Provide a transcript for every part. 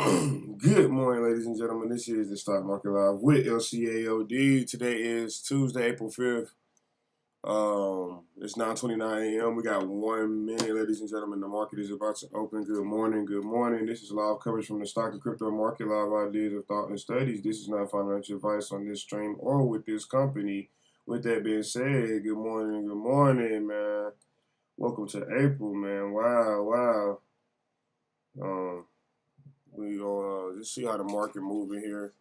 Good morning, ladies and gentlemen. This is the Stock Market Live with LCAOD. Today is Tuesday, April 5th. It's 9:29 a.m. We got 1 minute, ladies and gentlemen. The market is about to open. Good morning. Good morning. This is live coverage from the stock and crypto market. Live ideas of thought and studies. This is not financial advice on this stream or with this company. With that being said, good morning. Good morning, man. Welcome to April, man. Wow. We gonna just see how the market moving here.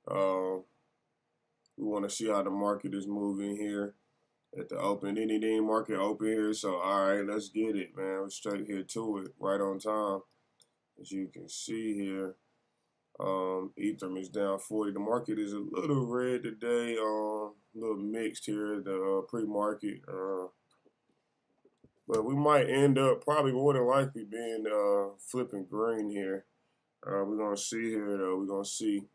We want to see how the market is moving here at the open. Any market open here. So all right, let's get it, man. We're straight here to it, right on time. As you can see here, Ethereum is down 40. The market is a little red today. A little mixed here. The pre-market. But we might end up probably more than likely being flipping green here. We're gonna see here though. We're gonna see.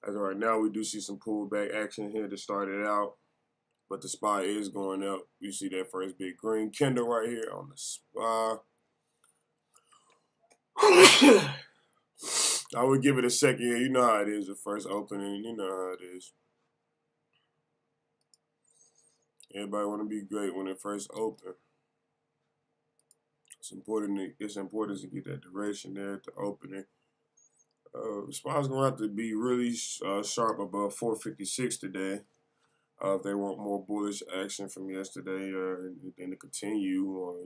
As of right now, we do see some pullback action here to start it out, but the SPY is going up. You see that first big green candle right here on the SPY. I would give it a second here. You know how it is, the first opening. You know how it is. Everybody want to be great when it first open. It's important to get that direction there at the opening. The SPY's going to have to be really sharp above 456 today. If they want more bullish action from yesterday and to continue, or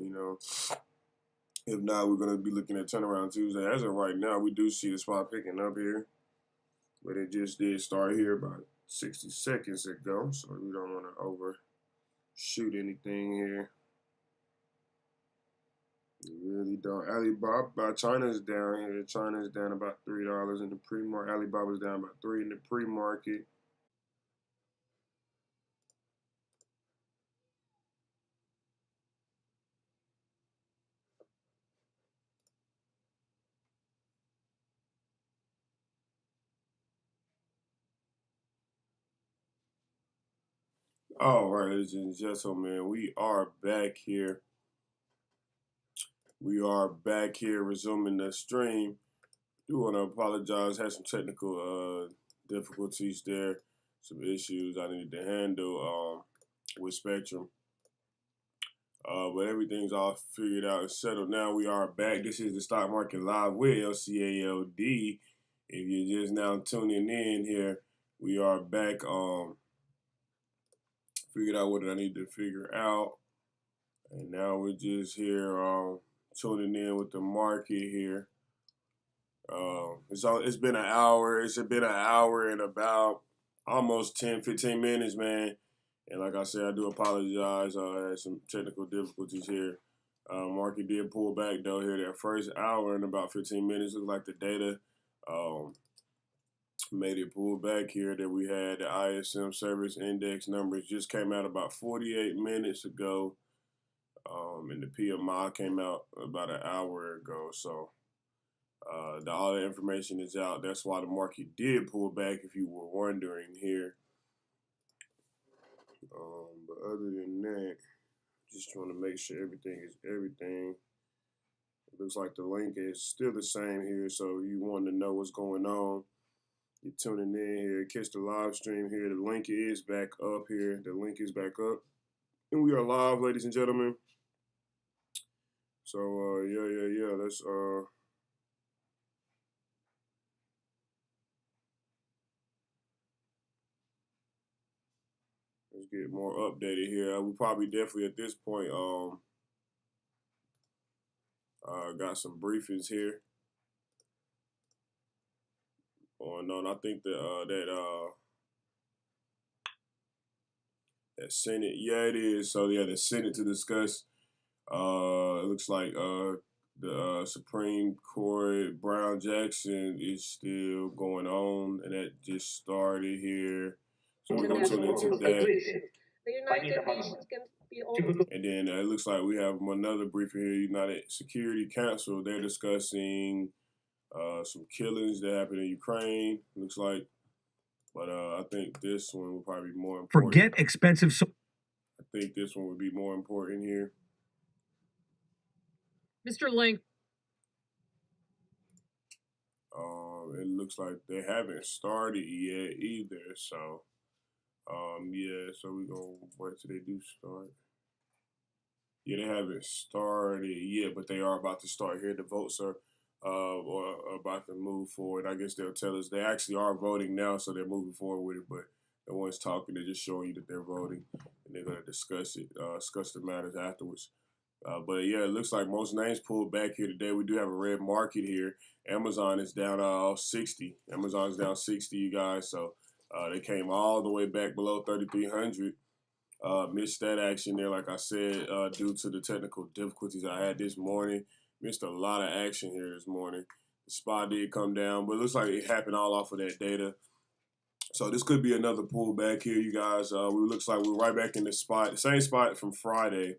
if not, we're going to be looking at turnaround Tuesday. As of right now, we do see the spot picking up here, but it just did start here about 60 seconds ago, so we don't want to overshoot anything here. We really don't. Alibaba, China's down here. China's down about $3 in the pre-market. Alibaba's down about $3 in the pre-market. All right, ladies and gentlemen, we are back here. We are back here resuming the stream. Do want to apologize. Had some technical difficulties there, some issues I needed to handle with Spectrum. But everything's all figured out and settled. Now we are back. This is the Stock Market Live with LCALD. If you're just now tuning in here, we are back. Figured out what I need to figure out, and now we're just here tuning in with the market here. It's been an hour. It's been an hour and about almost 10-15 minutes, man. And like I said, I do apologize. I had some technical difficulties here. Market did pull back though here. That first hour and about 15 minutes looked like the data made it pull back here. That we had the ISM service index numbers just came out about 48 minutes ago, and the PMI came out about an hour ago. So. All the information is out. That's why the market did pull back, if you were wondering here. But other than that, just trying to make sure everything is everything. It looks like the link is still the same here. So if you want to know what's going on, you're tuning in here. Catch the live stream here. The link is back up here. The link is back up. And we are live, ladies and gentlemen. So, yeah. Let's get more updated here. We probably definitely at this point got some briefings here going on. I think that Senate, yeah, it is. So yeah, the Senate to discuss. It looks like the Supreme Court Brown Jackson is still going on, and that just started here. So we're gonna tune into that. The United Nations can be over. And then it looks like we have another briefing here. United Security Council. They're discussing some killings that happened in Ukraine. Looks like, but I think this one will probably be more important. Forget expensive. I think this one would be more important here. Mr. Link, it looks like they haven't started yet either. So, yeah, so we're gonna wait till they do start. Yeah, they haven't started yet, but they are about to start here. The votes are or about to move forward. I guess they'll tell us they actually are voting now, so they're moving forward with it. But the ones talking, they're just showing you that they're voting, and they're going to discuss it, discuss the matters afterwards. But yeah, it looks like most names pulled back here today. We do have a red market here. Amazon is down 60. Amazon's down 60, you guys. So they came all the way back below 3,300. Missed that action there, like I said, due to the technical difficulties I had this morning. Missed a lot of action here this morning. The SPY did come down, but it looks like it happened all off of that data. So this could be another pullback here, you guys. Looks like we're right back in the spot, the same spot from Friday.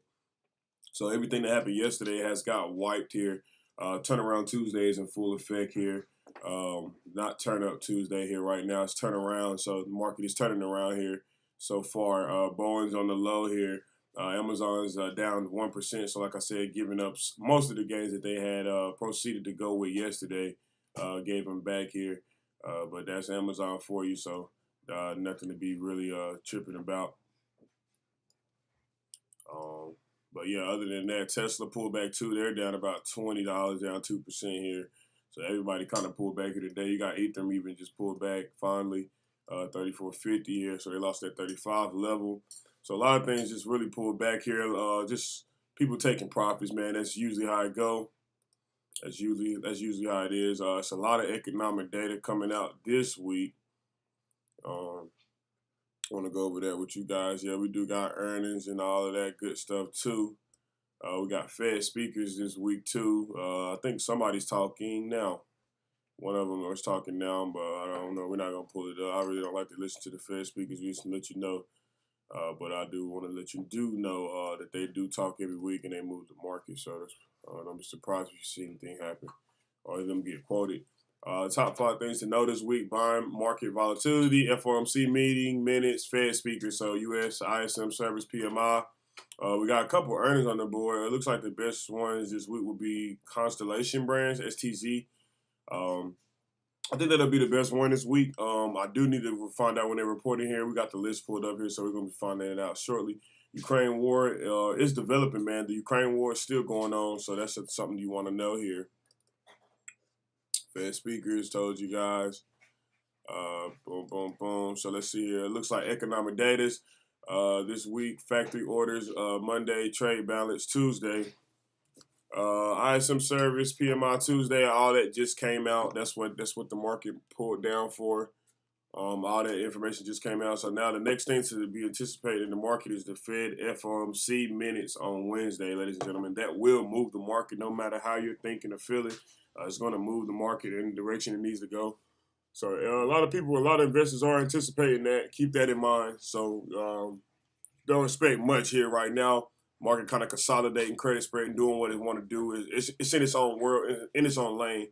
So everything that happened yesterday has got wiped here. Turnaround Tuesday is in full effect here. Not turn up Tuesday here right now. It's turnaround. So the market is turning around here so far. Boeing's on the low here. Amazon's down 1%. So like I said, giving up most of the gains that they had proceeded to go with yesterday. Gave them back here. But that's Amazon for you. So nothing to be really tripping about. But yeah, other than that, Tesla pulled back too. They're down about $20, down 2% here. So everybody kind of pulled back here today. You got Ethereum even just pulled back finally, 34.50 here. So they lost that 35 level. So a lot of things just really pulled back here. Just people taking profits, man. That's usually how it go. That's usually how it is. It's a lot of economic data coming out this week. I want to go over that with you guys. Yeah, we do got earnings and all of that good stuff too. We got Fed speakers this week too. I think somebody's talking now. One of them is talking now, but I don't know. We're not gonna pull it up. I really don't like to listen to the Fed speakers. We just let you know. But I do want to let you know that they do talk every week and they move the market. So don't be surprised if you see anything happen or them get quoted. Top 5 things to know this week: buying market volatility, FOMC meeting minutes, Fed speakers, so U.S. ISM service PMI. We got a couple earnings on the board. It looks like the best ones this week will be Constellation Brands, STZ. I think that'll be the best one this week. I do need to find out when they're reporting here. We got the list pulled up here, so we're going to be finding it out shortly. Ukraine war is developing, man. The Ukraine war is still going on, so that's something you want to know here. Fed speakers told you guys. Boom, boom, boom. So let's see here. It looks like economic data this week. Factory orders Monday. Trade balance Tuesday. ISM service PMI Tuesday. All that just came out. That's what the market pulled down for. All that information just came out. So now the next thing to be anticipated in the market is the Fed FOMC minutes on Wednesday, ladies and gentlemen. That will move the market no matter how you're thinking or feeling. It's going to move the market in the direction it needs to go. So a lot of investors are anticipating that. Keep that in mind. So don't expect much here right now. Market kind of consolidating credit spread and doing what it want to do. It's in its own world, in its own lane.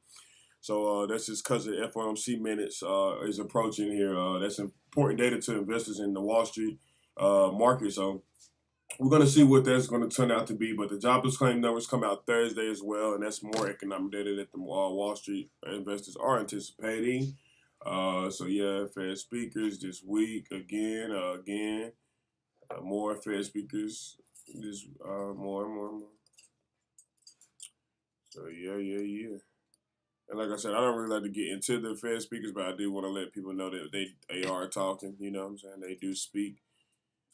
So that's just because the FOMC minutes is approaching here. That's important data to investors in the Wall Street market. So we're going to see what that's going to turn out to be. But the jobless claim numbers come out Thursday as well, and that's more economic data that the Wall Street investors are anticipating. So yeah, Fed speakers this week again. More Fed speakers. This more. So yeah. And like I said, I don't really like to get into the Fed speakers, but I do want to let people know that they are talking. You know what I'm saying? They do speak.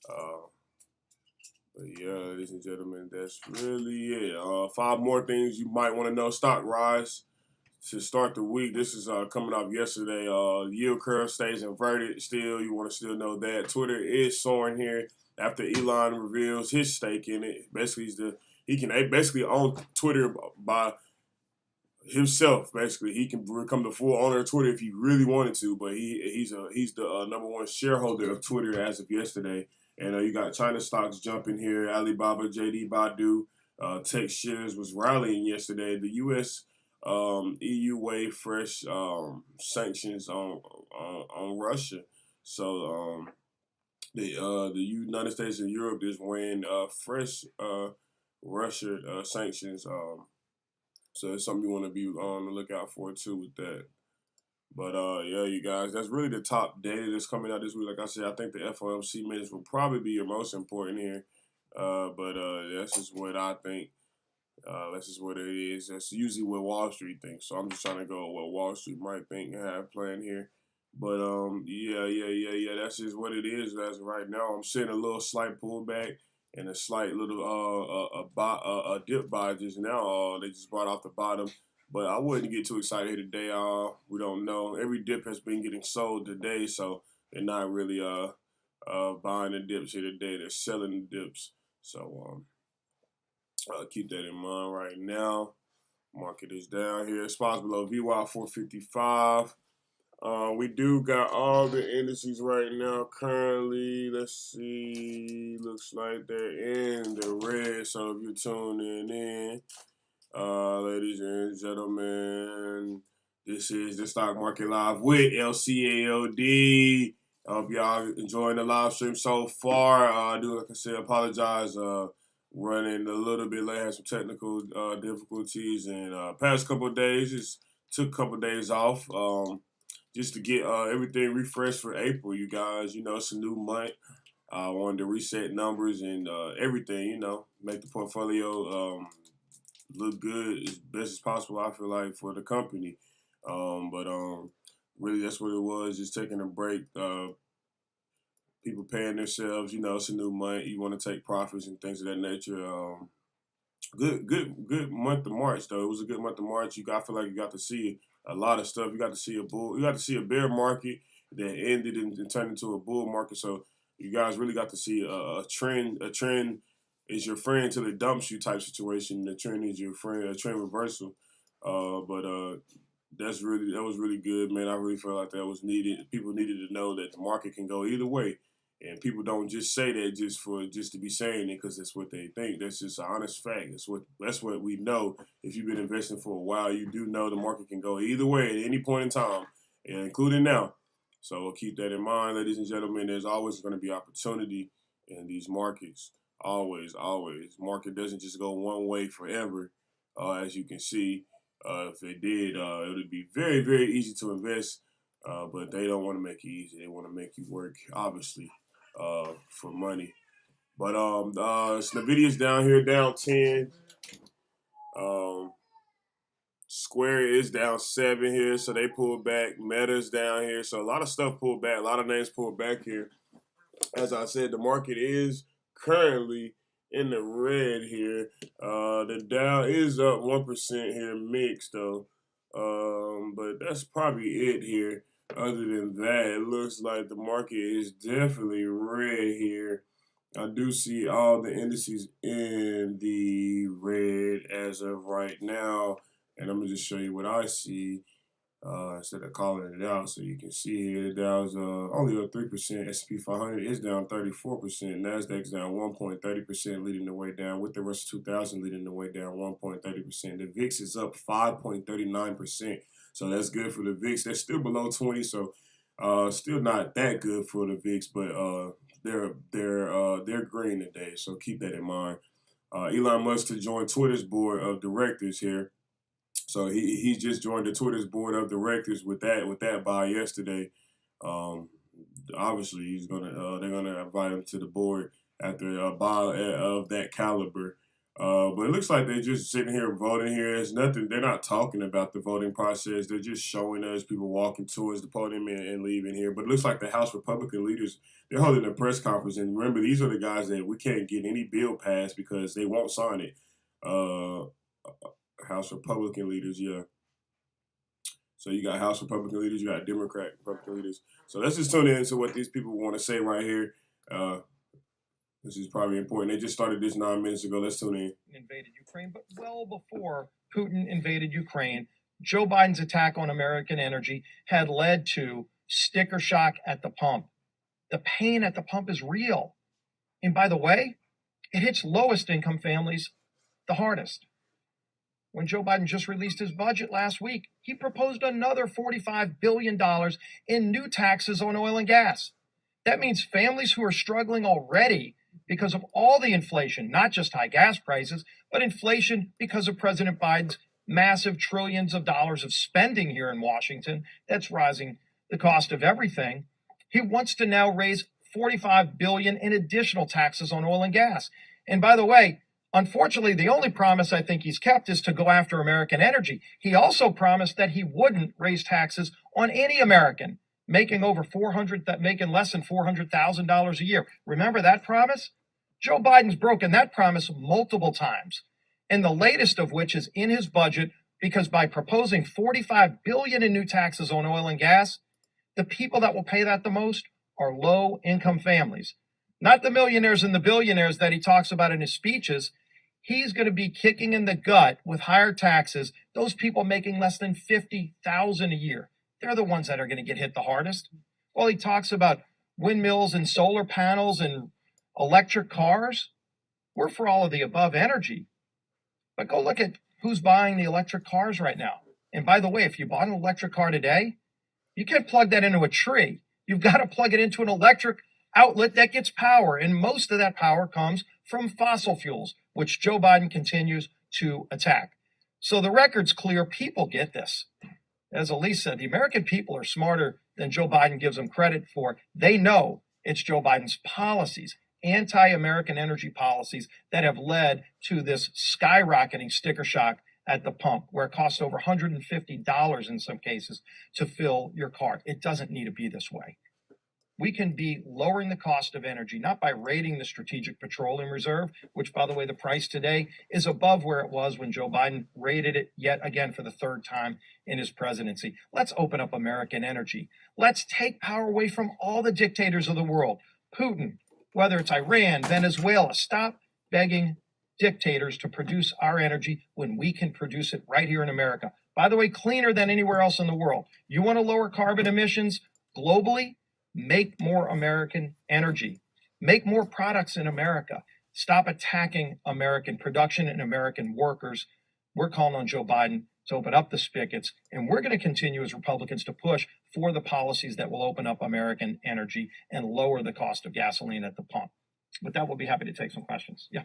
But yeah, ladies and gentlemen, that's really it. 5 more things you might want to know. Stock rise to start the week. This is coming off yesterday. Yield curve stays inverted still. You want to still know that. Twitter is soaring here after Elon reveals his stake in it. Basically, he can basically own Twitter by himself. Basically, he can become the full owner of Twitter if he really wanted to. But he's the number 1 shareholder of Twitter as of yesterday. And you got China stocks jumping here. Alibaba, JD, Baidu, tech shares was rallying yesterday. The U.S. EU waived fresh sanctions on Russia. So the United States and Europe is weighing fresh Russia sanctions. So it's something you want to be on the lookout for too with that. But yeah, you guys, that's really the top data that's coming out this week. Like I said, I think the FOMC minutes will probably be your most important here. But that's just what I think. That's just what it is. That's usually what Wall Street thinks. So I'm just trying to go with what Wall Street might think and have planned here. But yeah. That's just what it is as of right now. I'm seeing a little slight pullback and a slight little dip buy just now. They just brought off the bottom. But I wouldn't get too excited here today. We don't know. Every dip has been getting sold today, so they're not really buying the dips here today. They're selling the dips. So keep that in mind right now. Market is down here. Spots below VWAP 455. We do got all the indices right now currently. Let's see. Looks like they're in the red. So if you're tuning in, ladies and gentlemen, this is the Stock Market Live with LCAOD. I hope y'all enjoying the live stream so far. I do, like I said, apologize. Running a little bit late, had some technical difficulties, and past couple of days, just took a couple of days off just to get everything refreshed for April, you guys. You know, it's a new month. I wanted to reset numbers and everything, you know, make the portfolio look good as best as possible, I feel like, for the company. But really, that's what it was, just taking a break. People paying themselves, you know, it's a new month. You want to take profits and things of that nature. Good month of March though. It was a good month of March. I feel like you got to see a lot of stuff. You got to see a bear market that ended and turned into a bull market. So you guys really got to see a trend. A trend is your friend till it dumps you type situation. The trend is your friend. A trend reversal. But that was really good, man. I really felt like that was needed. People needed to know that the market can go either way. And people don't just say that just to be saying it because that's what they think. That's just an honest fact. That's what we know. If you've been investing for a while, you do know the market can go either way at any point in time, including now. So keep that in mind, ladies and gentlemen. There's always going to be opportunity in these markets. Always. Market doesn't just go one way forever, as you can see. If it did, it would be very, very easy to invest. But they don't want to make it easy. They want to make you work, obviously, for money. But so Nvidia's down here, down 10. Square is down 7 here, so they pulled back. Meta's down here, so a lot of stuff pulled back. A lot of names pulled back here. As I said, the market is currently in the red here. The Dow is up 1% here, mixed though. But that's probably it here. Other than that, it looks like the market is definitely red here. I do see all the indices in the red as of right now. And I'm going to just show you what I see instead of calling it out. So you can see here the Dow's only up 3%. S&P 500 is down 34%. NASDAQ's down 1.30%, leading the way down, with the Russell 2000 leading the way down 1.30%. The VIX is up 5.39%. So that's good for the VIX. They're still below 20, so still not that good for the VIX, but they're green today. So keep that in mind. Elon Musk to join Twitter's board of directors here. So he just joined the Twitter's board of directors with that buy yesterday. Obviously, they're gonna invite him to the board after a buy of that caliber. But it looks like they're just sitting here voting here. It's nothing. They're not talking about the voting process. They're just showing us people walking towards the podium and leaving here. But it looks like the House Republican leaders, they're holding a press conference. And remember, these are the guys that we can't get any bill passed because they won't sign it. House Republican leaders, yeah. So you got House Republican leaders, you got Democrat Republican leaders. So let's just tune in to what these people want to say right here. This is probably important. They just started this 9 minutes ago. Let's tune in. Invaded Ukraine, but well before Putin invaded Ukraine, Joe Biden's attack on American energy had led to sticker shock at the pump. The pain at the pump is real. And by the way, it hits lowest income families the hardest. When Joe Biden just released his budget last week, he proposed another $45 billion in new taxes on oil and gas. That means families who are struggling already because of all the inflation, not just high gas prices, but inflation because of President Biden's massive trillions of dollars of spending here in Washington that's rising the cost of everything. He wants to now raise $45 billion in additional taxes on oil and gas. And by the way, unfortunately, the only promise I think he's kept is to go after American energy. He also promised that he wouldn't raise taxes on any American making less than $400,000 a year. Remember that promise? Joe Biden's broken that promise multiple times. And the latest of which is in his budget, because by proposing $45 billion in new taxes on oil and gas, the people that will pay that the most are low-income families, not the millionaires and the billionaires that he talks about in his speeches. He's going to be kicking in the gut with higher taxes those people making less than $50,000 a year. They're the ones that are going to get hit the hardest. Well, he talks about windmills and solar panels and electric cars. We're for all of the above energy. But go look at who's buying the electric cars right now. And by the way, if you bought an electric car today, you can't plug that into a tree. You've got to plug it into an electric outlet that gets power. And most of that power comes from fossil fuels, which Joe Biden continues to attack. So the record's clear. People get this. As Elise said, the American people are smarter than Joe Biden gives them credit for. They know it's Joe Biden's policies, anti-American energy policies, that have led to this skyrocketing sticker shock at the pump, where it costs over $150 in some cases to fill your car. It doesn't need to be this way. We can be lowering the cost of energy, not by raiding the Strategic Petroleum Reserve, which, by the way, the price today is above where it was when Joe Biden raided it yet again for the third time in his presidency. Let's open up American energy. Let's take power away from all the dictators of the world. Putin, whether it's Iran, Venezuela, stop begging dictators to produce our energy when we can produce it right here in America. By the way, cleaner than anywhere else in the world. You want to lower carbon emissions globally? Make more American energy. Make more products in America. Stop attacking American production and American workers. We're calling on Joe Biden to open up the spigots, and we're going to continue as Republicans to push for the policies that will open up American energy and lower the cost of gasoline at the pump. With that, we'll be happy to take some questions. Yeah.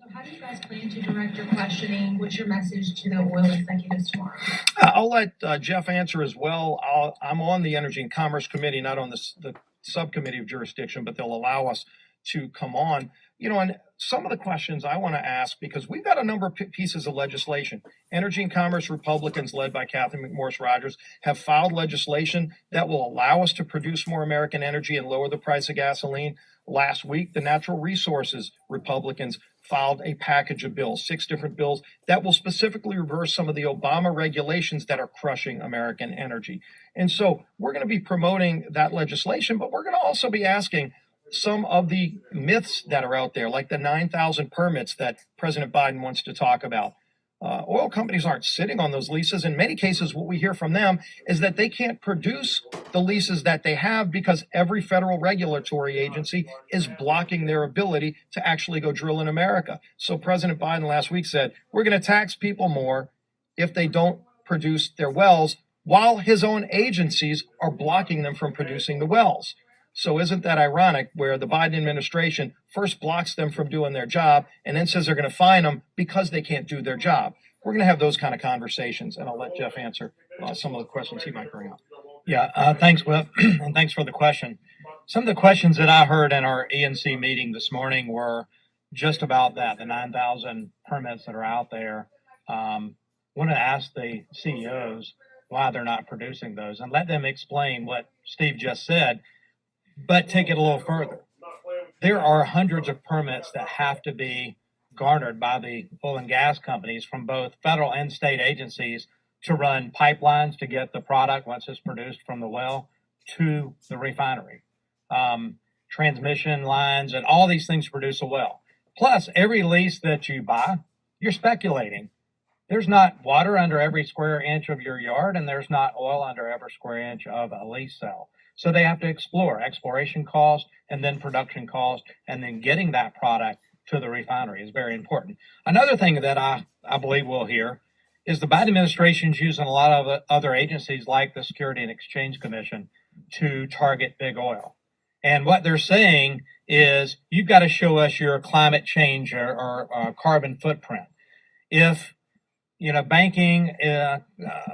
So how do you guys plan to direct your questioning? What's your message to the oil executives tomorrow? I'll let Jeff answer as well. I'm on the Energy and Commerce Committee, not on the subcommittee of jurisdiction, but they'll allow us to come on. And some of the questions I want to ask, because we've got a number of pieces of legislation. Energy and Commerce Republicans, led by Kathy McMorris Rodgers, have filed legislation that will allow us to produce more American energy and lower the price of gasoline. Last week, the Natural Resources Republicans filed a package of bills, 6 different bills that will specifically reverse some of the Obama regulations that are crushing American energy. And so we're going to be promoting that legislation, but we're going to also be asking some of the myths that are out there, like the 9,000 permits that President Biden wants to talk about. Oil companies aren't sitting on those leases. In many cases, what we hear from them is that they can't produce the leases that they have because every federal regulatory agency is blocking their ability to actually go drill in America. So President Biden last week said, we're going to tax people more if they don't produce their wells, while his own agencies are blocking them from producing the wells. So isn't that ironic, where the Biden administration first blocks them from doing their job and then says they're going to fine them because they can't do their job? We're going to have those kind of conversations, and I'll let Jeff answer some of the questions he might bring up. Yeah, thanks, Will, and thanks for the question. Some of the questions that I heard in our ENC meeting this morning were just about that, the 9,000 permits that are out there. Want to ask the CEOs why they're not producing those and let them explain what Steve just said, but take it a little further. There are hundreds of permits that have to be garnered by the oil and gas companies from both federal and state agencies to run pipelines to get the product, once it's produced from the well, to the refinery. Transmission lines and all these things to produce a well. Plus, every lease that you buy, you're speculating. There's not water under every square inch of your yard, and there's not oil under every square inch of a lease cell. So they have to explore exploration cost and then production cost, and then getting that product to the refinery is very important. Another thing that I believe we'll hear is the Biden administration is using a lot of other agencies like the Security and Exchange Commission to target big oil. And what they're saying is, you've got to show us your climate change or carbon footprint. If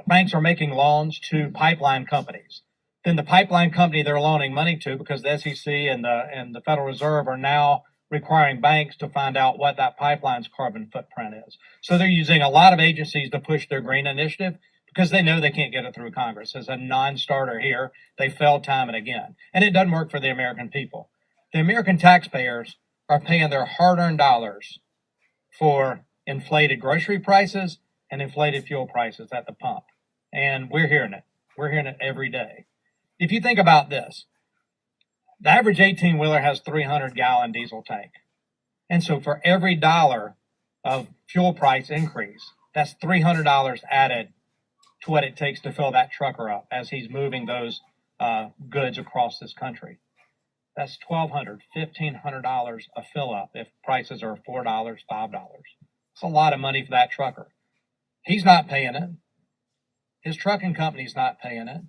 banks are making loans to pipeline companies. Then the pipeline company they're loaning money to, because the SEC and the Federal Reserve are now requiring banks to find out what that pipeline's carbon footprint is. So they're using a lot of agencies to push their green initiative because they know they can't get it through Congress. As a non-starter here, they failed time and again. And it doesn't work for the American people. The American taxpayers are paying their hard-earned dollars for inflated grocery prices and inflated fuel prices at the pump. And we're hearing it. We're hearing it every day. If you think about this, the average 18-wheeler has 300-gallon diesel tank. And so for every dollar of fuel price increase, that's $300 added to what it takes to fill that trucker up as he's moving those goods across this country. That's $1,200, $1,500 a fill up if prices are $4, $5. It's a lot of money for that trucker. He's not paying it. His trucking company's not paying it.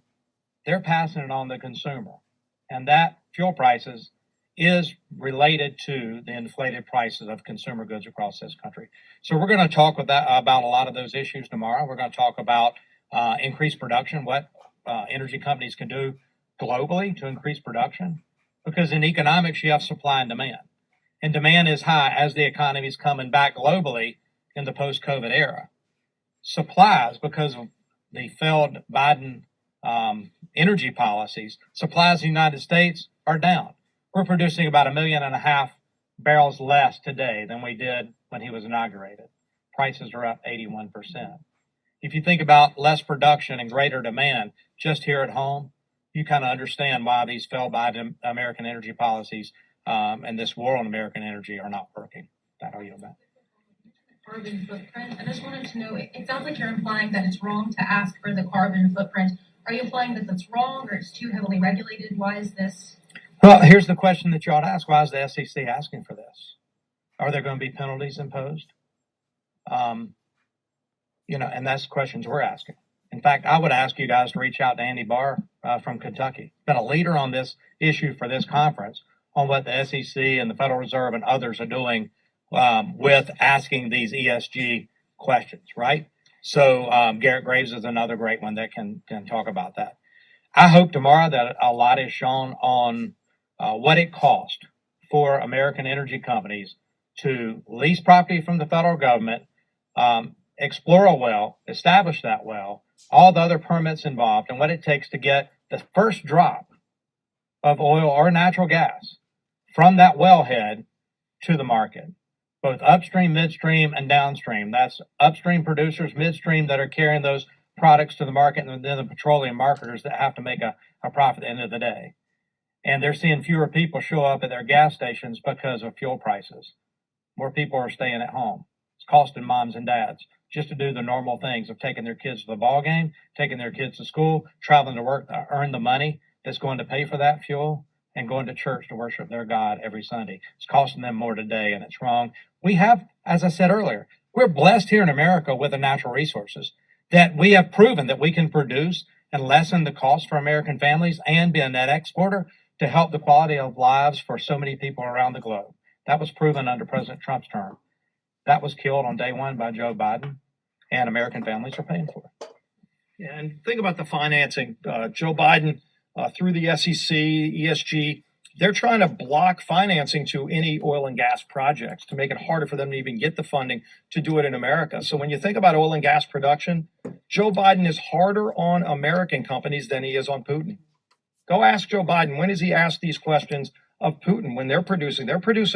They're passing it on the consumer. And that fuel prices is related to the inflated prices of consumer goods across this country. So we're going to talk about a lot of those issues tomorrow. We're going to talk about increased production, what energy companies can do globally to increase production. Because in economics, you have supply and demand. And demand is high as the economy is coming back globally in the post-COVID era. Supplies, because of the failed Biden energy policies, supplies in the United States are down. We're producing about 1.5 million barrels less today than we did when he was inaugurated. Prices are up 81%. If you think about less production and greater demand just here at home, you kind of understand why these failed Biden American energy policies and this war on American energy are not working. That'll yield back. Carbon footprint. I just wanted to know, it sounds like you're implying that it's wrong to ask for the carbon footprint. Are you implying that that's wrong or it's too heavily regulated? Why is this? Well, here's the question that you ought to ask. Why is the SEC asking for this? Are there going to be penalties imposed? And that's questions we're asking. In fact, I would ask you guys to reach out to Andy Barr from Kentucky. Been a leader on this issue for this conference on what the SEC and the Federal Reserve and others are doing with asking these ESG questions, right? So Garrett Graves is another great one that can talk about that. I hope tomorrow that a lot is shown on what it cost for American energy companies to lease property from the federal government, explore a well, establish that well, all the other permits involved, and what it takes to get the first drop of oil or natural gas from that wellhead to the market, both upstream, midstream, and downstream. That's upstream producers, midstream that are carrying those products to the market, and then the petroleum marketers that have to make a profit at the end of the day. And they're seeing fewer people show up at their gas stations because of fuel prices. More people are staying at home. It's costing moms and dads just to do the normal things of taking their kids to the ball game, taking their kids to school, traveling to work to earn the money that's going to pay for that fuel, and going to church to worship their God every Sunday. It's costing them more today, and it's wrong. We have, as I said earlier, we're blessed here in America with the natural resources that we have proven that we can produce and lessen the cost for American families and be a net exporter to help the quality of lives for so many people around the globe. That was proven under President Trump's term. That was killed on day one by Joe Biden, and American families are paying for it. Yeah, and think about the financing. Joe Biden, through the SEC, ESG, they're trying to block financing to any oil and gas projects to make it harder for them to even get the funding to do it in America. So when you think about oil and gas production, Joe Biden is harder on American companies than he is on Putin. Go ask Joe Biden, when has he asked these questions of Putin when they're producing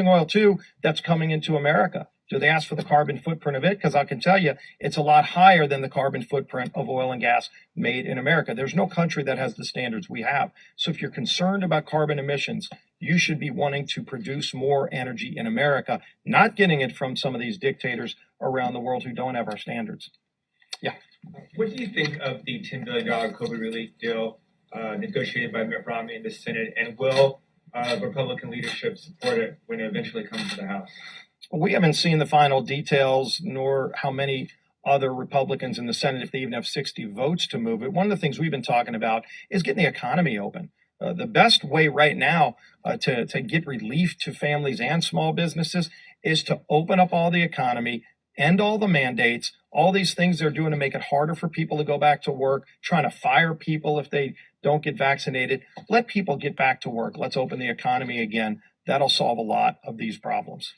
oil too that's coming into America? Do they ask for the carbon footprint of it? Because I can tell you it's a lot higher than the carbon footprint of oil and gas made in America. There's no country that has the standards we have. So if you're concerned about carbon emissions, you should be wanting to produce more energy in America, not getting it from some of these dictators around the world who don't have our standards. Yeah. What do you think of the $10 billion COVID relief deal negotiated by Mitt Romney in the Senate, and will Republican leadership support it when it eventually comes to the House? We haven't seen the final details, nor how many other Republicans in the Senate, if they even have 60 votes to move it. One of the things we've been talking about is getting the economy open. The best way right now to get relief to families and small businesses is to open up all the economy, end all the mandates, all these things they're doing to make it harder for people to go back to work, trying to fire people if they don't get vaccinated. Let people get back to work. Let's open the economy again. That'll solve a lot of these problems.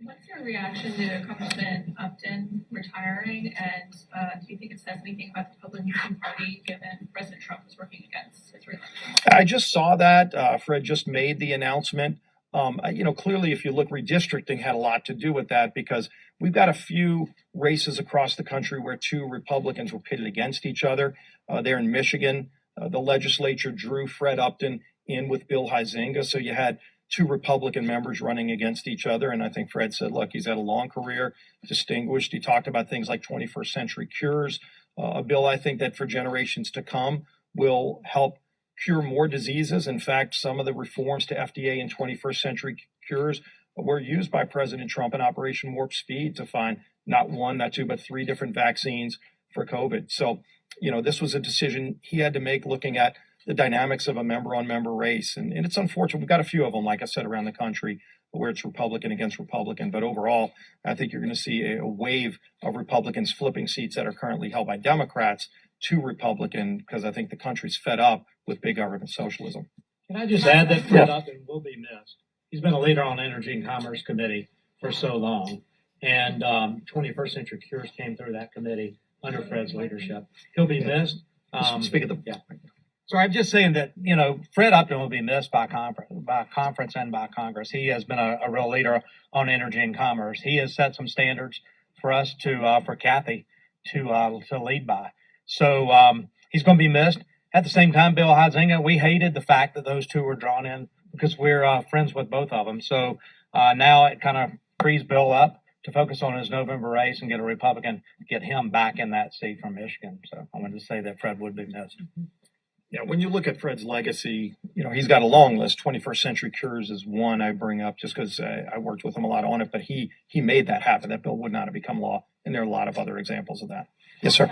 What's your reaction to Congressman Upton retiring, and do you think it says anything about the Republican Party given President Trump was working against his reelection? I just saw that. Fred just made the announcement. Clearly, if you look, redistricting had a lot to do with that because we've got a few races across the country where two Republicans were pitted against each other. There in Michigan, the legislature drew Fred Upton in with Bill Huizenga, so you had two Republican members running against each other. And I think Fred said, look, he's had a long career, distinguished. He talked about things like 21st century cures, a bill I think that for generations to come will help cure more diseases. In fact, some of the reforms to FDA and 21st century cures were used by President Trump in Operation Warp Speed to find not one, not two, but three different vaccines for COVID. So, this was a decision he had to make looking at the dynamics of a member-on-member race. And it's unfortunate. We've got a few of them, like I said, around the country where it's Republican against Republican. But overall, I think you're going to see a wave of Republicans flipping seats that are currently held by Democrats to Republican because I think the country's fed up with big government socialism. Can I just add that Fred Upton will be missed? He's been a leader on Energy and Commerce Committee for so long. And 21st Century Cures came through that committee under Fred's leadership. He'll be missed. Speak of the So I'm just saying that, Fred Upton will be missed by conference and by Congress. He has been a real leader on energy and commerce. He has set some standards for us for Kathy to lead by. So he's going to be missed. At the same time, Bill Huizenga, we hated the fact that those two were drawn in because we're friends with both of them. So now it kind of frees Bill up to focus on his November race and get a Republican, get him back in that seat from Michigan. So I wanted to say that Fred would be missed. Yeah, when you look at Fred's legacy, he's got a long list. 21st Century Cures is one I bring up just because I worked with him a lot on it, but he made that happen. That bill would not have become law, and there are a lot of other examples of that. Yes, sir.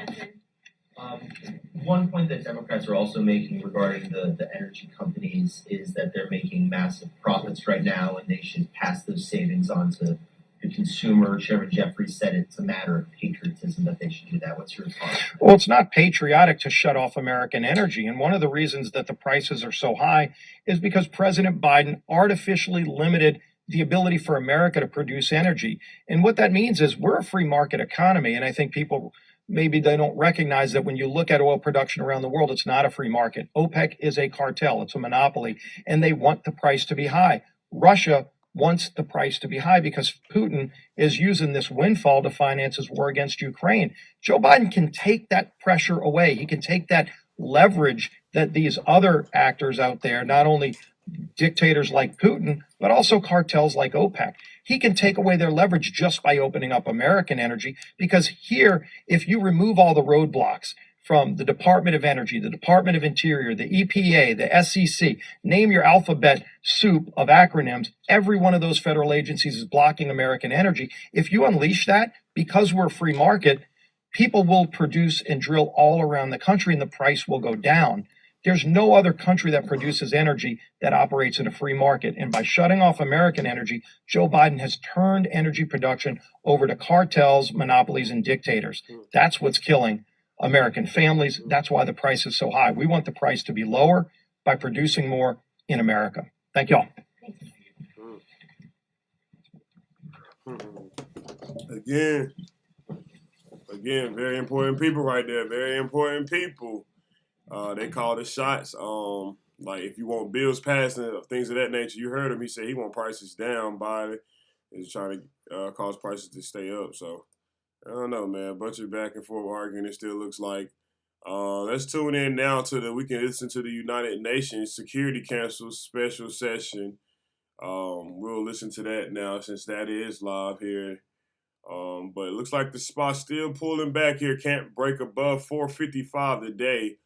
One point that Democrats are also making regarding the energy companies is that they're making massive profits right now, and they should pass those savings on to the consumer. Chairman Jeffries said it's a matter of patriotism that they should do that. What's your thought? Well, it's not patriotic to shut off American energy. And one of the reasons that the prices are so high is because President Biden artificially limited the ability for America to produce energy. And what that means is we're a free market economy. And I think people, maybe they don't recognize that when you look at oil production around the world, it's not a free market. OPEC is a cartel. It's a monopoly. And they want the price to be high. Russia wants the price to be high because Putin is using this windfall to finance his war against Ukraine. Joe Biden can take that pressure away. He can take that leverage that these other actors out there, not only dictators like Putin, but also cartels like OPEC. He can take away their leverage just by opening up American energy because here, if you remove all the roadblocks from the Department of Energy, the Department of Interior, the EPA, the SEC, name your alphabet soup of acronyms, every one of those federal agencies is blocking American energy. If you unleash that, because we're a free market, people will produce and drill all around the country and the price will go down. There's no other country that produces energy that operates in a free market. And by shutting off American energy, Joe Biden has turned energy production over to cartels, monopolies, and dictators. That's what's killing American families. That's why the price is so high. We want the price to be lower by producing more in America. Thank you all. Again, very important people right there. Very important people. They call the shots. Like if you want bills passed and things of that nature, you heard him. He said he want prices down. Biden is trying to cause prices to stay up. So I don't know, man. A bunch of back and forth arguing. It still looks like. Let's tune in now we can listen to the United Nations Security Council special session. We'll listen to that now since that is live here. But it looks like the spot's still pulling back here. Can't break above 455 today.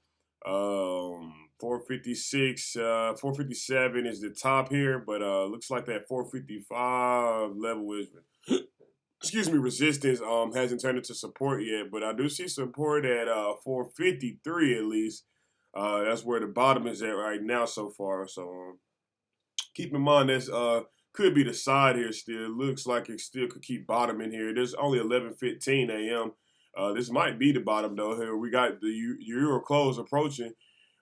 456, 457 is the top here, but looks like that 455 level is resistance hasn't turned into support yet, but I do see support at 453 at least. That's where the bottom is at right now so far. So keep in mind that's could be the side here still. It looks like it still could keep bottoming here. There's only 11:15 a.m. This might be the bottom though. Here we got the euro close approaching.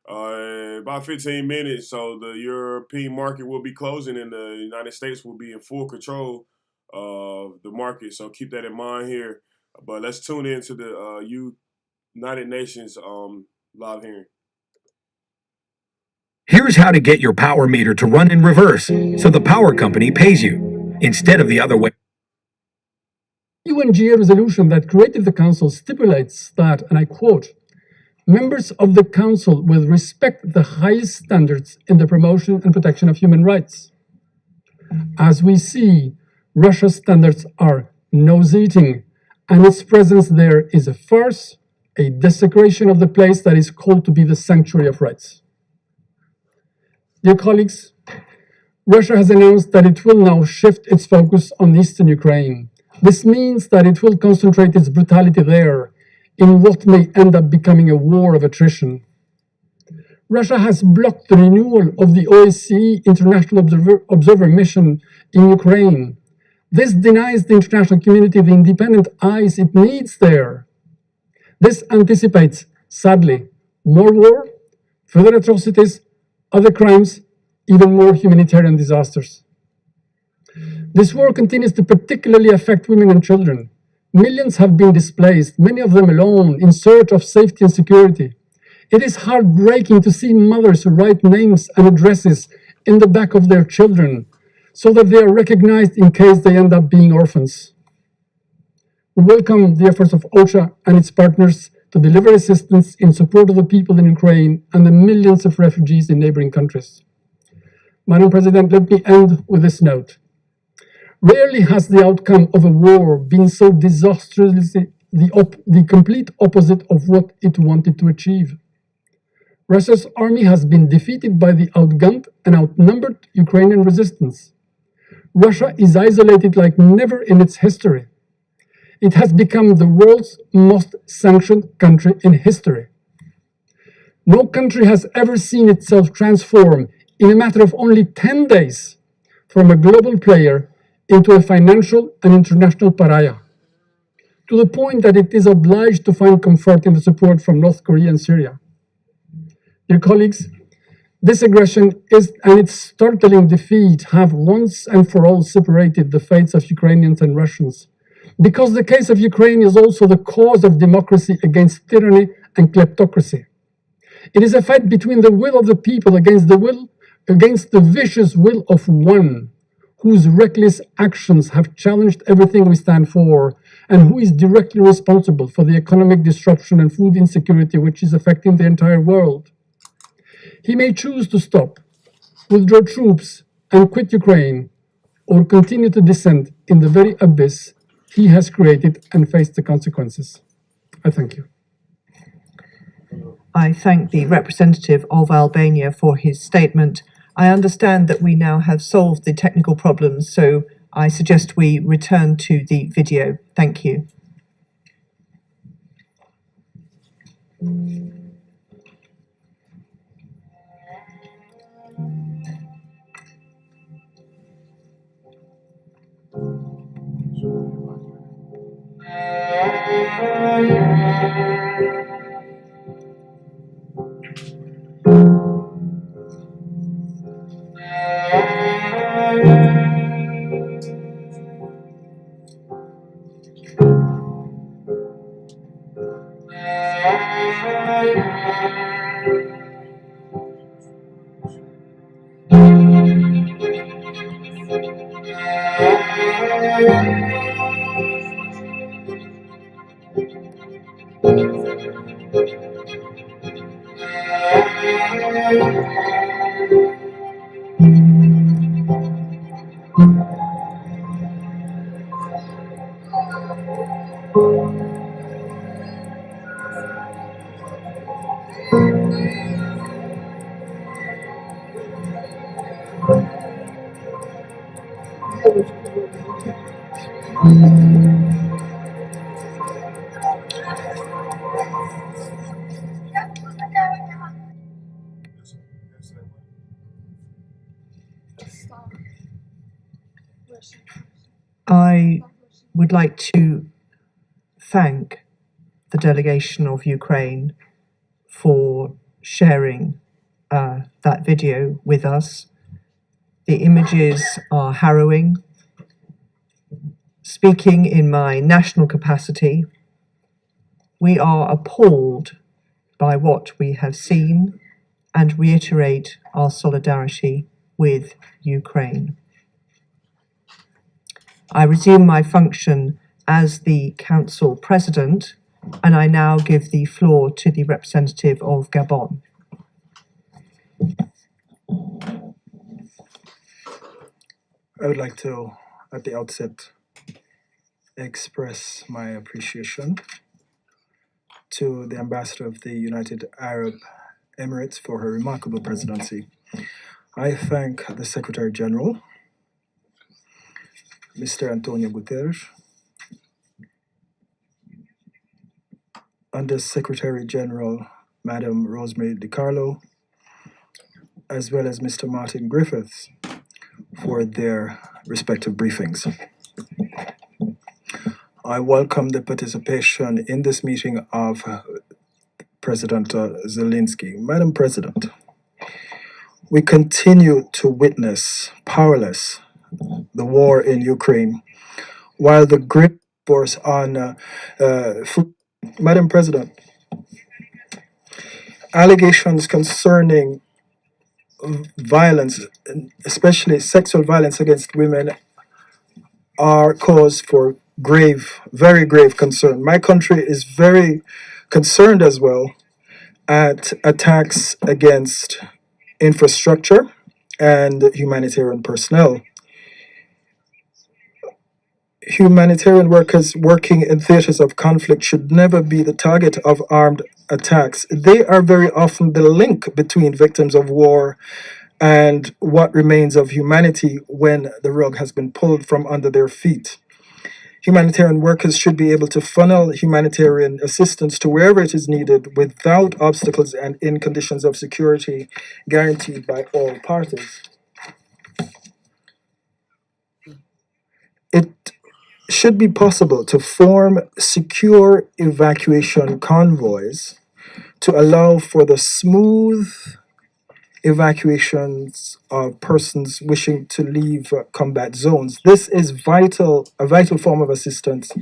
About 15 minutes, so the European market will be closing and the United States will be in full control of the market. So keep that in mind here. But let's tune into the United Nations live hearing. Here's how to get your power meter to run in reverse so the power company pays you instead of the other way. UNGA resolution that created the Council stipulates that, and I quote, members of the Council will respect the highest standards in the promotion and protection of human rights. As we see, Russia's standards are nose-eating, and its presence there is a farce, a desecration of the place that is called to be the sanctuary of rights. Dear colleagues, Russia has announced that it will now shift its focus on eastern Ukraine. This means that it will concentrate its brutality there in what may end up becoming a war of attrition. Russia has blocked the renewal of the OSCE International Observer Mission in Ukraine. This denies the international community the independent eyes it needs there. This anticipates, sadly, more war, further atrocities, other crimes, even more humanitarian disasters. This war continues to particularly affect women and children. Millions have been displaced, many of them alone, in search of safety and security. It is heartbreaking to see mothers write names and addresses in the back of their children so that they are recognized in case they end up being orphans. We welcome the efforts of OCHA and its partners to deliver assistance in support of the people in Ukraine and the millions of refugees in neighboring countries. Madam President, let me end with this note. Rarely has the outcome of a war been so disastrously the complete opposite of what it wanted to achieve. Russia's army has been defeated by the outgunned and outnumbered Ukrainian resistance. Russia is isolated like never in its history. It has become the world's most sanctioned country in history. No country has ever seen itself transform in a matter of only 10 days from a global player into a financial and international pariah, to the point that it is obliged to find comfort in the support from North Korea and Syria. Dear colleagues, this aggression and its startling defeat have once and for all separated the fates of Ukrainians and Russians, because the case of Ukraine is also the cause of democracy against tyranny and kleptocracy. It is a fight between the will of the people against the vicious will of one, whose reckless actions have challenged everything we stand for, and who is directly responsible for the economic disruption and food insecurity which is affecting the entire world. He may choose to stop, withdraw troops, and quit Ukraine, or continue to descend in the very abyss he has created and face the consequences. I thank you. I thank the representative of Albania for his statement. I understand that we now have solved the technical problems, so I suggest we return to the video. Thank you. I would like to thank the delegation of Ukraine for sharing that video with us. The images are harrowing. Speaking in my national capacity, we are appalled by what we have seen and reiterate our solidarity with Ukraine. I resume my function as the Council President, and I now give the floor to the representative of Gabon. I would like to, at the outset, express my appreciation to the Ambassador of the United Arab Emirates for her remarkable presidency. I thank the Secretary General, Mr. Antonio Guterres, Under Secretary General Madam Rosemary DiCarlo, as well as Mr. Martin Griffiths for their respective briefings. I welcome the participation in this meeting of President Zelensky. Madam President, we continue to witness, powerless, the war in Ukraine, while the grip force on food. Madam President, allegations concerning violence, especially sexual violence against women, are cause for grave, very grave concern. My country is very concerned as well at attacks against infrastructure and humanitarian personnel. Humanitarian workers working in theaters of conflict should never be the target of armed attacks. They are very often the link between victims of war and what remains of humanity when the rug has been pulled from under their feet. Humanitarian workers should be able to funnel humanitarian assistance to wherever it is needed without obstacles and in conditions of security guaranteed by all parties. It should be possible to form secure evacuation convoys to allow for the smooth evacuations of persons wishing to leave combat zones. This is a vital form of assistance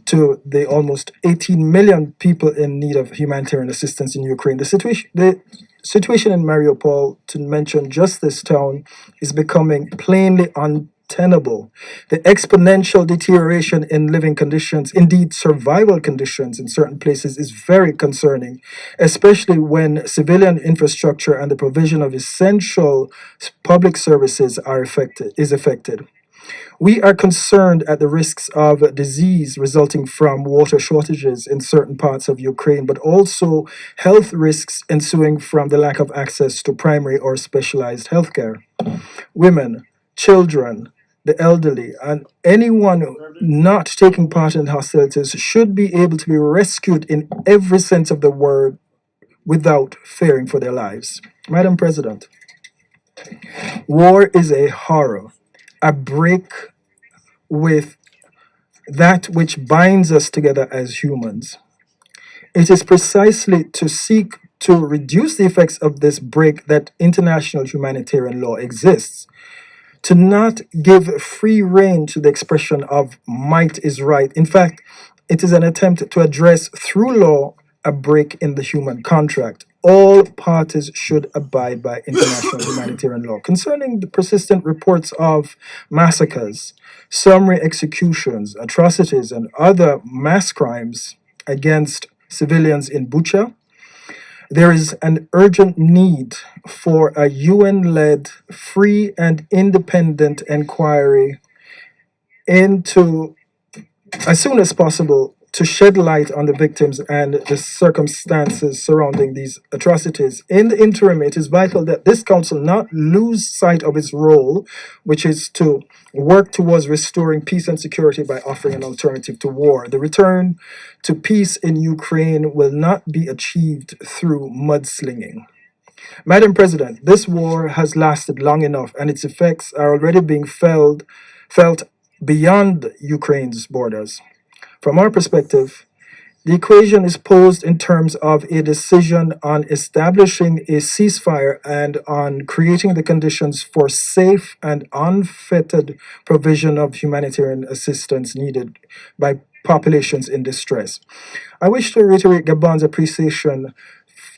to the almost 18 million people in need of humanitarian assistance in Ukraine. The situation in Mariupol, to mention just this town, is becoming plainly untenable. The exponential deterioration in living conditions, indeed survival conditions in certain places, is very concerning, especially when civilian infrastructure and the provision of essential public services is affected. We are concerned at the risks of disease resulting from water shortages in certain parts of Ukraine, but also health risks ensuing from the lack of access to primary or specialized healthcare. Women, children, the elderly, and anyone not taking part in hostilities should be able to be rescued in every sense of the word without fearing for their lives. Madam President, war is a horror, a break with that which binds us together as humans. It is precisely to seek to reduce the effects of this break that international humanitarian law exists. To not give free rein to the expression of might is right. In fact, it is an attempt to address through law a break in the human contract. All parties should abide by international humanitarian law. Concerning the persistent reports of massacres, summary executions, atrocities, and other mass crimes against civilians in Bucha, there is an urgent need for a UN-led, free and independent inquiry into, as soon as possible, to shed light on the victims and the circumstances surrounding these atrocities. In the interim, it is vital that this council not lose sight of its role, which is to work towards restoring peace and security by offering an alternative to war. The return to peace in Ukraine will not be achieved through mudslinging. Madam President, this war has lasted long enough and its effects are already being felt beyond Ukraine's borders. From our perspective, the equation is posed in terms of a decision on establishing a ceasefire and on creating the conditions for safe and unfettered provision of humanitarian assistance needed by populations in distress. I wish to reiterate Gabon's appreciation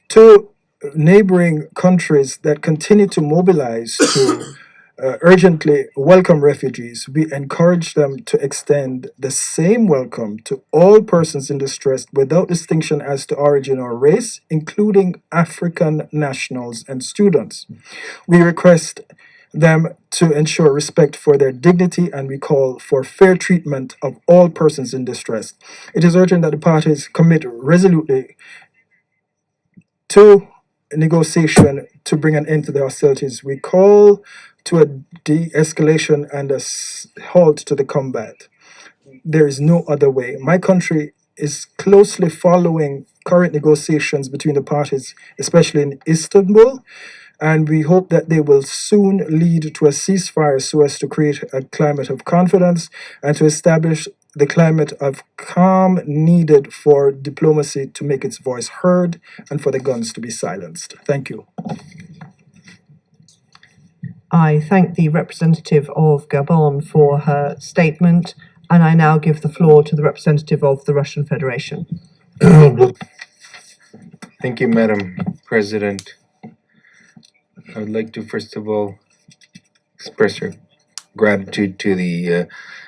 to neighboring countries that continue to mobilize to urgently welcome refugees. We encourage them to extend the same welcome to all persons in distress without distinction as to origin or race, including African nationals and students. We request them to ensure respect for their dignity and we call for fair treatment of all persons in distress. It is urgent that the parties commit resolutely to negotiation to bring an end to the hostilities. We call to a de-escalation and a halt to the combat. There is no other way. My country is closely following current negotiations between the parties, especially in Istanbul, and we hope that they will soon lead to a ceasefire so as to create a climate of confidence and to establish the climate of calm needed for diplomacy to make its voice heard and for the guns to be silenced. Thank you. I thank the representative of Gabon for her statement, and I now give the floor to the representative of the Russian Federation. Thank you, Madam President. I would like to first of all express our gratitude to the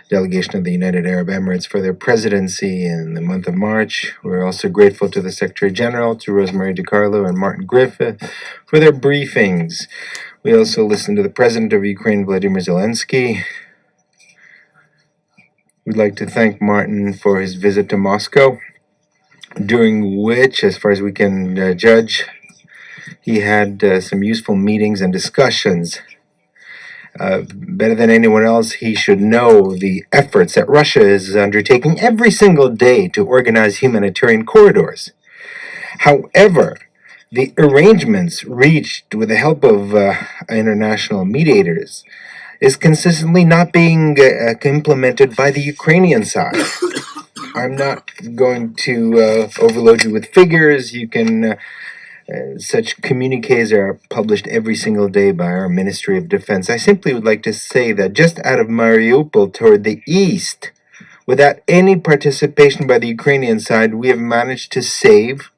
delegation of the United Arab Emirates for their presidency in the month of March. We're also grateful to the Secretary General, to Rosemary DiCarlo and Martin Griffith for their briefings. We also listened to the President of Ukraine, Vladimir Zelensky. We'd like to thank Martin for his visit to Moscow, during which, as far as we can judge, he had some useful meetings and discussions. Better than anyone else, he should know the efforts that Russia is undertaking every single day to organize humanitarian corridors. However, the arrangements reached with the help of international mediators is consistently not being implemented by the Ukrainian side. I'm not going to overload you with figures. You can such communiques are published every single day by our Ministry of Defense. I simply would like to say that just out of Mariupol toward the east, without any participation by the Ukrainian side, we have managed to save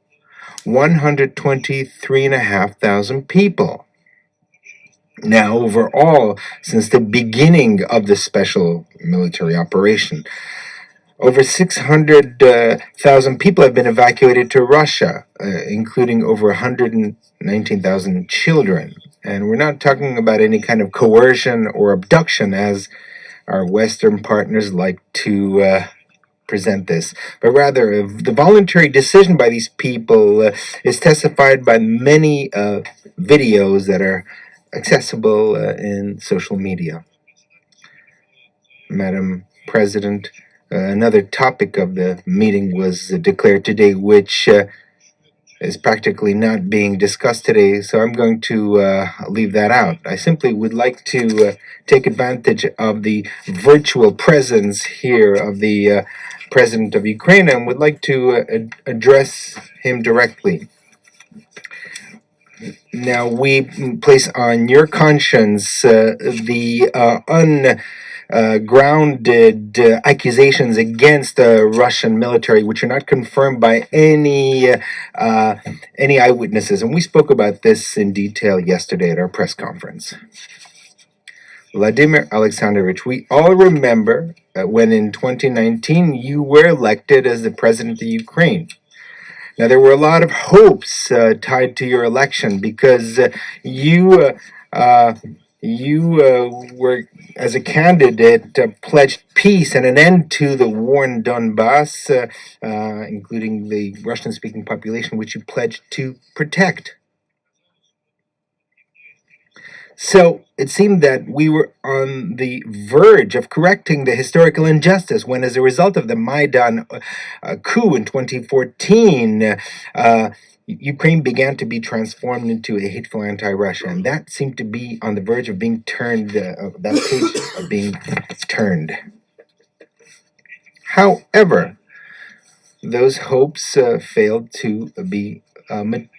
123,500 people. Now, overall, since the beginning of the special military operation, over 600,000 people have been evacuated to Russia, including over 119,000 children. And we're not talking about any kind of coercion or abduction, as our Western partners like to present this, but rather the voluntary decision by these people is testified by many videos that are accessible in social media. Madam President, another topic of the meeting was declared today, which is practically not being discussed today, so I'm going to leave that out. I simply would like to take advantage of the virtual presence here of the President of Ukraine and would like to address him directly. Now, we place on your conscience the ungrounded accusations against the Russian military, which are not confirmed by any eyewitnesses. And we spoke about this in detail yesterday at our press conference. Vladimir Alexandrovich, we all remember when in 2019 you were elected as the president of Ukraine. Now, there were a lot of hopes tied to your election because you were, as a candidate, pledged peace and an end to the war in Donbass, including the Russian-speaking population, which you pledged to protect. So it seemed that we were on the verge of correcting the historical injustice when, as a result of the Maidan coup in 2014, Ukraine began to be transformed into a hateful anti-Russia, and that seemed to be on the verge of being turned, that page of being turned. However, those hopes failed to be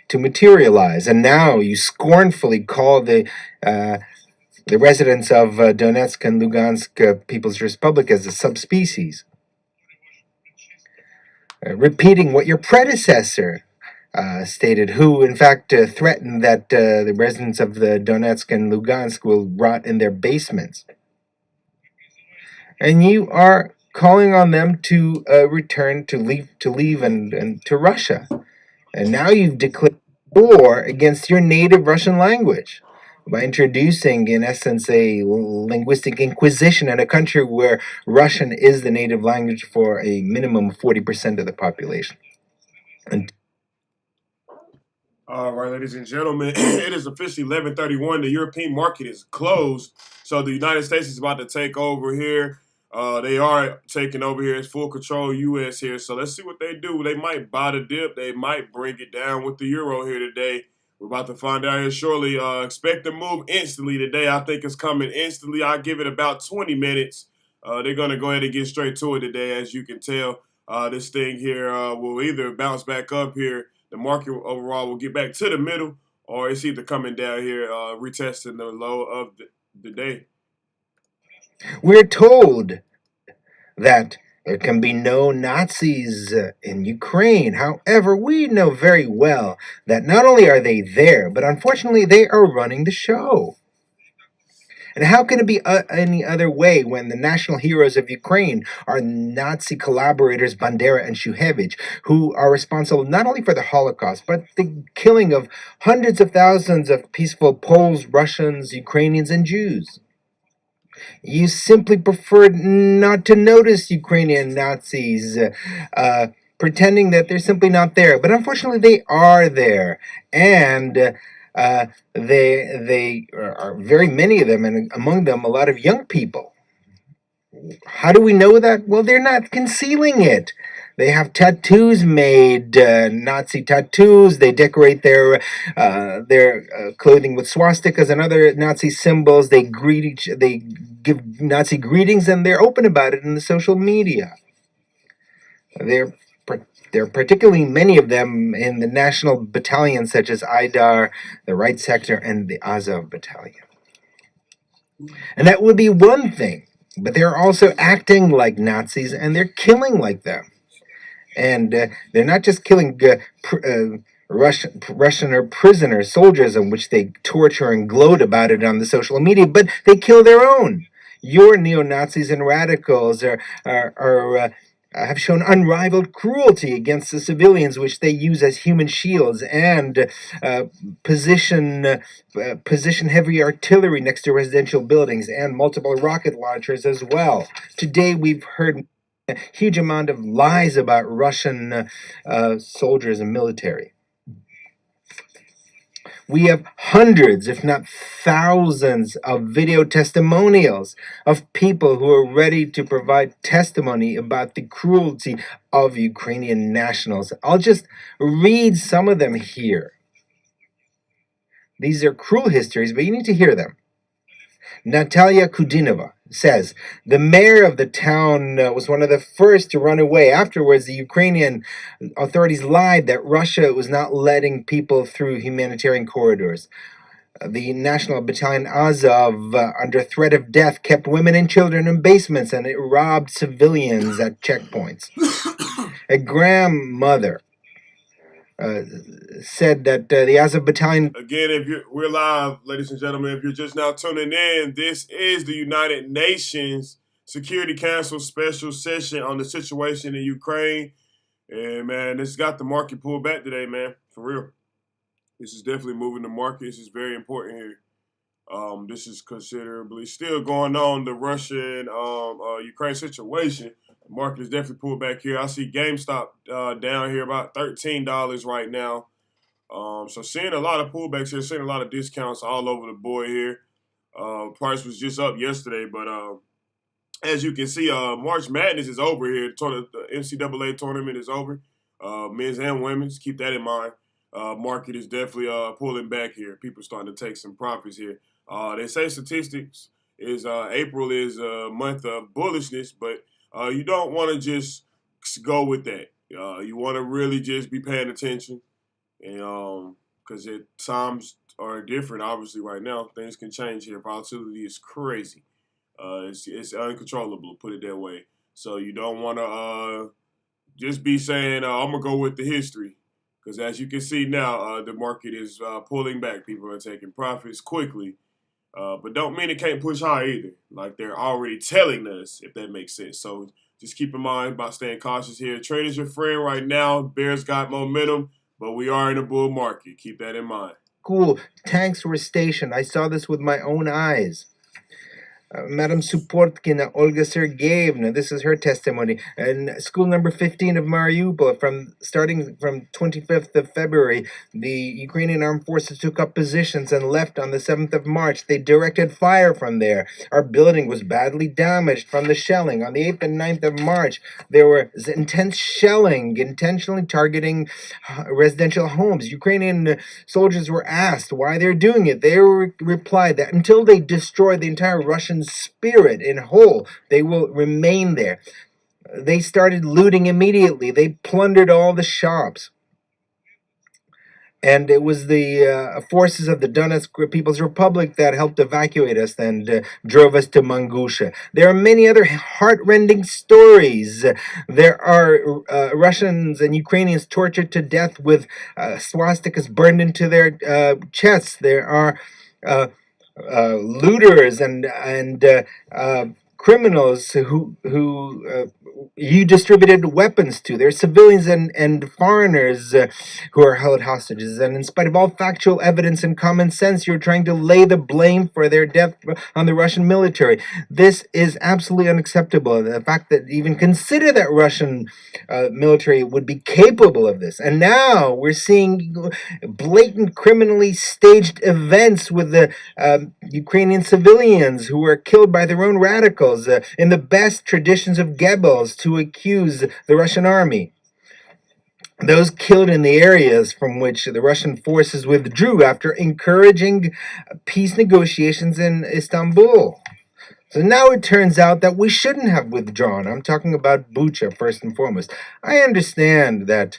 to materialize, and now you scornfully call the residents of Donetsk and Lugansk People's Republic as a subspecies, repeating what your predecessor stated, who in fact threatened that the residents of the Donetsk and Lugansk will rot in their basements. And you are calling on them to return, to leave and to Russia. And now you've declared war against your native Russian language by introducing, in essence, a linguistic inquisition in a country where Russian is the native language for a minimum of 40% of the population. And all right, ladies and gentlemen, it is officially 11:31. The European market is closed, so the United States is about to take over here. They are taking over here. It's full control U.S. here. So let's see what they do. They might buy the dip. They might bring it down with the euro here today. We're about to find out here shortly. Expect to move instantly today. I think it's coming instantly. I'll give it about 20 minutes. They're going to go ahead and get straight to it today. As you can tell, this thing here will either bounce back up here. The market overall will get back to the middle, or it's either coming down here, retesting the low of the day. We're told that there can be no Nazis in Ukraine. However, we know very well that not only are they there, but unfortunately they are running the show. And how can it be any other way when the national heroes of Ukraine are Nazi collaborators Bandera and Shuhevich, who are responsible not only for the Holocaust, but the killing of hundreds of thousands of peaceful Poles, Russians, Ukrainians, and Jews? You simply preferred not to notice Ukrainian Nazis, pretending that they're simply not there. But unfortunately, they are there. And they are very many of them, and among them a lot of young people. How do we know that? Well, they're not concealing it. They have tattoos made, Nazi tattoos. They decorate their clothing with swastikas and other Nazi symbols. They give Nazi greetings, and they're open about it in the social media. There are particularly many of them in the national battalions such as Aidar, the Right Sector, and the Azov Battalion. And that would be one thing, but they're also acting like Nazis, and they're killing like them. And they're not just killing Russian or prisoner soldiers, in which they torture and gloat about it on the social media, but they kill their own. Your neo-Nazis and radicals have shown unrivaled cruelty against the civilians, which they use as human shields, and position heavy artillery next to residential buildings and multiple rocket launchers as well. Today we've heard a huge amount of lies about Russian soldiers and military. We have hundreds, if not thousands, of video testimonials of people who are ready to provide testimony about the cruelty of Ukrainian nationals. I'll just read some of them here. These are cruel histories, but you need to hear them. Natalia Kudinova says, the mayor of the town was one of the first to run away. Afterwards, the Ukrainian authorities lied that Russia was not letting people through humanitarian corridors. The National Battalion Azov, under threat of death, kept women and children in basements, and it robbed civilians at checkpoints. A grandmother said that the Azov Battalion... Again, we're live, ladies and gentlemen. If you're just now tuning in, this is the United Nations Security Council special session on the situation in Ukraine. And, man, this got the market pulled back today, man, for real. This is definitely moving the market. This is very important here. This is considerably still going on, the Russian-Ukraine situation. The market is definitely pulled back here. I see GameStop down here about $13 right now. So seeing a lot of pullbacks here, seeing a lot of discounts all over the board here. Price was just up yesterday, but as you can see, March Madness is over here. The NCAA tournament is over. Men's and women's, keep that in mind. market is definitely pulling back here. People starting to take some profits here. They say statistics is April is a month of bullishness, but you don't want to just go with that. You want to really just be paying attention, and because times are different. Obviously, right now things can change here. Volatility is crazy. It's uncontrollable. Put it that way. So you don't want to just be saying I'm gonna go with the history. Because as you can see now, the market is pulling back. People are taking profits quickly. But don't mean it can't push high either. Like they're already telling us, if that makes sense. So just keep in mind about staying cautious here. Trade is your friend right now. Bears got momentum, but we are in a bull market. Keep that in mind. Cool. Tanks were stationed. I saw this with my own eyes. Madam Suportkina Olga Sergeyevna, this is her testimony. And school number 15 of Mariupol, starting from 25th of February, the Ukrainian armed forces took up positions and left on the 7th of March. They directed fire from there. Our building was badly damaged from the shelling. On the 8th and 9th of March, there was intense shelling, intentionally targeting residential homes. Ukrainian soldiers were asked why they're doing it. They replied that until they destroy the entire Russian spirit in whole, they will remain there. They started looting immediately. They plundered all the shops. And it was the forces of the Donetsk People's Republic that helped evacuate us and drove us to Mangusha. There are many other heart-rending stories. There are Russians and Ukrainians tortured to death with swastikas burned into their chests. There are looters and criminals who you distributed weapons to. There are civilians and foreigners who are held hostages. And in spite of all factual evidence and common sense, you're trying to lay the blame for their death on the Russian military. This is absolutely unacceptable. The fact that even consider that Russian military would be capable of this. And now we're seeing blatant criminally staged events with the Ukrainian civilians who were killed by their own radicals in the best traditions of Goebbels to accuse the Russian army. Those killed in the areas from which the Russian forces withdrew after encouraging peace negotiations in Istanbul. So now it turns out that we shouldn't have withdrawn. I'm talking about Bucha first and foremost. I understand that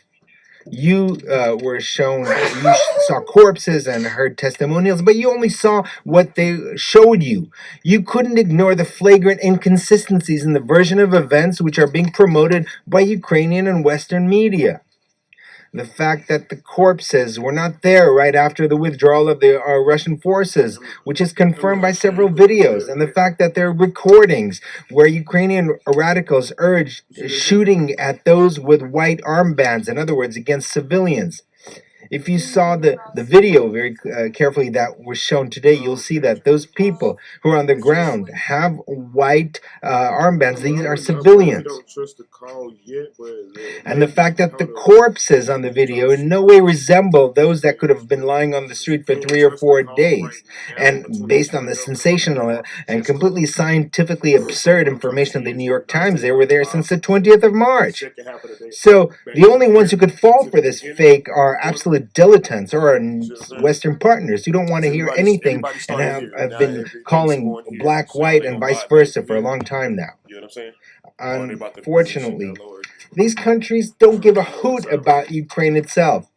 you were shown, you saw corpses and heard testimonials, but you only saw what they showed you. You couldn't ignore the flagrant inconsistencies in the version of events which are being promoted by Ukrainian and Western media. The fact that the corpses were not there right after the withdrawal of the Russian forces, which is confirmed by several videos, and the fact that there are recordings where Ukrainian radicals urged shooting at those with white armbands, in other words, against civilians. If you saw the video very carefully that was shown today, you'll see that those people who are on the ground have white armbands. These are civilians. And the fact that the corpses on the video in no way resemble those that could have been lying on the street for 3 or 4 days. And based on the sensational and completely scientifically absurd information of the New York Times, they were there since the 20th of March. So the only ones who could fall for this fake are absolute dilettantes or Western partners who don't want to hear anything and have been calling black white and vice versa for a long time now. Unfortunately, these countries don't give a hoot about Ukraine itself.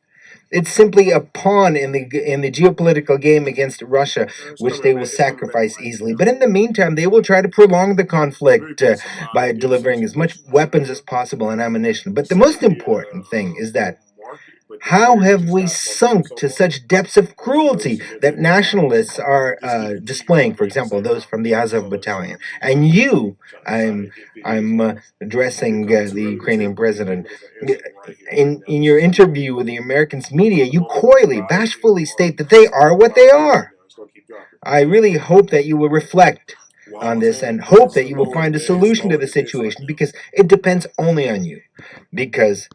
It's simply a pawn in the geopolitical game against Russia, which they will sacrifice easily. But in the meantime, they will try to prolong the conflict by delivering as much weapons as possible and ammunition. But the most important thing is that how have we sunk to such depths of cruelty that nationalists are displaying, for example, those from the Azov battalion? And you, I'm addressing the Ukrainian president, in your interview with the American media, you coyly, bashfully state that they are what they are. I really hope that you will reflect on this and hope that you will find a solution to the situation, because it depends only on you. Because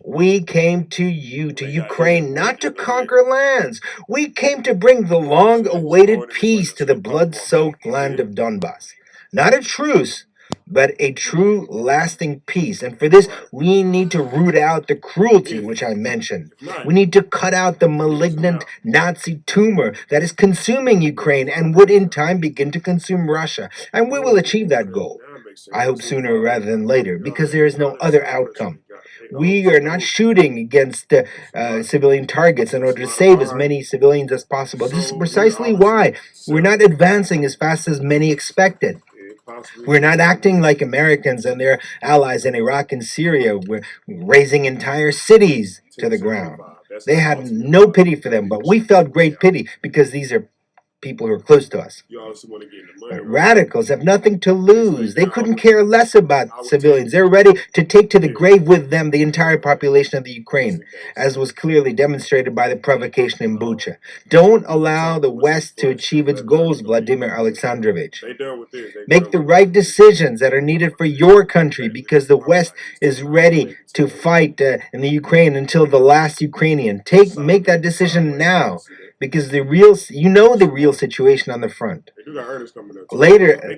we came to you, to Ukraine, not to conquer lands. We came to bring the long-awaited peace to the blood-soaked land of Donbass. Not a truce, but a true lasting peace. And for this, we need to root out the cruelty, which I mentioned. We need to cut out the malignant Nazi tumor that is consuming Ukraine and would in time begin to consume Russia. And we will achieve that goal. I hope sooner rather than later, because there is no other outcome. We are not shooting against civilian targets in order to save as many civilians as possible. This is precisely why we're not advancing as fast as many expected. We're not acting like Americans and their allies in Iraq and Syria. We're razing entire cities to the ground. They had no pity for them, but we felt great pity because these are people who are close to us. Radicals have nothing to lose. They couldn't care less about civilians. They're ready to take to the grave with them the entire population of the Ukraine, as was clearly demonstrated by the provocation in Bucha. Don't allow the West to achieve its goals, Vladimir Alexandrovich. Make the right decisions that are needed for your country, because the West is ready to fight in the Ukraine until the last Ukrainian. Make that decision now. Because the real situation on the front. Later,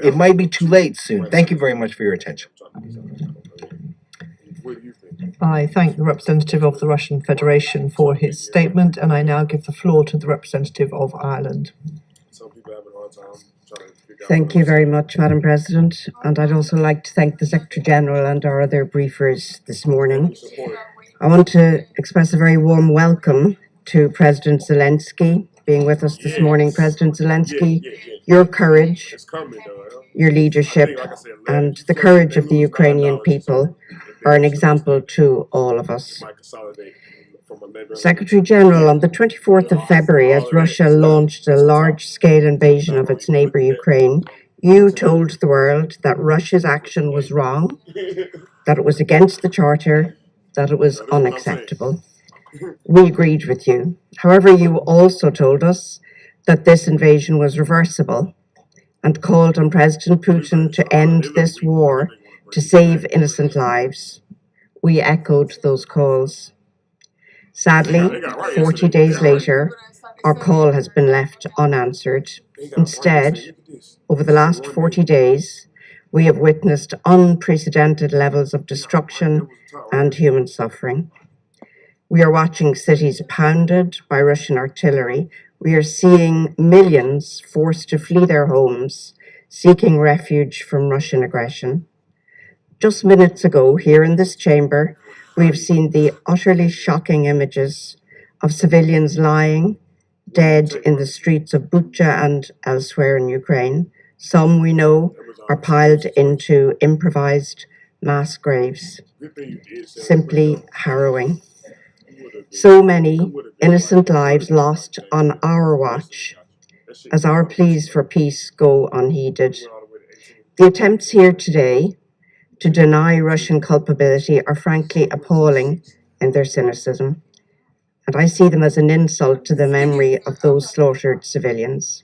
it might be too late soon. Thank you very much for your attention. I thank the representative of the Russian Federation for his statement, and I now give the floor to the representative of Ireland. Thank you very much, Madam President. And I'd also like to thank the Secretary General and our other briefers this morning. I want to express a very warm welcome to President Zelensky being with us this morning. President Zelensky, your courage, your leadership, and the courage of the Ukrainian people are an example to all of us. Secretary General, on the 24th of February, as Russia launched a large-scale invasion of its neighbour Ukraine, you told the world that Russia's action was wrong, that it was against the Charter, that it was unacceptable. We agreed with you. However, you also told us that this invasion was reversible and called on President Putin to end this war to save innocent lives. We echoed those calls. Sadly, 40 days later, our call has been left unanswered. Instead, over the last 40 days, we have witnessed unprecedented levels of destruction and human suffering. We are watching cities pounded by Russian artillery. We are seeing millions forced to flee their homes, seeking refuge from Russian aggression. Just minutes ago, here in this chamber, we've seen the utterly shocking images of civilians lying dead in the streets of Bucha and elsewhere in Ukraine. Some, we know, are piled into improvised mass graves. Simply harrowing. So many innocent lives lost on our watch as our pleas for peace go unheeded. The attempts here today to deny Russian culpability are frankly appalling in their cynicism, and I see them as an insult to the memory of those slaughtered civilians.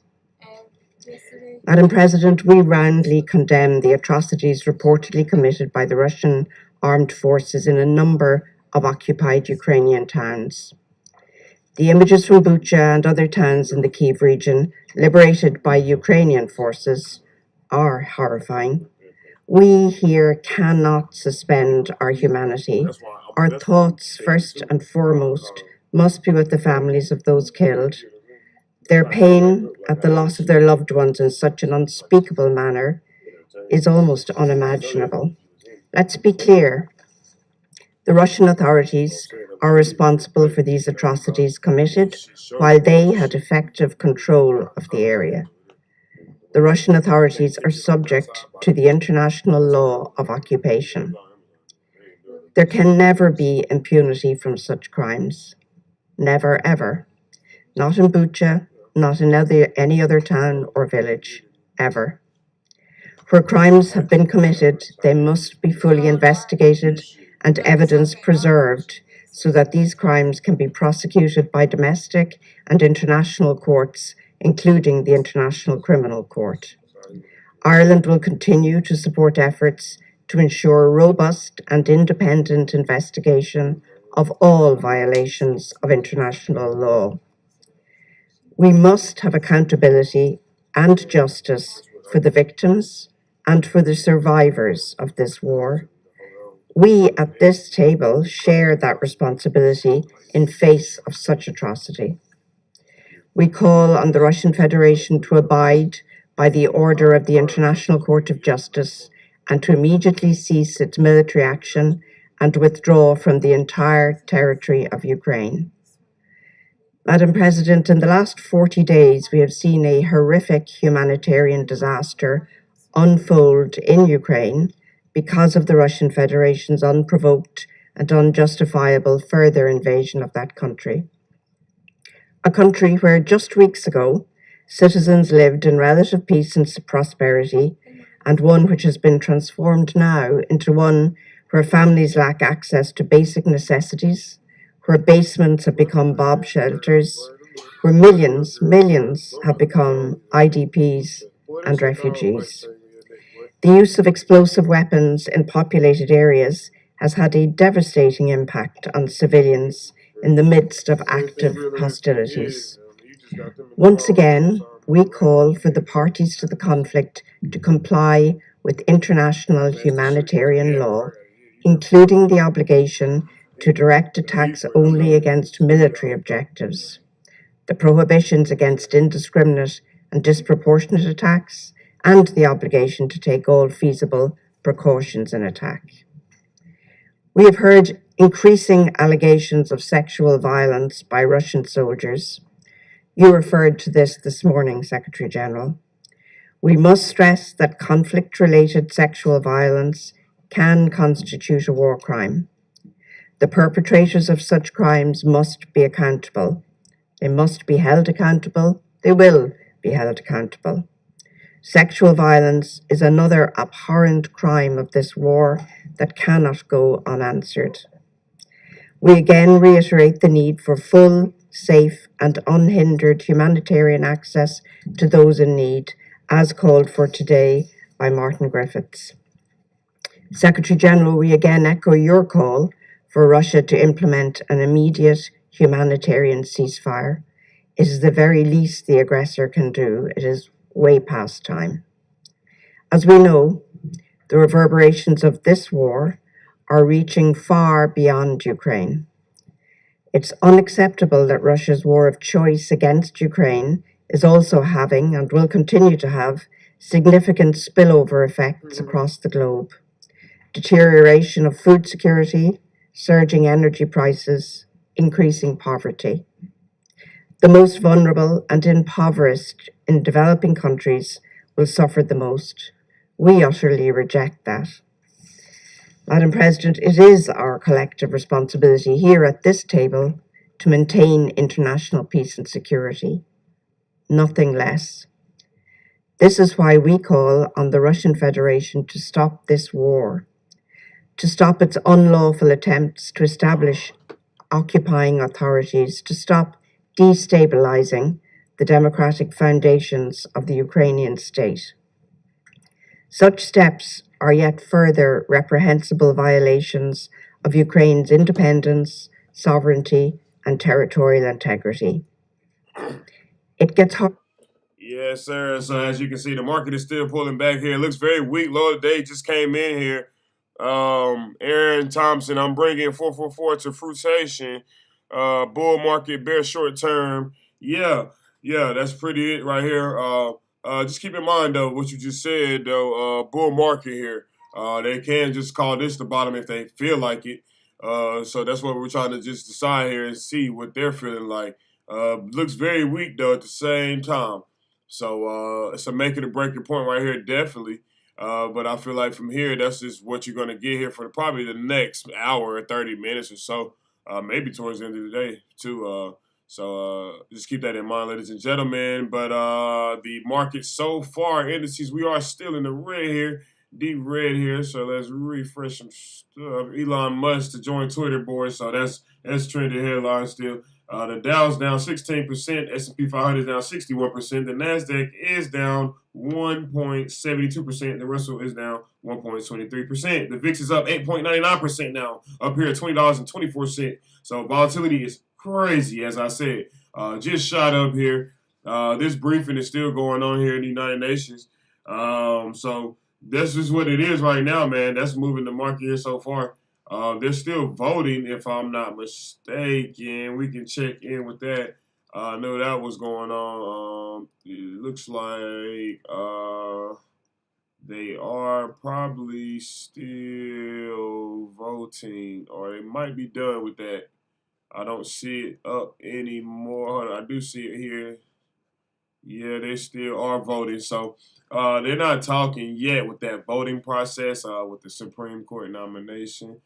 Madam President, we roundly condemn the atrocities reportedly committed by the Russian armed forces in a number of occupied Ukrainian towns. The images from Bucha and other towns in the Kyiv region, liberated by Ukrainian forces, are horrifying. We here cannot suspend our humanity. Our thoughts, first and foremost, must be with the families of those killed. Their pain at the loss of their loved ones in such an unspeakable manner is almost unimaginable. Let's be clear. The Russian authorities are responsible for these atrocities committed while they had effective control of the area. The Russian authorities are subject to the international law of occupation. There can never be impunity from such crimes. Never, ever. Not in Bucha, not in any other town or village, ever. Where crimes have been committed, they must be fully investigated and evidence preserved so that these crimes can be prosecuted by domestic and international courts, including the International Criminal Court. Ireland will continue to support efforts to ensure robust and independent investigation of all violations of international law. We must have accountability and justice for the victims and for the survivors of this war. We at this table share that responsibility in face of such atrocity. We call on the Russian Federation to abide by the order of the International Court of Justice and to immediately cease its military action and withdraw from the entire territory of Ukraine. Madam President, in the last 40 days, we have seen a horrific humanitarian disaster unfold in Ukraine because of the Russian Federation's unprovoked and unjustifiable further invasion of that country. A country where just weeks ago, citizens lived in relative peace and prosperity, and one which has been transformed now into one where families lack access to basic necessities, where basements have become bomb shelters, where millions have become IDPs and refugees. The use of explosive weapons in populated areas has had a devastating impact on civilians in the midst of active hostilities. Once again, we call for the parties to the conflict to comply with international humanitarian law, including the obligation to direct attacks only against military objectives, the prohibitions against indiscriminate and disproportionate attacks, and the obligation to take all feasible precautions in attack. We have heard increasing allegations of sexual violence by Russian soldiers. You referred to this morning, Secretary General. We must stress that conflict-related sexual violence can constitute a war crime. The perpetrators of such crimes must be accountable. They must be held accountable. They will be held accountable. Sexual violence is another abhorrent crime of this war that cannot go unanswered. We again reiterate the need for full, safe, and unhindered humanitarian access to those in need, as called for today by Martin Griffiths. Secretary General, we again echo your call for Russia to implement an immediate humanitarian ceasefire. It is the very least the aggressor can do. It is way past time. As we know, the reverberations of this war are reaching far beyond Ukraine. It's unacceptable that Russia's war of choice against Ukraine is also having and will continue to have significant spillover effects across the globe. Deterioration of food security, surging energy prices, increasing poverty. The most vulnerable and impoverished in developing countries will suffer the most. We utterly reject that. Madam President, it is our collective responsibility here at this table to maintain international peace and security. Nothing less. This is why we call on the Russian Federation to stop this war, to stop its unlawful attempts to establish occupying authorities, to stop destabilizing the democratic foundations of the Ukrainian state. Such steps are yet further reprehensible violations of Ukraine's independence, sovereignty, and territorial integrity. It gets hard. Yes, sir. So as you can see, the market is still pulling back here. It looks very weak. Low today just came in here. Aaron Thompson, I'm bringing 444 to fruitation. Bull market, bear short term. Yeah, that's pretty it right here. Just keep in mind, though, what you just said, though, bull market here. They can just call this the bottom if they feel like it. So that's what we're trying to just decide here and see what they're feeling like. Looks very weak, though, at the same time. So it's a make it or break it point right here, definitely. But I feel like from here, that's just what you're going to get here for probably the next hour or 30 minutes or so. Maybe towards the end of the day, too. So just keep that in mind, ladies and gentlemen. But the market so far, indices, we are still in the red here, deep red here. So let's refresh some stuff. Elon Musk to join Twitter, boys. So that's trending headline still. The Dow's down 16%, S&P 500 is down 61%, the NASDAQ is down 1.72%, the Russell is down 1.23%. The VIX is up 8.99% now, up here at $20.24. So volatility is crazy, as I said. Just shot up here. This briefing is still going on here in the United Nations. So that's just what it is right now, man. That's moving the market here so far. They're still voting, if I'm not mistaken. We can check in with that. I know that was going on. It looks like they are probably still voting, or they might be done with that. I don't see it up anymore. Hold on, I do see it here. Yeah, they still are voting. So they're not talking yet with that voting process with the Supreme Court nomination,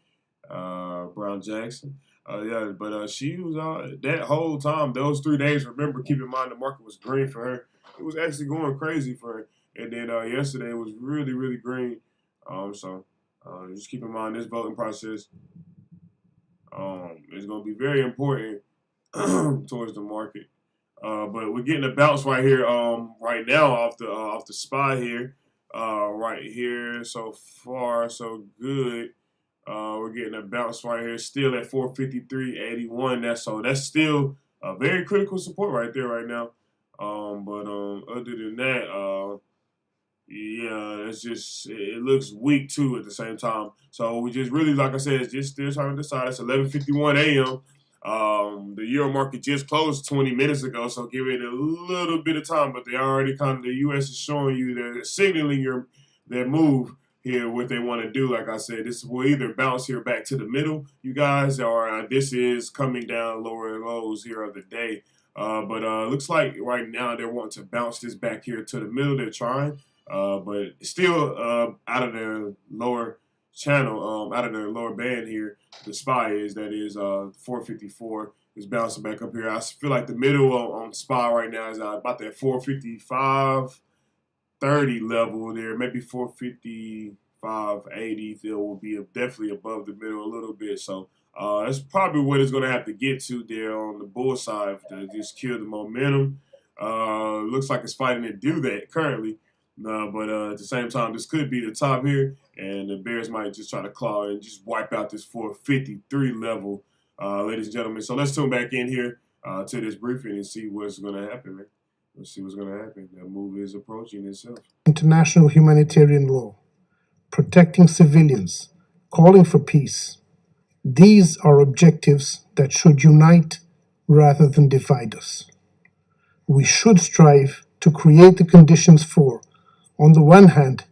Brown Jackson. Yeah, but she was that whole time, those 3 days. Remember, keep in mind the market was green for her. It was actually going crazy for her. And then yesterday it was really, really green. So just keep in mind this voting process is going to be very important towards the market. But we're getting a bounce right here, right now off the SPY here, right here. So far, so good. We're getting a bounce right here, still at 453.81. That's still a very critical support right there right now. But other than that, yeah, it's just it looks weak too at the same time. So we just really, like I said, it's just still trying to decide. It's 11:51 a.m. The euro market just closed 20 minutes ago, so give it a little bit of time. But they already the U.S. is showing you, they're signaling their move here, what they want to do. Like I said, this will either bounce here back to the middle, you guys, or this is coming down lower lows here of the day. But looks like right now they're wanting to bounce this back here to the middle. They're trying, but still out of their lower channel, out of their lower band here. The SPY is 454 is bouncing back up here. I feel like the middle on SPY right now is about that 455.30 level there, maybe 455.80. It will be definitely above the middle a little bit. So that's probably what it's going to have to get to there on the bull side to just kill the momentum. Looks like it's fighting to do that currently. But at the same time, this could be the top here, and the bears might just try to claw and just wipe out this 453 level, ladies and gentlemen. So let's tune back in here to this briefing and see what's going to happen, man. Let's see what's going to happen. That move is approaching itself. International humanitarian law, protecting civilians, calling for peace. These are objectives that should unite rather than divide us. We should strive to create the conditions for, on the one hand,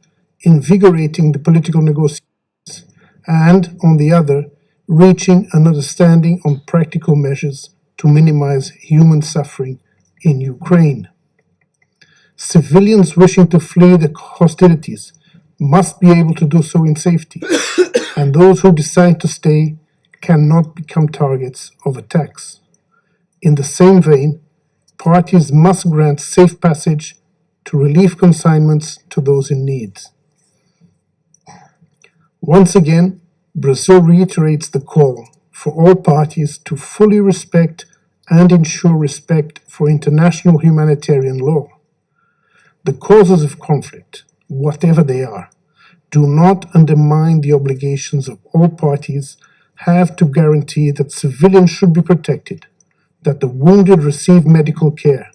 invigorating the political negotiations, and on the other, reaching an understanding on practical measures to minimize human suffering in Ukraine. Civilians wishing to flee the hostilities must be able to do so in safety, and those who decide to stay cannot become targets of attacks. In the same vein, parties must grant safe passage to relief consignments to those in need. Once again, Brazil reiterates the call for all parties to fully respect and ensure respect for international humanitarian law. The causes of conflict, whatever they are, do not undermine the obligations of all parties have to guarantee that civilians should be protected, that the wounded receive medical care,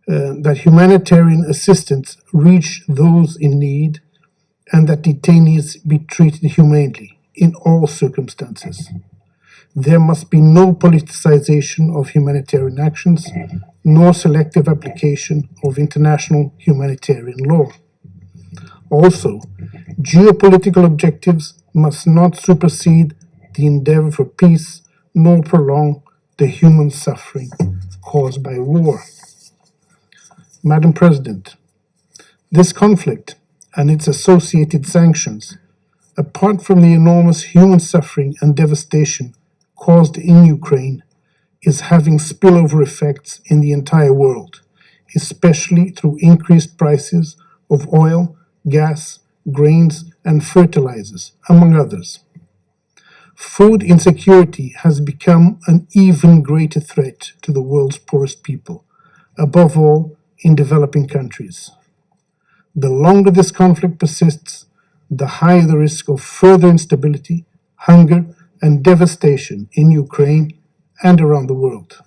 that humanitarian assistance reach those in need, and that detainees be treated humanely in all circumstances. There must be no politicization of humanitarian actions, nor selective application of international humanitarian law. Also, geopolitical objectives must not supersede the endeavor for peace, nor prolong the human suffering caused by war. Madam President, this conflict and its associated sanctions, apart from the enormous human suffering and devastation caused in Ukraine, is having spillover effects in the entire world, especially through increased prices of oil, gas, grains, and fertilizers, among others. Food insecurity has become an even greater threat to the world's poorest people, above all in developing countries. The longer this conflict persists, the higher the risk of further instability, hunger, and devastation in Ukraine and around the world.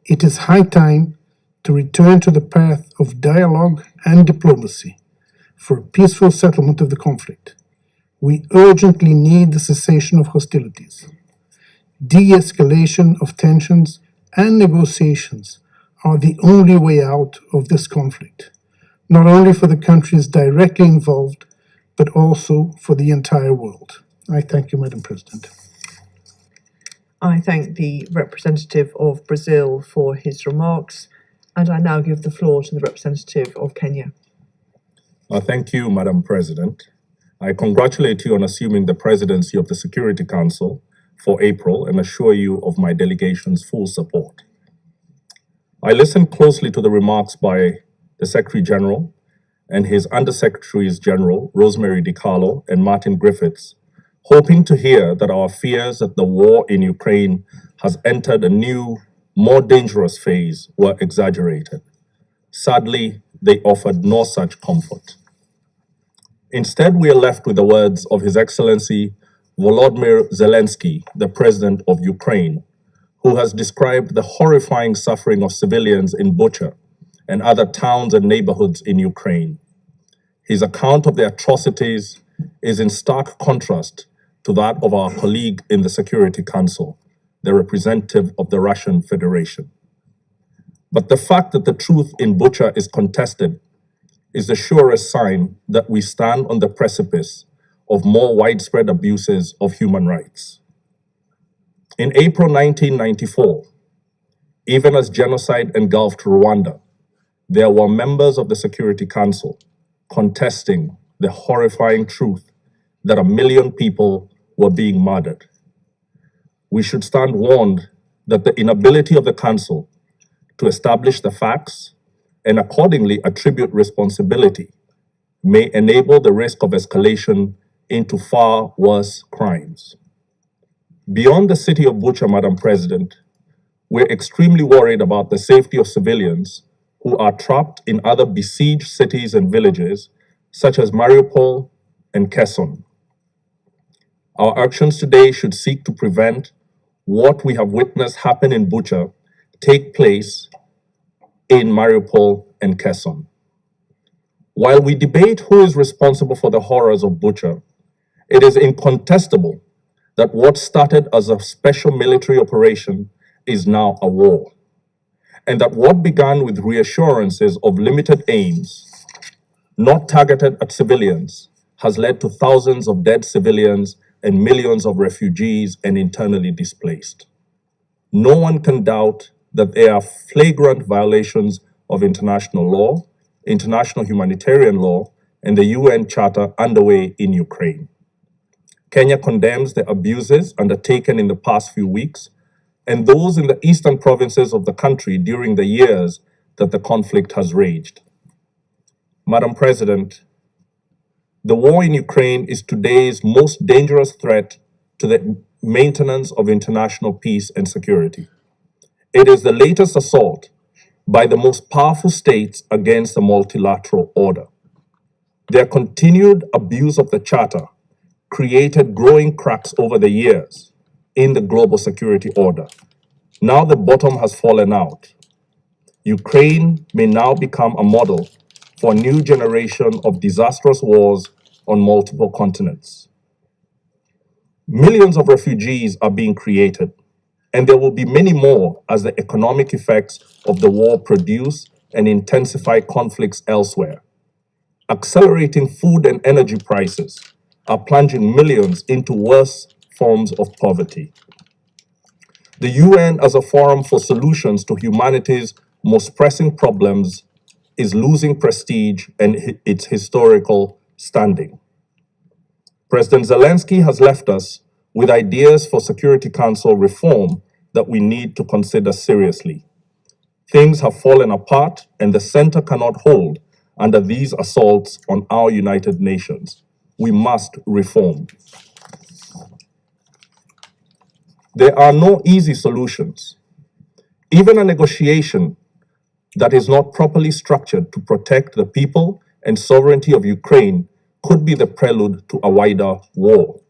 It is high time to return to the path of dialogue and diplomacy, for a peaceful settlement of the conflict. We urgently need the cessation of hostilities. De-escalation of tensions and negotiations are the only way out of this conflict, not only for the countries directly involved, but also for the entire world. I thank you, Madam President. I thank the representative of Brazil for his remarks, and I now give the floor to the representative of Kenya. Thank you, Madam President. I congratulate you on assuming the presidency of the Security Council for April and assure you of my delegation's full support. I listened closely to the remarks by the Secretary General and his Undersecretaries General, Rosemary DiCarlo and Martin Griffiths, hoping to hear that our fears that the war in Ukraine has entered a new, more dangerous phase were exaggerated. Sadly, they offered no such comfort. Instead, we are left with the words of His Excellency Volodymyr Zelensky, the President of Ukraine, who has described the horrifying suffering of civilians in Bucha and other towns and neighborhoods in Ukraine. His account of the atrocities is in stark contrast to that of our colleague in the Security Council, the representative of the Russian Federation. But the fact that the truth in Bucha is contested is the surest sign that we stand on the precipice of more widespread abuses of human rights. In April 1994, even as genocide engulfed Rwanda, there were members of the Security Council contesting the horrifying truth that 1 million people were being murdered. We should stand warned that the inability of the Council to establish the facts and accordingly attribute responsibility may enable the risk of escalation into far worse crimes. Beyond the city of Bucha, Madam President, we're extremely worried about the safety of civilians who are trapped in other besieged cities and villages, such as Mariupol and Kherson. Our actions today should seek to prevent what we have witnessed happen in Bucha take place in Mariupol and Kherson. While we debate who is responsible for the horrors of Bucha, it is incontestable that what started as a special military operation is now a war, and that what began with reassurances of limited aims, not targeted at civilians, has led to thousands of dead civilians and millions of refugees and internally displaced. No one can doubt that there are flagrant violations of international law, international humanitarian law, and the UN Charter underway in Ukraine. Kenya condemns the abuses undertaken in the past few weeks and those in the eastern provinces of the country during the years that the conflict has raged. Madam President, the war in Ukraine is today's most dangerous threat to the maintenance of international peace and security. It is the latest assault by the most powerful states against the multilateral order. Their continued abuse of the Charter created growing cracks over the years in the global security order. Now the bottom has fallen out. Ukraine may now become a model for a new generation of disastrous wars on multiple continents. Millions of refugees are being created, and there will be many more as the economic effects of the war produce and intensify conflicts elsewhere. Accelerating food and energy prices are plunging millions into worse forms of poverty. The UN, as a forum for solutions to humanity's most pressing problems, is losing prestige and its historical standing. President Zelensky has left us with ideas for Security Council reform that we need to consider seriously. Things have fallen apart, and the center cannot hold under these assaults on our United Nations. We must reform. There are no easy solutions. Even a negotiation that is not properly structured to protect the people and sovereignty of Ukraine could be the prelude to a wider war.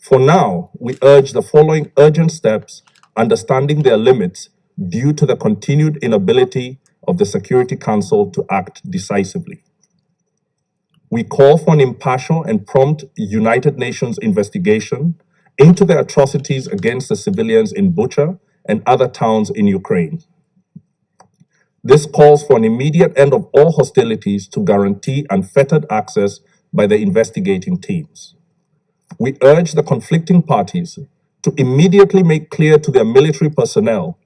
For now, we urge the following urgent steps, understanding their limits due to the continued inability of the Security Council to act decisively. We call for an impartial and prompt United Nations investigation into the atrocities against the civilians in Bucha and other towns in Ukraine. This calls for an immediate end of all hostilities to guarantee unfettered access by the investigating teams. We urge the conflicting parties to immediately make clear to their military personnel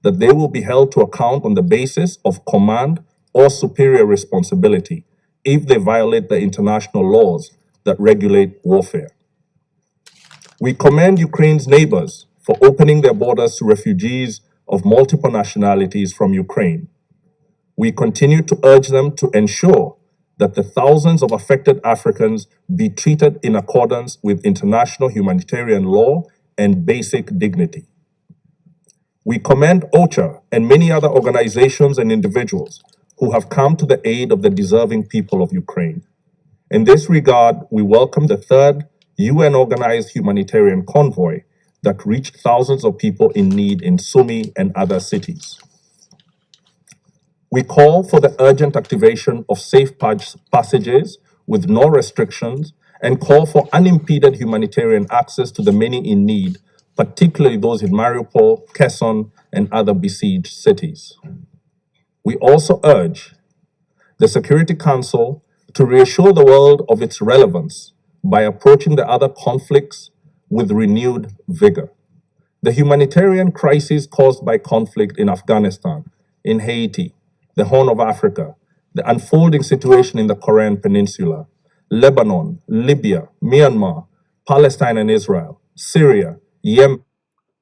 that they will be held to account on the basis of command or superior responsibility if they violate the international laws that regulate warfare. We commend Ukraine's neighbors for opening their borders to refugees of multiple nationalities from Ukraine. We continue to urge them to ensure that the thousands of affected Africans be treated in accordance with international humanitarian law and basic dignity. We commend OCHA and many other organizations and individuals who have come to the aid of the deserving people of Ukraine. In this regard, we welcome the third UN-organized humanitarian convoy that reached thousands of people in need in Sumy and other cities. We call for the urgent activation of safe passages with no restrictions and call for unimpeded humanitarian access to the many in need, particularly those in Mariupol, Kherson, and other besieged cities. We also urge the Security Council to reassure the world of its relevance by approaching the other conflicts with renewed vigor. The humanitarian crisis caused by conflict in Afghanistan, in Haiti, the Horn of Africa, the unfolding situation in the Korean Peninsula, Lebanon, Libya, Myanmar, Palestine and Israel, Syria, Yemen.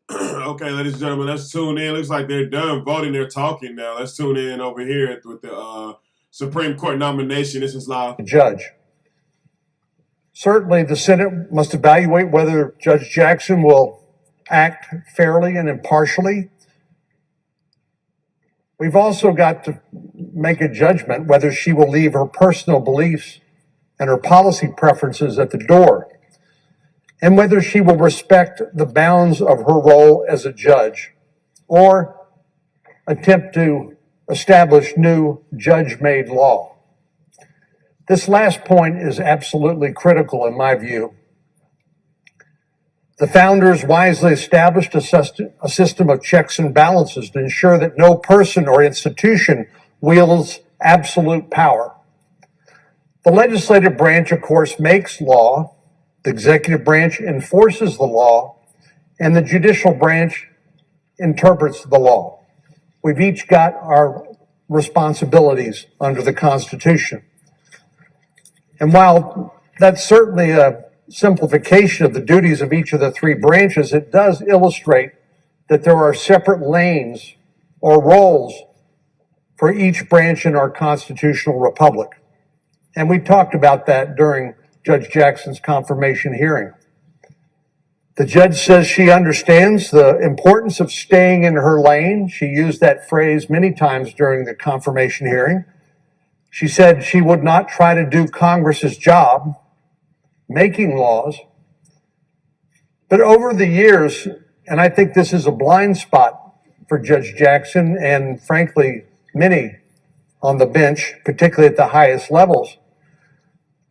Okay, ladies and gentlemen, let's tune in. Looks like they're done voting. They're talking now. Let's tune in over here with the Supreme Court nomination. This is live. Judge. Certainly, the Senate must evaluate whether Judge Jackson will act fairly and impartially. We've also got to make a judgment whether she will leave her personal beliefs and her policy preferences at the door, and whether she will respect the bounds of her role as a judge or attempt to establish new judge-made law. This last point is absolutely critical in my view. The founders wisely established a system of checks and balances to ensure that no person or institution wields absolute power. The legislative branch, of course, makes law, the executive branch enforces the law, and the judicial branch interprets the law. We've each got our responsibilities under the Constitution. And while that's certainly a simplification of the duties of each of the three branches, it does illustrate that there are separate lanes or roles for each branch in our constitutional republic. And we talked about that during Judge Jackson's confirmation hearing. The judge says she understands the importance of staying in her lane. She used that phrase many times during the confirmation hearing. She said she would not try to do Congress's job, making laws. But over the years, and I think this is a blind spot for Judge Jackson and frankly, many on the bench, particularly at the highest levels,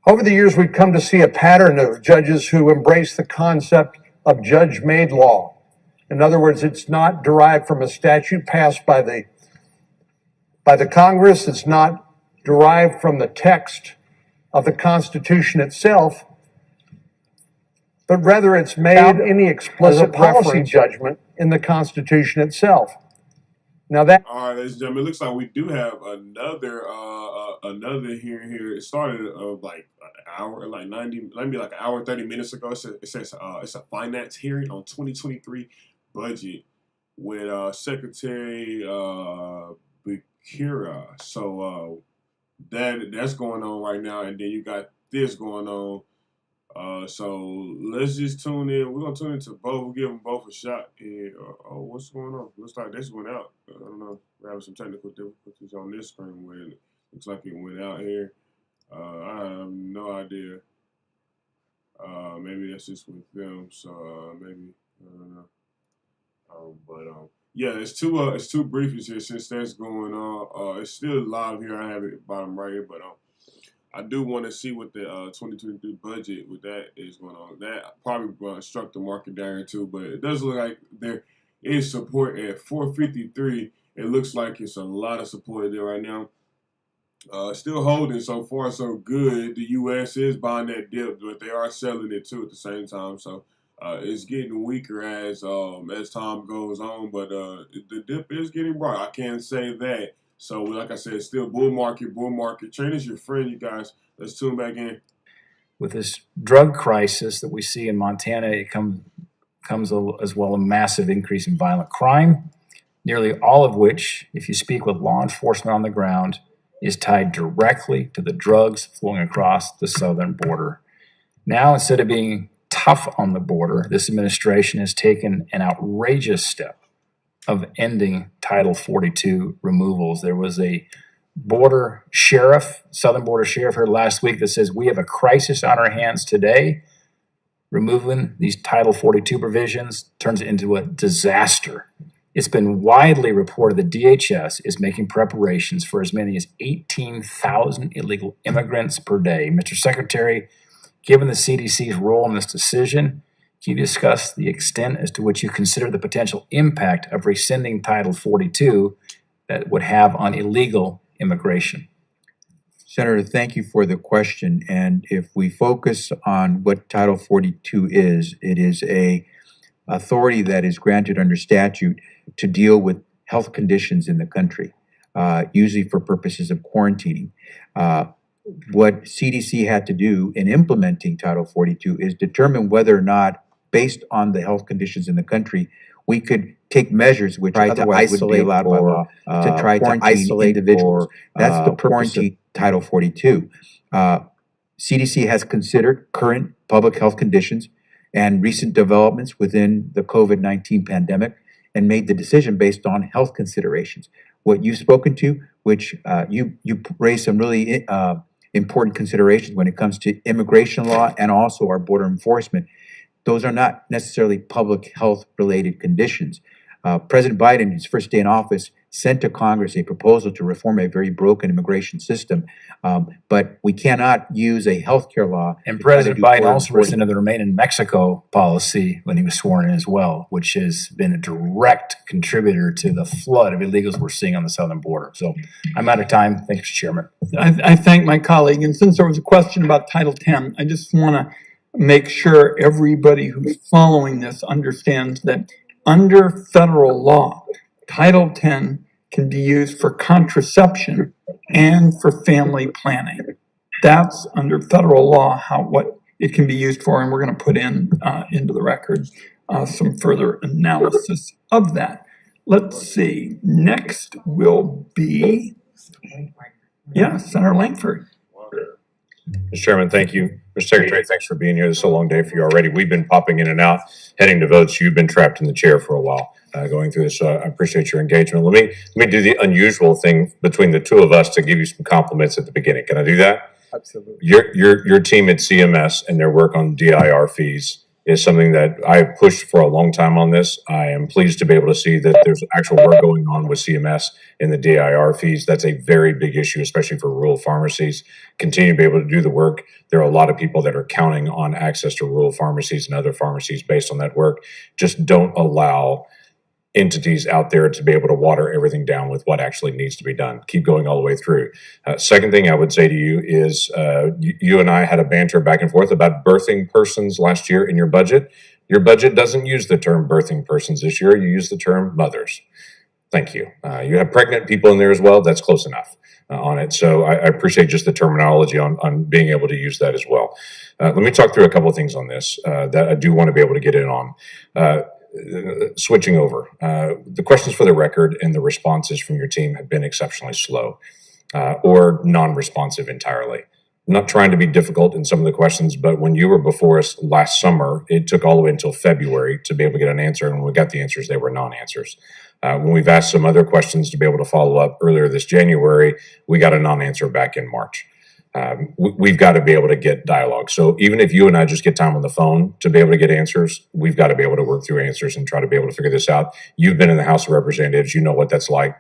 over the years, we've come to see a pattern of judges who embrace the concept of judge-made law. In other words, it's not derived from a statute passed by the Congress. It's not derived from the text of the Constitution itself, but rather it's made without any explicit policy judgment in the Constitution itself. Now that. All right, ladies and gentlemen, it looks like we do have another hearing here. It started like an hour, like 90, maybe like an hour, 30 minutes ago. It says it's a finance hearing on 2023 budget with Secretary Bakura. So that's going on right now, and then you got this going on. So let's just tune in. We're gonna tune into both. We'll give them both a shot. And, what's going on? Looks like this went out. I don't know. We're having some technical difficulties on this screen where it looks like it went out here. I have no idea. Maybe that's just with them. So maybe I don't know. Yeah, it's two briefings here since that's going on. It's still live here. I have it bottom right here, but I do want to see what the 2023 budget with that is going on. That probably struck the market down too, but it does look like there is support at 453. It looks like it's a lot of support there right now. Still holding so far so good. The U.S. is buying that dip, but they are selling it too at the same time. So it's getting weaker as time goes on, but the dip is getting bright. I can't say that. So like I said, still bull market. Trade is your friend, you guys. Let's tune back in. With this drug crisis that we see in Montana, it comes as well a massive increase in violent crime, nearly all of which, if you speak with law enforcement on the ground, is tied directly to the drugs flowing across the southern border. Now, instead of being tough on the border, this administration has taken an outrageous step of ending Title 42 removals. There was a border sheriff, southern border sheriff here last week that says we have a crisis on our hands today. Removing these Title 42 provisions turns it into a disaster. It's been widely reported that DHS is making preparations for as many as 18,000 illegal immigrants per day. Mr. Secretary, given the CDC's role in this decision, can you discuss the extent as to which you consider the potential impact of rescinding Title 42 that would have on illegal immigration? Senator, thank you for the question. And if we focus on what Title 42 is, it is a authority that is granted under statute to deal with health conditions in the country, usually for purposes of quarantining. What CDC had to do in implementing Title 42 is determine whether or not, based on the health conditions in the country, we could take measures which otherwise would be allowed by law to try to isolate individuals. That's the purpose of Title 42. CDC has considered current public health conditions and recent developments within the COVID-19 pandemic and made the decision based on health considerations. What you've spoken to, which you raised some really important considerations when it comes to immigration law and also our border enforcement. Those are not necessarily public health related conditions. President Biden, his first day in office, sent to Congress a proposal to reform a very broken immigration system, but we cannot use a healthcare law. And President Biden also rescinded the Remain in Mexico policy when he was sworn in as well, which has been a direct contributor to the flood of illegals we're seeing on the southern border. So I'm out of time. Thank you, Mr. Chairman. I thank my colleague. And since there was a question about Title 10, I just want to make sure everybody who's following this understands that under federal law, Title 10 can be used for contraception and for family planning. That's under federal law what it can be used for, and we're going to put into the record some further analysis of that. Let's see. Next will be, Senator Langford. Mr. Chairman, thank you. Mr. Secretary, thanks for being here. This is a long day for you already. We've been popping in and out, heading to votes. You've been trapped in the chair for a while going through this. So I appreciate your engagement. Let me do the unusual thing between the two of us to give you some compliments at the beginning. Can I do that? Absolutely. Your team at CMS and their work on DIR fees is something that I've pushed for a long time on this. I am pleased to be able to see that there's actual work going on with CMS in the DIR fees. That's a very big issue, especially for rural pharmacies. Continue to be able to do the work. There are a lot of people that are counting on access to rural pharmacies and other pharmacies based on that work. Just don't allow entities out there to be able to water everything down with what actually needs to be done. Keep going all the way through. Second thing I would say to you is you and I had a banter back and forth about birthing persons last year in your budget. Your budget doesn't use the term birthing persons this year. You use the term mothers. Thank you. You have pregnant people in there as well. That's close enough on it. So I appreciate just the terminology on being able to use that as well. Let me talk through a couple of things on this that I do want to be able to get in on. Switching over, the questions for the record and the responses from your team have been exceptionally slow or non-responsive entirely. I'm not trying to be difficult in some of the questions, but when you were before us last summer, it took all the way until February to be able to get an answer. And when we got the answers, they were non-answers. When we've asked some other questions to be able to follow up earlier this January, we got a non-answer back in March. We've got to be able to get dialogue. So even if you and I just get time on the phone to be able to get answers, we've got to be able to work through answers and try to be able to figure this out. You've been in the House of Representatives. You know what that's like.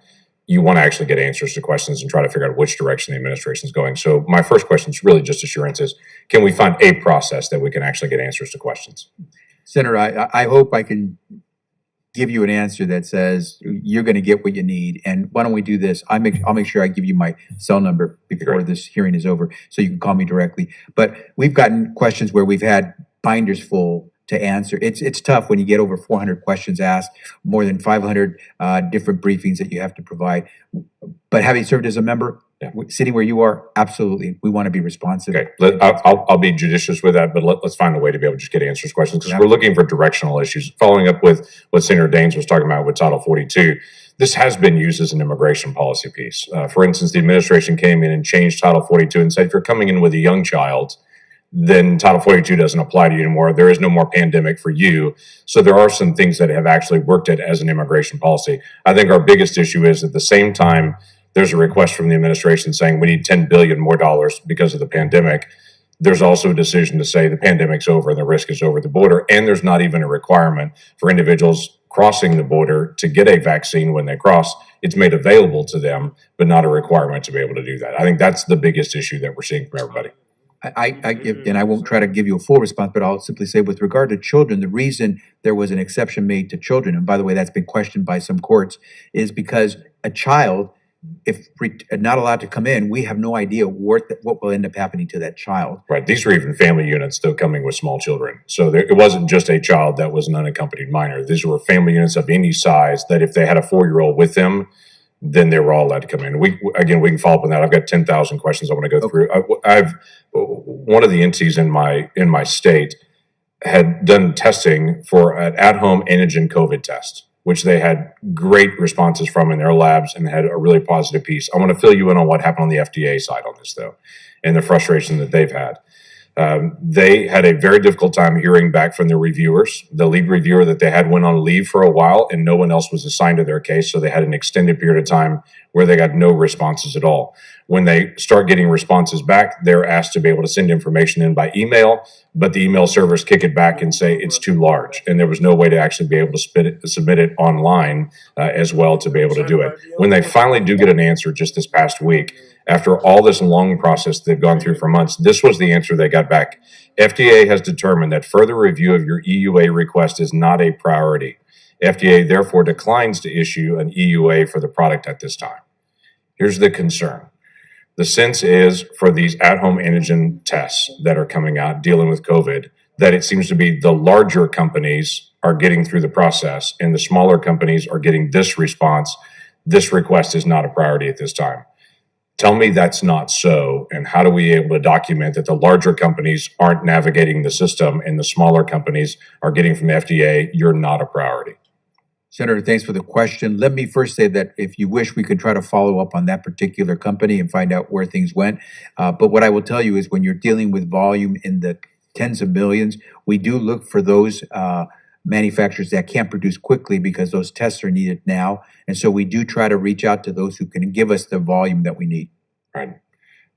you want to actually get answers to questions and try to figure out which direction the administration is going. So my first question is really just assurances. Can we find a process that we can actually get answers to questions? Senator, I hope I can give you an answer that says you're going to get what you need. And why don't we do this? I'll make sure I give you my cell number before this hearing is over, so you can call me directly. But we've gotten questions where we've had binders full to answer. It's tough when you get over 400 questions asked, more than 500 different briefings that you have to provide. But having served as a member, sitting where you are, absolutely, we want to be responsive. Okay, I'll be judicious with that, but let's find a way to be able to just get answers to questions, because we're looking for directional issues. Following up with what Senator Daines was talking about with Title 42, this has been used as an immigration policy piece. For instance, the administration came in and changed Title 42 and said, if you're coming in with a young child, then Title 42 doesn't apply to you anymore. There is no more pandemic for you. So there are some things that have actually worked it as an immigration policy. I think our biggest issue is at the same time, there's a request from the administration saying we need $10 billion more because of the pandemic. There's also a decision to say the pandemic's over and the risk is over the border. And there's not even a requirement for individuals crossing the border to get a vaccine when they cross. It's made available to them, but not a requirement to be able to do that. I think that's the biggest issue that we're seeing from everybody. And I won't try to give you a full response, but I'll simply say with regard to children, the reason there was an exception made to children, and by the way, that's been questioned by some courts, is because a child, if not allowed to come in, we have no idea what will end up happening to that child. Right. These were even family units still coming with small children. So it wasn't just a child that was an unaccompanied minor. These were family units of any size that if they had a 4-year-old with them, then they were all allowed to come in. We can follow up on that. I've got 10,000 questions I want to go through. I've one of the entities in my state had done testing for an at-home antigen COVID test, which they had great responses from in their labs and had a really positive piece. I want to fill you in on what happened on the FDA side on this, though, and the frustration that they've had. They had a very difficult time hearing back from the reviewers. The lead reviewer that they had went on leave for a while and no one else was assigned to their case. So they had an extended period of time where they got no responses at all. When they start getting responses back, they're asked to be able to send information in by email, but the email servers kick it back and say it's too large. And there was no way to actually be able to submit it online as well to be able to do it. When they finally do get an answer just this past week, after all this long process they've gone through for months, this was the answer they got back. FDA has determined that further review of your EUA request is not a priority. FDA therefore declines to issue an EUA for the product at this time. Here's the concern. The sense is for these at-home antigen tests that are coming out dealing with COVID, that it seems to be the larger companies are getting through the process and the smaller companies are getting this response. This request is not a priority at this time. Tell me that's not so, and how do we able to document that the larger companies aren't navigating the system and the smaller companies are getting from the FDA, you're not a priority? Senator, thanks for the question. Let me first say that if you wish, we could try to follow up on that particular company and find out where things went. But what I will tell you is when you're dealing with volume in the tens of millions, we do look for those manufacturers that can't produce quickly because those tests are needed now. And so we do try to reach out to those who can give us the volume that we need. Right.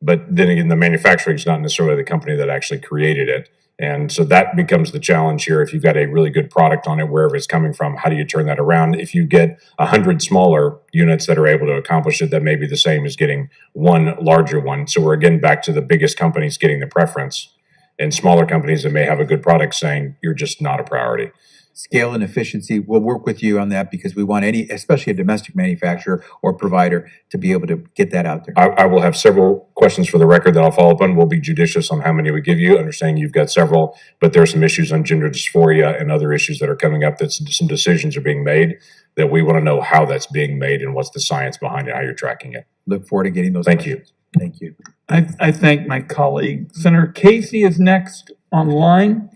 But then again, the manufacturing is not necessarily the company that actually created it. And so that becomes the challenge here. If you've got a really good product on it, wherever it's coming from, how do you turn that around? If you get 100 smaller units that are able to accomplish it, that may be the same as getting one larger one. So we're again back to the biggest companies getting the preference and smaller companies that may have a good product saying you're just not a priority. Scale and efficiency, we'll work with you on that because we want especially a domestic manufacturer or provider, to be able to get that out there. I will have several questions for the record that I'll follow up on. We'll be judicious on how many we give you, understanding you've got several, but there are some issues on gender dysphoria and other issues that are coming up that some decisions are being made that we want to know how that's being made and what's the science behind it, how you're tracking it. Look forward to getting those Thank questions. you. Thank you. I thank my colleague. Senator Casey is next online,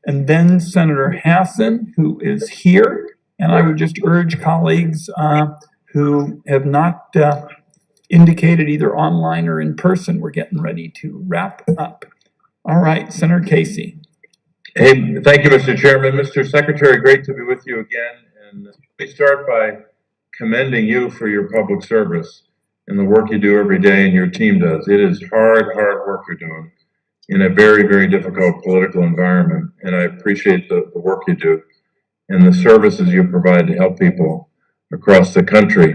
and then Senator Hassan, who is here. And I would just urge colleagues who have not indicated either online or in person, we're getting ready to wrap up. All right, Senator Casey. Hey, thank you, Mr. Chairman. Mr. Secretary, great to be with you again. And let me start by commending you for your public service and the work you do every day and your team does. It is hard work you're doing in a very, very difficult political environment. And I appreciate the work you do and the services you provide to help people across the country.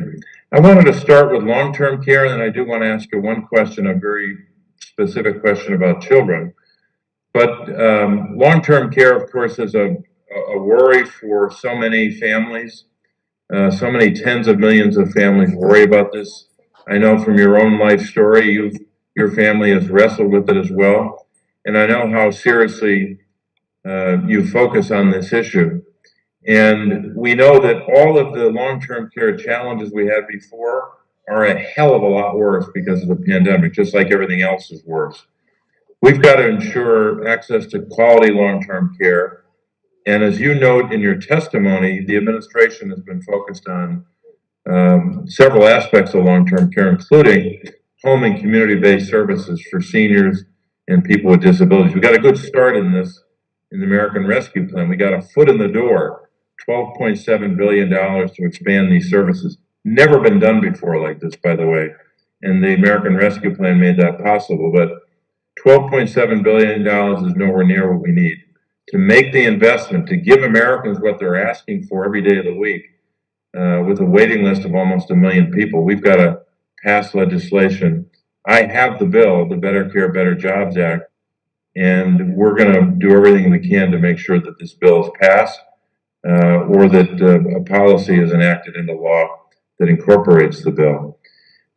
I wanted to start with long-term care, and then I do want to ask you one question, a very specific question about children. But long-term care, of course, is a worry for so many families. So many tens of millions of families worry about this. I know from your own life story, your family has wrestled with it as well. And I know how seriously you focus on this issue. And we know that all of the long-term care challenges we had before are a hell of a lot worse because of the pandemic, just like everything else is worse. We've got to ensure access to quality long-term care. And as you note in your testimony, the administration has been focused on several aspects of long-term care, including home and community-based services for seniors and people with disabilities. We got a good start in this in the American Rescue Plan. We got a foot in the door, $12.7 billion to expand these services. Never been done before like this, by the way. And the American Rescue Plan made that possible. But $12.7 billion is nowhere near what we need to make the investment, to give Americans what they're asking for every day of the week. With a waiting list of almost 1 million people, we've got to pass legislation. I have the bill, the Better Care, Better Jobs Act, and we're going to do everything we can to make sure that this bill is passed or that a policy is enacted into law that incorporates the bill.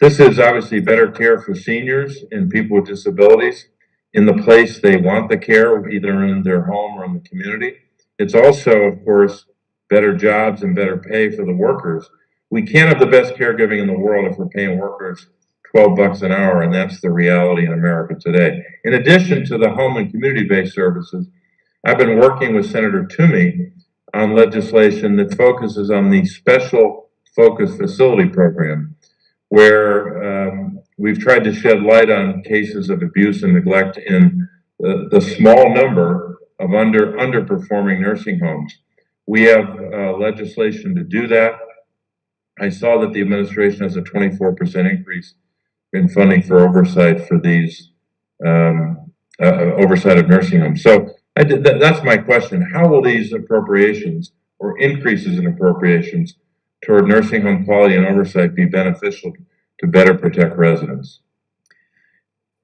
This is obviously better care for seniors and people with disabilities in the place they want the care, either in their home or in the community. It's also, of course, better jobs and better pay for the workers. We can't have the best caregiving in the world if we're paying workers $12 an hour, and that's the reality in America today. In addition to the home and community-based services, I've been working with Senator Toomey on legislation that focuses on the Special Focus Facility Program, where we've tried to shed light on cases of abuse and neglect in the small number of underperforming nursing homes. We have legislation to do that. I saw that the administration has a 24% increase in funding for oversight for these oversight of nursing homes. So that's my question. How will these appropriations or increases in appropriations toward nursing home quality and oversight be beneficial to better protect residents?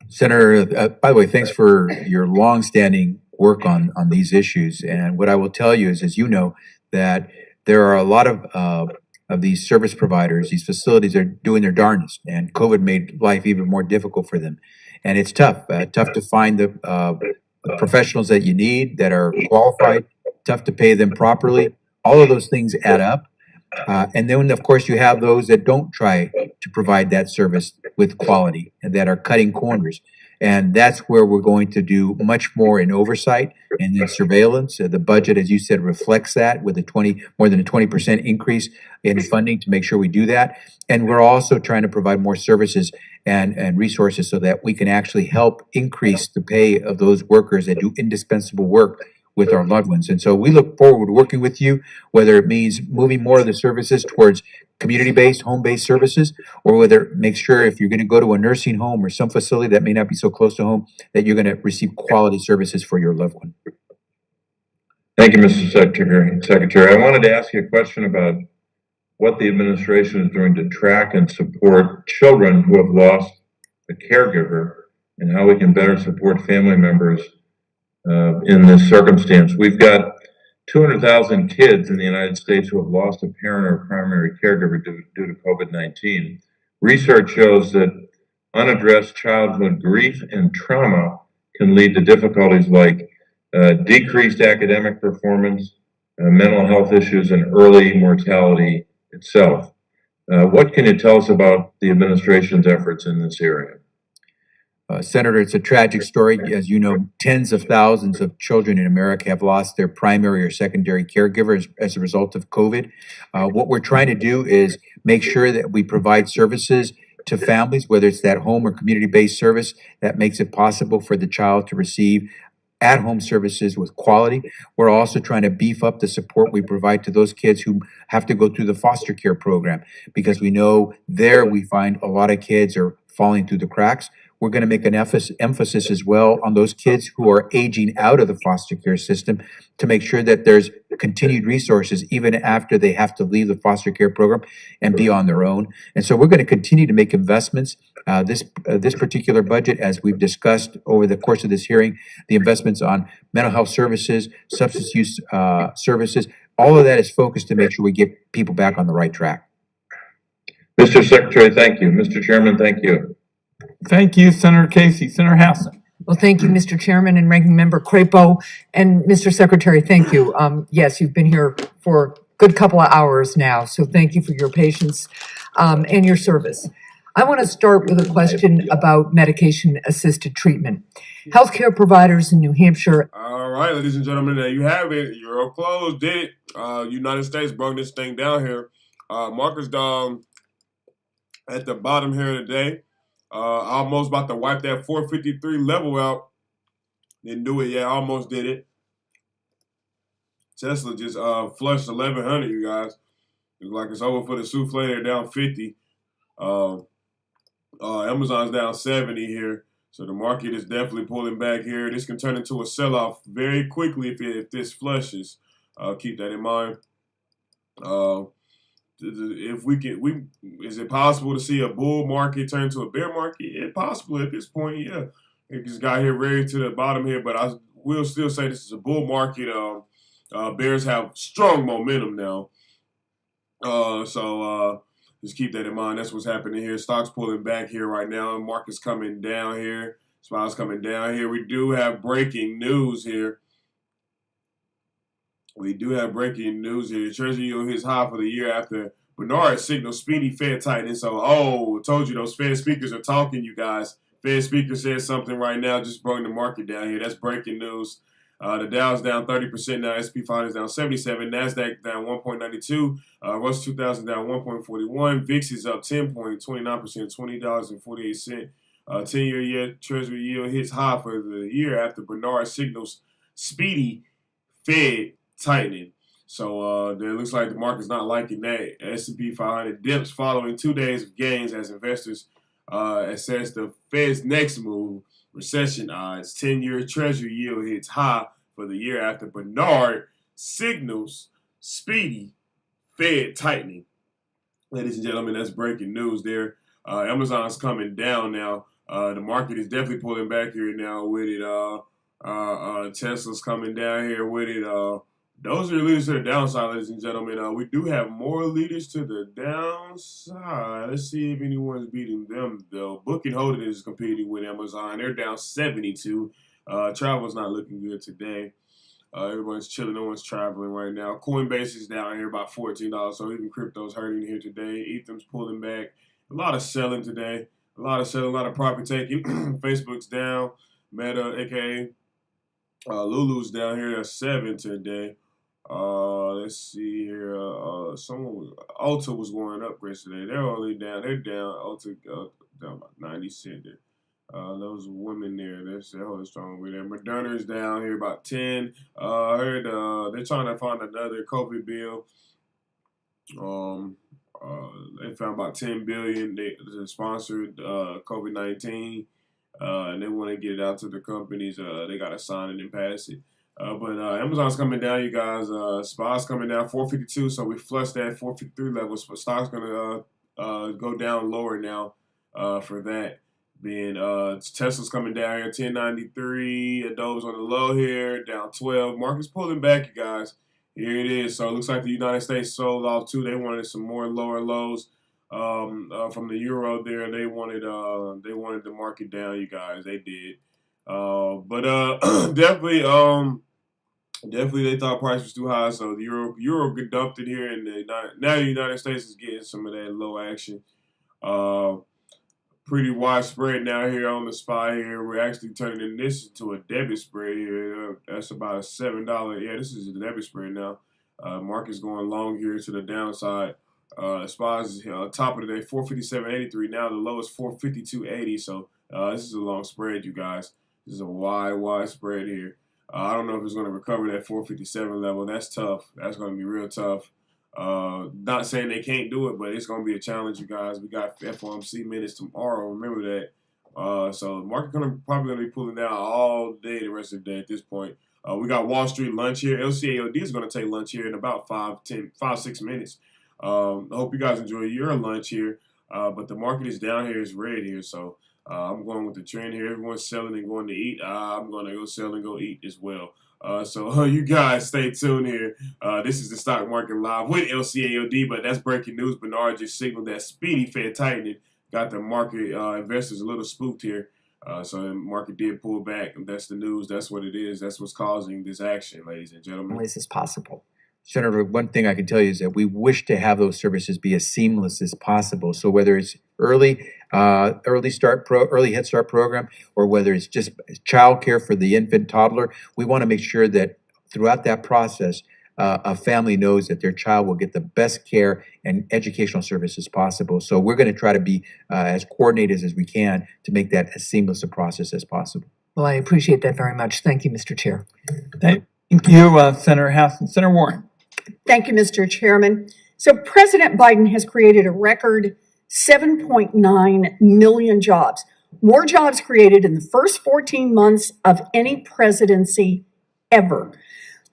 Senator, by the way, thanks for your longstanding work on these issues. And what I will tell you is, as you know, that there are a lot of these service providers, these facilities are doing their darndest, and COVID made life even more difficult for them. And it's tough to find the professionals that you need that are qualified, tough to pay them properly. All of those things add up. And then, of course, you have those that don't try to provide that service with quality and that are cutting corners. And that's where we're going to do much more in oversight and in surveillance. The budget, as you said, reflects that with more than a 20% increase in funding to make sure we do that. And we're also trying to provide more services and resources so that we can actually help increase the pay of those workers that do indispensable work with our loved ones. And so we look forward to working with you, whether it means moving more of the services towards community-based, home-based services, or whether make sure if you're going to go to a nursing home or some facility that may not be so close to home, that you're going to receive quality services for your loved one. Thank you, Mr. Secretary. I wanted to ask you a question about what the administration is doing to track and support children who have lost a caregiver and how we can better support family members in this circumstance. We've got 200,000 kids in the United States who have lost a parent or primary caregiver due to COVID-19. Research shows that unaddressed childhood grief and trauma can lead to difficulties like decreased academic performance, mental health issues, and early mortality itself. What can you tell us about the administration's efforts in this area? Senator, it's a tragic story. As you know, tens of thousands of children in America have lost their primary or secondary caregivers as a result of COVID. What we're trying to do is make sure that we provide services to families, whether it's that home or community-based service that makes it possible for the child to receive at-home services with quality. We're also trying to beef up the support we provide to those kids who have to go through the foster care program, because we know there we find a lot of kids are falling through the cracks. We're going to make an emphasis as well on those kids who are aging out of the foster care system to make sure that there's continued resources even after they have to leave the foster care program and be on their own. And so we're going to continue to make investments. This particular budget, as we've discussed over the course of this hearing, the investments on mental health services, substance use services, all of that is focused to make sure we get people back on the right track. Mr. Secretary, thank you. Mr. Chairman, thank you. Thank you, Senator Casey. Senator Hassan. Well, thank you, Mr. Chairman and Ranking Member Crapo. And Mr. Secretary, thank you. Yes, you've been here for a good couple of hours now, so thank you for your patience and your service. I want to start with a question about medication-assisted treatment. Healthcare providers in New Hampshire. All right, ladies and gentlemen, there you have it. Euroclose did it. United States brought this thing down here. Marcus down at the bottom here today. Almost about to wipe that 453 level out. Didn't do it yet. Almost did it. Tesla just flushed 1100, you guys. Looks like it's over for the souffle. They're down 50. Amazon's down 70 here. So the market is definitely pulling back here. This can turn into a sell-off very quickly if this flushes. Keep that in mind. If we can, is it possible to see a bull market turn to a bear market? It's possible at this point, yeah. It just got here ready to the bottom here, but I will still say this is a bull market. Bears have strong momentum now. So just keep that in mind. That's what's happening here. Stocks pulling back here right now. Market's coming down here. Smiles coming down here. We do have breaking news here. Treasury yield hits high for the year after Bernard signaled speedy Fed tightening. So, told you those Fed speakers are talking, you guys. Fed speaker said something right now, just brought the market down here. That's breaking news. The Dow's down 30% now. S&P 500 is down 77. NASDAQ down 1.92. Russell 2000 down 1.41. VIX is up 10.29%, $20.48. 10-year Treasury yield hits high for the year after Bernard signals speedy Fed tightening. So it looks like the market's not liking that. S&P 500 dips following 2 days of gains as investors assess the Fed's next move. Recession odds. 10-year Treasury yield hits high for the year after Bernard signals speedy Fed tightening. Ladies and gentlemen, that's breaking news there. Amazon's coming down now. The market is definitely pulling back here now with it. Tesla's coming down here with it. Those are leaders to the downside, ladies and gentlemen. We do have more leaders to the downside. Let's see if anyone's beating them, though. Booking Holdings is competing with Amazon. They're down 72. Travel's not looking good today. Everyone's chilling. No one's traveling right now. Coinbase is down here about $14, so even crypto's hurting here today. Ethereum's pulling back. A lot of selling today. A lot of profit taking. Facebook's down. Meta, a.k.a. Lulu's down here at 7 today. Let's see here. Ulta was going up yesterday. They're down. Ulta down about 90 cents. Those women there, they're holding strong with them. Moderna's down here about 10. I heard they're trying to find another COVID bill. They found about $10 billion. They sponsored COVID-19. And they want to get it out to the companies. They got to sign it and pass it. But Amazon's coming down, you guys. SPY's coming down 452, so we flushed that 453 level. So stock's going to go down lower now for that. Being Tesla's coming down here 1093. Adobe's on the low here, down 12. Market's pulling back, you guys. Here it is. So it looks like the United States sold off too. They wanted some more lower lows. From the euro there, they wanted the market down, you guys. They did, but definitely they thought price was too high, so the euro dumped it here, and now the United States is getting some of that low action. Pretty widespread now here on the SPY here. We're actually turning this into a debit spread here. That's about a $7. Yeah, this is a debit spread now. Market's going long here to the downside. SPY's top of the day, 457.83. Now the low is 452.80. So this is a long spread, you guys. This is a wide spread here. I don't know if it's going to recover that 457 level. That's tough. That's going to be real tough. Not saying they can't do it, but it's going to be a challenge, you guys. We got FOMC minutes tomorrow. Remember that. So the market probably gonna be pulling down all day the rest of the day at this point. We got Wall Street lunch here. LCAOD is gonna take lunch here in about 6 minutes. I hope you guys enjoy your lunch here. But the market is down here, it's red here, so I'm going with the trend here. Everyone's selling and going to eat. I'm going to go sell and go eat as well. So you guys stay tuned here. This is the Stock Market Live with LCAOD, but that's breaking news. Bernard just signaled that speedy Fed tightening got the market investors a little spooked here. So the market did pull back. That's the news. That's what it is. That's what's causing this action, ladies and gentlemen. As is possible. Senator, one thing I can tell you is that we wish to have those services be as seamless as possible. So whether it's early Head Start program, or whether it's just childcare for the infant toddler, we want to make sure that throughout that process, a family knows that their child will get the best care and educational services possible. So we're going to try to be as coordinated as we can to make that as seamless a process as possible. Well, I appreciate that very much. Thank you, Mr. Chair. Thank you, Senator Hassan. Senator Warren. Thank you, Mr. Chairman. So President Biden has created a record 7.9 million jobs, more jobs created in the first 14 months of any presidency ever.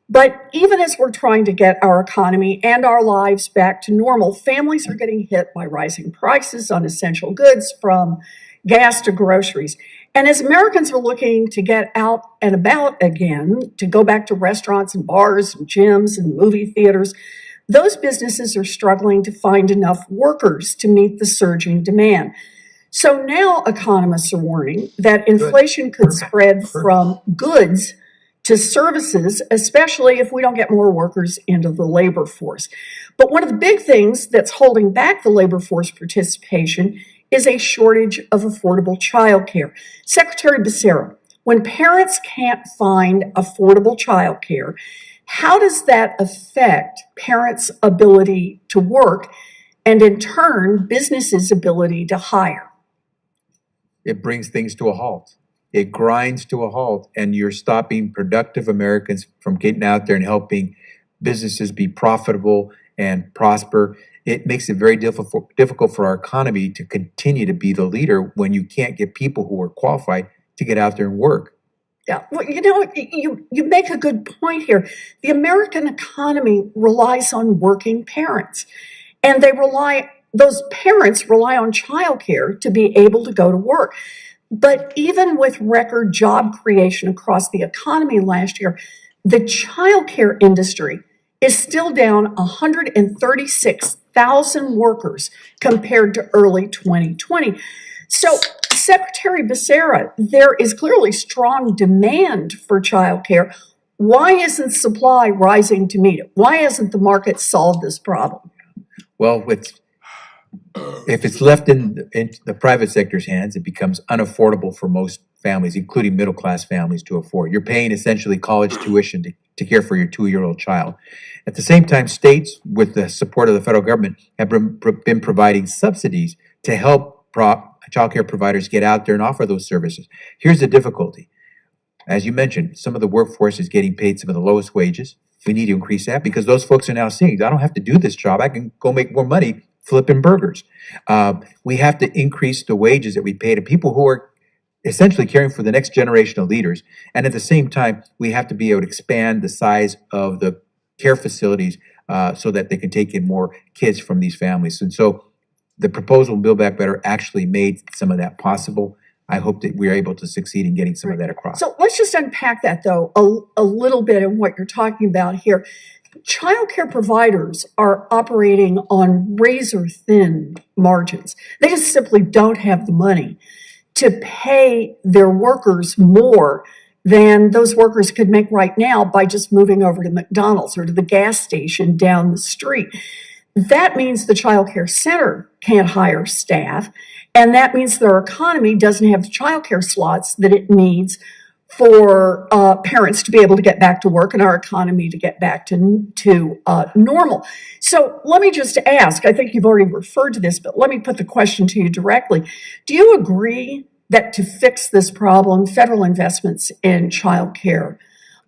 But even as we're trying to get our economy and our lives back to normal, families are getting hit by rising prices on essential goods, from gas to groceries. And as Americans are looking to get out and about again, to go back to restaurants and bars and gyms and movie theaters, those businesses are struggling to find enough workers to meet the surging demand. So now economists are warning that inflation could spread from goods to services, especially if we don't get more workers into the labor force. But one of the big things that's holding back the labor force participation is a shortage of affordable childcare. Secretary Becerra, when parents can't find affordable childcare, how does that affect parents' ability to work and in turn businesses' ability to hire? It brings things to a halt. It grinds to a halt, and you're stopping productive Americans from getting out there and helping businesses be profitable and prosper. It makes it very difficult for our economy to continue to be the leader when you can't get people who are qualified to get out there and work. Yeah, well, you make a good point here. The American economy relies on working parents, and those parents rely on childcare to be able to go to work. But even with record job creation across the economy last year, the childcare industry is still down 136,000 workers compared to early 2020. So, Secretary Becerra, there is clearly strong demand for childcare. Why isn't supply rising to meet it? Why hasn't the market solved this problem? Well, if it's left in the private sector's hands, it becomes unaffordable for most families, including middle-class families, to afford. You're paying essentially college tuition to care for your 2-year-old child. At the same time, states, with the support of the federal government, have been providing subsidies to help childcare providers get out there and offer those services. Here's the difficulty. As you mentioned, some of the workforce is getting paid some of the lowest wages. We need to increase that because those folks are now seeing, I don't have to do this job. I can go make more money flipping burgers. We have to increase the wages that we pay to people who are essentially caring for the next generation of leaders. And at the same time, we have to be able to expand the size of the care facilities so that they can take in more kids from these families. And so the proposal Build Back Better actually made some of that possible. I hope that we're able to succeed in getting some of that across. So let's just unpack that, though, a little bit in what you're talking about here. Childcare providers are operating on razor-thin margins. They just simply don't have the money to pay their workers more than those workers could make right now by just moving over to McDonald's or to the gas station down the street. That means the child care center can't hire staff, and that means their economy doesn't have the child care slots that it needs for parents to be able to get back to work and our economy to get back to normal. So let me just ask, I think you've already referred to this, but let me put the question to you directly. Do you agree that to fix this problem, federal investments in child care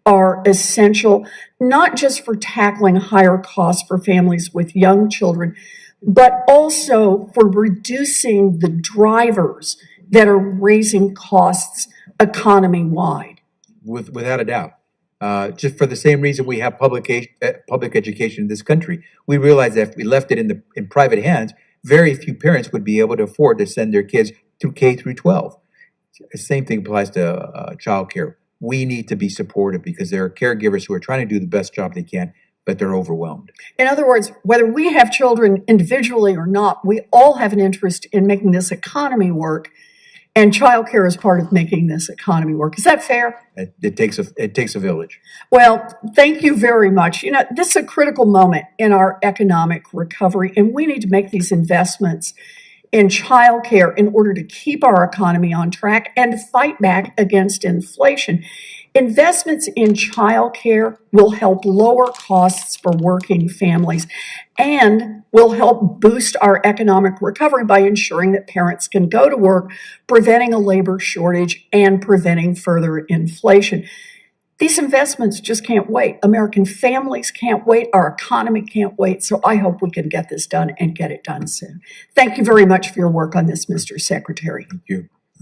are essential, not just for tackling higher costs for families with young children, but also for reducing the drivers that are raising costs economy-wide. Without a doubt. Just for the same reason we have public education in this country. We realize that if we left it in private hands, very few parents would be able to afford to send their kids through K through 12. The same thing applies to childcare. We need to be supportive because there are caregivers who are trying to do the best job they can, but they're overwhelmed. In other words, whether we have children individually or not, we all have an interest in making this economy work, and childcare is part of making this economy work. Is that fair? It takes a village. Well, thank you very much. You know, this is a critical moment in our economic recovery, and we need to make these investments in childcare in order to keep our economy on track and fight back against inflation. Investments in childcare will help lower costs for working families and will help boost our economic recovery by ensuring that parents can go to work, preventing a labor shortage and preventing further inflation. These investments just can't wait. American families can't wait. Our economy can't wait. So I hope we can get this done and get it done soon. Thank you very much for your work on this, Mr. Secretary.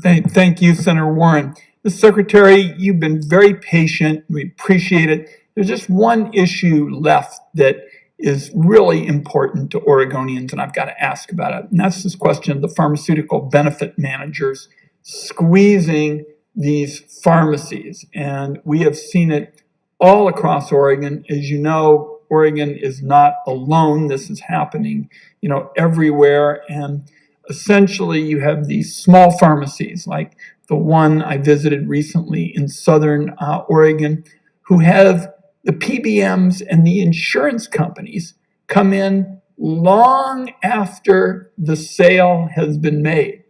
Thank you. Thank you, Senator Warren. Mr. Secretary, you've been very patient. We appreciate it. There's just one issue left that is really important to Oregonians, and I've got to ask about it. And that's this question of the pharmaceutical benefit managers squeezing these pharmacies. And we have seen it all across Oregon. As you know, Oregon is not alone. This is happening, everywhere. And essentially you have these small pharmacies like the one I visited recently in Southern Oregon, who have the PBMs and the insurance companies come in long after the sale has been made.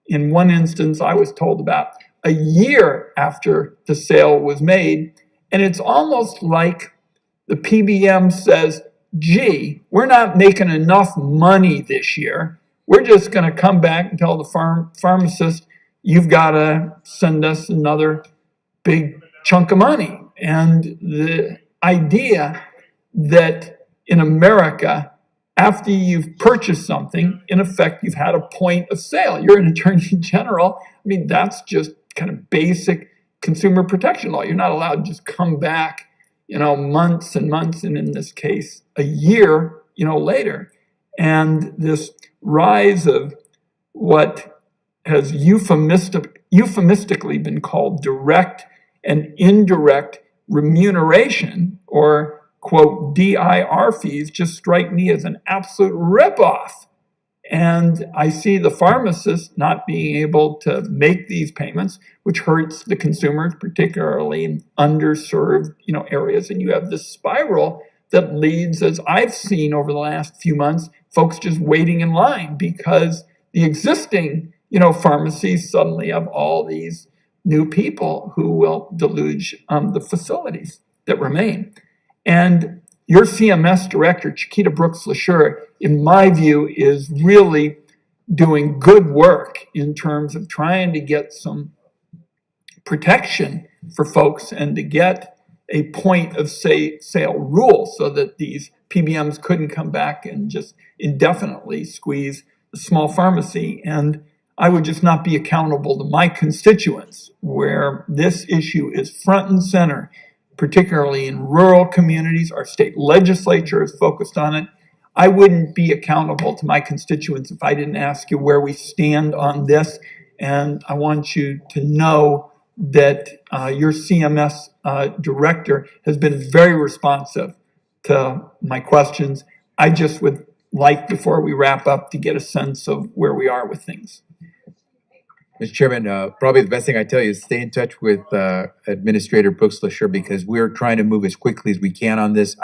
In one instance, I was told about a year after the sale was made, and it's almost like the PBM says, gee, we're not making enough money this year. We're just going to come back and tell the pharmacist, you've got to send us another big chunk of money. And the idea that in America, after you've purchased something, in effect, you've had a point of sale. You're an attorney general. I mean, that's just kind of basic consumer protection law. You're not allowed to just come back, months and months, and in this case, a year, later. And this rise of what has euphemistically been called direct and indirect remuneration, or quote DIR fees, just strike me as an absolute ripoff. And I see the pharmacists not being able to make these payments, which hurts the consumers, particularly in underserved, areas. And you have this spiral that leads, as I've seen over the last few months, folks just waiting in line because the existing, pharmacies suddenly have all these new people who will deluge the facilities that remain. And your CMS director, Chiquita Brooks-LaSure, in my view, is really doing good work in terms of trying to get some protection for folks and to get a point of sale rule so that these PBMs couldn't come back and just indefinitely squeeze the small pharmacy. And I would just not be accountable to my constituents where this issue is front and center, particularly in rural communities. Our state legislature is focused on it. I wouldn't be accountable to my constituents if I didn't ask you where we stand on this. And I want you to know that your CMS director has been very responsive to my questions. I just would like, before we wrap up, to get a sense of where we are with things. Mr. Chairman, probably the best thing I tell you is stay in touch with Administrator Brooks-LaSure because we're trying to move as quickly as we can on this.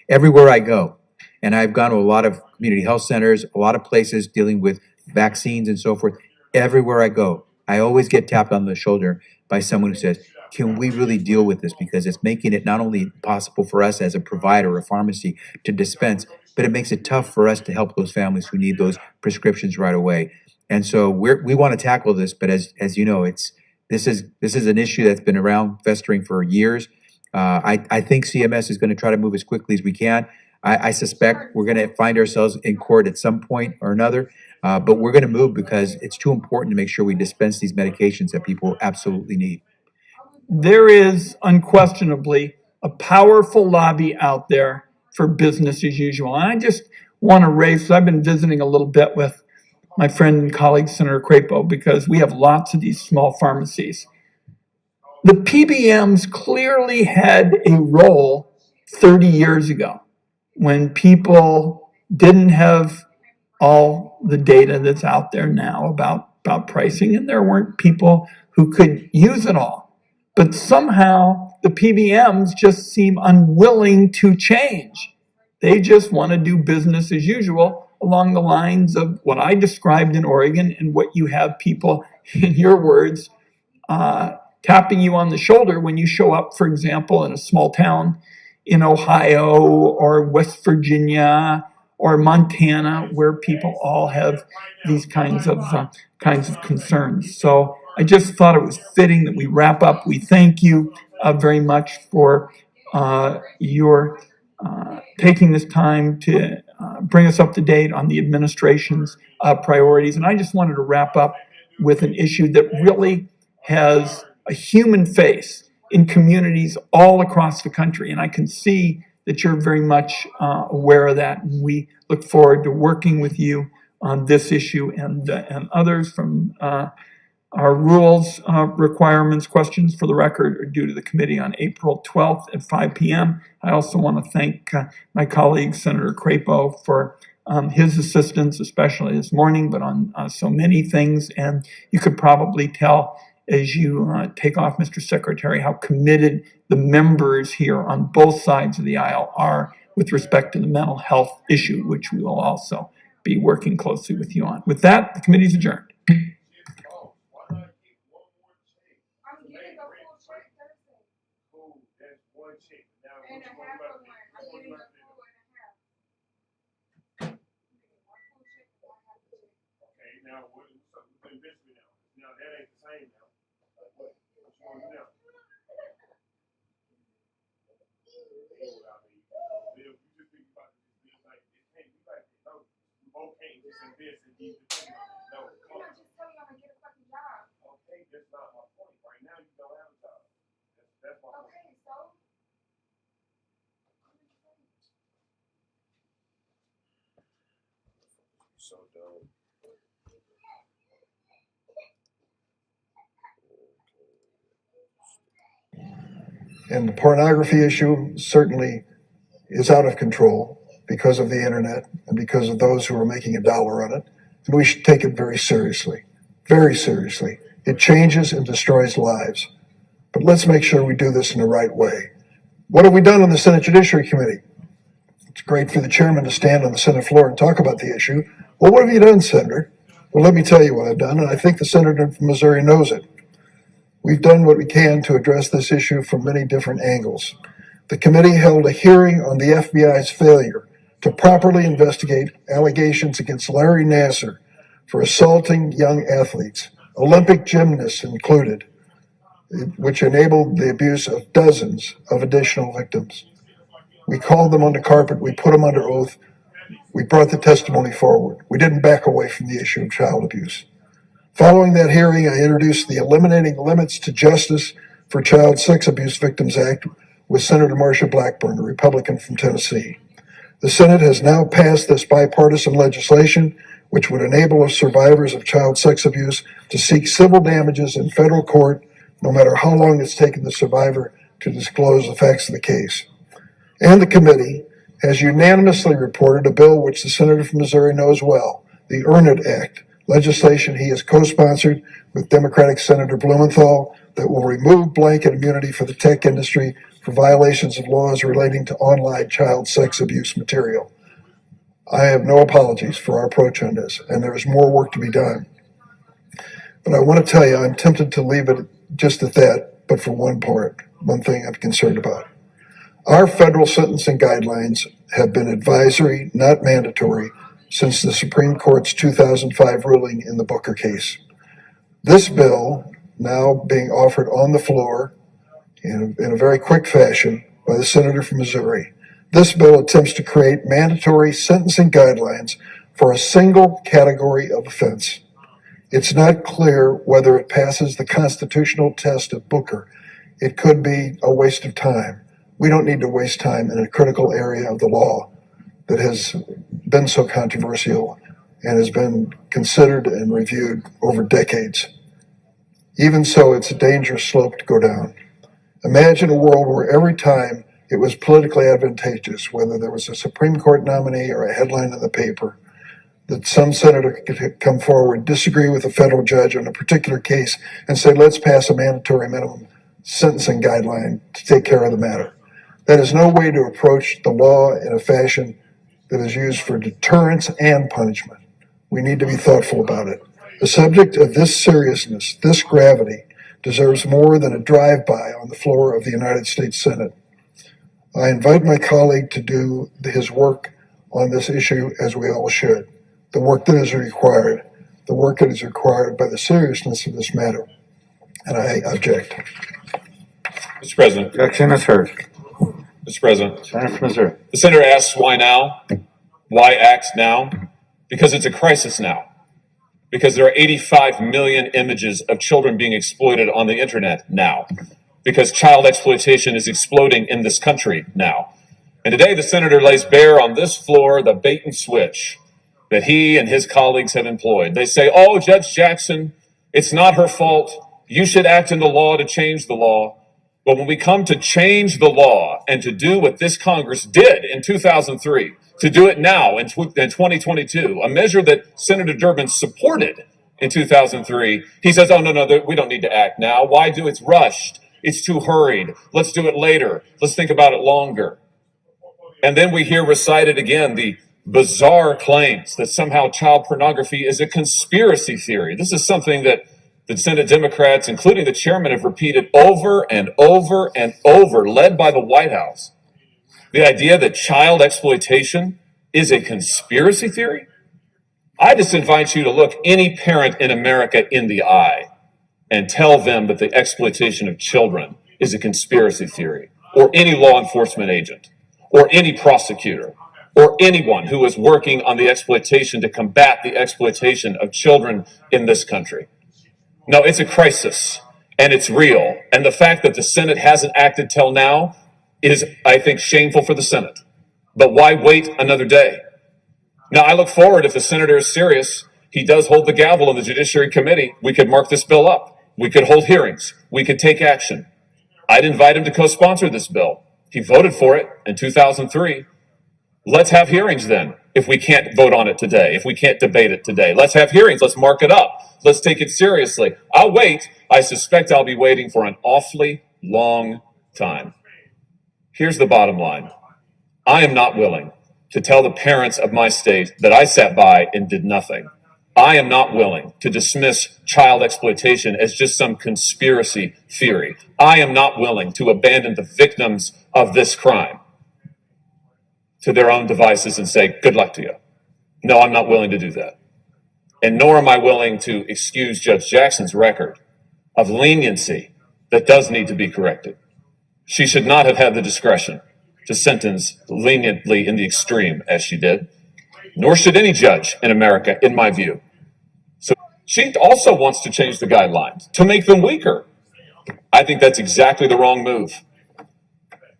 Everywhere I go, and I've gone to a lot of community health centers, a lot of places dealing with vaccines and so forth. Everywhere I go, I always get tapped on the shoulder by someone who says, can we really deal with this? Because it's making it not only possible for us as a provider, a pharmacy, to dispense, but it makes it tough for us to help those families who need those prescriptions right away. And so we want to tackle this, but as you know, this is an issue that's been around festering for years. I think CMS is going to try to move as quickly as we can. I suspect we're going to find ourselves in court at some point or another. But we're going to move because it's too important to make sure we dispense these medications that people absolutely need. There is unquestionably a powerful lobby out there for business as usual. And I just want to raise, I've been visiting a little bit with my friend and colleague, Senator Crapo, because we have lots of these small pharmacies. The PBMs clearly had a role 30 years ago when people didn't have all the data that's out there now about pricing, and there weren't people who could use it all. But somehow the PBMs just seem unwilling to change. They just want to do business as usual along the lines of what I described in Oregon and what you have people, in your words, tapping you on the shoulder when you show up, for example, in a small town in Ohio or West Virginia or Montana, where people all have these kinds of concerns. So I just thought it was fitting that we wrap up. We thank you very much for your taking this time to bring us up to date on the administration's priorities. And I just wanted to wrap up with an issue that really has a human face in communities all across the country. And I can see that you're very much aware of that. And we look forward to working with you on this issue and others. From our rules requirements, questions for the record are due to the committee on April 12th at 5 p.m. I also want to thank my colleague, Senator Crapo, for his assistance, especially this morning, but on so many things. And you could probably tell as you take off, Mr. Secretary, how committed the members here on both sides of the aisle are with respect to the mental health issue, which we will also be working closely with you on. With that, the committee is adjourned. So dope. And the pornography issue certainly is out of control because of the internet and because of those who are making a dollar on it. And we should take it very seriously, very seriously. It changes and destroys lives. But let's make sure we do this in the right way. What have we done on the Senate Judiciary Committee? It's great for the chairman to stand on the Senate floor and talk about the issue. Well, what have you done, Senator? Well, let me tell you what I've done, and I think the senator from Missouri knows it. We've done what we can to address this issue from many different angles. The committee held a hearing on the FBI's failure to properly investigate allegations against Larry Nassar for assaulting young athletes, Olympic gymnasts included, which enabled the abuse of dozens of additional victims. We called them on the carpet, we put them under oath, we brought the testimony forward. We didn't back away from the issue of child abuse. Following that hearing, I introduced the Eliminating Limits to Justice for Child Sex Abuse Victims Act with Senator Marsha Blackburn, a Republican from Tennessee. The Senate has now passed this bipartisan legislation, which would enable survivors of child sex abuse to seek civil damages in federal court, no matter how long it's taken the survivor to disclose the facts of the case. And the committee has unanimously reported a bill which the senator from Missouri knows well, the Earn It Act, legislation he has co-sponsored with Democratic Senator Blumenthal that will remove blanket immunity for the tech industry for violations of laws relating to online child sex abuse material. I have no apologies for our approach on this, and there is more work to be done. But I want to tell you, I'm tempted to leave it just at that, but for one thing I'm concerned about. Our federal sentencing guidelines have been advisory, not mandatory, since the Supreme Court's 2005 ruling in the Booker case. This bill, now being offered on the floor in a very quick fashion by the senator from Missouri, this bill attempts to create mandatory sentencing guidelines for a single category of offense. It's not clear whether it passes the constitutional test of Booker. It could be a waste of time. We don't need to waste time in a critical area of the law that has been so controversial and has been considered and reviewed over decades. Even so, it's a dangerous slope to go down. Imagine a world where every time it was politically advantageous, whether there was a Supreme Court nominee or a headline in the paper, that some senator could come forward, disagree with a federal judge on a particular case, and say, let's pass a mandatory minimum sentencing guideline to take care of the matter. That is no way to approach the law in a fashion that is used for deterrence and punishment. We need to be thoughtful about it. The subject of this seriousness, this gravity, deserves more than a drive-by on the floor of the United States Senate. I invite my colleague to do his work on this issue as we all should. The work that is required, the work that is required by the seriousness of this matter. And I object. Mr. President. Objection is heard. Mr. President. Senator from Missouri. The senator asks why now? Why act now? Because it's a crisis now. Because there are 85 million images of children being exploited on the internet now. Because child exploitation is exploding in this country now. And today the senator lays bare on this floor the bait and switch that he and his colleagues have employed. They say, oh, Judge Jackson, it's not her fault. You should act in the law to change the law. But when we come to change the law and to do what this Congress did in 2003, to do it now in 2022, a measure that Senator Durbin supported in 2003, he says, oh, no, we don't need to act now. Why do it? It's rushed. It's too hurried. Let's do it later. Let's think about it longer. And then we hear recited again the bizarre claims that somehow child pornography is a conspiracy theory. This is something that the Senate Democrats, including the chairman, have repeated over and over and over, led by the White House. The idea that child exploitation is a conspiracy theory? I just invite you to look any parent in America in the eye and tell them that the exploitation of children is a conspiracy theory, or any law enforcement agent, or any prosecutor, or anyone who is working on the exploitation to combat the exploitation of children in this country. No, it's a crisis, and it's real. And the fact that the Senate hasn't acted till now is, I think, shameful for the Senate. But why wait another day? Now, I look forward, if the senator is serious, he does hold the gavel in the Judiciary Committee. We could mark this bill up. We could hold hearings. We could take action. I'd invite him to co-sponsor this bill. He voted for it in 2003. Let's have hearings then, if we can't vote on it today, if we can't debate it today. Let's have hearings. Let's mark it up. Let's take it seriously. I'll wait. I suspect I'll be waiting for an awfully long time. Here's the bottom line. I am not willing to tell the parents of my state that I sat by and did nothing. I am not willing to dismiss child exploitation as just some conspiracy theory. I am not willing to abandon the victims of this crime to their own devices and say, good luck to you. No, I'm not willing to do that. And nor am I willing to excuse Judge Jackson's record of leniency that does need to be corrected. She should not have had the discretion to sentence leniently in the extreme as she did, nor should any judge in America, in my view. So she also wants to change the guidelines to make them weaker. I think that's exactly the wrong move.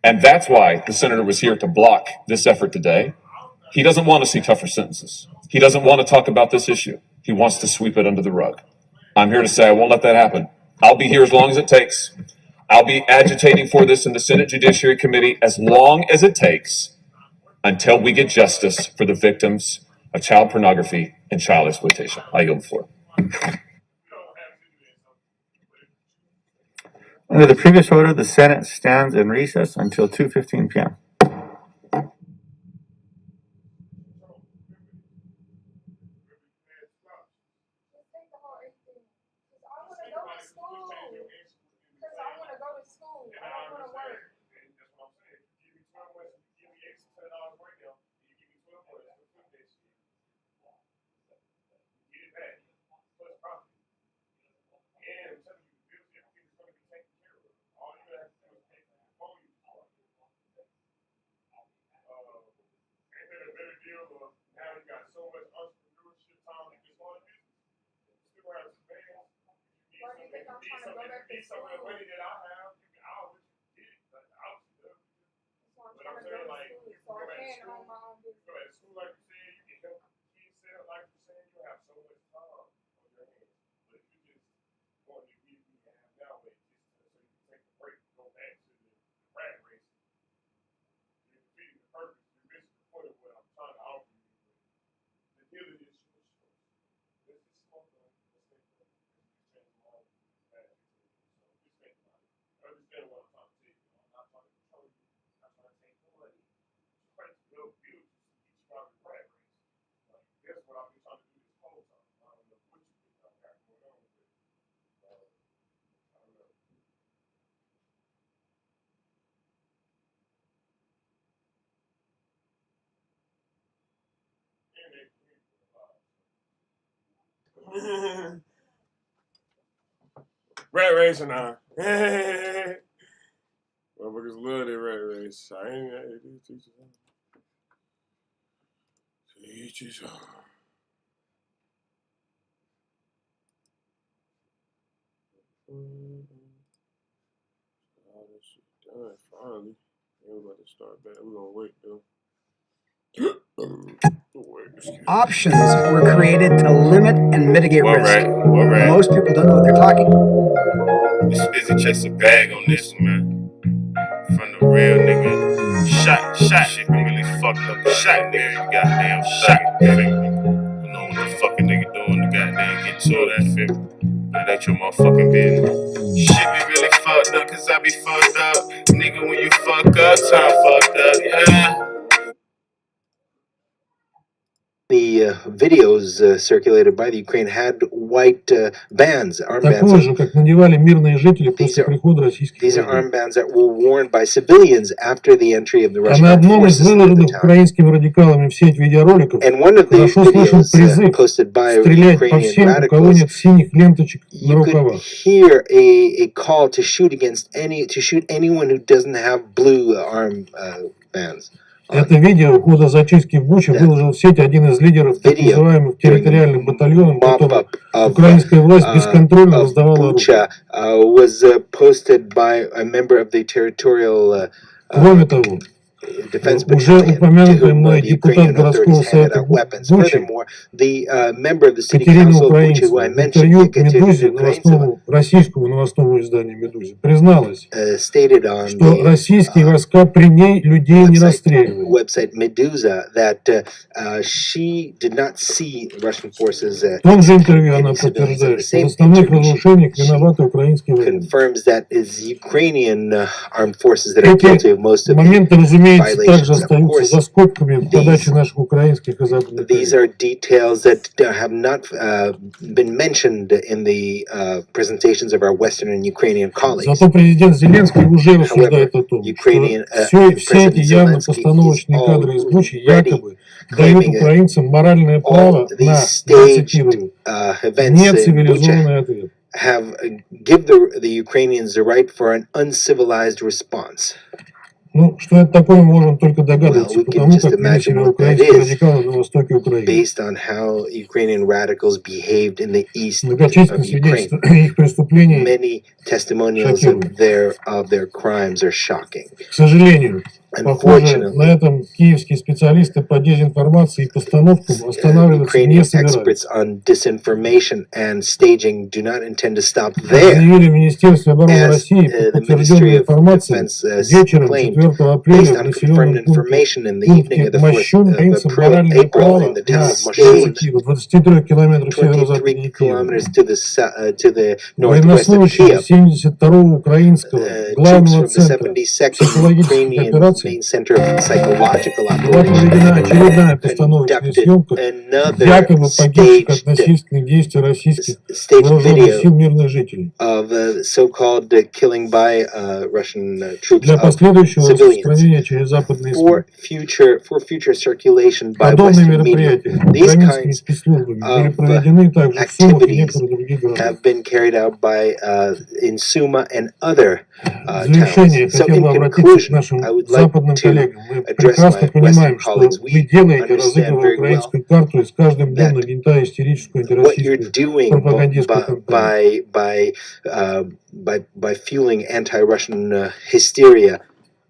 And that's why the senator was here to block this effort today. He doesn't want to see tougher sentences. He doesn't want to talk about this issue. He wants to sweep it under the rug. I'm here to say I won't let that happen. I'll be here as long as it takes. I'll be agitating for this in the Senate Judiciary Committee as long as it takes until we get justice for the victims of child pornography and child exploitation. I yield the floor. Under the previous order, the Senate stands in recess until 2:15 p.m. Rat race and I. Motherfuckers love that rat race. I ain't got it. Teachers on. Teachers on. All that shit done finally. We're about to start back. We're gonna wait though. Options were created to limit and mitigate risk. Most people don't know what they're talking about. It's busy chasing bag on this, man. From the real nigga. Shot. Shit can really fucked up. Shot, nigga. You goddamn shot. You know what the fucking nigga doing to goddamn get to that feel. That ain't your motherfucking business. Shit be really fucked up, cause I be fucked up. Nigga, when you fuck up, time fucked up, yeah. The videos circulated by the Ukraine had white bands, armbands. Такое же, как надевали мирные жители после прихода российских These are armbands that were worn by civilians after the entry of the А Russian на armed одном из forces into the выложенных town. украинскими радикалами в сеть видеороликов And one of the хорошо слышен videos призыв posted by стрелять по Ukrainian всем, у кого radicals, нет синих ленточек на you could рукавах. hear a call to shoot anyone who doesn't have blue armbands. Это видео хода зачистки в Буче выложил в сеть один из лидеров так называемых территориальных батальонов, которым украинская власть бесконтрольно раздавала оружие. Was posted by a member of the territorial Кроме того, defense уже battalion to упомянутый whom мной the депутат Ukrainian городского authorities handed совета out weapons. Бучи Furthermore, the member of the city Катерина council of Bucha, who Украинцева I в mentioned, интервью Ekaterina «Медузе», Ukraintseva, российскому новостному изданию «Медузе», призналась, stated on что the российские войска при ней людей не расстреливали. website Meduza that she did not see Russian forces В том же интервью она hitting civilians. In the подтверждает, что в same основных interview, she разрушениях виноваты украинские военные. confirms that it's Ukrainian armed forces that are guilty of most of the Моменты, разумеется, также violations. Of остаются course, за скобками в подаче наших украинских и западных these are details that have not been mentioned in the presentations of our Western and Ukrainian colleagues. Зато президент Зеленский уже рассуждает о том, что все эти явно постановочные кадры из Бучи якобы дают украинцам моральное право на, я цитирую, нецивилизованный ответ. Have give the Ukrainians the right for an uncivilized response. Ну, что это такое, можем только догадываться, потому как вели себя украинские радикалы на востоке Украины. Based on how Ukrainian radicals behaved in the east of Многочисленные Ukraine. свидетельства их преступлений Many testimonials of their crimes are shocking. К сожалению, похоже, на этом киевские специалисты по дезинформации и постановкам останавливаться не Ukrainian собираются. experts on disinformation and staging do not intend to stop there. Заявили Министерство обороны As России по the Ministry подтвержденной of информации Defense вечером claimed, 4 based апреля в on confirmed населенном information in the evening of пункте the 4th Мощун принцип of морального April права in the town на of Mashun, 23 километрах 23 северо-западнее Киева. kilometers to the northwest of Военнослужащие Kiev. 72-го украинского Troops главного from the центра 72nd психологических Ukrainian операций main center of psychological была проведена очередная operations постановочная conducted съемка another якобы погибших от staged насильственных действий российских staged вооруженных сил video мирных жителей of so-called killing by Russian troops для of последующего civilians распространения через западные СМИ. for future circulation by Подобные Western media. мероприятия These украинскими kinds спецслужбами были of проведены также в Сумах и activities некоторых других городах. have been carried out by in Suma and other В завершение towns. So хотел in бы обратиться к conclusion, нашим I would like западным коллегам. Мы прекрасно понимаем, что вы делаете, разыгрывая украинскую карту и с каждым днем нагнетая истерическую антироссийскую пропагандистскую кампанию. By fueling anti-Russian hysteria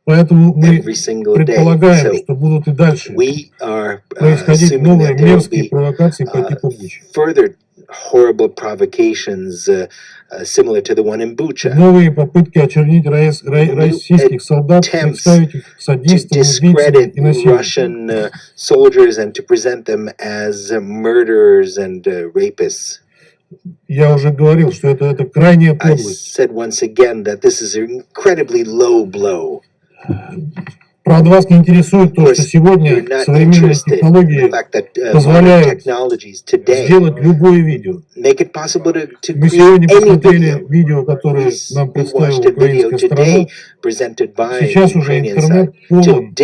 Поэтому мы every single day. предполагаем, что будут и дальше We are происходить новые assuming that there will мерзкие be провокации по типу Бучи. further horrible provocations similar to the one in Bucha. Новые попытки очернить российских солдат, представить их To садистами, убийцами discredit и насильниками. Russian soldiers and to present them as murderers and rapists. Я уже говорил, что это крайняя I подлость. said once again that this is an incredibly low blow. Правда, вас не интересует то, что сегодня современные технологии позволяют сделать любое видео. Мы сегодня посмотрели видео, которое нам представила украинская сторона. Сейчас уже интернет полон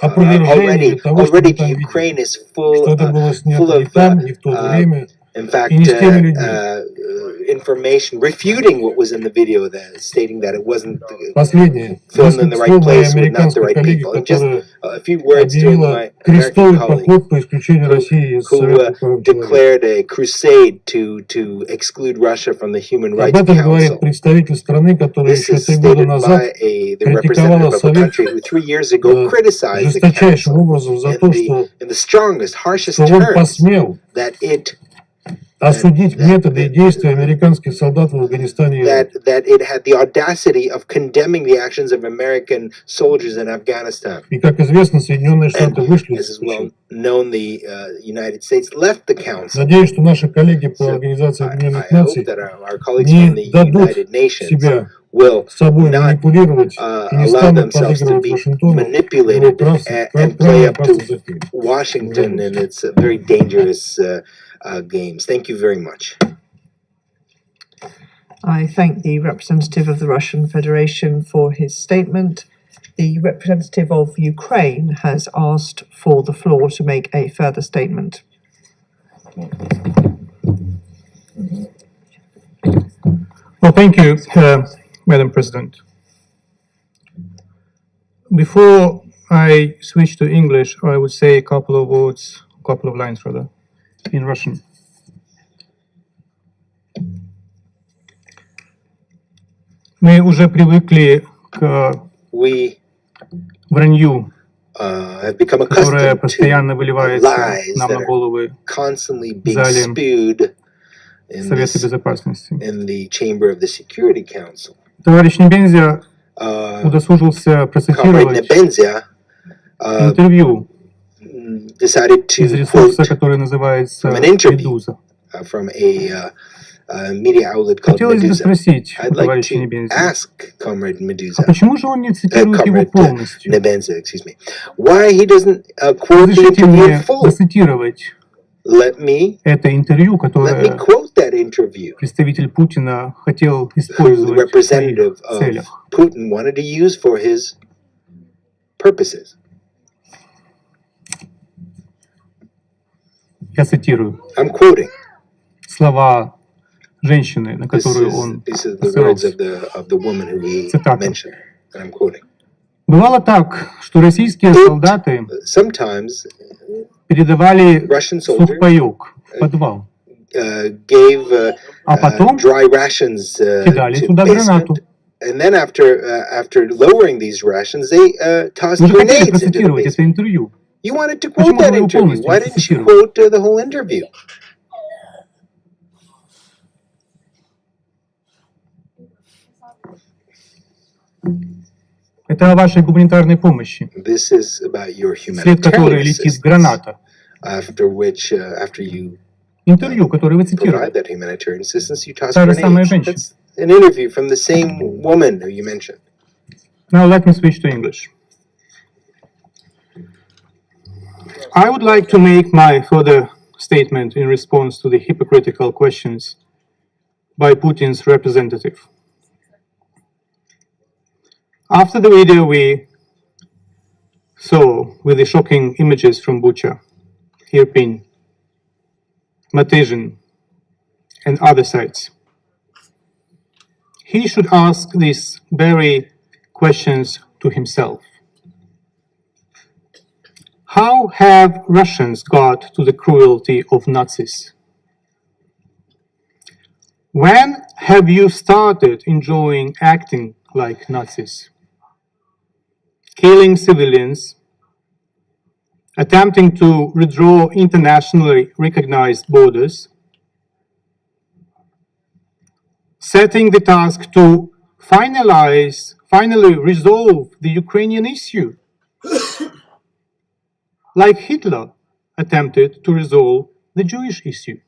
опровержений того, что мы там видели. Что это было снято не там, не в то время. In fact, information refuting what was in the video, stating that it wasn't filmed in the right place with not the right people. And just a few words to my American colleague who declared a crusade to exclude Russia from the Human Rights Council. This is stated by the representative of a country who 3 years ago criticized the council in the strongest, harshest terms that it осудить методы и действия американских солдат в Афганистане. That it had the audacity of condemning the actions of American soldiers in Afghanistan. И как известно, Соединенные Штаты вышли из well known, the United States left the council. Надеюсь, что наши коллеги по Организации Объединенных Наций не дадут себя собой манипулировать и не станут подыгрывать Вашингтону and play up to Washington and its very dangerous games. Thank you very much. I thank the representative of the Russian Federation for his statement. The representative of Ukraine has asked for the floor to make a further statement. Well, thank you, Madam President. Before I switch to English, I would say a couple of lines rather, in Russian. Мы уже привыкли к вранью, которое постоянно выливается нам на головы в зале Совета Безопасности. Товарищ Небензя удосужился процитировать интервью из ресурса, который называется «Медуза». Хотелось бы спросить у товарища Небензя, а почему же он не цитирует его полностью? Разрешите мне процитировать это интервью, которое представитель Путина хотел использовать в своих целях. Я цитирую слова женщины, на которую он ссылался. Цитата. Бывало так, что российские солдаты передавали сухпайок в подвал, а потом кидали туда гранату. And then after lowering these rations, they tossed Вы же хотели grenades into the процитировать это basement. интервью. You wanted to quote that interview. Why didn't you quote the whole interview? Это о вашей гуманитарной помощи, This is about your вслед которой humanitarian летит assistance. граната. After you Интервью, которое вы цитировали. provide that humanitarian assistance, you toss Та же самая grenades. женщина. That's an interview from the same woman who you mentioned. Now let me switch to English. I would like to make my further statement in response to the hypocritical questions by Putin's representative. After the video we saw with the shocking images from Bucha, Irpin, Matizhin, and other sites, he should ask these very questions to himself. How have Russians got to the cruelty of Nazis? When have you started enjoying acting like Nazis? Killing civilians, attempting to redraw internationally recognized borders, setting the task to finally resolve the Ukrainian issue, like Hitler attempted to resolve the Jewish issue.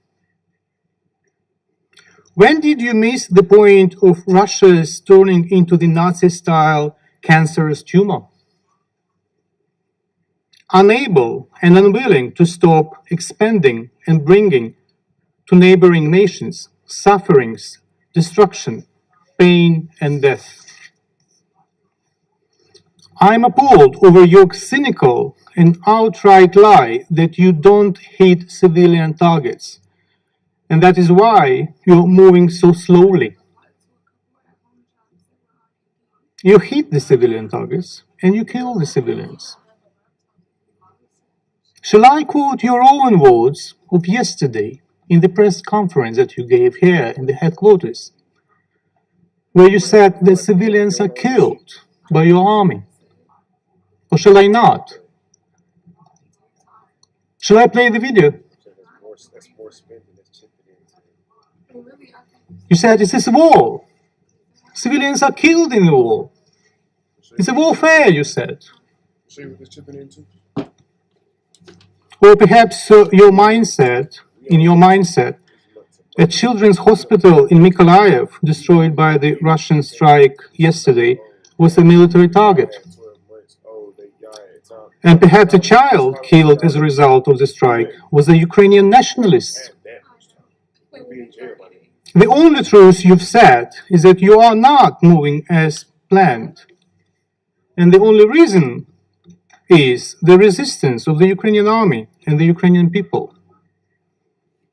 When did you miss the point of Russia's turning into the Nazi-style cancerous tumor? Unable and unwilling to stop expanding and bringing to neighboring nations sufferings, destruction, pain, and death. I'm appalled over your cynical and outright lie that you don't hit civilian targets, and that is why you're moving so slowly. You hit the civilian targets and you kill the civilians. Shall I quote your own words of yesterday in the press conference that you gave here in the headquarters, where you said that civilians are killed by your army? Or shall I not? Shall I play the video? You said it is a war. Civilians are killed in the war. It's a warfare, you said. Or perhaps your mindset, a children's hospital in Mykolaiv, destroyed by the Russian strike yesterday, was a military target. And perhaps a child killed as a result of the strike was a Ukrainian nationalist. The only truth you've said is that you are not moving as planned. And the only reason is the resistance of the Ukrainian army and the Ukrainian people,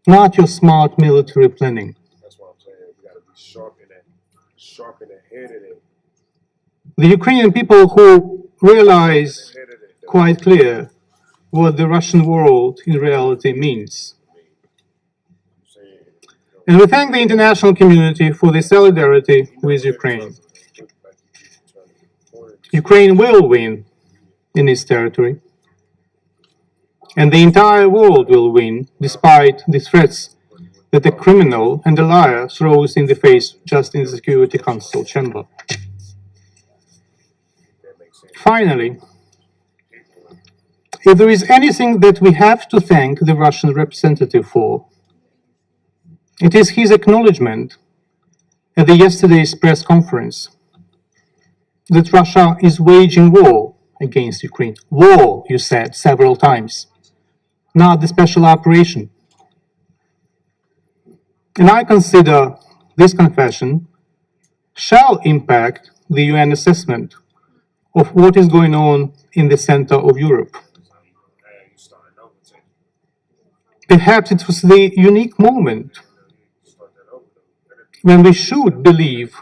not your smart military planning. That's what I'm saying. We got to be sharp in the head of it. The Ukrainian people who realize quite clear what the Russian world in reality means. And we thank the international community for the solidarity with Ukraine. Ukraine will win in its territory, and the entire world will win despite the threats that the criminal and the liar throws in the face just in the Security Council chamber. Finally, if there is anything that we have to thank the Russian representative for, it is his acknowledgement at yesterday's press conference that Russia is waging war against Ukraine. War, you said several times, not the special operation. And I consider this confession shall impact the UN assessment of what is going on in the center of Europe. Perhaps it was the unique moment when we should believe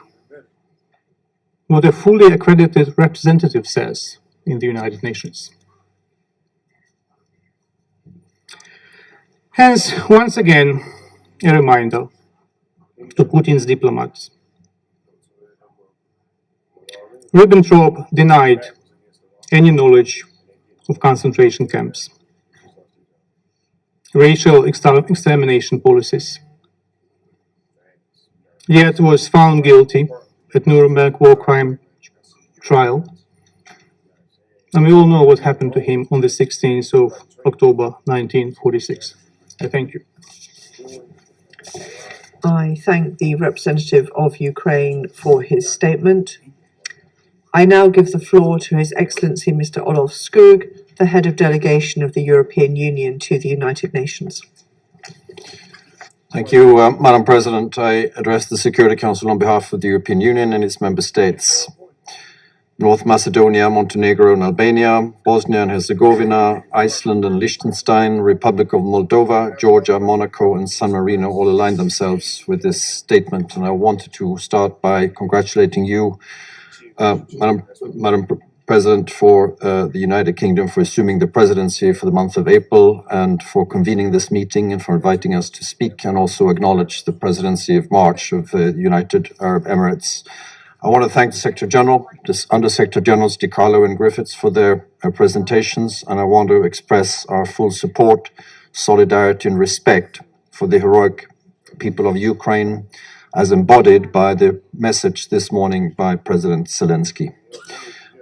what a fully accredited representative says in the United Nations. Hence, once again, a reminder to Putin's diplomats. Ribbentrop denied any knowledge of concentration camps, racial extermination policies, yet was found guilty at Nuremberg war crime trial. And we all know what happened to him on the 16th of October 1946. I thank you. I thank the representative of Ukraine for his statement. I now give the floor to His Excellency Mr. Olof Skog, the head of delegation of the European Union to the United Nations. Thank you, Madam President. I address the Security Council on behalf of the European Union and its member states. North Macedonia, Montenegro and Albania, Bosnia and Herzegovina, Iceland and Liechtenstein, Republic of Moldova, Georgia, Monaco and San Marino all aligned themselves with this statement. And I wanted to start by congratulating you, Madam President, for the United Kingdom for assuming the presidency for the month of April and for convening this meeting and for inviting us to speak, and also acknowledge the presidency of March of the United Arab Emirates. I want to thank the Secretary General, Under Secretary Generals DiCarlo and Griffiths for their presentations, and I want to express our full support, solidarity and respect for the heroic people of Ukraine as embodied by the message this morning by President Zelensky.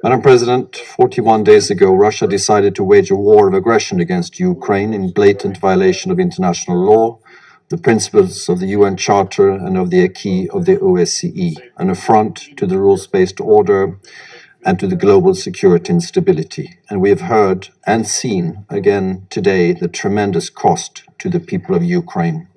Madam President, 41 days ago, Russia decided to wage a war of aggression against Ukraine in blatant violation of international law, the principles of the UN Charter and of the acquis of the OSCE, an affront to the rules-based order and to the global security and stability. And we have heard and seen again today the tremendous cost to the people of Ukraine.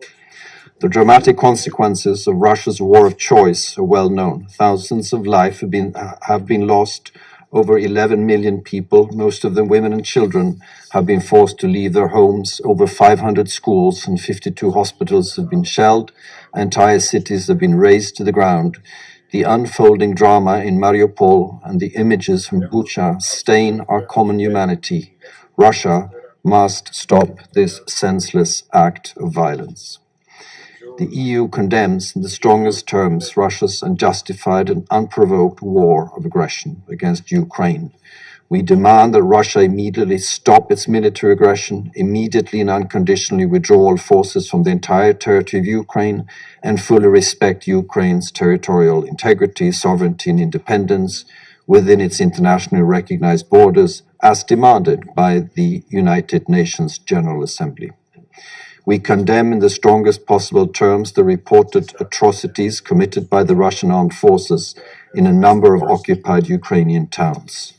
The dramatic consequences of Russia's war of choice are well known. Thousands of lives have been lost. Over 11 million people, most of them women and children, have been forced to leave their homes. Over 500 schools and 52 hospitals have been shelled. Entire cities have been razed to the ground. The unfolding drama in Mariupol and the images from Bucha stain our common humanity. Russia must stop this senseless act of violence. The EU condemns in the strongest terms Russia's unjustified and unprovoked war of aggression against Ukraine. We demand that Russia immediately stop its military aggression, immediately and unconditionally withdraw all forces from the entire territory of Ukraine, and fully respect Ukraine's territorial integrity, sovereignty, and independence within its internationally recognized borders, as demanded by the United Nations General Assembly. We condemn in the strongest possible terms the reported atrocities committed by the Russian armed forces in a number of occupied Ukrainian towns.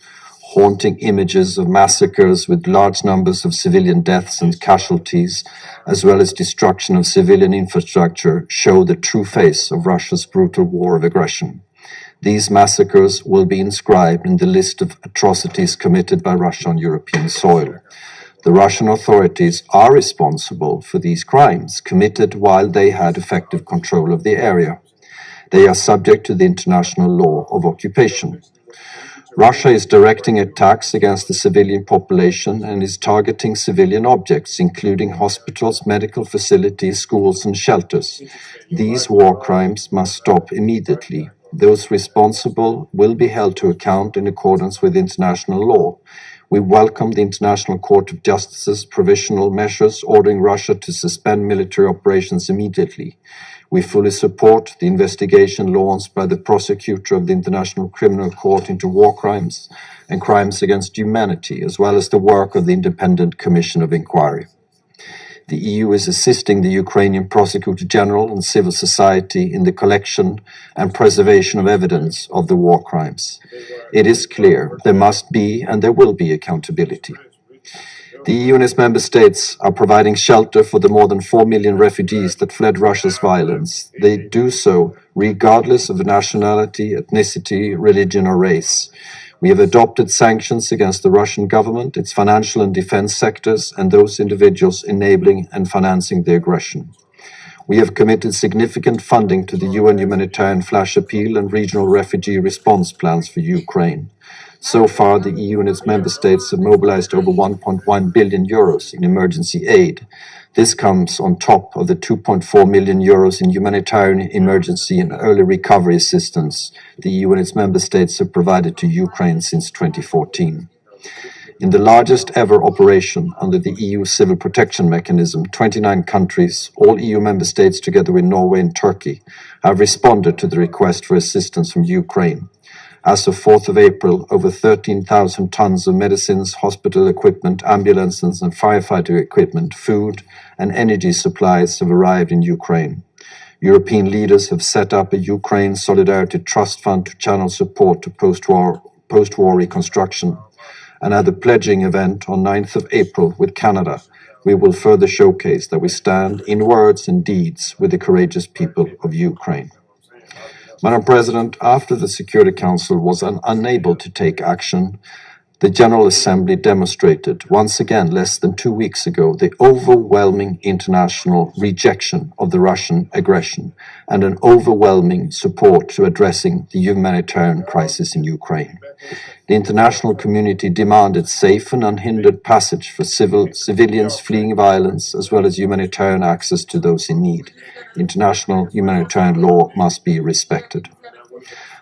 Haunting images of massacres with large numbers of civilian deaths and casualties, as well as destruction of civilian infrastructure, show the true face of Russia's brutal war of aggression. These massacres will be inscribed in the list of atrocities committed by Russia on European soil. The Russian authorities are responsible for these crimes committed while they had effective control of the area. They are subject to the international law of occupation. Russia is directing attacks against the civilian population and is targeting civilian objects, including hospitals, medical facilities, schools, and shelters. These war crimes must stop immediately. Those responsible will be held to account in accordance with international law. We welcome the International Court of Justice's provisional measures ordering Russia to suspend military operations immediately. We fully support the investigation launched by the prosecutor of the International Criminal Court into war crimes and crimes against humanity, as well as the work of the Independent Commission of Inquiry. The EU is assisting the Ukrainian Prosecutor General and civil society in the collection and preservation of evidence of the war crimes. It is clear there must be and there will be accountability. The EU and its member states are providing shelter for the more than 4 million refugees that fled Russia's violence. They do so regardless of nationality, ethnicity, religion, or race. We have adopted sanctions against the Russian government, its financial and defense sectors, and those individuals enabling and financing the aggression. We have committed significant funding to the UN humanitarian flash appeal and regional refugee response plans for Ukraine. So far, the EU and its member states have mobilized over 1.1 billion euros in emergency aid. This comes on top of the 2.4 million euros in humanitarian emergency and early recovery assistance the EU and its member states have provided to Ukraine since 2014. In the largest ever operation under the EU Civil Protection Mechanism, 29 countries, all EU member states together with Norway and Turkey, have responded to the request for assistance from Ukraine. As of 4th of April, over 13,000 tons of medicines, hospital equipment, ambulances and firefighter equipment, food and energy supplies have arrived in Ukraine. European leaders have set up a Ukraine Solidarity Trust Fund to channel support to post-war reconstruction. And at the pledging event on 9th of April with Canada, we will further showcase that we stand in words and deeds with the courageous people of Ukraine. Madam President, after the Security Council was unable to take action, the General Assembly demonstrated once again less than 2 weeks ago the overwhelming international rejection of the Russian aggression and an overwhelming support to addressing the humanitarian crisis in Ukraine. The international community demanded safe and unhindered passage for civilians fleeing violence, as well as humanitarian access to those in need. International humanitarian law must be respected.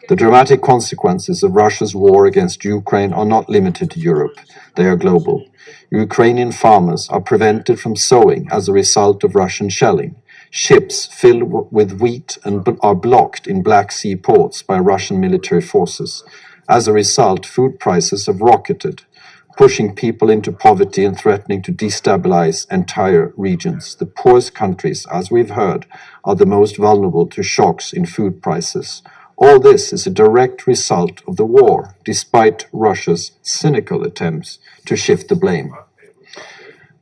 The dramatic consequences of Russia's war against Ukraine are not limited to Europe. They are global. Ukrainian farmers are prevented from sowing as a result of Russian shelling. Ships filled with wheat are blocked in Black Sea ports by Russian military forces. As a result, food prices have rocketed, pushing people into poverty and threatening to destabilize entire regions. The poorest countries, as we've heard, are the most vulnerable to shocks in food prices. All this is a direct result of the war, despite Russia's cynical attempts to shift the blame.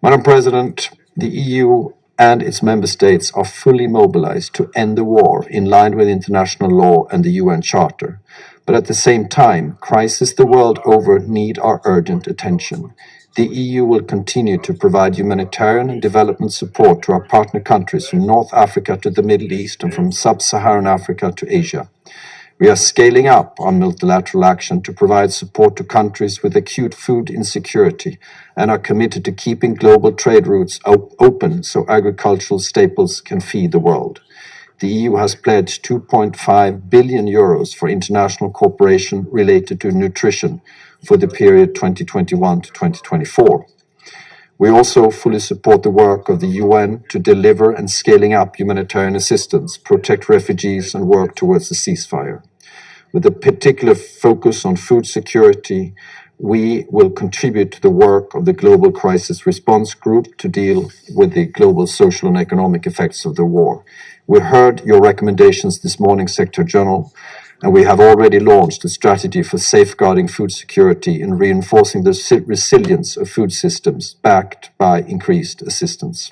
Madam President, the EU and its member states are fully mobilized to end the war in line with international law and the UN Charter. But at the same time, crises the world over need our urgent attention. The EU will continue to provide humanitarian and development support to our partner countries from North Africa to the Middle East and from Sub-Saharan Africa to Asia. We are scaling up our multilateral action to provide support to countries with acute food insecurity and are committed to keeping global trade routes open so agricultural staples can feed the world. The EU has pledged 2.5 billion euros for international cooperation related to nutrition for the period 2021 to 2024. We also fully support the work of the UN to deliver and scaling up humanitarian assistance, protect refugees, and work towards a ceasefire. With a particular focus on food security, we will contribute to the work of the Global Crisis Response Group to deal with the global social and economic effects of the war. We heard your recommendations this morning, Secretary General, and we have already launched a strategy for safeguarding food security and reinforcing the resilience of food systems backed by increased assistance.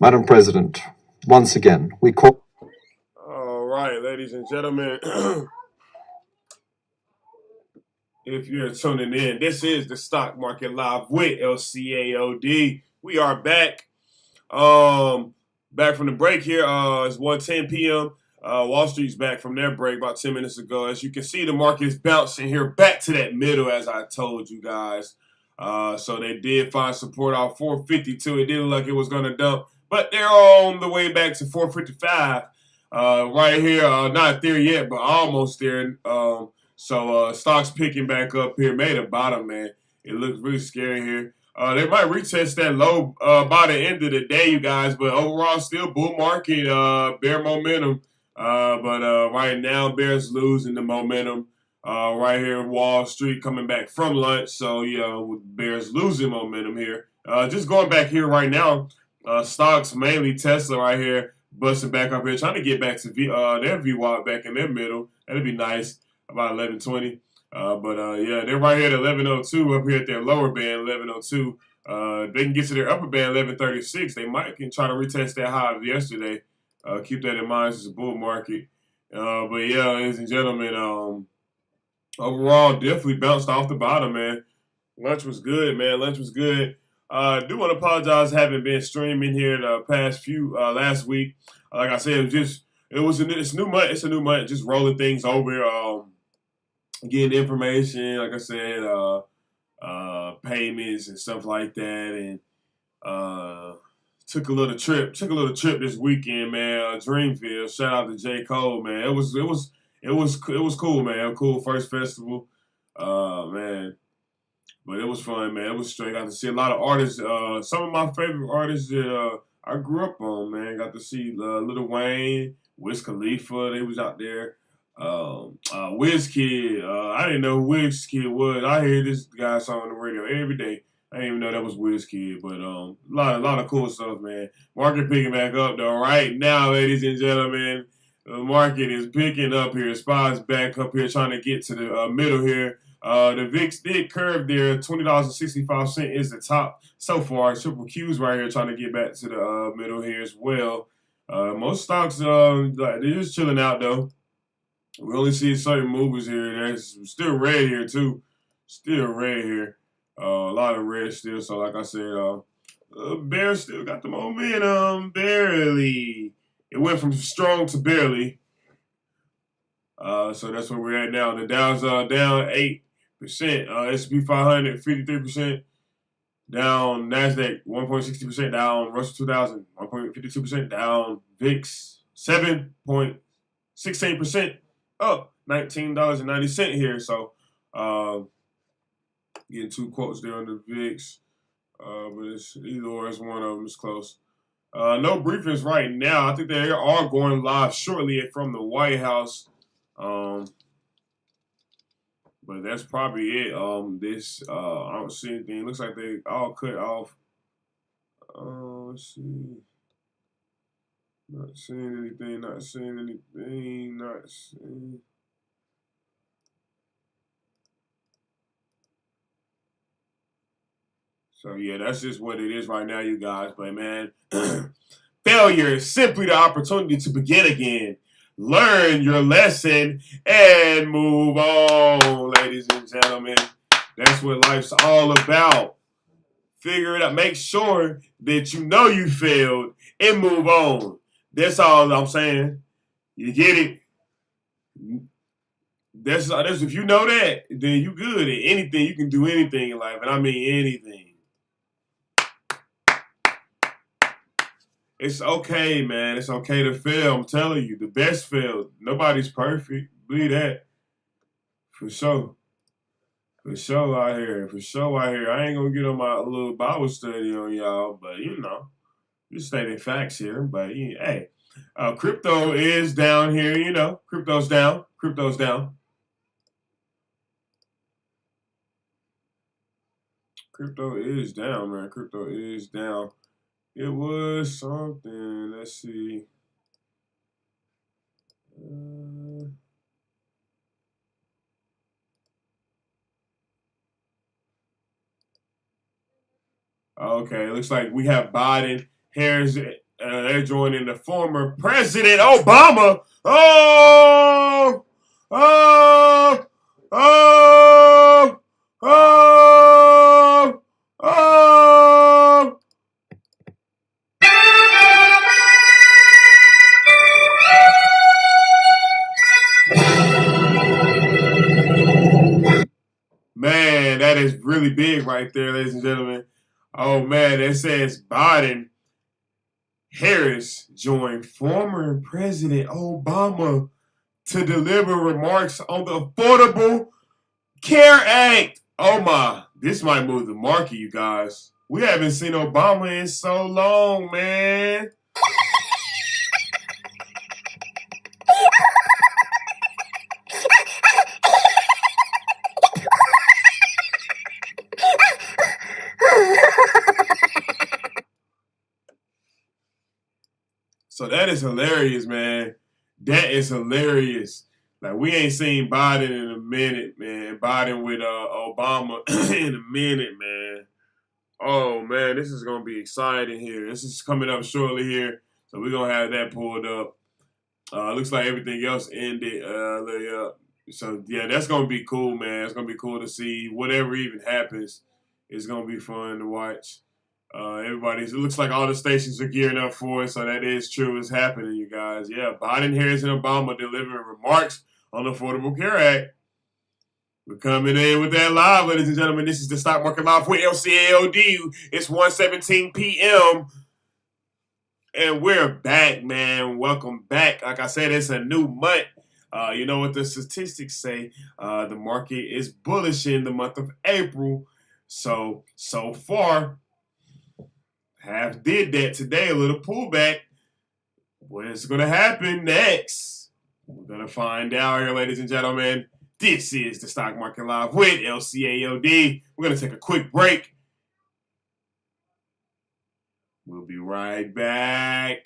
Madam President, once again, we call... All right, ladies and gentlemen, if you're tuning in, this is the Stock Market Live with LCAOD. We are back. Back from the break here. It's 1:10 p.m. Wall Street's back from their break about 10 minutes ago. As you can see, the market is bouncing here back to that middle, as I told you guys. So they did find support off 452. It didn't look like it was going to dump, but they're on the way back to 455. Right here, not there yet, but almost there. So stocks picking back up here. Made a bottom, man. It looks really scary here. They might retest that low by the end of the day, you guys. But overall, still bull market, bear momentum. But right now, bears losing the momentum. Right here, Wall Street coming back from lunch. So, yeah, with bears losing momentum here. Just going back here right now, stocks, mainly Tesla right here, busting back up here, trying to get back to their VWAP back in their middle. That'd be nice, about 1120. Yeah, they're right here at 1102 up here at their lower band, 1102. They can get to their upper band, 1136. They might can try to retest that high of yesterday. Keep that in mind. It's a bull market. But yeah, ladies and gentlemen, overall, definitely bounced off the bottom, man. Lunch was good, man. Lunch was good. I do want to apologize. Haven't been streaming here the past few last week. Like I said, it's a new month. It's a new month. Just rolling things over. Getting information, like I said, payments and stuff like that, and took a little trip this weekend, man. Dreamville. Shout out to J. Cole, man. It was cool, man. A cool first festival, man. But it was fun, man. It was straight. Got to see a lot of artists. Some of my favorite artists that I grew up on, man. Got to see Lil Wayne, Wiz Khalifa. They was out there. WizKid. I didn't know who WizKid was. I hear this guy's song on the radio every day. I didn't even know that was WizKid, but a lot of cool stuff, man. Market picking back up though. Right now, ladies and gentlemen, the market is picking up here. SPY's back up here, trying to get to the middle here. The VIX did curve there. $20.65 is the top so far. Triple Q's right here, trying to get back to the middle here as well. Most stocks, they're just chilling out though. We only see certain movers here. There's still red here, too. Still red here. A lot of red still. So, like I said, bears still got the momentum. Barely. It went from strong to barely. So that's where we're at now. The Dow's down 8%. S&P 500 53%. Down Nasdaq 1.60%. Down Russell 2000 1.52%. Down VIX 7.16%. Up $19.90 here. So getting 2 quotes there on the VIX. But it's either or, it's one of them. It's close. No briefings right now. I think they are going live shortly from the White House. But that's probably it. I don't see anything. Looks like they all cut off. Let's see. Not seeing anything. Not seeing anything. Not seeing. So, yeah, that's just what it is right now, you guys. But, man, failure is simply the opportunity to begin again. Learn your lesson and move on, ladies and gentlemen. That's what life's all about. Figure it out. Make sure that you know you failed and move on. That's all I'm saying. You get it? That's if you know that, then you good at anything. You can do anything in life, and I mean anything. It's okay, man. It's okay to fail. I'm telling you, the best fail. Nobody's perfect. Believe that. For sure. For sure out here. For sure out here. I ain't gonna get on my little Bible study on y'all, but you know, just stating facts here. But yeah, hey, crypto is down here. You know, crypto's down. Crypto's down. Crypto is down, man. Crypto is down. It was something. Let's see. Okay, looks like we have Biden, Harris. They're joining the former President Obama. Oh! Oh! Oh! Oh! Oh! Man, that is really big right there, ladies and gentlemen. Oh, man, that says Biden, Harris joined former President Obama to deliver remarks on the Affordable Care Act. Oh, my. This might move the market, you guys. We haven't seen Obama in so long, man. So that is hilarious, man. That is hilarious. Like, we ain't seen Biden in a minute, man. Biden with Obama in a minute, man. Oh, man, this is going to be exciting here. This is coming up shortly here. So we're going to have that pulled up. Looks like everything else ended. So, yeah, that's going to be cool, man. It's going to be cool to see whatever even happens. It's going to be fun to watch. It looks like all the stations are gearing up for it, so that is true. It's happening, you guys. Yeah, Biden, Harris, and Obama delivering remarks on the Affordable Care Act. We're coming in with that live, ladies and gentlemen. This is the Stock Market Live with LCAOD. It's 1:17 p.m. And we're back, man. Welcome back. Like I said, it's a new month. You know what the statistics say. The market is bullish in the month of April. So far, half did that today, a little pullback. What's going to happen next? We're going to find out here, ladies and gentlemen. This is the Stock Market Live with LCAOD. We're going to take a quick break. We'll be right back.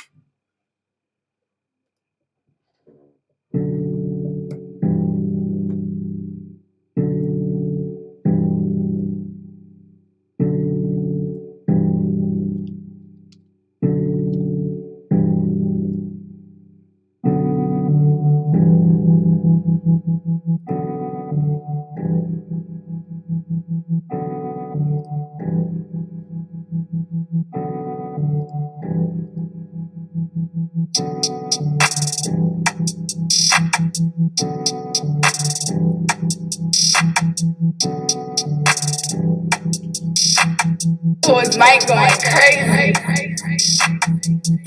Boys might going crazy.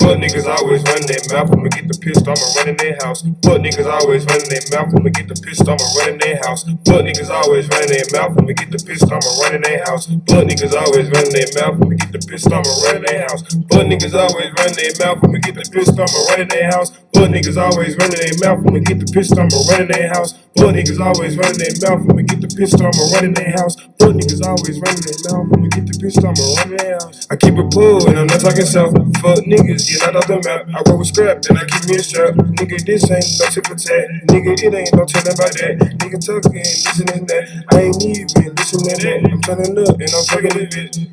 Fuck niggas always running their mouth, I'ma get the pistol, I'ma run in their house. Fuck niggas always running their mouth, I'ma get the pistol, I'ma run in their house. Fuck niggas always running their mouth, I'ma get the pistol, I'ma run in their house. Fuck niggas always running their mouth, I'ma get the pistol, I'ma run in their house. Fuck niggas always running their mouth, I'ma get the pistol, I'ma run in their house. Fuck niggas always running their mouth, I'ma get the pistol, I'ma run in their house. Fuck niggas always running their mouth, I'ma get the pistol, I'ma run in their house. Fuck niggas always running their mouth, I'ma get the pistol, I'ma run in their house. I keep it pulled and I'm not talking south. Fuck niggas, yeah, not off the map. I roll with scrap and I keep me a strap. Nigga, this ain't no tip for tat. Nigga, it ain't no telling about that. Nigga, talking, listening that. I ain't even listening to that. I'm turning up and I'm fucking this bitch.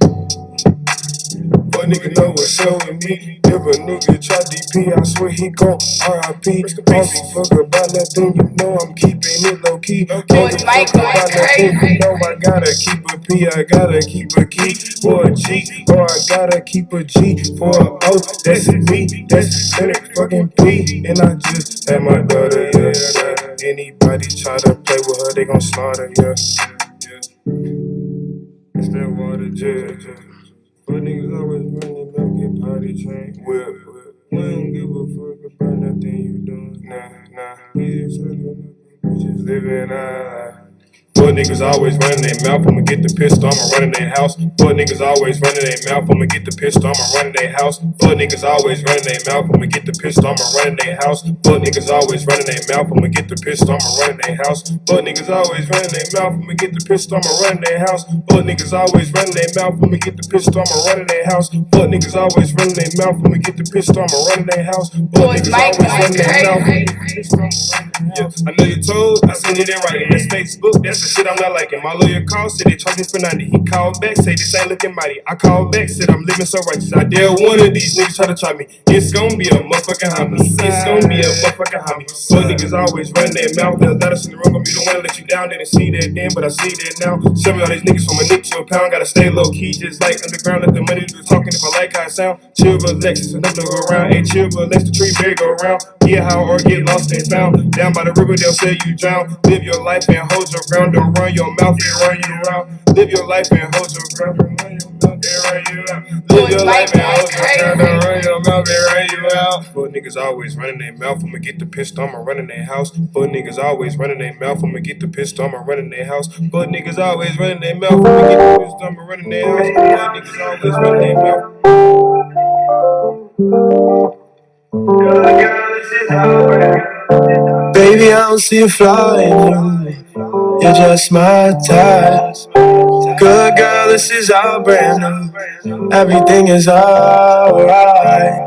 Fuck nigga know what's up with me. If a nigga try DP, I swear he gon' RIP. I don't fuck about nothing, you know I'm keeping it low key. Can't fuck about nothing, you know I gotta keep a P. I gotta keep a key for a G, or I gotta keep a G for a O. That's me, that's Leonard fucking P. And I just had my daughter, yeah. Anybody try to play with her, they gon' slaughter, yeah. It's that water, yeah. But niggas always running back, get potty trained. Well, we don't give a fuck about nothing you doing. Nah. We just living our life. Fuck niggas always running their mouth, I'ma get the pistol, I'ma run in their house. Fuck niggas always running their mouth, I'ma get the pistol, I'ma run in their house. Fuck niggas always running their mouth, I'ma get the pistol, I'ma run in their house. Fuck niggas always running their mouth, I'ma get the pistol, I'ma run in their house. Fuck niggas always running their mouth, I'ma get the pistol, I'ma run in their house. Fuck niggas always running their mouth, I'ma get the pistol, I'ma run in their house. Fuck niggas always running their mouth, I'ma get the pistol, I'ma run in their house. Fuck niggas always running their mouth. Yeah, I know you told, I seen it in writing. That's Facebook, that's the shit I'm not liking. My lawyer called, said they charged me for 90. He called back, say this ain't looking mighty. I called back, said I'm living so righteous. I dare one of these niggas try to try me. It's gonna be a motherfucking homie. It's gonna be a motherfucking homie. Fuck niggas always run their mouth. They'll let us in the room, gonna be the one to let you down. Didn't see that then, but I see that now. Some of all these niggas from a nick to a pound. Gotta stay low key, just like underground. Let the money do the talking if I like how it sound. Chill, relax, it's enough to go around. Ain't chill, relax, the tree merry go around. Yeah, how or get lost and found. Down by the river, they'll say you drown. Live your life and hold your ground. Don't run your mouth and run you around. Live your life and hold your ground. Don't run your mouth and run you out. Live your life and hold your ground. Don't run your mouth and run you out. Fuck niggas always running their mouth. I'ma get the pistol, I'ma run in their house. Fuck niggas always running their mouth. I'ma get the pistol, I'ma run in their house. Fuck niggas always running their mouth. I'ma get the pistol, I'ma run in their house. Fuck niggas always running their mouth. Baby, I don't see a flaw in you. You're just my type. Good girl, this is all brand new. Everything is alright.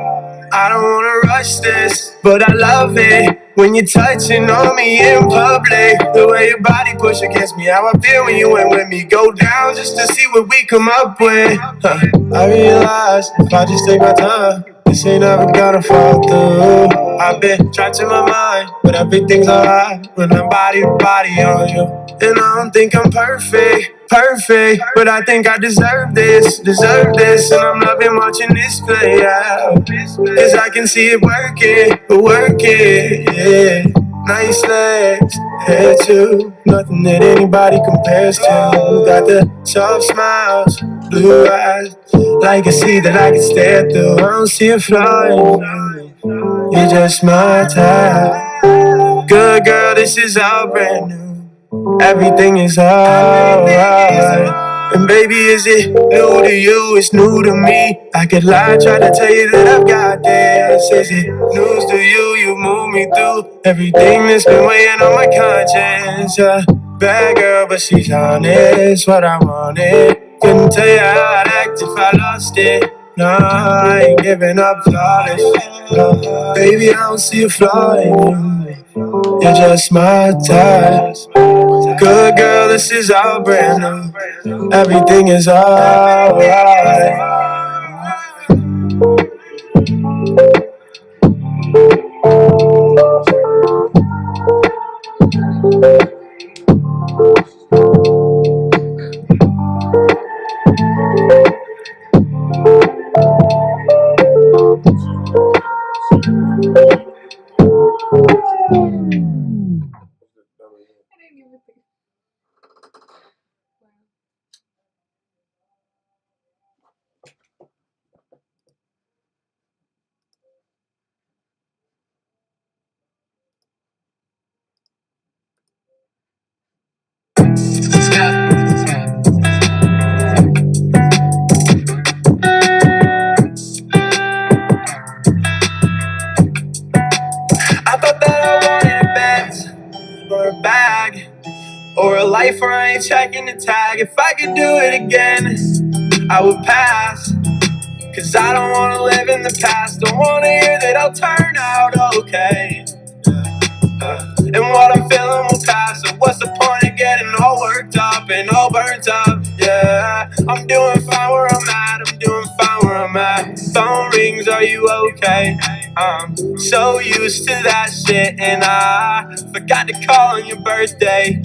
I don't wanna rush this, but I love it when you're touching on me in public. The way your body push against me, how I feel when you ain't with me. Go down just to see what we come up with. I realize if I just take my time, this ain't ever gonna fall through. I've been trapped in my mind, but everything's alright when I'm body to body on you. And I don't think I'm perfect, but I think I deserve this. And I'm loving watching this play out, cause I can see it working, yeah. Nice legs, hair too, nothing that anybody compares to. Got the soft smiles, blue eyes, like a sea that I can stare through. I don't see a flaw in you, you're just my type. Good girl, this is all brand new. Everything is alright. And baby, is it new to you? It's new to me. I could lie, try to tell you that I've got this. Is it news to you? You move me through everything that's been weighing on my conscience. Bad girl, but she's honest. What I wanted. Couldn't tell you how I'd act if I lost it. No, I ain't giving up flawless. No, baby, I don't see a flaw in you. You're just my type. Good girl, this is all brand new. Everything is alright. life where I ain't checking the tag. If I could do it again, I would pass. Cause I don't wanna live in the past. Don't wanna hear that I'll turn out okay. And what I'm feeling will pass. So what's the point of getting all worked up and all burnt up? Yeah, I'm doing fine where I'm at. I'm doing fine where I'm at. Phone rings, are you okay? I'm so used to that shit, and I forgot to call on your birthday.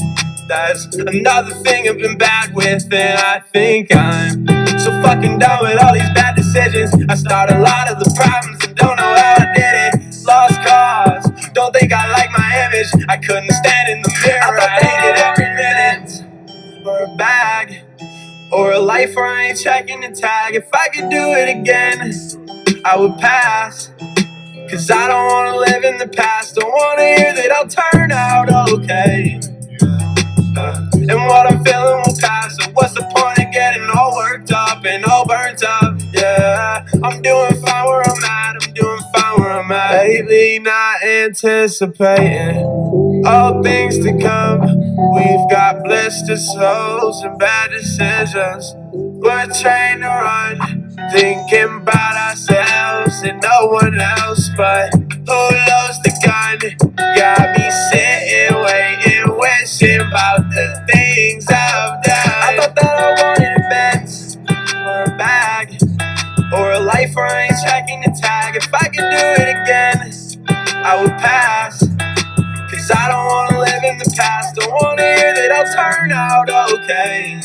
That's another thing I've been bad with, and I think I'm so fucking done with all these bad decisions. I started a lot of the problems and don't know how I did it. Lost cause, don't think I like my image. I couldn't stand in the mirror, I hated every minute. Or a bag, or a life where I ain't checking the tag. If I could do it again, I would pass. Cause I don't wanna live in the past. Don't wanna hear that I'll turn out okay. And what I'm feeling will pass. So what's the point of getting all worked up and all burnt up? Yeah, I'm doing fine where I'm at. I'm doing fine where I'm at. Lately not anticipating all things to come. We've got blisters, souls, and bad decisions. We're trained to run, thinking about ourselves and no one else. But who loads the gun? Got me sitting, waiting, wishing about the things I've done. I thought that I wanted a Benz or a bag or a life where I ain't checking the tag. If I could do it again, I would pass. Cause I don't wanna live in the past. Don't wanna hear that I'll turn out okay.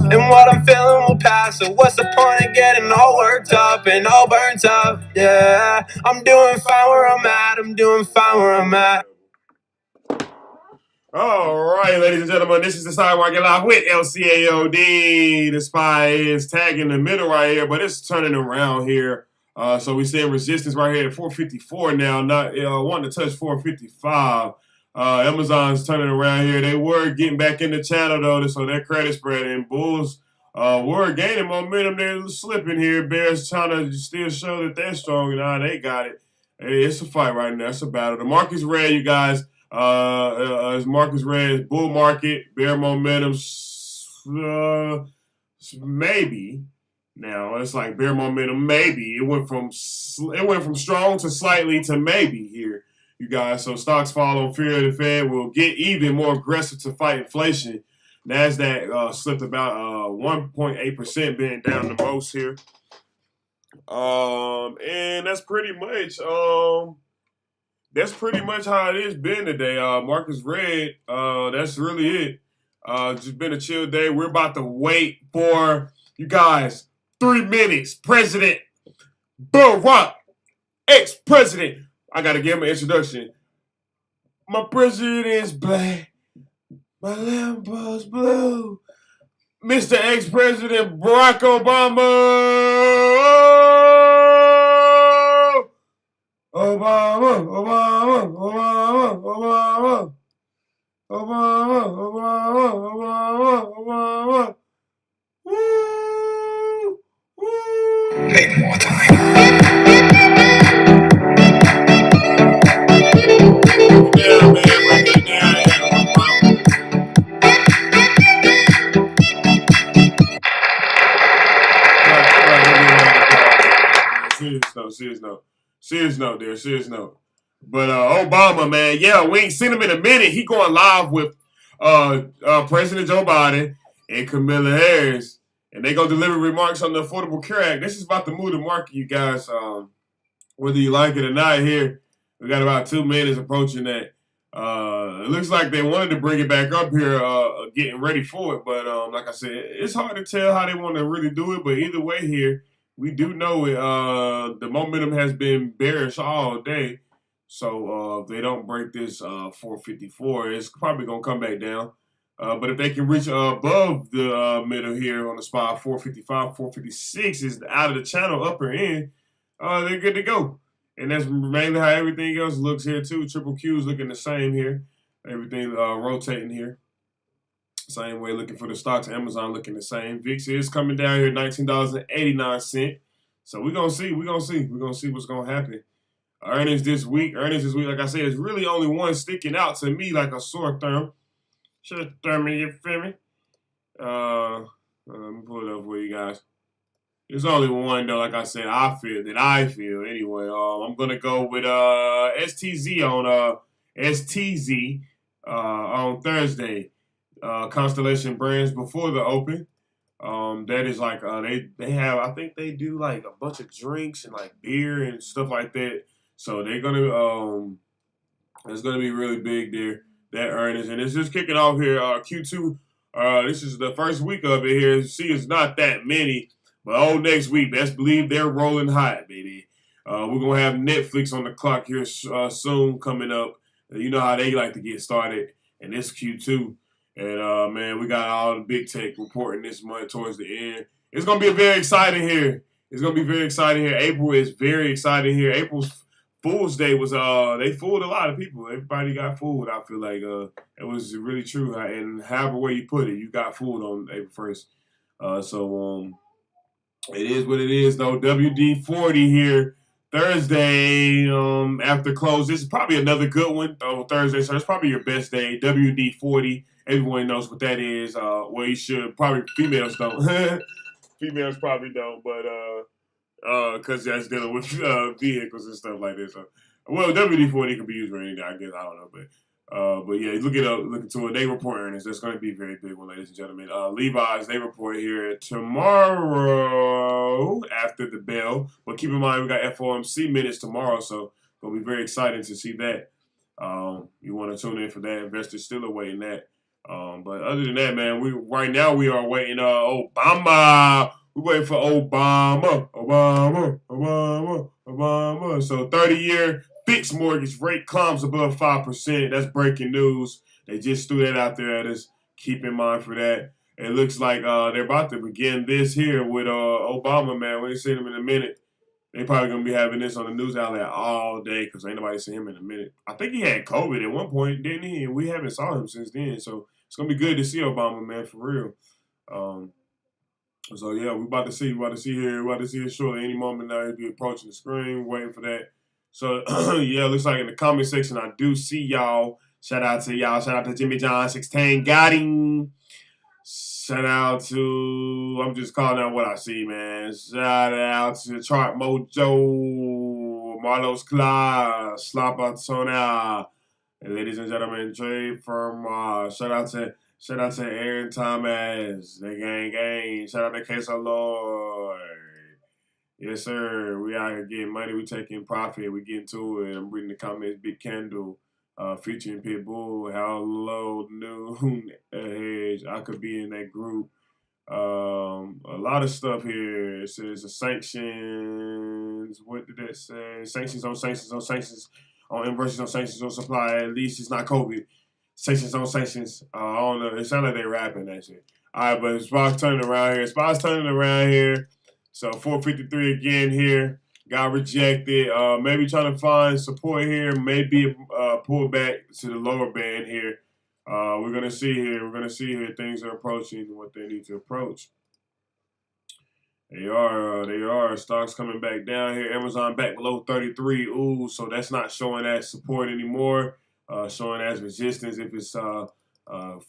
And what I'm feeling will pass. So what's the point of getting all worked up and all burnt up? Yeah, I'm doing fine where I'm at. I'm doing fine where I'm at. All right, ladies and gentlemen, this is the Sidewalk Live with LCAOD. The Spy is tagging in the middle right here, but it's turning around here. So we're seeing resistance right here at 454 now, not wanting to touch 455. Amazon's turning around here. They were getting back in the channel, though, so their credit spread and bulls were gaining momentum. They're slipping here. Bears trying to still show that they're strong. Nah, they got it. Hey, it's a fight right now. It's a battle. The market's red, you guys. As Marcus Red, bull market, bear momentum, maybe. Now it's like bear momentum, maybe. It went from strong to slightly to maybe here, you guys. So stocks fall on fear of the Fed will get even more aggressive to fight inflation. NASDAQ slipped about 1.8%, being down the most here. And that's pretty much how it has been today. Marcus Red, that's really it. Just been a chill day. We're about to wait for you guys 3 minutes. President Barack, ex-president. I gotta give him an introduction. My president is black. My Lambo's blue. Mr. Ex-President Barack Obama. Obama, Obama, Obama, Obama, Obama, Obama, Obama, Obama. Woo, woo. Make more time. Yeah, man, break it down. Serious note. But Obama, man, yeah, we ain't seen him in a minute. He going live with President Joe Biden and Kamala Harris, and they gonna deliver remarks on the Affordable Care Act. This is about to move the market, you guys. Whether you like it or not, here we got about 2 minutes approaching that. It looks like they wanted to bring it back up here, getting ready for it. But like I said, it's hard to tell how they want to really do it. But either way here, we do know it. The momentum has been bearish all day. So if they don't break this 454, it's probably going to come back down. But if they can reach above the middle here on the spot, 455, 456 is out of the channel upper end, they're good to go. And that's mainly how everything else looks here too. Triple Q's looking the same here. Everything rotating here. Same way looking for the stocks. Amazon looking the same. VIX is coming down here, $19.89. So we're going to see. We're going to see what's going to happen. Earnings this week, like I said, is really only one sticking out to me like a sore thumb. me, you feel me? Let me pull it up for you guys. There's only one though, like I said, I feel anyway. I'm gonna go with STZ on Thursday. Constellation Brands before the Open. That is like they have, I think they do like a bunch of drinks and like beer and stuff like that. So they're gonna it's gonna be really big there, that earnings, and it's just kicking off here. Q2. This is the first week of it here. See, it's not that many. But next week, best believe they're rolling hot, baby. We're going to have Netflix on the clock here soon coming up. You know how they like to get started. And this Q2. And, man, we got all the big tech reporting this month towards the end. It's going to be very exciting here. It's going to be very exciting here. April is very exciting here. April's Fool's Day was, they fooled a lot of people. Everybody got fooled, I feel like. It was really true. And however way you put it, you got fooled on April 1st. It is what it is, though. WD-40 here Thursday after close. This is probably another good one on Thursday, so it's probably your best day. WD-40. Everyone knows what that is. Well, you should. Probably females don't. Females probably don't, but because that's dealing with vehicles and stuff like this. Well, WD-40 can be used for anything, I guess. I don't know, but yeah, look into it. They report earnings. That's going to be a very big one, ladies and gentlemen. Levi's, they report here tomorrow after the bell. But keep in mind, we got FOMC minutes tomorrow, so it'll be very exciting to see that. You want to tune in for that. Investors still awaiting that. But other than that, man, right now we are waiting. Obama. We're waiting for Obama. So 30-year fixed mortgage rate climbs above 5%. That's breaking news. They just threw that out there at us. Keep in mind for that. It looks like they're about to begin this here with Obama, man. We ain't seen him in a minute. They probably going to be having this on the news outlet all day because ain't nobody seen him in a minute. I think he had COVID at one point, didn't he? And we haven't saw him since then. So it's going to be good to see Obama, man, for real. So, yeah, we about to see here shortly. Any moment now, he'll be approaching the screen, waiting for that. So, yeah, looks like in the comment section, I do see y'all. Shout out to y'all. Shout out to Jimmy John 16. Got him. Shout out to, I'm just calling out what I see, man. Shout out to Chart Mojo, Marlos Claus, Slapatona, and ladies and gentlemen, Trey from, shout out to Aaron Thomas, the gang. Shout out to Queso Lord. Yes, sir. We out here getting money. We taking profit. We getting to it. I'm reading the comments. Big Candle, featuring Pitbull. How low noon hedge. I could be in that group. A lot of stuff here. It says the sanctions. What did that say? Sanctions on inversions on sanctions on supply. At least it's not COVID. Sanctions on sanctions. I don't know. It sounded like they're rapping that shit. All right, but Spot's turning around here. So 453 again here. Got rejected. Maybe trying to find support here. Maybe pull back to the lower band here. We're gonna see here. Things are approaching what they need to approach. They are. Stocks coming back down here. Amazon back below 33. Ooh, so that's not showing as support anymore. Showing as resistance if it's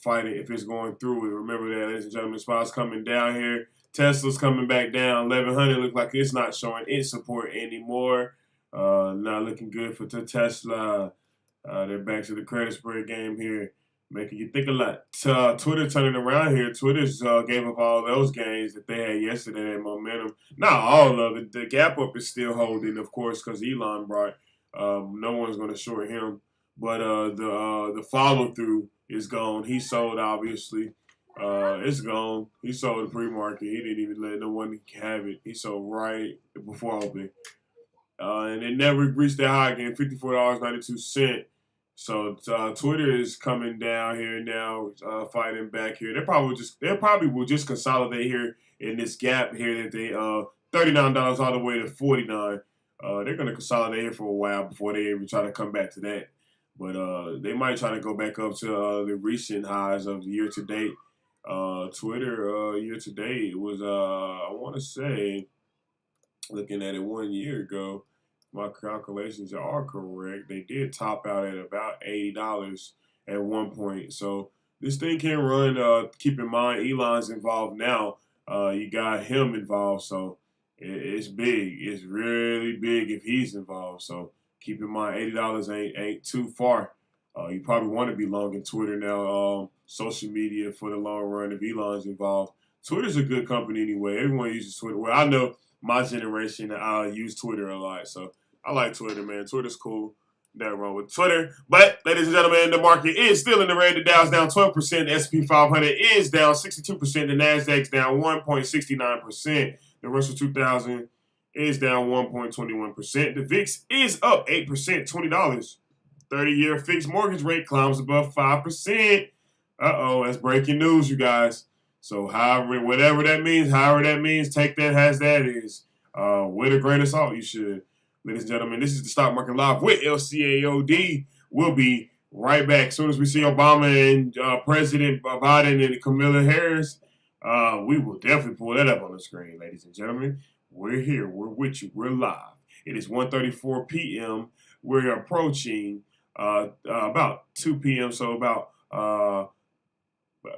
fighting, if it's going through it. Remember that, ladies and gentlemen. Spots coming down here. Tesla's coming back down. 1100 look like it's not showing its support anymore. Not looking good for Tesla. They're back to the credit spread game here, making you think a lot. Twitter turning around here. Twitter's gave up all those gains that they had yesterday, that momentum. Not all of it. The gap up is still holding, of course, because Elon brought. No one's going to short him. But the follow through is gone. He sold, obviously. It's gone. He sold the pre-market. He didn't even let no one have it. He sold right before open. And it never reached that high again, $54.92. So Twitter is coming down here now, fighting back here. They probably will just consolidate here in this gap here that they $39 all the way to $49. They're gonna consolidate here for a while before they even try to come back to that. But they might try to go back up to the recent highs of the year to date. Twitter year to date was I want to say, looking at it 1 year ago, my calculations are correct. They did top out at about $80 at one point. So this thing can run. Keep in mind, Elon's involved now. You got him involved, so it's big. It's really big if he's involved. So keep in mind, $80 ain't too far. You probably want to be long in Twitter now, social media for the long run if Elon's involved. Twitter's a good company anyway. Everyone uses Twitter. Well, I know my generation use Twitter a lot, so I like Twitter, man. Twitter's cool. Nothing wrong with Twitter. But, ladies and gentlemen, the market is still in the red. The Dow's down 12%. The S&P 500 is down 62%. The Nasdaq's down 1.69%. The Russell 2000 is down 1.21%. The VIX is up 8%, $20. 30-year fixed mortgage rate climbs above 5%. Uh-oh, that's breaking news, you guys. So whatever that means, take that as that is. With a grain of salt, you should. Ladies and gentlemen, this is the Stock Market Live with LCAOD. We'll be right back. As soon as we see Obama and President Biden and Kamala Harris, we will definitely pull that up on the screen, ladies and gentlemen. We're here. We're with you. We're live. It is 1:34 p.m. We're approaching about 2 p.m., so about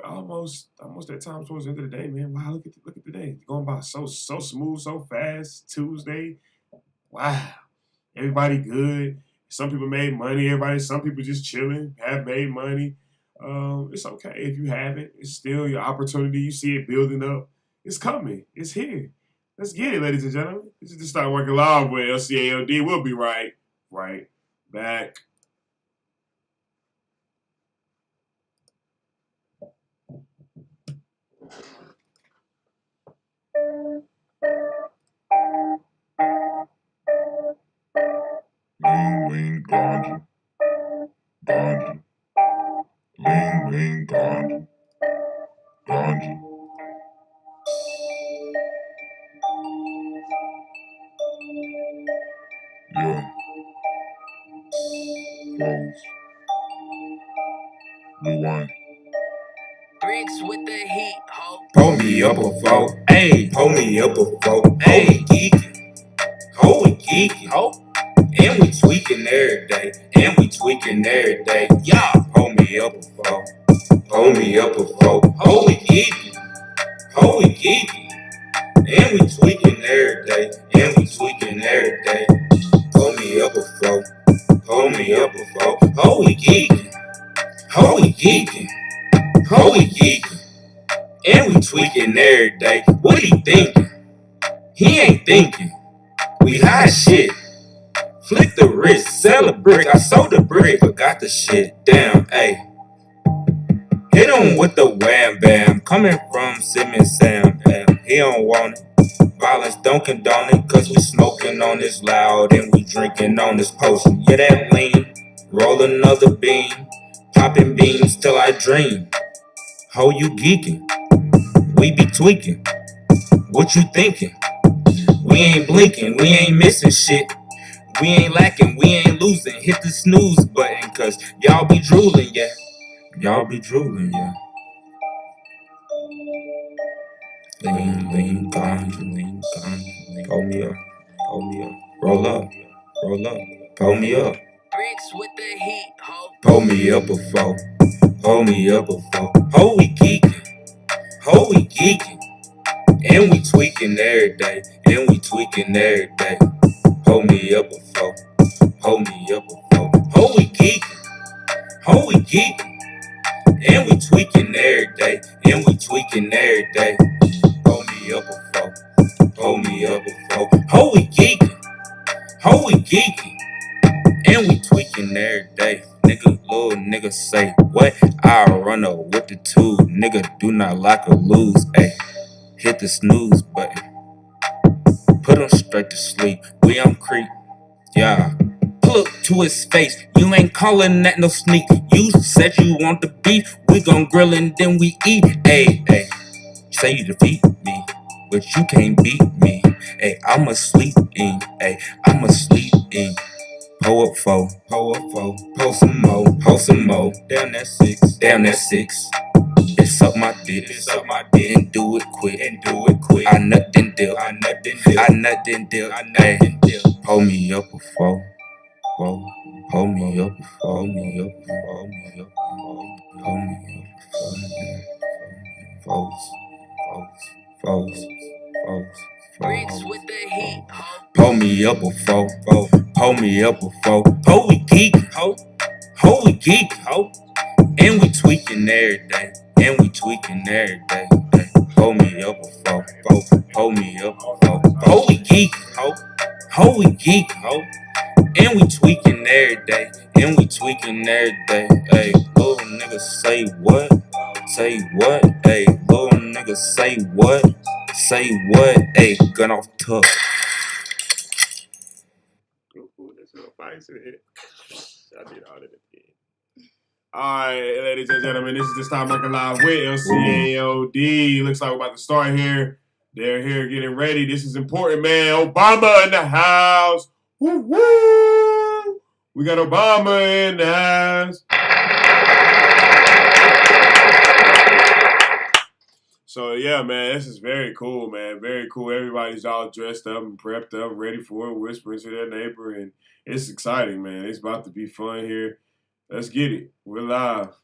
almost that time towards the end of the day, man. Wow, look at the day. Going by so smooth, so fast. Tuesday. Wow. Everybody good. Some people made money. Some people just chilling, have made money. It's okay if you haven't. It's still your opportunity. You see it building up. It's coming. It's here. Let's get it, ladies and gentlemen. This is the Stock Market Live with LCAOD. We'll be right back. Lean, ganja, lean, ganja, yeah, close, rewind. Bricks with the heat, ho. Pull me up a vote, ayy. Pull me up a vote, ayy. Geeking, ho, we geeking, ho. And we tweaking every day, Yeah, pull me up a vote, ho, we geeking, And we tweaking every day, Pull me up a vote, ho, we geeking, And we tweaking every day. What he thinking? He ain't thinking. We high shit. Flick the wrist, sell a brick. I sold the brick, but got the shit down. Ayy, hit him with the wham bam. Coming from Simmons Sam. He don't want it. Violence don't condone it. Cause we smoking on this loud and we drinking on this potion. Yeah, that lean. Roll another bean. Popping beans till I dream. Ho, you geeking. We be tweaking. What you thinking? We ain't blinking. We ain't missing shit. We ain't lacking, we ain't losing. Hit the snooze button, cause y'all be drooling, yeah. Lean, ganja. Pull me up. Roll up. Pull me up. Bricks with the heat, ho. Pull me up a foe. Ho, we geeking. And we tweaking every day. Pull me up a foe. Ho, we geeking. And we tweaking every day. Pull me up a foe. Ho, we geeking. And we tweaking every day. Little nigga say what? I'll run up with the two. Nigga do not like or lose. Ayy, hit the snooze button. Put him straight to sleep. We on creep. Yeah. Look to his face. You ain't calling that no sneak. You said you want the beef. We gon' grill and then we eat. Ayy. Say you defeat me, but you can't beat me. Ayy, I'ma sleep in. Pull up four. Pull some more. Down that six. It's up my dick. And do it quick. I nut then deal. Ayy, pull me up a four. Pull me up. Bricks with the heat, ho. Pull me up a foe, pull me up a foe. Ho, we geek, ho. Ho, we geek, ho. And we tweaking every day. And we tweaking every day. Pull me up a foe, pull me up a foe. Ho, we geek, ho. Ho, we geek, ho. And we tweaking every day. And we tweaking every day. Hey, little nigga say what? Say what? Hey, little nigga say what? Say what? Hey, gun off tuck. Ooh, that's a fight to it. I did all of it. All right, ladies and gentlemen, this is the Stop Market Live with LCAOD. Looks like we're about to start here. They're here getting ready. This is important, man. Obama in the house. Woo woo! We got Obama in the house. So yeah, man, this is very cool, man. Very cool. Everybody's all dressed up and prepped up, ready for it, whispering to their neighbor, and it's exciting, man. It's about to be fun here. Let's get it. We're live.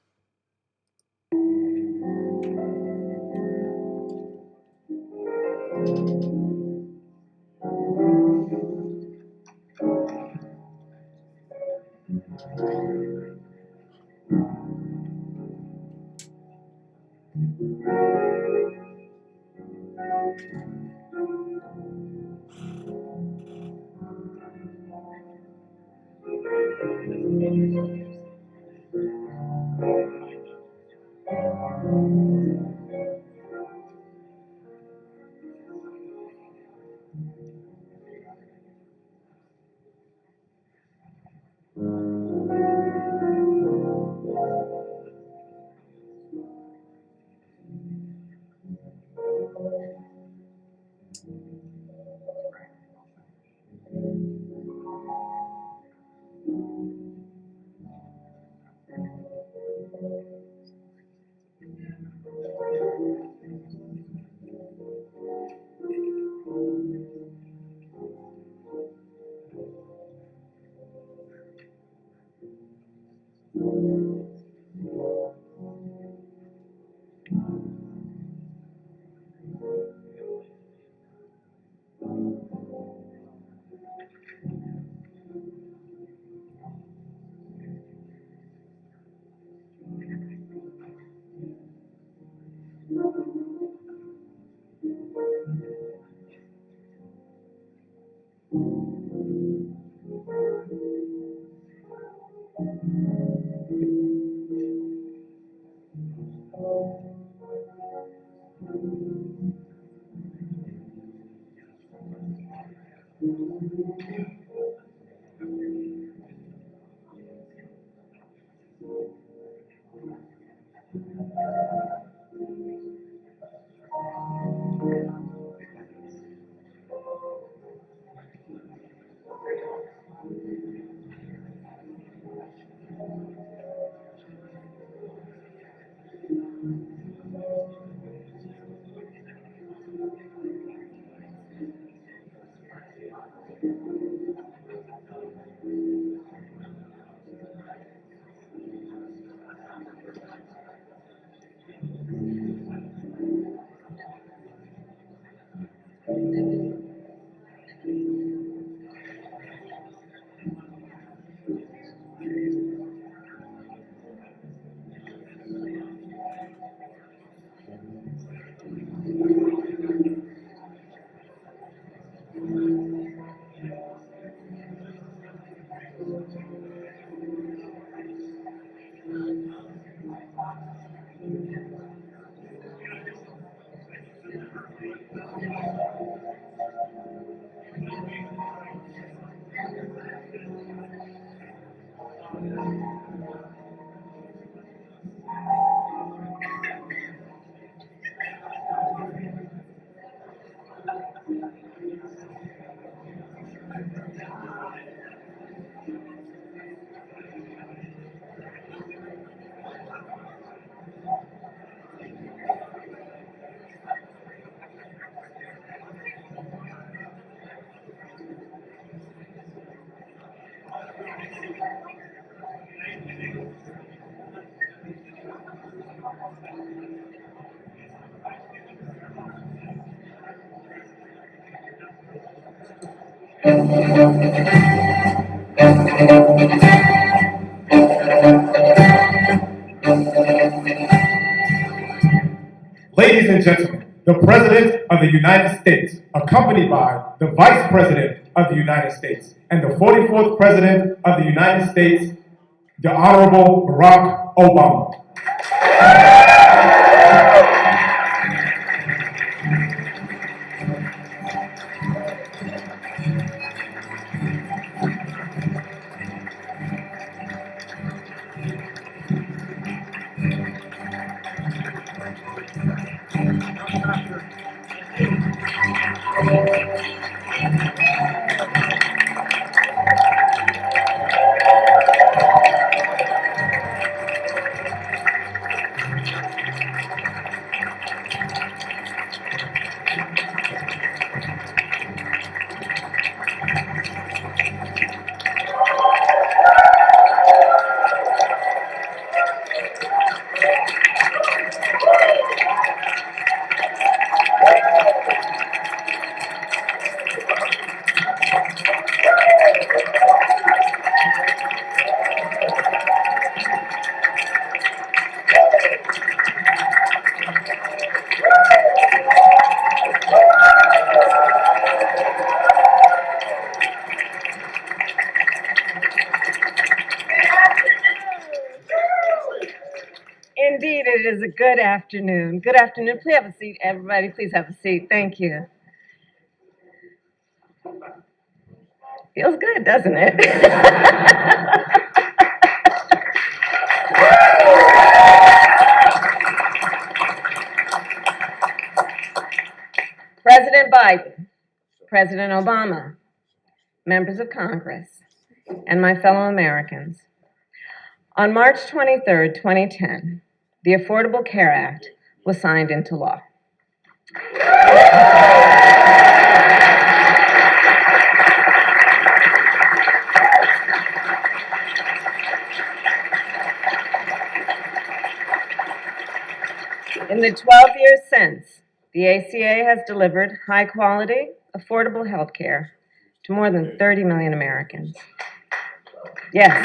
Ladies and gentlemen, the President of the United States, accompanied by the Vice President of the United States and the 44th President of the United States, the Honorable Barack Obama. Indeed, it is a good afternoon. Good afternoon. Please have a seat, everybody. Please have a seat. Thank you. Feels good, doesn't it? President Biden, President Obama, members of Congress, and my fellow Americans. On March 23rd, 2010, the Affordable Care Act was signed into law. In the 12 years since, the ACA has delivered high-quality, affordable health care to more than 30 million Americans. Yes.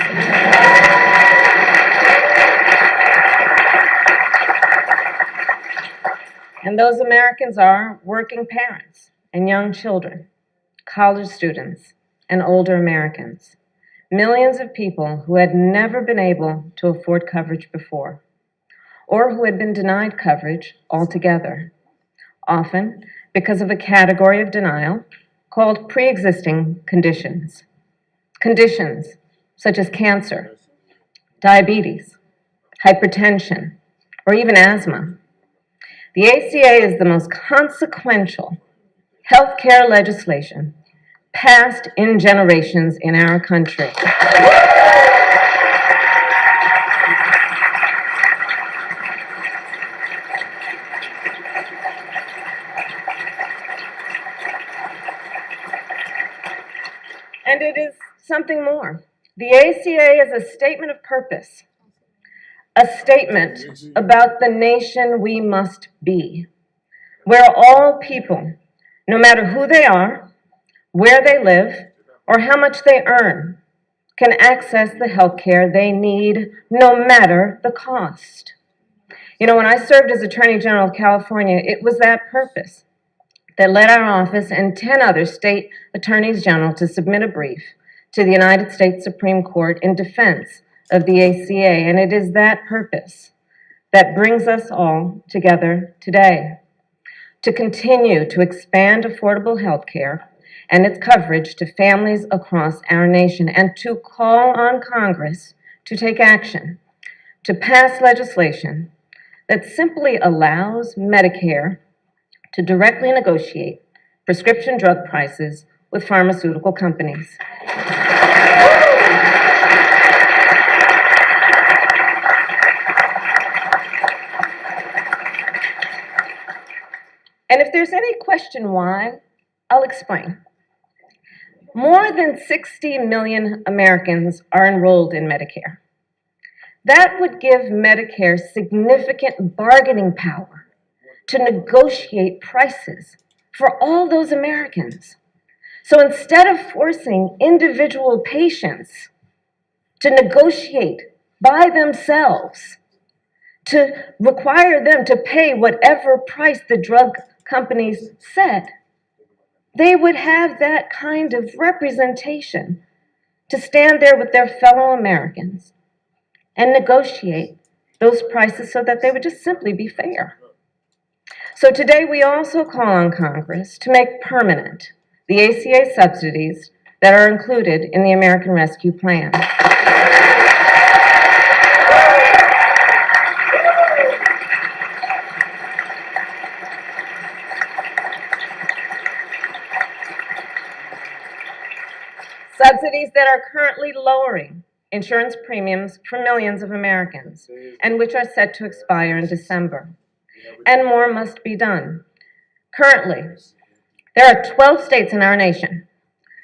And those Americans are working parents and young children, college students, and older Americans. Millions of people who had never been able to afford coverage before, or who had been denied coverage altogether, often because of a category of denial called pre-existing conditions. Conditions such as cancer, diabetes, hypertension, or even asthma. The ACA is the most consequential healthcare legislation passed in generations in our country. And it is something more. The ACA is a statement of purpose, a statement about the nation we must be, where all people, no matter who they are, where they live, or how much they earn, can access the health care they need, no matter the cost. You know, when I served as Attorney General of California, it was that purpose that led our office and 10 other state attorneys general to submit a brief to the United States Supreme Court in defense of the ACA, and it is that purpose that brings us all together today, to continue to expand affordable health care and its coverage to families across our nation, and to call on Congress to take action, to pass legislation that simply allows Medicare to directly negotiate prescription drug prices with pharmaceutical companies. And if there's any question why, I'll explain. More than 60 million Americans are enrolled in Medicare. That would give Medicare significant bargaining power to negotiate prices for all those Americans. So instead of forcing individual patients to negotiate by themselves, to require them to pay whatever price the drug companies set, they would have that kind of representation to stand there with their fellow Americans and negotiate those prices so that they would just simply be fair. So today we also call on Congress to make permanent the ACA subsidies that are included in the American Rescue Plan. Subsidies that are currently lowering insurance premiums for millions of Americans and which are set to expire in December. And more must be done. Currently, there are 12 states in our nation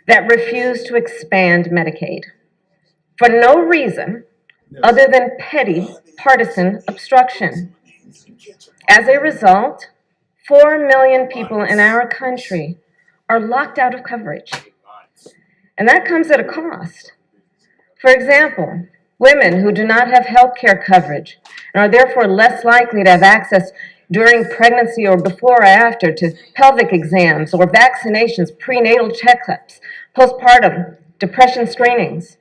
that refuse to expand Medicaid for no reason other than petty partisan obstruction. As a result, 4 million people in our country are locked out of coverage. And that comes at a cost. For example, women who do not have health care coverage and are therefore less likely to have access during pregnancy or before or after to pelvic exams or vaccinations, prenatal checkups, postpartum, depression screenings,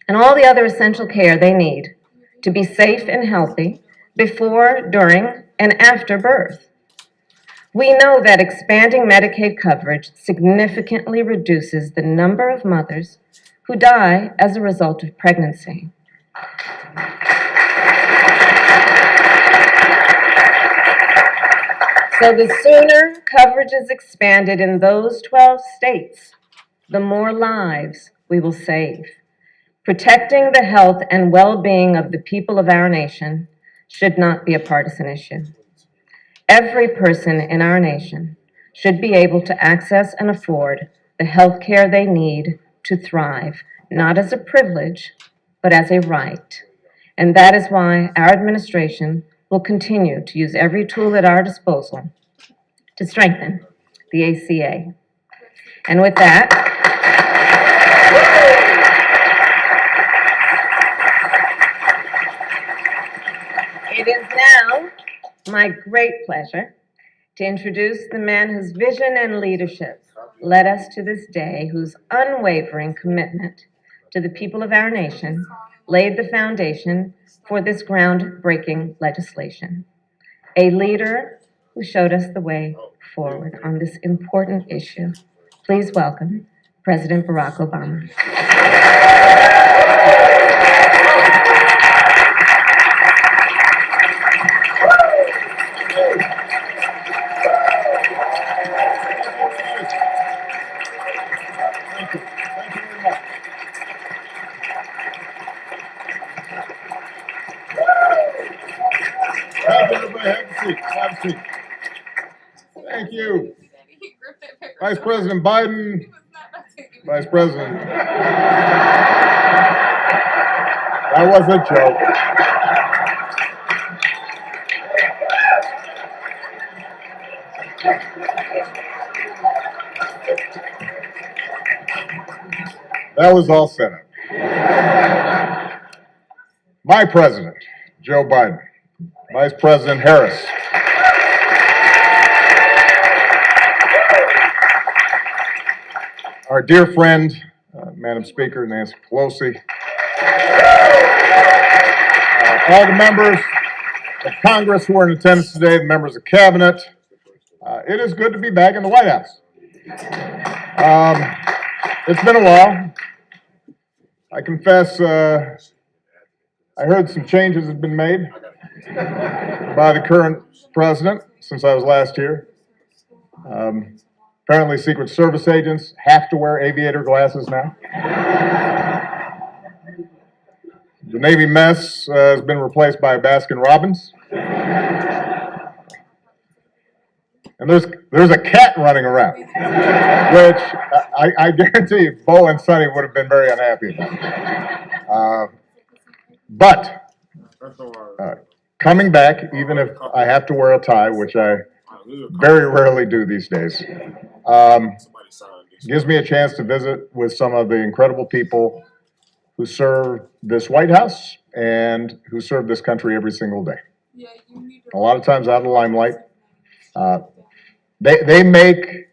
and all the other essential care they need to be safe and healthy before, during, and after birth. We know that expanding Medicaid coverage significantly reduces the number of mothers who die as a result of pregnancy. So the sooner coverage is expanded in those 12 states, the more lives we will save. Protecting the health and well-being of the people of our nation should not be a partisan issue. Every person in our nation should be able to access and afford the health care they need to thrive, not as a privilege, but as a right. And that is why our administration will continue to use every tool at our disposal to strengthen the ACA. And with that, it is now my great pleasure to introduce the man whose vision and leadership led us to this day, whose unwavering commitment to the people of our nation laid the foundation for this groundbreaking legislation. A leader who showed us the way forward on this important issue. Please welcome President Barack Obama. Thank you. Vice President Biden, Vice President. That was a joke. That was all set up. My president, Joe Biden, Vice President Harris, our dear friend, Madam Speaker, Nancy Pelosi, all the members of Congress who are in attendance today, the members of Cabinet, it is good to be back in the White House. It's been a while. I confess, I heard some changes have been made by the current president since I was last here. Apparently, Secret Service agents have to wear aviator glasses now. The Navy mess has been replaced by a Baskin Robbins. And there's a cat running around, which I guarantee you Bo and Sonny would have been very unhappy about. But coming back, even if I have to wear a tie, which I very rarely do these days, gives me a chance to visit with some of the incredible people who serve this White House and who serve this country every single day. A lot of times out of the limelight. They make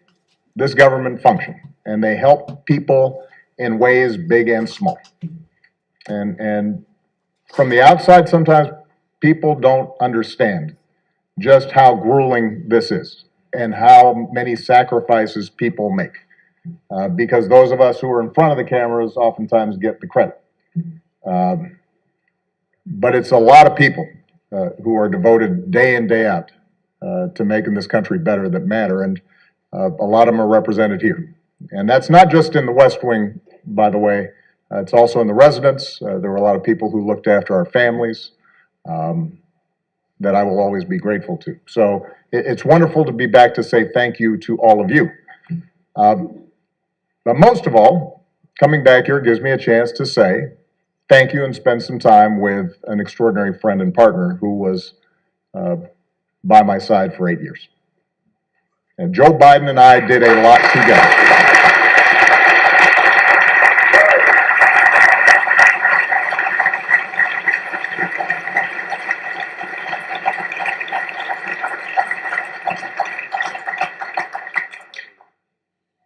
this government function, and they help people in ways big and small. And from the outside, sometimes people don't understand just how grueling this is and how many sacrifices people make. Because those of us who are in front of the cameras oftentimes get the credit. But it's a lot of people who are devoted day in, day out to making this country better that matter. And a lot of them are represented here. And that's not just in the West Wing, by the way. It's also in the residence. There were a lot of people who looked after our families that I will always be grateful to. So it's wonderful to be back to say thank you to all of you. But most of all, coming back here gives me a chance to say thank you and spend some time with an extraordinary friend and partner who was by my side for 8 years. And Joe Biden and I did a lot together.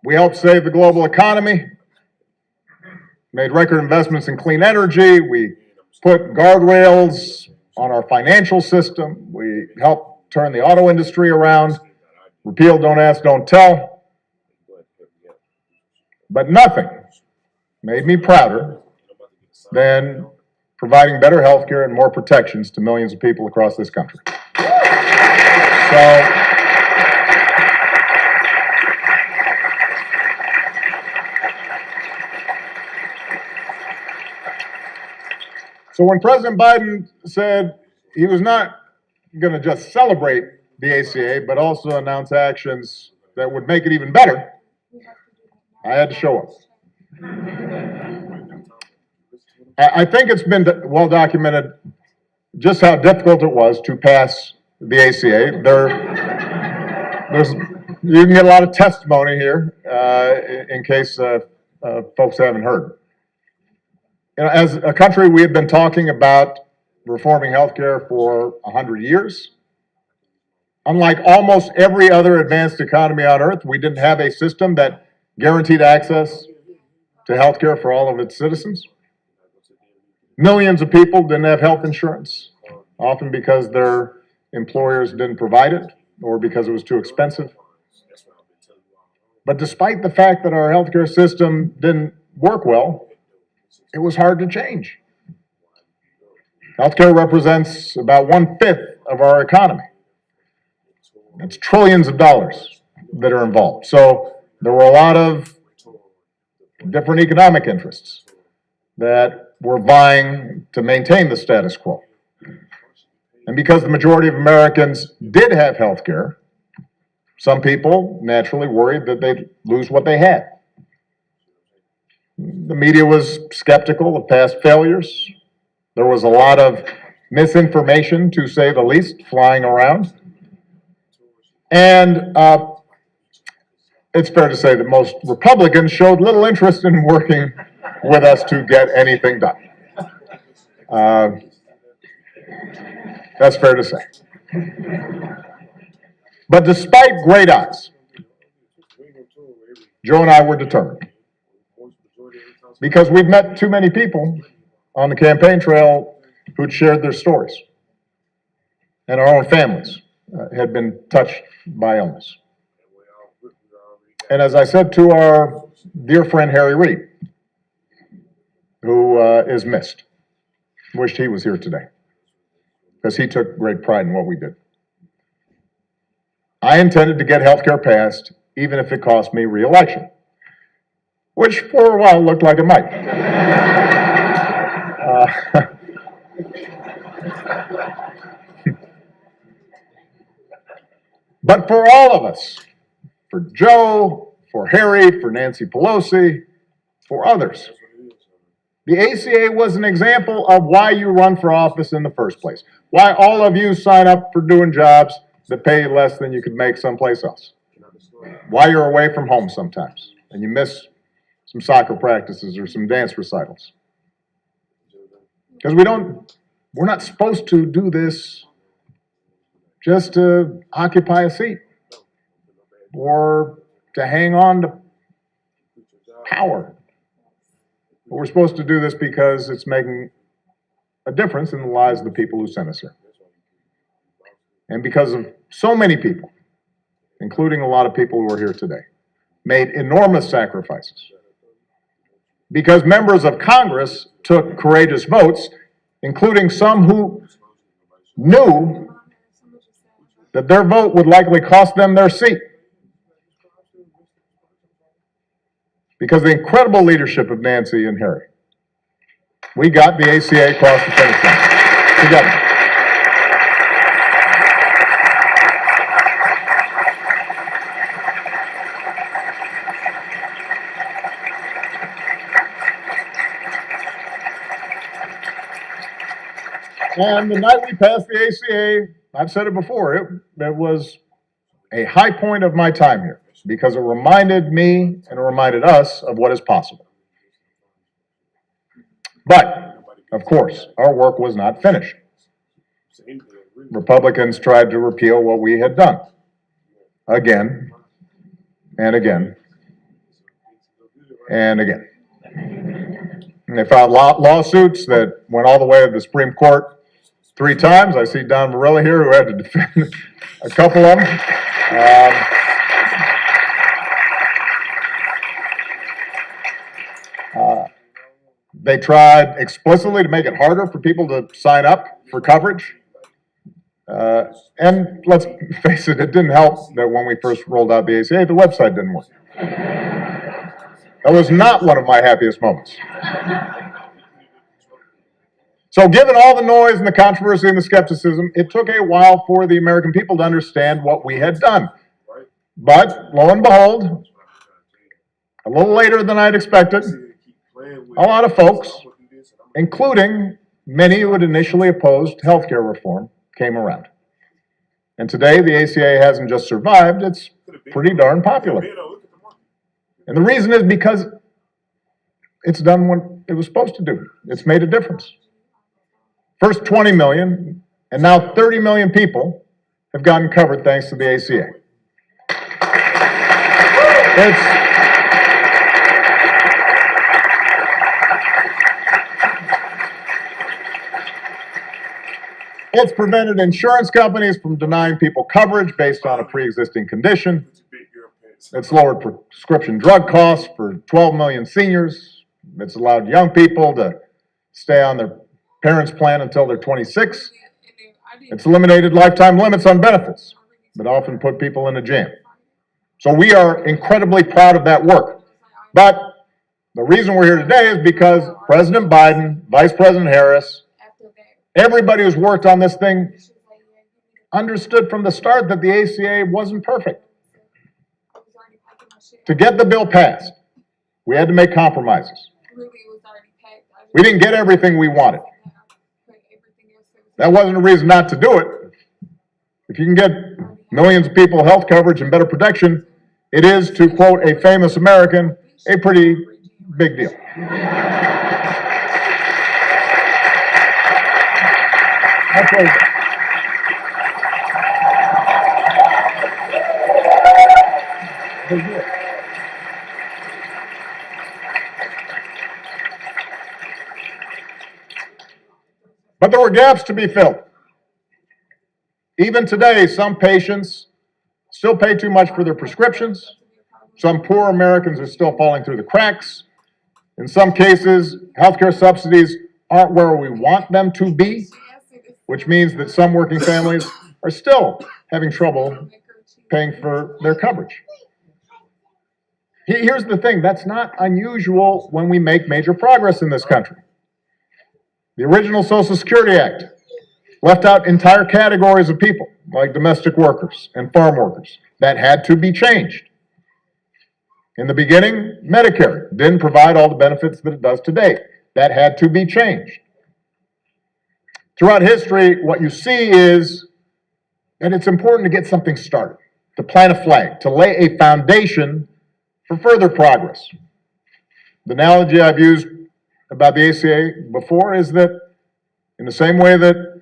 We helped save the global economy, made record investments in clean energy. We put guardrails on our financial system. We helped turn the auto industry around, repealed Don't Ask, Don't Tell. But nothing made me prouder than providing better health care and more protections to millions of people across this country. So when President Biden said he was not going to just celebrate the ACA, but also announce actions that would make it even better, I had to show up. I think it's been well documented just how difficult it was to pass the ACA. You can get a lot of testimony here in case folks haven't heard. You know, as a country, we have been talking about reforming healthcare for 100 years. Unlike almost every other advanced economy on earth, we didn't have a system that guaranteed access to healthcare for all of its citizens. Millions of people didn't have health insurance, often because their employers didn't provide it or because it was too expensive. But despite the fact that our healthcare system didn't work well, it was hard to change. Healthcare represents about 1/5 of our economy. It's trillions of dollars that are involved. So there were a lot of different economic interests that were vying to maintain the status quo. And because the majority of Americans did have health care, some people naturally worried that they'd lose what they had. The media was skeptical of past failures. There was a lot of misinformation, to say the least, flying around. And it's fair to say that most Republicans showed little interest in working with us to get anything done. That's fair to say. But despite great odds, Joe and I were determined. Because we've met too many people on the campaign trail who'd shared their stories. And our own families had been touched by illness. And as I said to our dear friend Harry Reid, who is missed, wished he was here today, because he took great pride in what we did. I intended to get health care passed, even if it cost me re-election, which for a while looked like it might. But for all of us, for Joe, for Harry, for Nancy Pelosi, for others, the ACA was an example of why you run for office in the first place. Why all of you sign up for doing jobs that pay you less than you could make someplace else. Why you're away from home sometimes. and you miss some soccer practices or some dance recitals. Because we're not supposed to do this just to occupy a seat or to hang on to power. But we're supposed to do this because it's making a difference in the lives of the people who sent us here. And because of so many people, including a lot of people who are here today, made enormous sacrifices. Because members of Congress took courageous votes, including some who knew that their vote would likely cost them their seat. Because of the incredible leadership of Nancy and Harry, we got the ACA across the finish line together. And the night we passed the ACA, I've said it before, it was a high point of my time here because it reminded me and it reminded us of what is possible. But, of course, our work was not finished. Republicans tried to repeal what we had done again and again and again. And they filed lawsuits that went all the way to the Supreme Court 3 times. I see Don Morelli here who had to defend a couple of them. They tried explicitly to make it harder for people to sign up for coverage. And let's face it, it didn't help that when we first rolled out the ACA, the website didn't work. That was not one of my happiest moments. So given all the noise and the controversy and the skepticism, it took a while for the American people to understand what we had done. But lo and behold, a little later than I'd expected, a lot of folks, including many who had initially opposed healthcare reform, came around. And today the ACA hasn't just survived, it's pretty darn popular. And the reason is because it's done what it was supposed to do. It's made a difference. First 20 million, and now 30 million people have gotten covered thanks to the ACA. It's prevented insurance companies from denying people coverage based on a pre-existing condition. It's lowered prescription drug costs for 12 million seniors. It's allowed young people to stay on their parents' plan until they're 26. It's eliminated lifetime limits on benefits that often put people in a jam. So we are incredibly proud of that work. But the reason we're here today is because President Biden, Vice President Harris, everybody who's worked on this thing understood from the start that the ACA wasn't perfect. To get the bill passed, we had to make compromises. We didn't get everything we wanted. That wasn't a reason not to do it. If you can get millions of people health coverage and better protection, it is, to quote a famous American, a pretty big deal. But there were gaps to be filled. Even today, some patients still pay too much for their prescriptions. Some poor Americans are still falling through the cracks. In some cases, healthcare subsidies aren't where we want them to be, which means that some working families are still having trouble paying for their coverage. Here's the thing, that's not unusual when we make major progress in this country. The original Social Security Act left out entire categories of people, like domestic workers and farm workers, that had to be changed. In the beginning, Medicare didn't provide all the benefits that it does today. That had to be changed. Throughout history, what you see is that it's important to get something started, to plant a flag, to lay a foundation for further progress. The analogy I've used about the ACA before is that in the same way that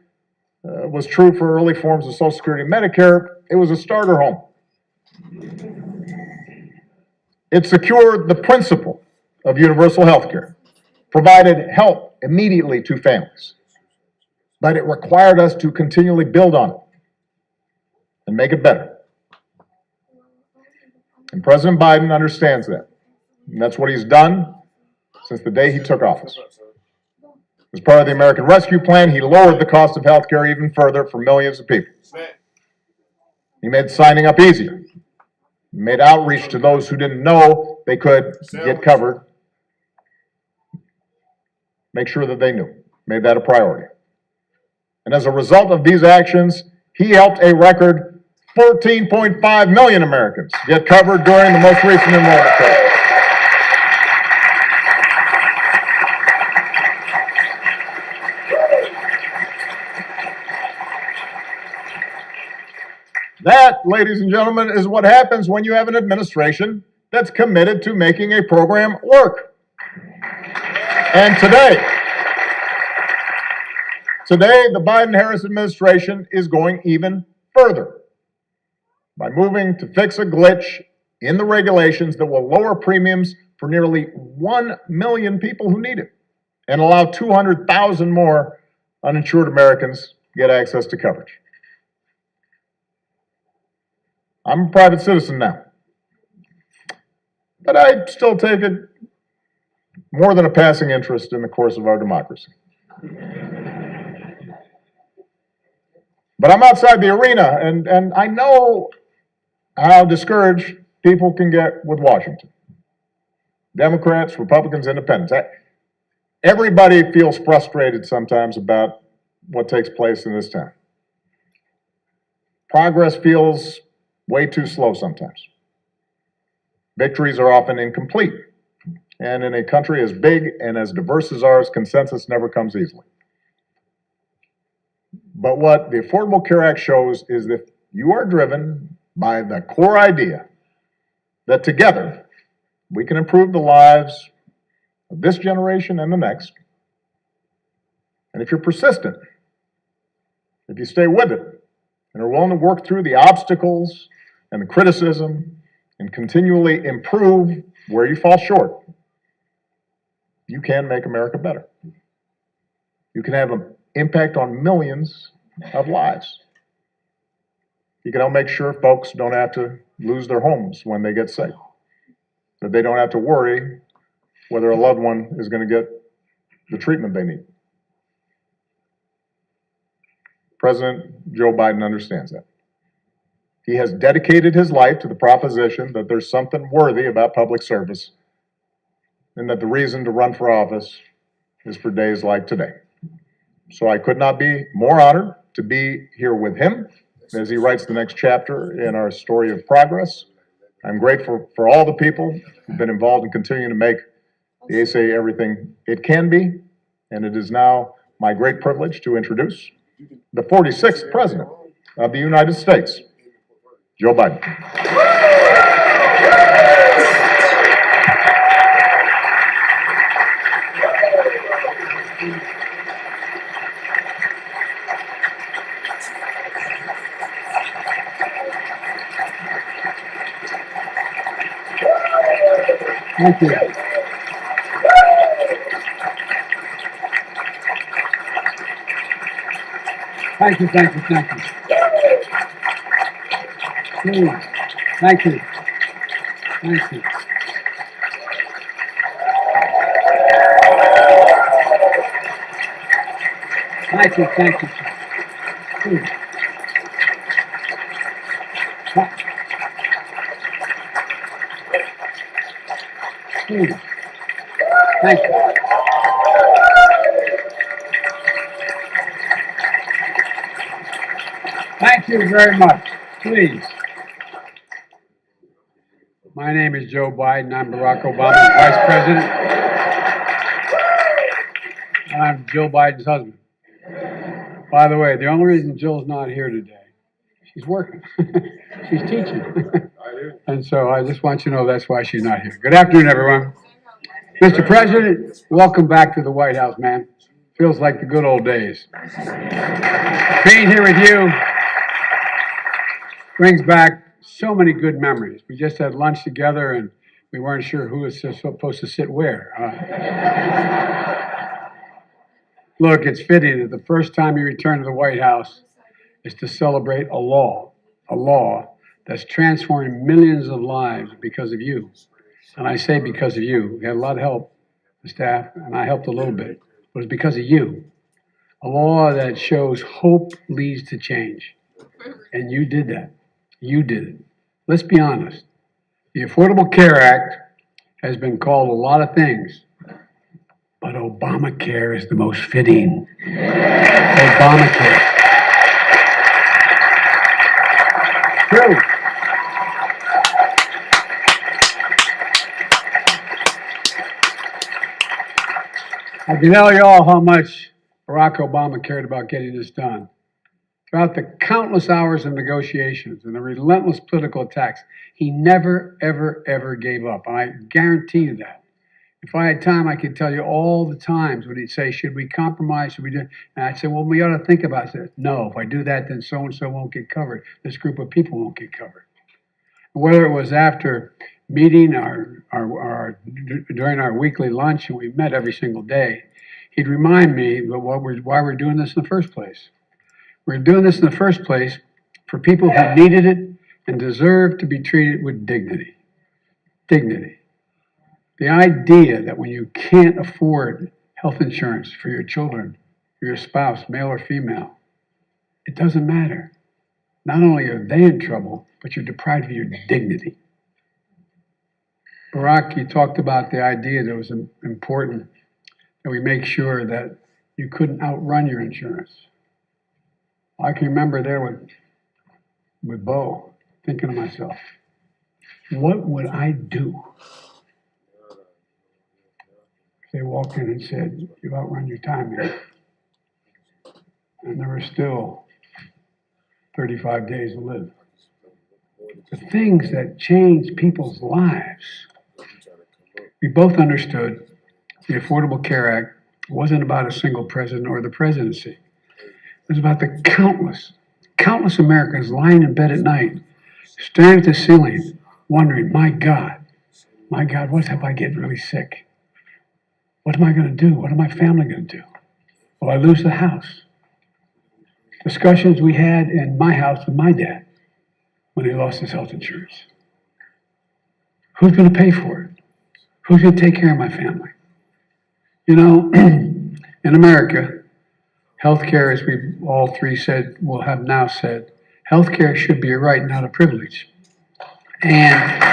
was true for early forms of Social Security and Medicare, it was a starter home. It secured the principle of universal health care, provided help immediately to families, but it required us to continually build on it and make it better. And President Biden understands that. And that's what he's done since the day he took office. As part of the American Rescue Plan, he lowered the cost of health care even further for millions of people. He made signing up easier. He made outreach to those who didn't know they could get covered. Make sure that they knew. Made that a priority. And as a result of these actions, he helped a record 14.5 million Americans get covered during the most recent enrollment period. That, ladies and gentlemen, is what happens when you have an administration that's committed to making a program work. And today, the Biden-Harris administration is going even further by moving to fix a glitch in the regulations that will lower premiums for nearly 1 million people who need it and allow 200,000 more uninsured Americans to get access to coverage. I'm a private citizen now, but I still take it more than a passing interest in the course of our democracy. But I'm outside the arena, and I know how discouraged people can get with Washington. Democrats, Republicans, Independents. Everybody feels frustrated sometimes about what takes place in this town. Progress feels way too slow sometimes. Victories are often incomplete. And in a country as big and as diverse as ours, consensus never comes easily. But what the Affordable Care Act shows is that you are driven by the core idea that together we can improve the lives of this generation and the next. And if you're persistent, if you stay with it, and are willing to work through the obstacles and the criticism and continually improve where you fall short, you can make America better. You can have an impact on millions of lives. You can help make sure folks don't have to lose their homes when they get sick, that they don't have to worry whether a loved one is going to get the treatment they need. President Joe Biden understands that. He has dedicated his life to the proposition that there's something worthy about public service and that the reason to run for office is for days like today. So I could not be more honored to be here with him as he writes the next chapter in our story of progress. I'm grateful for all the people who've been involved in continuing to make the ACA everything it can be, and it is now my great privilege to introduce the 46th President of the United States, Joe Biden. Thank you. Thank you, thank you, thank you. Please. Thank you. Thank you. Thank you, thank you. Please. Please. Thank you. Thank you very much. Please. My name is Joe Biden. I'm Barack Obama's Vice President. And I'm Jill Biden's husband. By the way, the only reason Jill's not here today, she's working. She's teaching. And so I just want you to know that's why she's not here. Good afternoon, everyone. Mr. President, welcome back to the White House, man. Feels like the good old days. Being here with you brings back so many good memories. We just had lunch together and we weren't sure who was supposed to sit where. Look, it's fitting that the first time you return to the White House is to celebrate a law that's transforming millions of lives because of you. And I say because of you. We had a lot of help, the staff, and I helped a little bit. But it's because of you. A law that shows hope leads to change. And you did that. You did it. Let's be honest. The Affordable Care Act has been called a lot of things, but Obamacare is the most fitting. Obamacare. True. I can tell you all how much Barack Obama cared about getting this done. Throughout the countless hours of negotiations and the relentless political attacks, he never, ever, ever gave up. And I guarantee you that. If I had time, I could tell you all the times when he'd say, should we compromise? Should we do? And I'd say, well, we ought to think about it. No, if I do that, then so-and-so won't get covered. This group of people won't get covered. Whether it was after meeting during our weekly lunch, and we met every single day, he'd remind me of why we're doing this in the first place. We're doing this in the first place for people who needed it and deserve to be treated with dignity. Dignity. The idea that when you can't afford health insurance for your children, for your spouse, male or female, it doesn't matter. Not only are they in trouble, but you're deprived of your dignity. Barack, you talked about the idea that it was important that we make sure that you couldn't outrun your insurance. I can remember there with Bo, thinking to myself, what would I do if they walked in and said, you've outrun your time here? And there were still 35 days to live. The things that change people's lives. We both understood the Affordable Care Act wasn't about a single president or the presidency. It was about the countless Americans lying in bed at night, staring at the ceiling, wondering, my God, what if I get really sick? What am I going to do? What is my family going to do? Will I lose the house? Discussions we had in my house with my dad when he lost his health insurance. Who's going to pay for it? Who's going to take care of my family? You know, in America, healthcare, as we all three said, will have now said, healthcare should be a right, not a privilege. And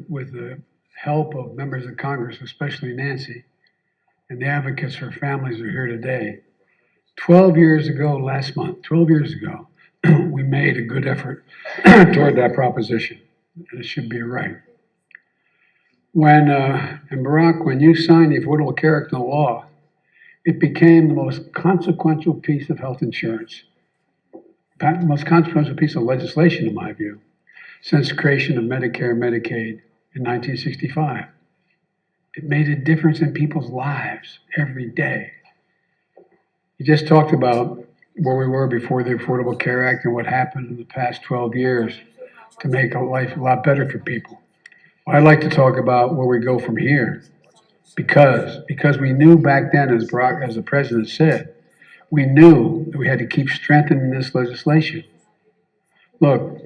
with the help of members of Congress, especially Nancy, and the advocates for families who are here today, 12 years ago, last month, 12 years ago, we made a good effort toward that proposition. And it should be right. And Barack, when you signed the Affordable Care Act into law, it became the most consequential piece of health insurance, the most consequential piece of legislation, in my view, since the creation of Medicare and Medicaid in 1965. It made a difference in people's lives every day. You just talked about where we were before the Affordable Care Act and what happened in the past 12 years to make life a lot better for people. Well, I'd like to talk about where we go from here. Because we knew back then, as the president said, we knew that we had to keep strengthening this legislation. Look,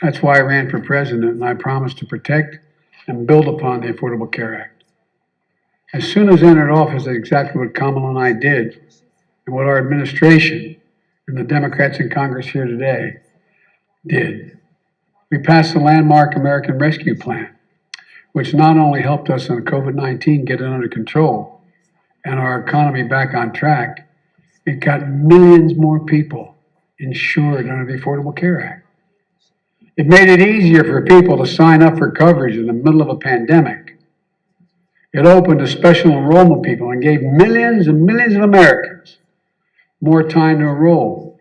that's why I ran for president, and I promised to protect and build upon the Affordable Care Act. As soon as I entered office, that's exactly what Kamala and I did, and what our administration and the Democrats in Congress here today did. We passed the landmark American Rescue Plan, which not only helped us on COVID-19 get it under control and our economy back on track, it got millions more people insured under the Affordable Care Act. It made it easier for people to sign up for coverage in the middle of a pandemic. It opened to special enrollment people and gave millions and millions of Americans more time to enroll.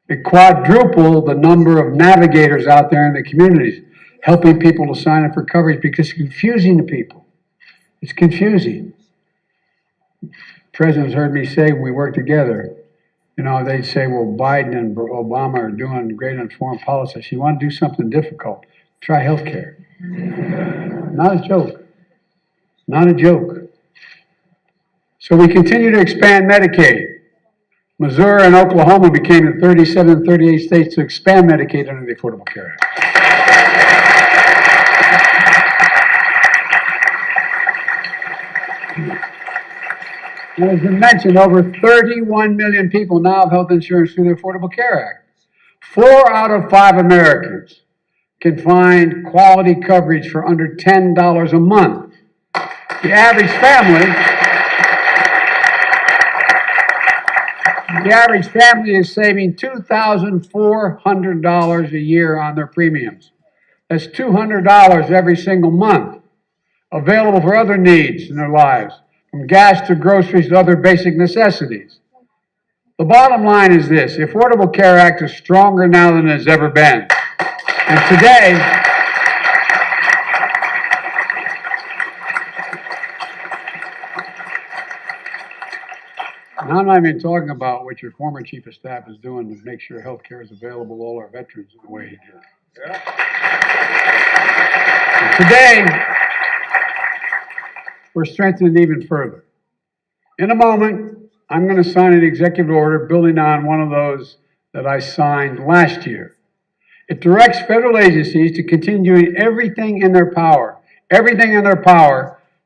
It quadrupled the number of navigators out there in the communities, helping people to sign up for coverage because it's confusing to people. It's confusing. Presidents heard me say when we worked together, you know, they'd say, well, Biden and Obama are doing great on foreign policy. You want to do something difficult, try health care. Not a joke. Not a joke. So we continue to expand Medicaid. Missouri and Oklahoma became the 37 and 38 states to expand Medicaid under the Affordable Care Act. And as been mentioned, over 31 million people now have health insurance through the Affordable Care Act. 4 out of 5 Americans can find quality coverage for under $10 a month. The average family is saving $2,400 a year on their premiums. That's $200 every single month, available for other needs in their lives, from gas to groceries to other basic necessities. The bottom line is this: the Affordable Care Act is stronger now than it has ever been. And today, and I'm not even talking about what your former chief of staff is doing to make sure health care is available to all our veterans the way he did. And today, we're strengthening it even further. In a moment, I'm going to sign an executive order building on one of those that I signed last year. It directs federal agencies to continue doing everything in their power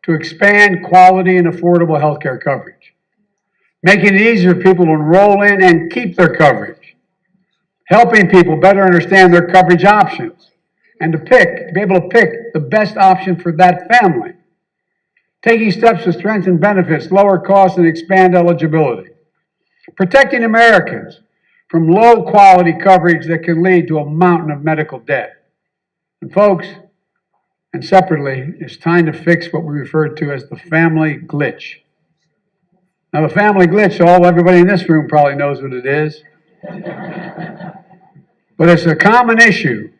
to expand quality and affordable health care coverage, making it easier for people to enroll in and keep their coverage, helping people better understand their coverage options, and to be able to pick the best option for that family, taking steps to strengthen benefits, lower costs, and expand eligibility, protecting Americans from low-quality coverage that can lead to a mountain of medical debt. And folks, and separately, it's time to fix what we refer to as the family glitch. Now, the family glitch, everybody in this room probably knows what it is. But it's a common issue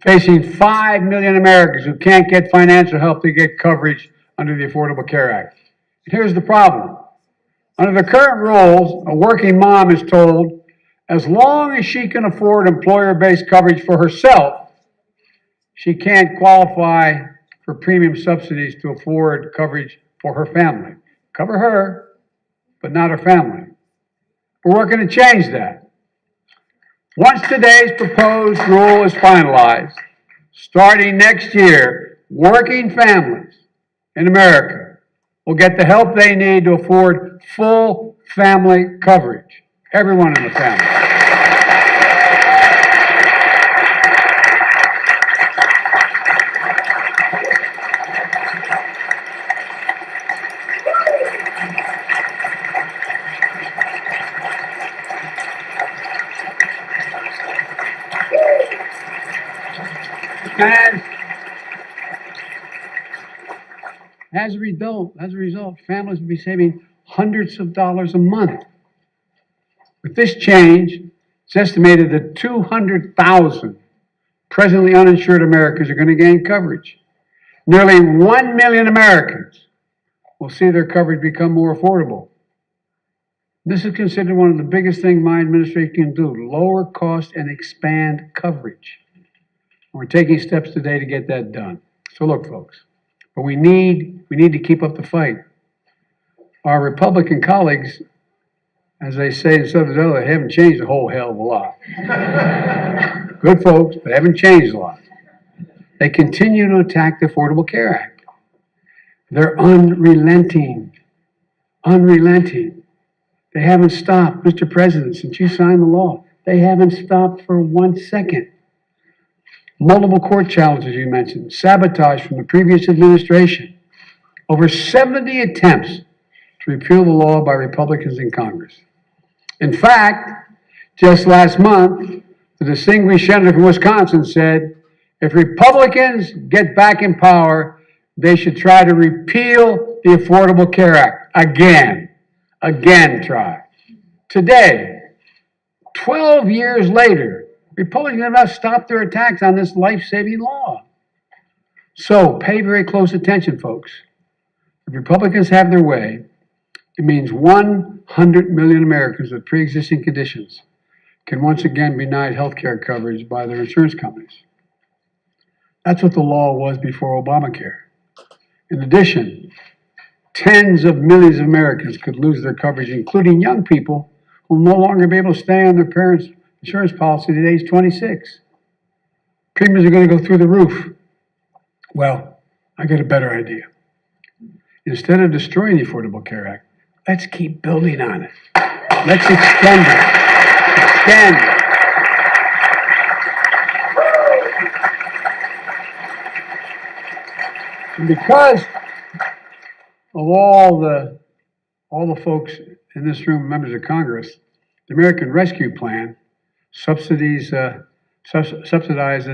facing 5 million Americans who can't get financial help to get coverage under the Affordable Care Act. And here's the problem. Under the current rules, a working mom is told, as long as she can afford employer-based coverage for herself, she can't qualify for premium subsidies to afford coverage for her family. Cover her, but not her family. We're working to change that. Once today's proposed rule is finalized, starting next year, working families in America will get the help they need to afford full family coverage. Everyone in the family. And as a result, families will be saving hundreds of dollars a month. With this change, it's estimated that 200,000 presently uninsured Americans are going to gain coverage. Nearly 1 million Americans will see their coverage become more affordable. This is considered one of the biggest things my administration can do: lower cost and expand coverage. We're taking steps today to get that done. So look, folks, but we need to keep up the fight. Our Republican colleagues, as they say in Southern Delaware, haven't changed a whole hell of a lot. Good folks, but haven't changed a lot. They continue to attack the Affordable Care Act. They're unrelenting. They haven't stopped, Mr. President, since you signed the law. They haven't stopped for 1 second. Multiple court challenges you mentioned, sabotage from the previous administration. Over 70 attempts to repeal the law by Republicans in Congress. In fact, just last month, the distinguished senator from Wisconsin said, if Republicans get back in power, they should try to repeal the Affordable Care Act again. Again, try. Today, 12 years later, Republicans have not stopped their attacks on this life-saving law. So pay very close attention, folks. If Republicans have their way, it means 100 million Americans with pre-existing conditions can once again be denied health care coverage by their insurance companies. That's what the law was before Obamacare. In addition, tens of millions of Americans could lose their coverage, including young people who will no longer be able to stay on their parents' insurance policy at age 26. Premiums are going to go through the roof. Well, I got a better idea. Instead of destroying the Affordable Care Act, let's keep building on it. Let's extend it. Extend. And because of all the folks in this room, members of Congress, the American Rescue Plan subsidizes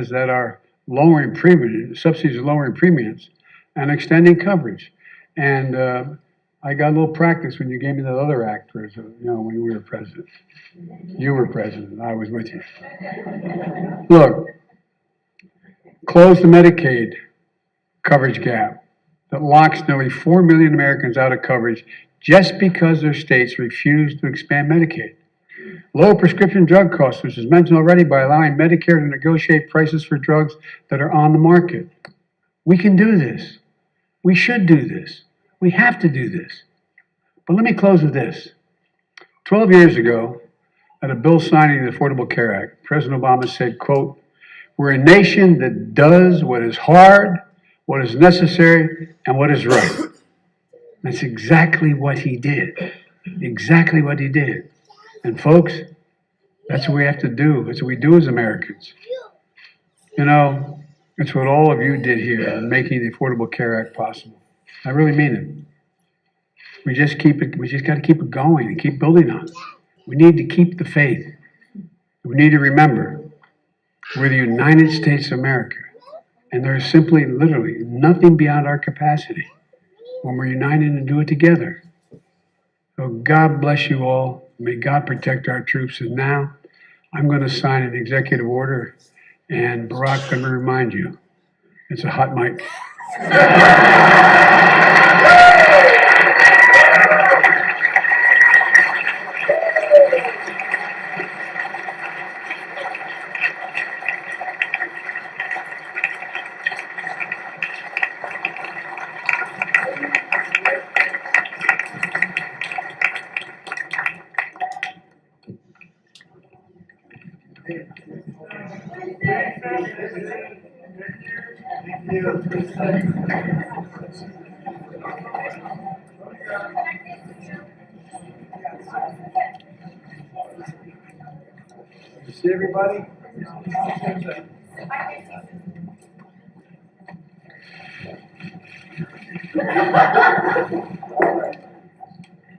that are lowering premiums, subsidies are lowering premiums and extending coverage. And I got a little practice when you gave me that other act, when we were president. You were president, I was with you. Look, close the Medicaid coverage gap that locks nearly 4 million Americans out of coverage just because their states refuse to expand Medicaid. Lower prescription drug costs, which is mentioned already, by allowing Medicare to negotiate prices for drugs that are on the market. We can do this. We should do this. We have to do this. But let me close with this. 12 years ago, at a bill signing the Affordable Care Act, President Obama said, quote, "We're a nation that does what is hard, what is necessary, and what is right." That's exactly what he did. Exactly what he did. And folks, that's what we have to do. That's what we do as Americans. You know, it's what all of you did here in making the Affordable Care Act possible. I really mean it. We just got to keep it going and keep building on it. We need to keep the faith. We need to remember we're the United States of America. And there's simply, literally, nothing beyond our capacity when we're united and do it together. So God bless you all. May God protect our troops. And now I'm going to sign an executive order. And Barack, let me remind you, it's a hot mic. You see everybody?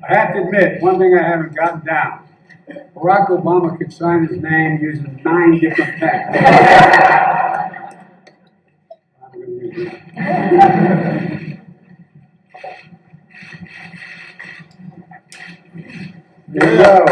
I have to admit, one thing I haven't gotten down. Barack Obama could sign his name using 9 different pens. There you go.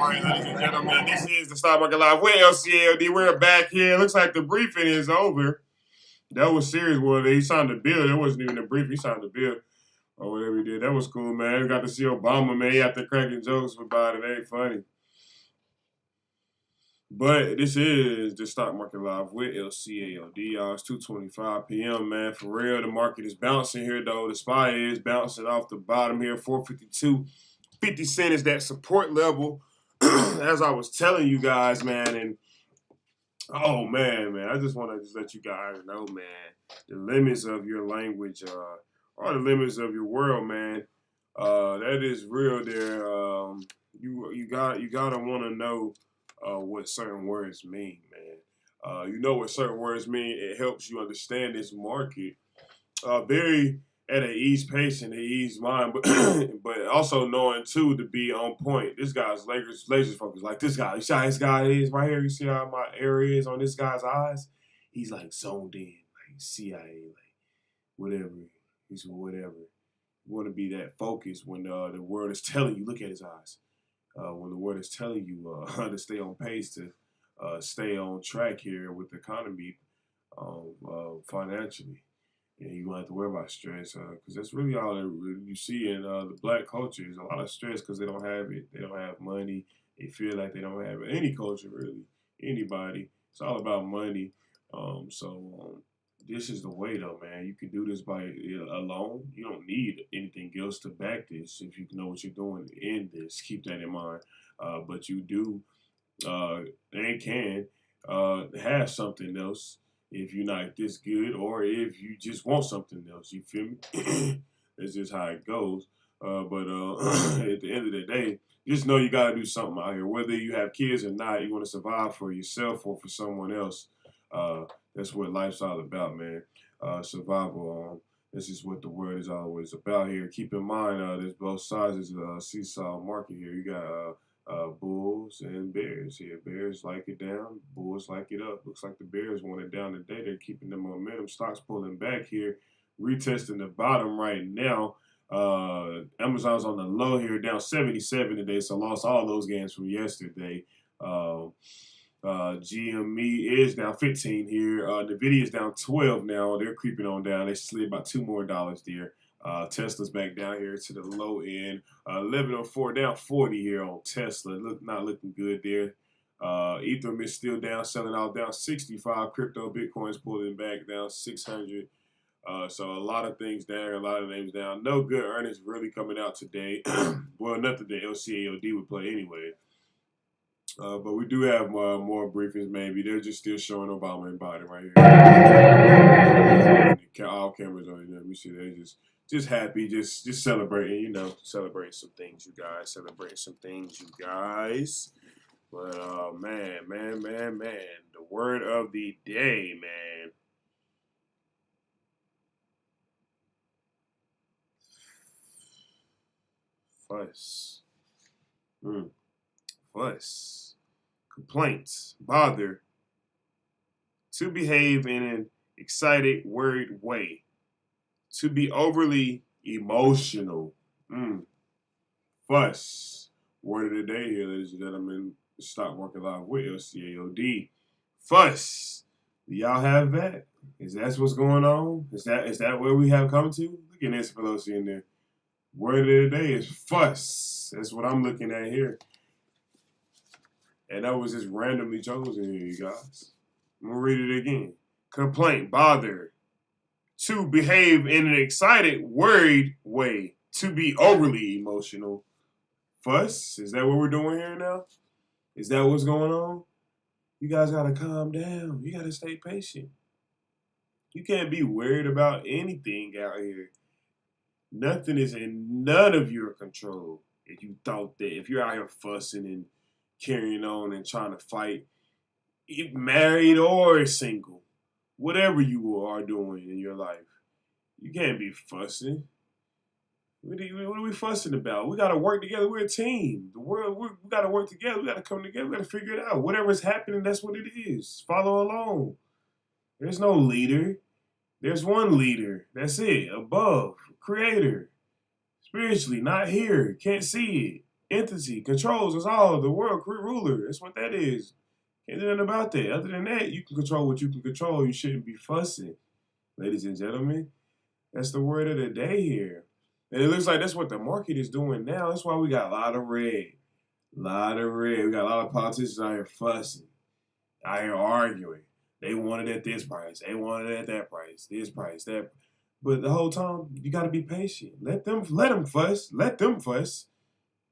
Alright, ladies and gentlemen, this is the Stock Market Live with LCALD. We're back here. Looks like the briefing is over. That was serious. Well, he signed the bill. That wasn't even a briefing. He signed the bill or whatever he did. That was cool, man. We got to see Obama, man. He had to cracking jokes about it. It ain't funny. But this is the Stock Market Live with LCALD. Y'all, it's 2:25 p.m., man. For real, the market is bouncing here, though. The SPY is bouncing off the bottom here. 452.50 cents is that support level. As I was telling you guys, man, and oh man, I just want to let you guys know, man, the limits of your language are the limits of your world, man. That is real. There, you gotta want to know what certain words mean, man. You know what certain words mean. It helps you understand this market very at an ease pace and an ease mind, but also knowing too to be on point. This guy's laser focused. Like this guy, you see how this guy is right here. You see how my area is on this guy's eyes. He's like zoned in, like CIA, like whatever. He's whatever. You want to be that focused when the word is telling you. Look at his eyes. When the word is telling you to stay on pace, to stay on track here with the economy financially. And you don't have to worry about stress because that's really all that you see in the black culture is a lot of stress because they don't have it. They don't have money. They feel like they don't have any culture, really, anybody. It's all about money. This is the way, though, man. You can do this by alone. You don't need anything else to back this if you know what you're doing in this. Keep that in mind. But you do and can have something else if you're not this good or if you just want something else. You feel me? That's just how it goes. But at the end of the day, just know you got to do something out here. Whether you have kids or not, you want to survive for yourself or for someone else. That's what life's all about, man. Survival. This is what the word is always about here. Keep in mind, there's both sides of the seesaw market here. You got bulls and bears here. Bears like it down, bulls like it up. Looks like the bears want it down today. They're keeping the momentum. Stocks pulling back here, retesting the bottom right now. Amazon's on the low here, down 77 today, so lost all those gains from yesterday. GME is down 15 here. Nvidia is down 12 now. They're creeping on down. They slid about $2 more there. Tesla's back down here to the low end. 1104 down 40 here on Tesla. Not looking good there. Ethereum is still down, selling out down 65. Crypto, Bitcoin's pulling back down 600. So a lot of things down, a lot of names down. No good earnings really coming out today. Well, nothing that LCALD would play anyway. But we do have more briefings, maybe. They're just still showing Obama and Biden right here. All cameras on here. Let me see. They're just happy, just celebrating, celebrating some things, you guys. But, man. The word of the day, man. Fuss. Fuss. Complaints, bother, to behave in an excited, worried way, to be overly emotional, fuss. Word of the day here, ladies and gentlemen, Stock Market Live with LCALD. Fuss. Do y'all have that? Is that what's going on? Is that where we have come to? Look at Nancy Pelosi in there. Word of the day is fuss. That's what I'm looking at here. And that was just randomly chosen here, you guys. I'm going to read it again. Complaint, bother. To behave in an excited, worried way. To be overly emotional. Fuss? Is that what we're doing here now? Is that what's going on? You guys got to calm down. You got to stay patient. You can't be worried about anything out here. Nothing is in none of your control. If you thought that, if you're out here fussing and carrying on and trying to fight, married or single, whatever you are doing in your life, you can't be fussing. What are we fussing about? We got to work together. We're a team. The world, we got to work together. We got to come together. We got to figure it out. Whatever's happening, that's what it is. Follow along. There's no leader. There's one leader. That's it. Above. Creator. Spiritually, not here. Can't see it. Entity. Controls us all. The world. Ruler. That's what that is. Can't do nothing about that. Other than that, you can control what you can control. You shouldn't be fussing. Ladies and gentlemen, that's the word of the day here. And it looks like that's what the market is doing now. That's why we got a lot of red. A lot of red. We got a lot of politicians out here fussing. Out here arguing. They want it at this price. They want it at that price. This price, that. But the whole time, you got to be patient. Let them fuss. Let them fuss.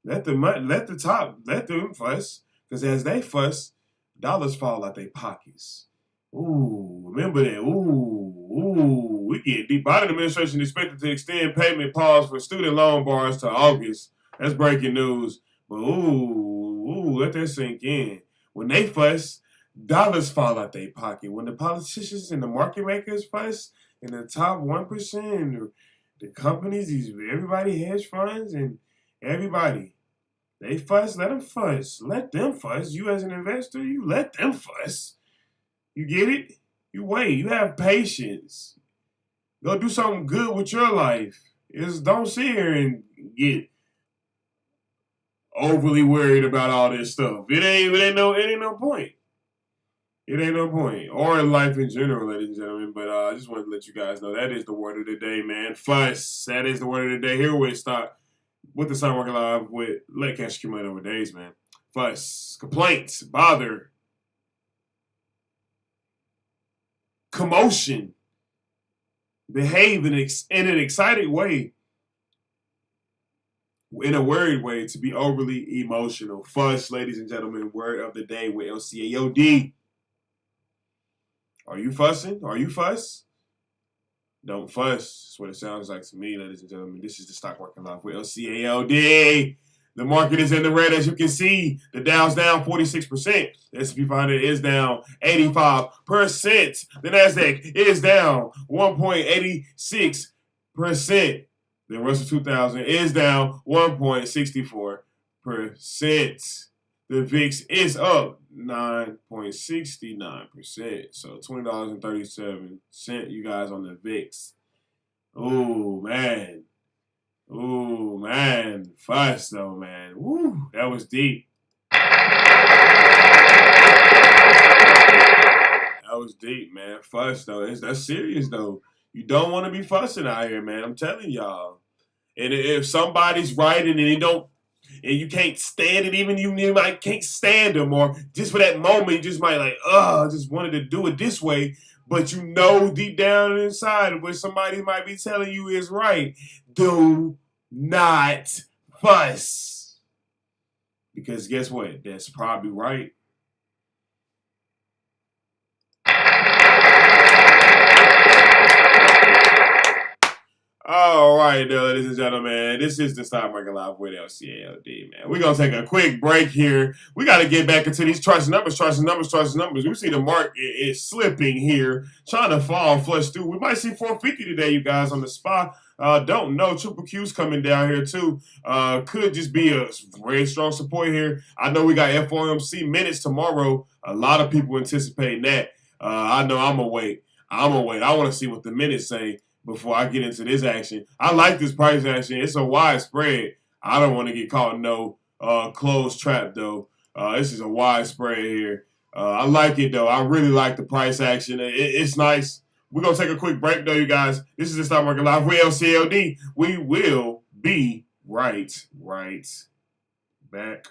Let the top, let them fuss. Because as they fuss, dollars fall out their pockets. Ooh, remember that. Ooh, we get deep. Biden administration expected to extend payment pause for student loan borrowers to August. That's breaking news. But let that sink in. When they fuss, dollars fall out their pocket. When the politicians and the market makers fuss, and the top 1%, the companies, everybody, hedge funds, and everybody, they fuss, let them fuss. Let them fuss. You as an investor, you let them fuss. You get it? You wait. You have patience. Go do something good with your life. Don't sit here and get overly worried about all this stuff. It ain't no point. It ain't no point. Or in life in general, ladies and gentlemen. But I just wanted to let you guys know that is the word of the day, man. Fuss. That is the word of the day. Here we start with the Stock Market Live with Let Cash Accumulate Over Days, man. Fuss. Complaints. Bother. Commotion. Behave in an excited way. In a worried way, to be overly emotional. Fuss, ladies and gentlemen. Word of the day with LCAOD. Are you fussing? Are you fuss? Don't fuss. That's what it sounds like to me, ladies and gentlemen. This is the Stock Market Live with LCAOD. The market is in the red, as you can see. The Dow's down 46%. The S&P 500 is down 85%. The NASDAQ is down 1.86%. The Russell 2000 is down 1.64%. The VIX is up 9.69%. So $20.37, you guys, on the VIX. Oh, man. Ooh, man. Fuss, though, man. Woo, that was deep. That was deep, man. Fuss, though. That's serious, though. You don't want to be fussing out here, man. I'm telling y'all. And if somebody's writing and you can't stand it, even you might can't stand them, or just for that moment, you just might I just wanted to do it this way. But you know deep down inside what somebody might be telling you is right. Do not fuss. Because guess what? That's probably right. All right, ladies and gentlemen, this is the Stock Market Live with LCAOD, man. We're going to take a quick break here. We got to get back into these charts and numbers. We see the market is slipping here, trying to fall flush through. We might see 450 today, you guys, on the spot. Don't know. Triple Q's coming down here, too. Could just be a very strong support here. I know we got FOMC minutes tomorrow. A lot of people anticipating that. I know I'm going to wait. I want to see what the minutes say before I get into this action. I like this price action. It's a wide spread. I don't want to get caught in no closed trap, though. This is a wide spread here. I like it, though. I really like the price action. It's nice. We're going to take a quick break, though, you guys. This is the Stock Market Live with LCAOD. We will be right back.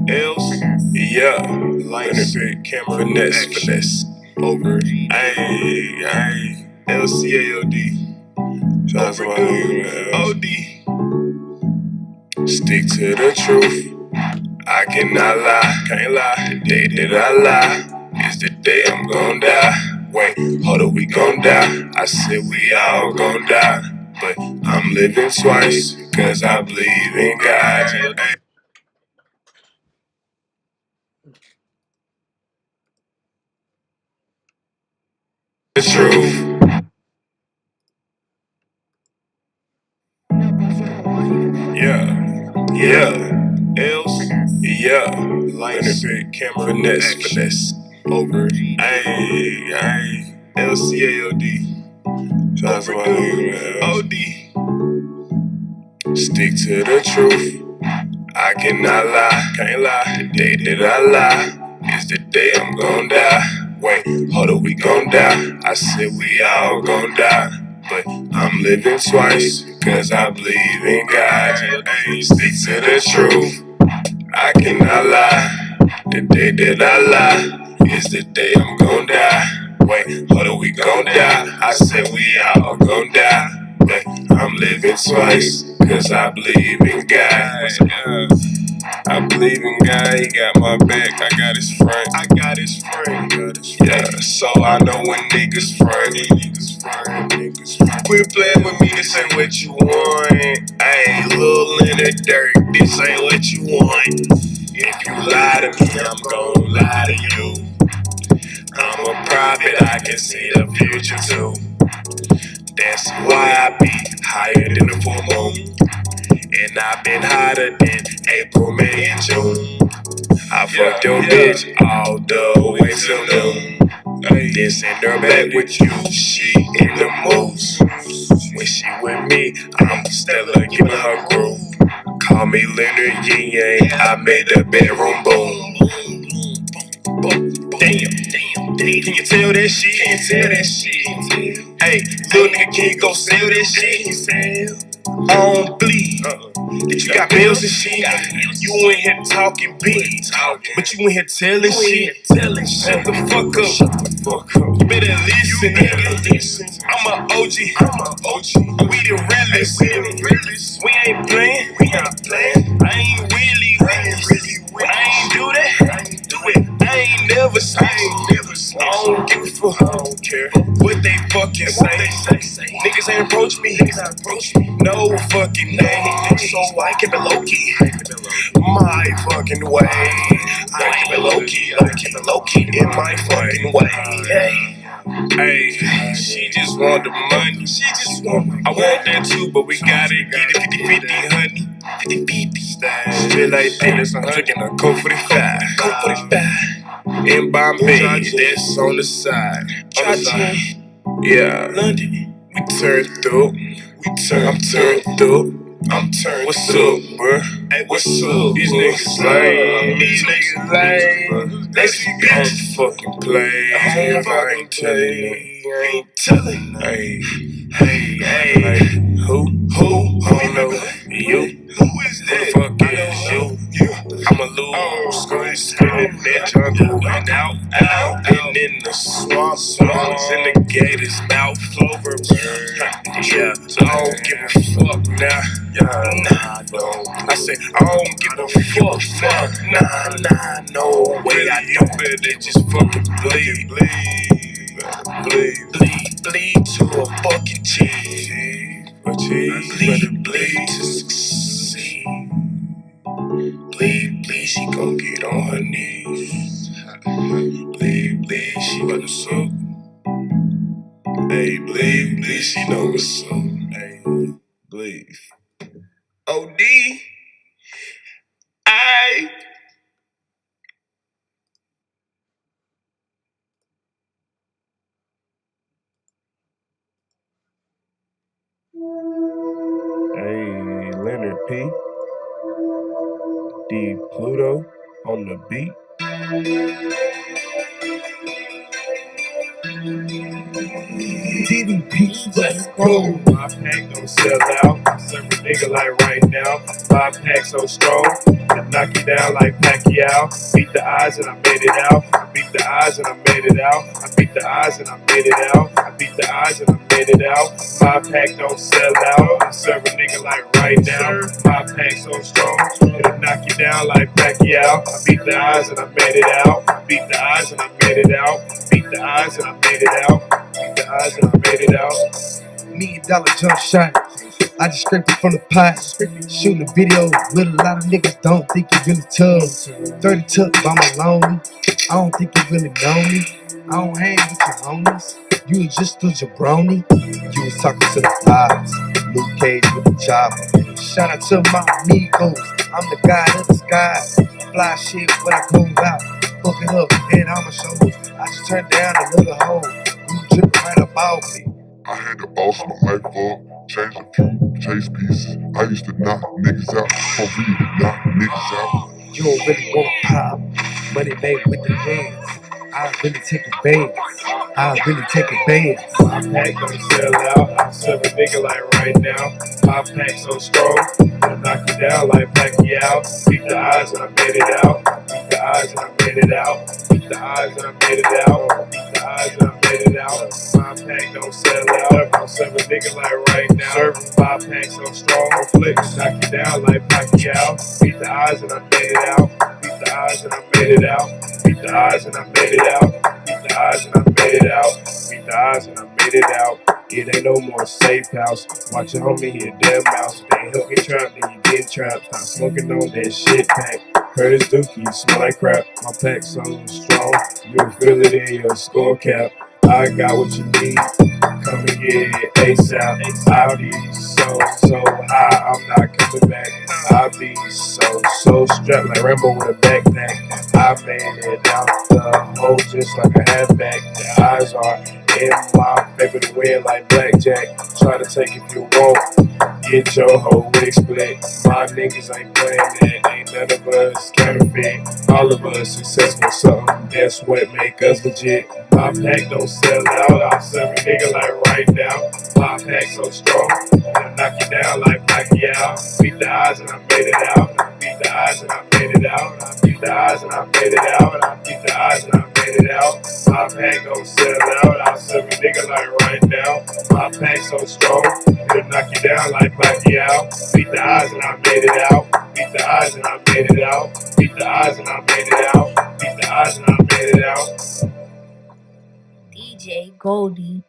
Else, lights, camera, finesse, over, ayy, LCAOD, shots OD, stick to the truth, I cannot lie, can't lie, the day that I lie, is the day I'm gon' die, wait, hold up, we gon' die, I said we all gon' die, but I'm living twice, cause I believe in God, the truth. Else, lights, camera, finesse, over, ayy, LCAOD, shots OD, stick to the truth, I cannot lie, can't lie, the day that I lie, is the day I'm gon' die, wait, hold up, we gon' die, I said we all gon' die, but I'm living twice, cause I believe in God, ayy, stick to the truth, I cannot lie, the day that I lie, is the day I'm gon' die, wait, hold up, we gon' die, I said we all gon' die, but I'm living twice, cause I believe in God, I believe in God, he got my back, I got his front, yeah, so I know when niggas front, quit playing with me, this ain't what you want, ayy, Lil Leonard Dirk, this ain't what you want, if you lie to me, I'm gon' lie to you, I'm a prophet, I can see the future too, that's why I be higher than the full moon, and I've been hotter than April, May, and June. I fucked your bitch all the way till noon. Then send her back with you, she in the moves. When she with me, I'm Stella giving her groove. Call me Leonard Yin Yang, I made the bedroom boom. Damn, can you tell that shit? Hey, little nigga, can you go sell that shit? I don't bleed. That you got bills and shit. You in here talking big, but you in here telling shit. Shut the fuck up. You better listen, nigga. I'm a OG. We the realest. We ain't playing. I ain't really I ain't do that. I ain't never say. I don't give a fuck. I don't care what they fucking say. Niggas ain't approach me. No fucking name. So I keep it low key. My fucking way. I keep it low key in my fucking way. Hey, she just want the money. I want that too, but we gotta get it 50-50, honey. 50-50. Feel like this, I'm drinking a Coke 45. In Bombay, that's on the side. Yeah, London. We turned through. I'm turned through. What's up, bro? Hey, what's up? These niggas lame. Let's get fucking play. If I ain't telling. Hey. Who? I don't know. You? Who is that? Who the fuck is you? I'ma lose. Spinning that jungle and out. And in the swamp, in the gator's mouth. Clover bird. Yeah, so I don't give a fuck now. Nah, no. I say I don't give a fuck. Nah, no way. I don't better just fucking bleed to a fucking cheese. Bleed to succeed. Bleed, she gon' get on her knees. Bleed, she wanna suck. Hey, bleed, she know what's up. Hey, bleed. OD, I. Hey, Leonard P. D. Pluto on the beat. TDP, let's go. My pack don't sell out. I serve a nigga like right now. My pack so strong, it knock you down like Pacquiao. Beat the odds and I made it out. I beat the odds and I made it out. I beat the odds and I made it out. I beat the odds and I made it out. My pack don't sell out. I serve a nigga like right now. My pack so strong, it'll knock you down like Pacquiao. I beat the odds and I made it out. I beat the odds and I made it out. Beat the odds and I made it out. Beat the odds and I made it out. $1 million jump shot. I just scraped it from the pot. Shooting a video with a lot of niggas don't think you really tough. 30 took by my lonely. I don't think you really know me. I don't hang with your homies. You was just a jabroni. You was talking to the vibes. Luke Cage with the chopper. Shout out to my amigos. I'm the guy of the sky. Fly shit when I go out. Fuck it up and I'ma show. I just turned down a little hole. You dripping right about me. I had to boss my life up, change a few chase pieces. I used to knock niggas out before we would knock niggas out. You don't really want pop, money made with the hands. I really take advance. I really take advance. My pack don't sell out. I serve a nigga like right now. My pack so strong, it'll knock you down like Pacquiao. Beat the odds and I made it out. Beat the odds and I made it out. Beat the odds and I made it out. Beat the odds and I made it out. My pack don't sell out. I serve a nigga like right now. Serving my pack so strong, on flicks knock you down like Pacquiao. Beat the odds and I made it out. Beat the odds and I made it out. Beat the odds and I made it out. Beat the odds and I made it out. Beat the odds and I made it out. It ain't no more safe house. Watch your homie, he a damn mouse. If they ain't help get trapped, then you get trapped. Stop smoking on that shit pack. Curtis Dookie, you smell like crap. My pack so strong, you'll feel it in your skull cap. I got what you need. Come and get it ASAP. I'll be so high, I'm not coming back. I'll be so strapped like Rambo with a backpack. I made it out the hole just like a halfback. The eyes are in my favor to win like blackjack. Try to take if you want. Get your whole wig split. My niggas ain't playing that. Ain't none of us counterfeit. All of us successful, something that's what make us legit. My pack don't sell out. I serve a nigga like right now. My pack so strong, it'll knock you down like Pacquiao. Beat the odds and I made it out. Beat the odds and I made it out. I beat the odds and I made it out. I beat the odds and I made it out. My pack don't sell out. I serve a nigga like right now. My pack so strong, it'll knock you down like Pacquiao. Beat the odds and I made it out. Beat the odds and I made it out. Beat the odds and I made it out. Beat the odds and I made it out. DJ Goldie.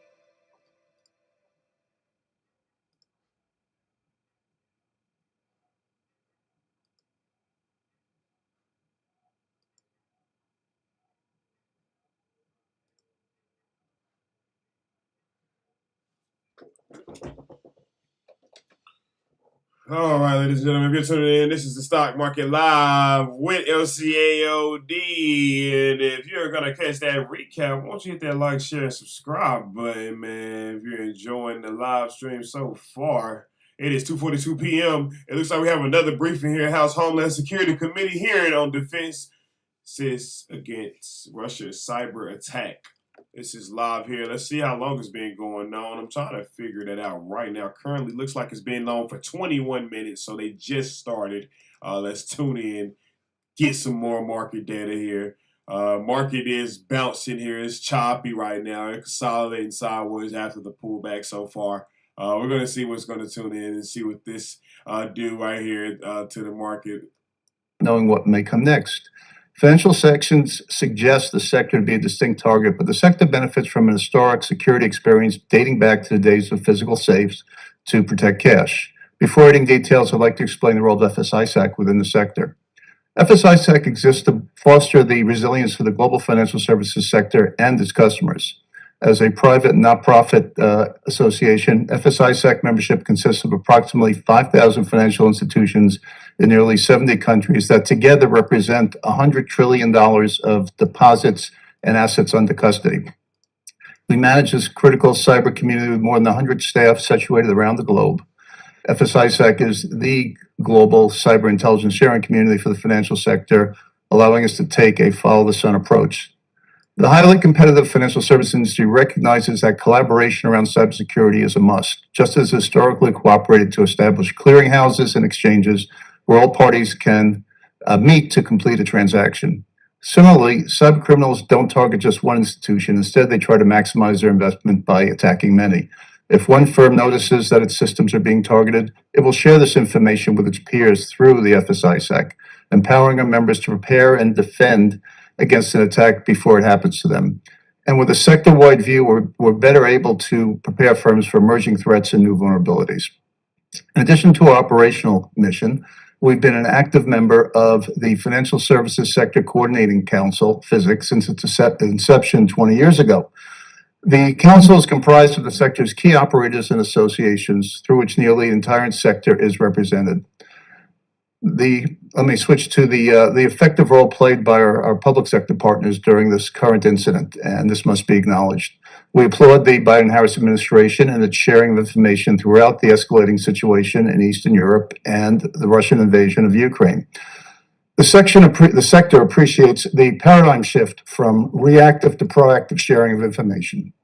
All right, ladies and gentlemen, if you're tuning in, this is the Stock Market Live with LCAOD. And if you're going to catch that recap, why don't you hit that like, share, and subscribe button, man, if you're enjoying the live stream so far. It is 2:42 p.m. It looks like we have another briefing here. House Homeland Security Committee hearing on defense says against Russia's cyber attack. This is live here. Let's see how long it's been going on. I'm trying to figure that out right now. Currently, looks like it's been on for 21 minutes, so they just started. Let's tune in, get some more market data here. Market is bouncing here. It's choppy right now. It's consolidating sideways after the pullback so far. We're going to see what's going to tune in and see what this do right here to the market. Knowing what may come next. Financial sections suggest the sector to be a distinct target, but the sector benefits from an historic security experience dating back to the days of physical safes to protect cash. Before reading details, I'd like to explain the role of FSISAC within the sector. FSISAC exists to foster the resilience of the global financial services sector and its customers. As a private not-profit association, FSISAC membership consists of approximately 5,000 financial institutions in nearly 70 countries that together represent $100 trillion of deposits and assets under custody. We manage this critical cyber community with more than 100 staff situated around the globe. FSISAC is the global cyber intelligence sharing community for the financial sector, allowing us to take a follow-the-sun approach. The highly competitive financial service industry recognizes that collaboration around cybersecurity is a must, just as historically cooperated to establish clearinghouses and exchanges where all parties can meet to complete a transaction. Similarly, cybercriminals don't target just one institution. Instead, they try to maximize their investment by attacking many. If one firm notices that its systems are being targeted, it will share this information with its peers through the FSISAC, empowering our members to prepare and defend against an attack before it happens to them. And with a sector-wide view, we're better able to prepare firms for emerging threats and new vulnerabilities. In addition to our operational mission, we've been an active member of the Financial Services Sector Coordinating Council, FSIC, since its inception 20 years ago. The council is comprised of the sector's key operators and associations through which nearly the entire sector is represented. Let me switch to the effective role played by our public sector partners during this current incident, and this must be acknowledged. We applaud the Biden-Harris administration and its sharing of information throughout the escalating situation in Eastern Europe and the Russian invasion of Ukraine. The sector appreciates the paradigm shift from reactive to proactive sharing of information.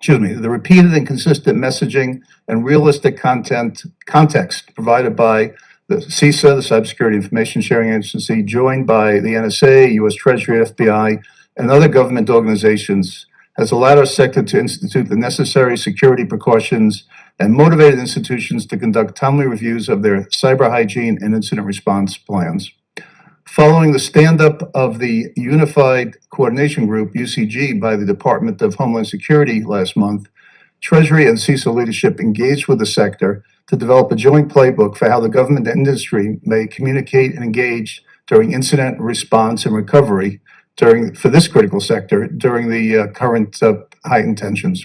Excuse me, the repeated and consistent messaging and realistic context provided by the CISA, the Cybersecurity Information Sharing Agency, joined by the NSA, U.S. Treasury, FBI, and other government organizations, has allowed our sector to institute the necessary security precautions and motivated institutions to conduct timely reviews of their cyber hygiene and incident response plans. Following the stand-up of the Unified Coordination Group, UCG, by the Department of Homeland Security last month, Treasury and CISA leadership engaged with the sector to develop a joint playbook for how the government and industry may communicate and engage during incident response and recovery for this critical sector during the current heightened tensions.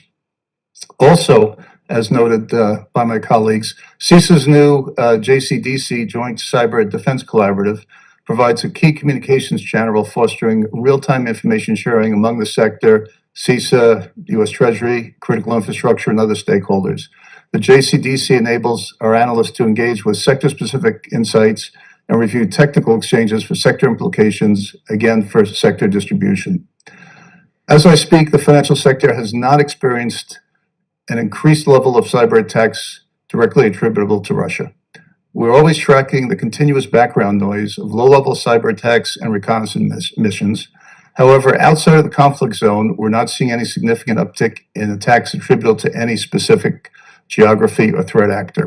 Also, as noted by my colleagues, CISA's new JCDC, Joint Cyber Defense Collaborative, provides a key communications channel fostering real-time information sharing among the sector, CISA, U.S. Treasury, critical infrastructure, and other stakeholders. The JCDC enables our analysts to engage with sector-specific insights and review technical exchanges for sector implications, again, for sector distribution. As I speak, the financial sector has not experienced an increased level of cyber attacks directly attributable to Russia. We're always tracking the continuous background noise of low-level cyber attacks and reconnaissance missions. However, outside of the conflict zone, we're not seeing any significant uptick in attacks attributable to any specific geography or threat actor.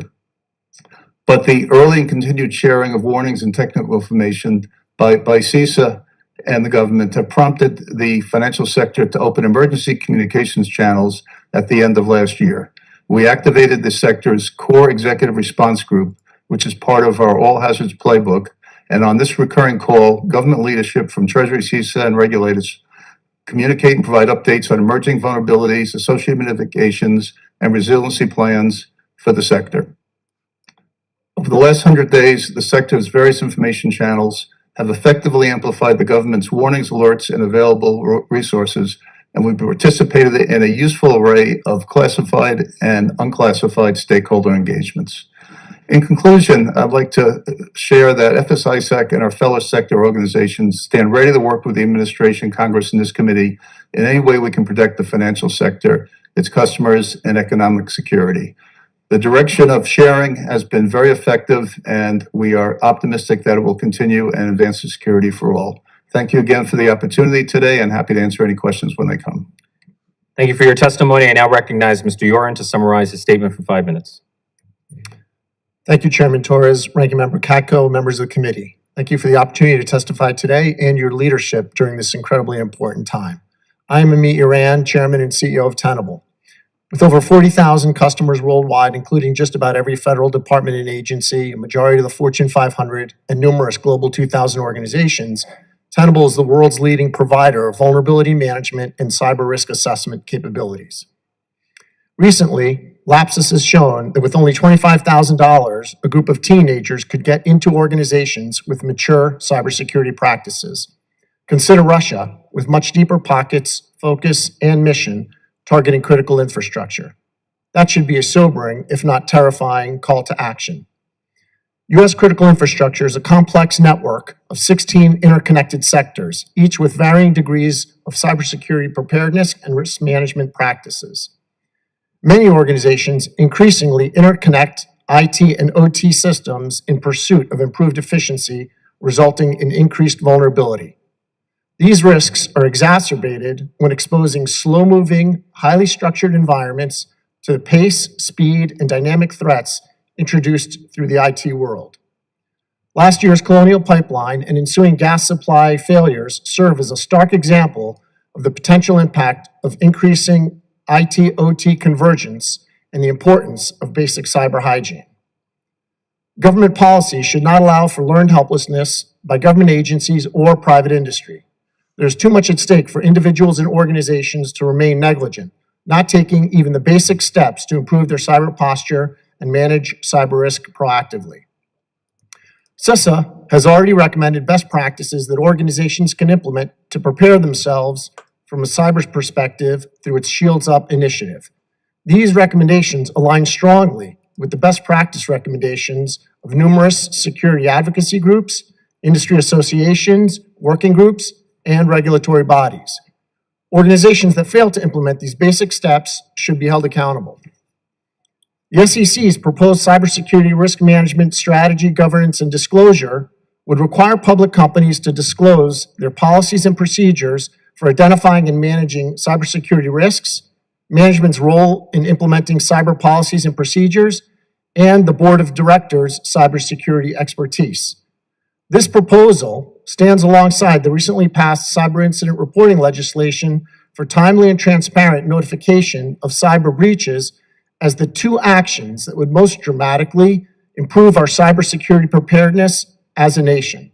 But the early and continued sharing of warnings and technical information by CISA and the government have prompted the financial sector to open emergency communications channels at the end of last year. We activated the sector's core executive response group, which is part of our All Hazards Playbook. And on this recurring call, government leadership from Treasury, CISA, and regulators communicate and provide updates on emerging vulnerabilities, associated mitigations, and resiliency plans for the sector. Over the last 100 days, the sector's various information channels have effectively amplified the government's warnings, alerts, and available resources, and we've participated in a useful array of classified and unclassified stakeholder engagements. In conclusion, I'd like to share that FSISAC and our fellow sector organizations stand ready to work with the administration, Congress, and this committee in any way we can protect the financial sector, its customers, and economic security. The direction of sharing has been very effective, and we are optimistic that it will continue and advance the security for all. Thank you again for the opportunity today, and happy to answer any questions when they come. Thank you for your testimony. I now recognize Mr. Yoren to summarize his statement for 5 minutes. Thank you, Chairman Torres, Ranking Member Katko, members of the committee. Thank you for the opportunity to testify today and your leadership during this incredibly important time. I am Amit Iran, Chairman and CEO of Tenable. With over 40,000 customers worldwide, including just about every federal department and agency, a majority of the Fortune 500, and numerous Global 2000 organizations, Tenable is the world's leading provider of vulnerability management and cyber risk assessment capabilities. Recently, Lapsus has shown that with only $25,000, a group of teenagers could get into organizations with mature cybersecurity practices. Consider Russia, with much deeper pockets, focus, and mission, targeting critical infrastructure. That should be a sobering, if not terrifying, call to action. U.S. critical infrastructure is a complex network of 16 interconnected sectors, each with varying degrees of cybersecurity preparedness and risk management practices. Many organizations increasingly interconnect IT and OT systems in pursuit of improved efficiency, resulting in increased vulnerability. These risks are exacerbated when exposing slow-moving, highly structured environments to the pace, speed, and dynamic threats introduced through the IT world. Last year's Colonial Pipeline and ensuing gas supply failures serve as a stark example of the potential impact of increasing IT-OT convergence and the importance of basic cyber hygiene. Government policy should not allow for learned helplessness by government agencies or private industry. There's too much at stake for individuals and organizations to remain negligent, not taking even the basic steps to improve their cyber posture and manage cyber risk proactively. CISA has already recommended best practices that organizations can implement to prepare themselves from a cyber perspective through its Shields Up initiative. These recommendations align strongly with the best practice recommendations of numerous security advocacy groups, industry associations, working groups, and regulatory bodies. Organizations that fail to implement these basic steps should be held accountable. The SEC's proposed cybersecurity risk management strategy, governance, and disclosure would require public companies to disclose their policies and procedures for identifying and managing cybersecurity risks, management's role in implementing cyber policies and procedures, and the board of directors' cybersecurity expertise. This proposal stands alongside the recently passed cyber incident reporting legislation for timely and transparent notification of cyber breaches as the two actions that would most dramatically improve our cybersecurity preparedness as a nation.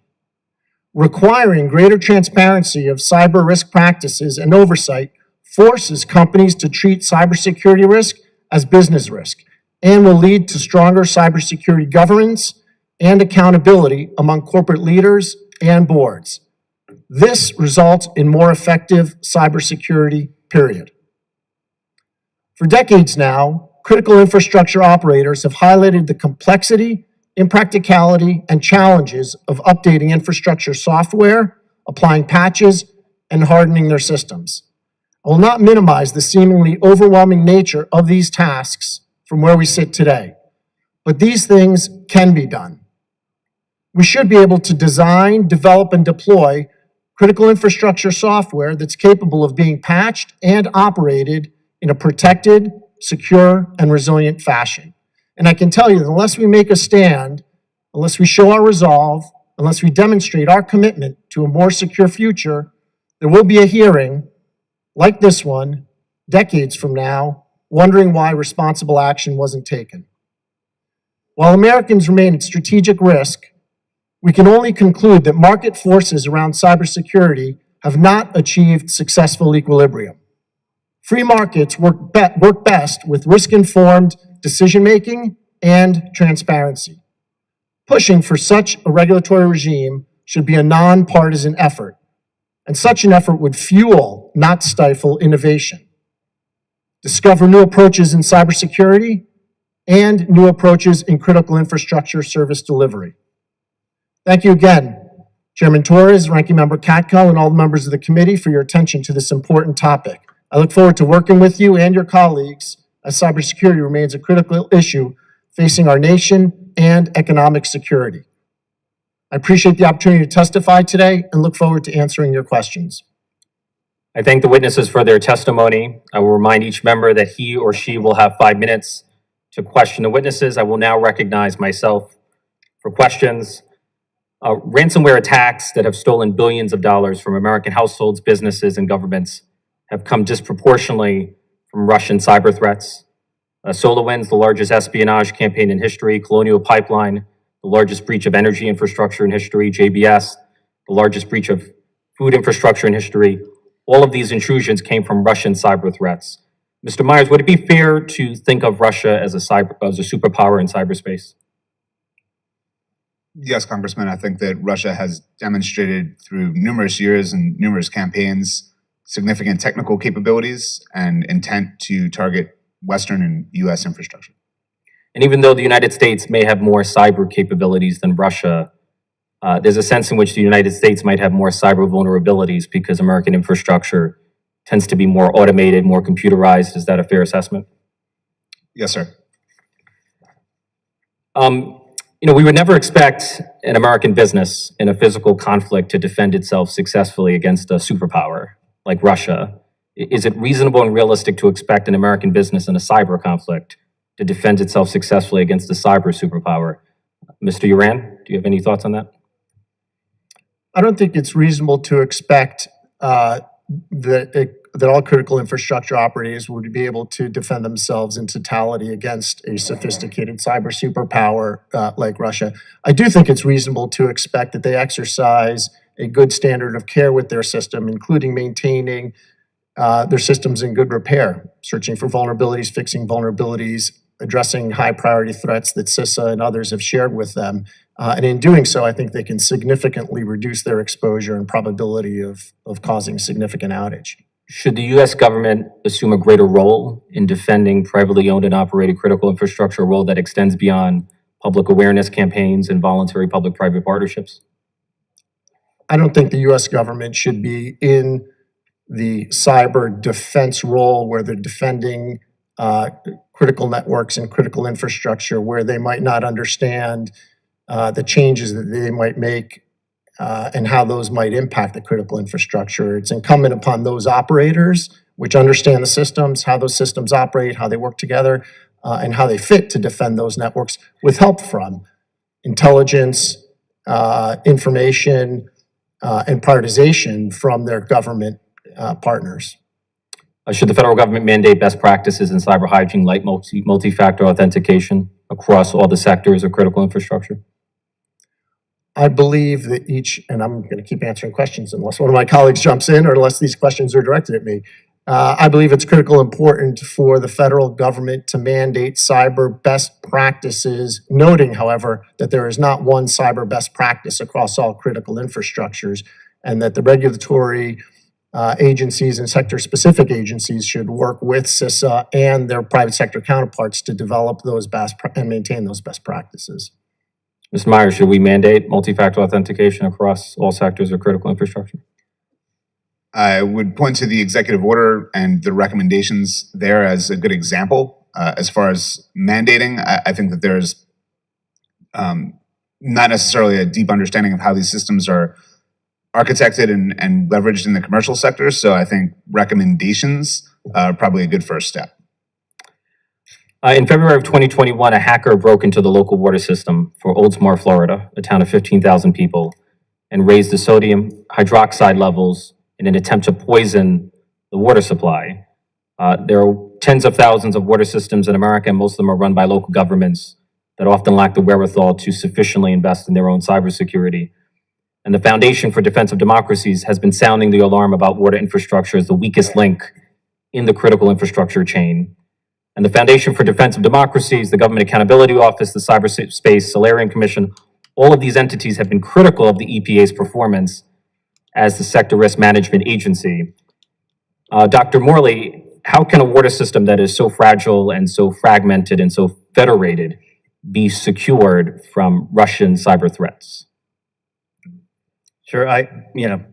Requiring greater transparency of cyber risk practices and oversight forces companies to treat cybersecurity risk as business risk and will lead to stronger cybersecurity governance and accountability among corporate leaders and boards. This results in more effective cybersecurity, period. For decades now, critical infrastructure operators have highlighted the complexity, impracticality, and challenges of updating infrastructure software, applying patches, and hardening their systems. I will not minimize the seemingly overwhelming nature of these tasks from where we sit today, but these things can be done. We should be able to design, develop, and deploy critical infrastructure software that's capable of being patched and operated in a protected, secure, and resilient fashion. And I can tell you that unless we make a stand, unless we show our resolve, unless we demonstrate our commitment to a more secure future, there will be a hearing like this one, decades from now, wondering why responsible action wasn't taken. While Americans remain at strategic risk, we can only conclude that market forces around cybersecurity have not achieved successful equilibrium. Free markets work best with risk-informed decision-making and transparency. Pushing for such a regulatory regime should be a nonpartisan effort, and such an effort would fuel, not stifle, innovation. Discover new approaches in cybersecurity and new approaches in critical infrastructure service delivery. Thank you again, Chairman Torres, Ranking Member Katko, and all the members of the committee for your attention to this important topic. I look forward to working with you and your colleagues as cybersecurity remains a critical issue facing our nation and economic security. I appreciate the opportunity to testify today and look forward to answering your questions. I thank the witnesses for their testimony. I will remind each member that he or she will have 5 minutes to question the witnesses. I will now recognize myself for questions. Ransomware attacks that have stolen billions of dollars from American households, businesses, and governments have come disproportionately from Russian cyber threats. SolarWinds, the largest espionage campaign in history; Colonial Pipeline, the largest breach of energy infrastructure in history; JBS, the largest breach of food infrastructure in history. All of these intrusions came from Russian cyber threats. Mr. Myers, would it be fair to think of Russia as a superpower in cyberspace? Yes, Congressman. I think that Russia has demonstrated through numerous years and numerous campaigns significant technical capabilities and intent to target Western and U.S. infrastructure. And even though the United States may have more cyber capabilities than Russia, there's a sense in which the United States might have more cyber vulnerabilities because American infrastructure tends to be more automated, more computerized. Is that a fair assessment? Yes, sir. We would never expect an American business in a physical conflict to defend itself successfully against a superpower like Russia. Is it reasonable and realistic to expect an American business in a cyber conflict to defend itself successfully against a cyber superpower? Mr. Uran, do you have any thoughts on that? I don't think it's reasonable to expect that all critical infrastructure operators would be able to defend themselves in totality against a sophisticated cyber superpower like Russia. I do think it's reasonable to expect that they exercise a good standard of care with their system, including maintaining their systems in good repair, searching for vulnerabilities, fixing vulnerabilities, addressing high priority threats that CISA and others have shared with them. And in doing so, I think they can significantly reduce their exposure and probability of causing significant outage. Should the U.S. government assume a greater role in defending privately owned and operated critical infrastructure, a role that extends beyond public awareness campaigns and voluntary public-private partnerships? I don't think the U.S. government should be in the cyber defense role where they're defending critical networks and critical infrastructure where they might not understand the changes that they might make and how those might impact the critical infrastructure. It's incumbent upon those operators which understand the systems, how those systems operate, how they work together, and how they fit to defend those networks with help from intelligence, information, and prioritization from their government partners. Should the federal government mandate best practices in cyber hygiene like multi-factor authentication across all the sectors of critical infrastructure? I believe that and I'm going to keep answering questions unless one of my colleagues jumps in or unless these questions are directed at me. I believe it's critical important for the federal government to mandate cyber best practices, noting, however, that there is not one cyber best practice across all critical infrastructures, and that the regulatory agencies and sector-specific agencies should work with CISA and their private sector counterparts to develop those and maintain those best practices. Mr. Myers, should we mandate multi-factor authentication across all sectors of critical infrastructure? I would point to the executive order and the recommendations there as a good example. As far as mandating, I think that there's not necessarily a deep understanding of how these systems are architected and leveraged in the commercial sector. So I think recommendations are probably a good first step. In February of 2021, a hacker broke into the local water system for Oldsmar, Florida, a town of 15,000 people, and raised the sodium hydroxide levels in an attempt to poison the water supply. There are tens of thousands of water systems in America, and most of them are run by local governments that often lack the wherewithal to sufficiently invest in their own cybersecurity. And the Foundation for Defense of Democracies has been sounding the alarm about water infrastructure as the weakest link in the critical infrastructure chain. And the Foundation for Defense of Democracies, the Government Accountability Office, the Cyberspace Solarium Commission, all of these entities have been critical of the EPA's performance as the sector risk management agency. Dr. Morley, how can a water system that is so fragile and so fragmented and so federated be secured from Russian cyber threats? Sure, I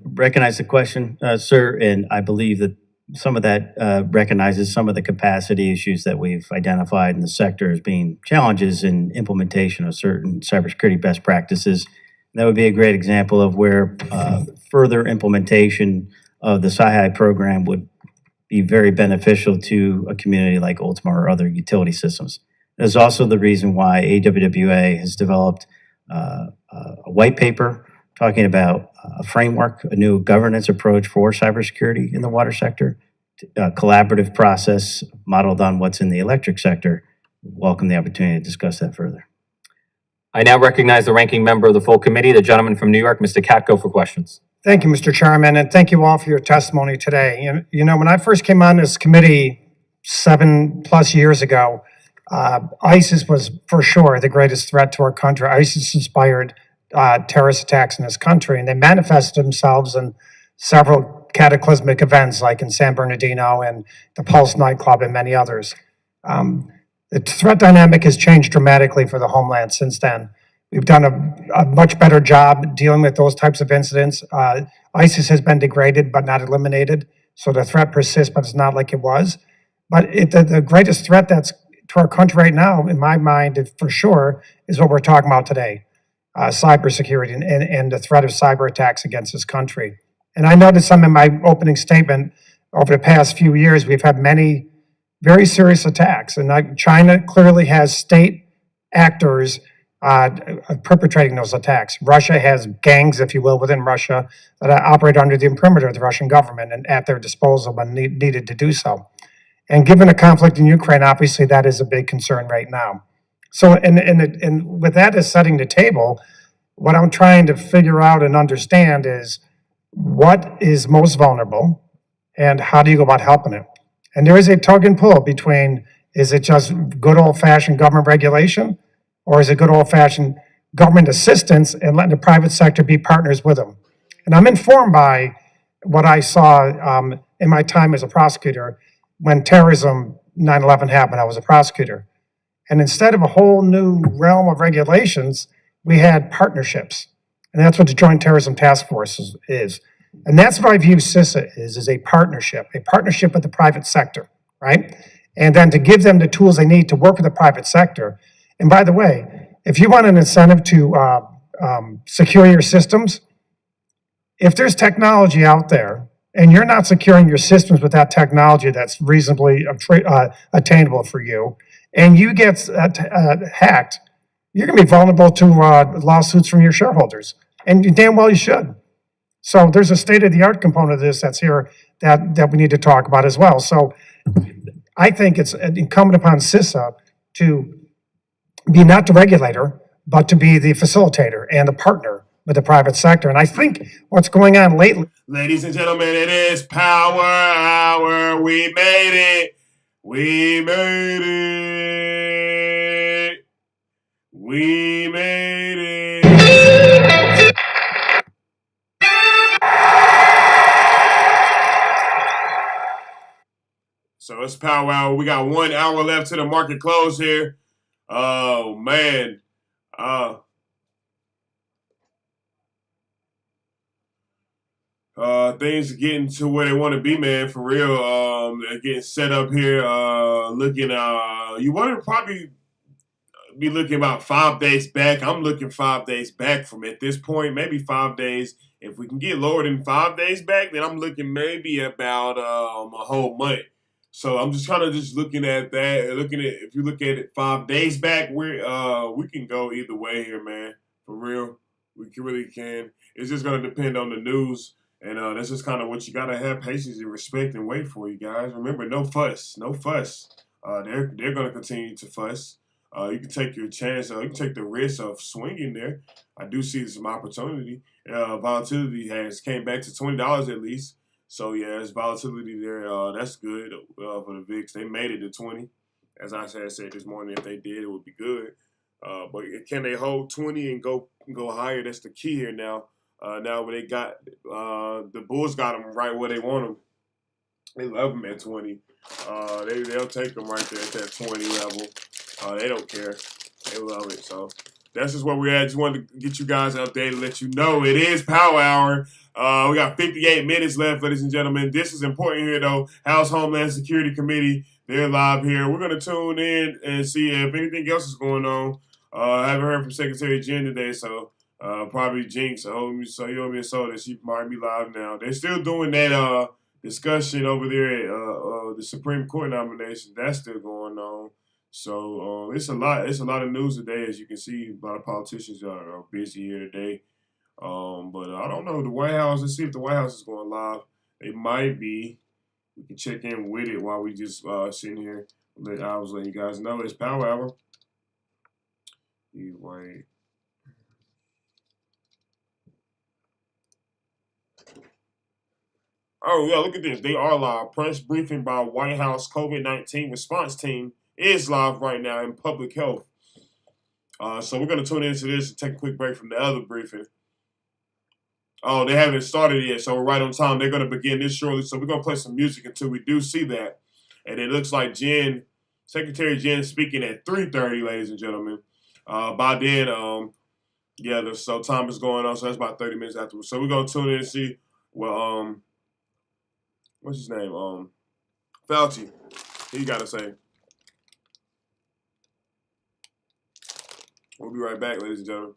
recognize the question, sir, and I believe that some of that recognizes some of the capacity issues that we've identified in the sector as being challenges in implementation of certain cybersecurity best practices. That would be a great example of where further implementation of the SciHy program would be very beneficial to a community like Oldsmar or other utility systems. There's also the reason why AWWA has developed a white paper talking about a framework, a new governance approach for cybersecurity in the water sector, a collaborative process modeled on what's in the electric sector. Welcome the opportunity to discuss that further. I now recognize the ranking member of the full committee, the gentleman from New York, Mr. Katko, for questions. Thank you, Mr. Chairman, and thank you all for your testimony today. You know, when I first came on this committee 7+ years ago, ISIS was for sure the greatest threat to our country. ISIS inspired terrorist attacks in this country, and they manifested themselves in several cataclysmic events like in San Bernardino and the Pulse nightclub and many others. The threat dynamic has changed dramatically for the homeland since then. We've done a much better job dealing with those types of incidents. ISIS has been degraded but not eliminated, so the threat persists, but it's not like it was. But the greatest threat that's to our country right now, in my mind, for sure, is what we're talking about today, cybersecurity and the threat of cyber attacks against this country. And I noticed some in my opening statement, over the past few years, we've had many very serious attacks. And China clearly has state actors perpetrating those attacks. Russia has gangs, if you will, within Russia that operate under the perimeter of the Russian government and at their disposal when needed to do so. And given the conflict in Ukraine, obviously that is a big concern right now. So, and with that as setting the table, what I'm trying to figure out and understand is what is most vulnerable and how do you go about helping it? And there is a tug and pull between, is it just good old-fashioned government regulation, or is it good old-fashioned government assistance and letting the private sector be partners with them? And I'm informed by what I saw in my time as a prosecutor. When terrorism, 9/11 happened, I was a prosecutor. And instead of a whole new realm of regulations, we had partnerships. And that's what the Joint Terrorism Task Force is. And that's what I view CISA is a partnership with the private sector, right? And then to give them the tools they need to work with the private sector. And by the way, if you want an incentive to secure your systems, if there's technology out there and you're not securing your systems with that technology that's reasonably attainable for you, and you get hacked, you're going to be vulnerable to lawsuits from your shareholders. And damn well you should. So there's a state-of-the-art component of this that's here that we need to talk about as well. So I think it's incumbent upon CISA to be not the regulator, but to be the facilitator and the partner with the private sector. And I think what's going on lately. Ladies and gentlemen, it is Power Hour. We made it. We made it. We made it. So it's Power Hour. We got 1 hour left to the market close here. Oh, man. Things are getting to where they want to be, man, for real. They're getting set up here, looking, you want to probably be looking about 5 days back. I'm looking 5 days back from at this point, maybe 5 days. If we can get lower than 5 days back, then I'm looking maybe about a whole month. So I'm just kind of just looking at that, looking at, if you look at it 5 days back, we can go either way here, man, for real. We really can. It's just going to depend on the news. And that's just kind of what you got to have patience and respect and wait for, you guys. Remember, no fuss. No fuss. They're going to continue to fuss. You can take your chance. You can take the risk of swinging there. I do see some opportunity. Volatility has came back to $20 at least. So, yeah, there's volatility there. That's good for the VIX. They made it to 20. As I said this morning, if they did, it would be good. But can they hold 20 and go higher? That's the key here now. Now where they got the Bulls got them right where they want them. They love them at 20. They'll take them right there at that 20 level. They don't care. They love it. So that's just where we're at. Just wanted to get you guys updated, let you know it is Power Hour. We got 58 minutes left, ladies and gentlemen. This is important here, though. House Homeland Security Committee, they're live here. We're going to tune in and see if anything else is going on. I haven't heard from Secretary Jen today, so probably Jinx. So you owe me a soda. She might be live now. They're still doing that discussion over there at the Supreme Court nomination. That's still going on. So it's a lot. It's a lot of news today, as you can see. A lot of politicians are busy here today. But I don't know the White House. Let's see if the White House is going live. It might be. We can check in with it while we just sitting here. I was letting you guys know it's Power Hour. Wait. Oh, yeah, look at this. They are live. Press briefing by White House COVID-19 response team is live right now in public health. So we're going to tune into this and take a quick break from the other briefing. Oh, they haven't started yet, so we're right on time. They're going to begin this shortly, so we're going to play some music until we do see that. And it looks like Jen Secretary Jen is speaking at 3:30, ladies and gentlemen. By then, so time is going on, so that's about 30 minutes afterwards. So we're gonna tune in and see what what's his name? Fauci, he gotta say. We'll be right back, ladies and gentlemen.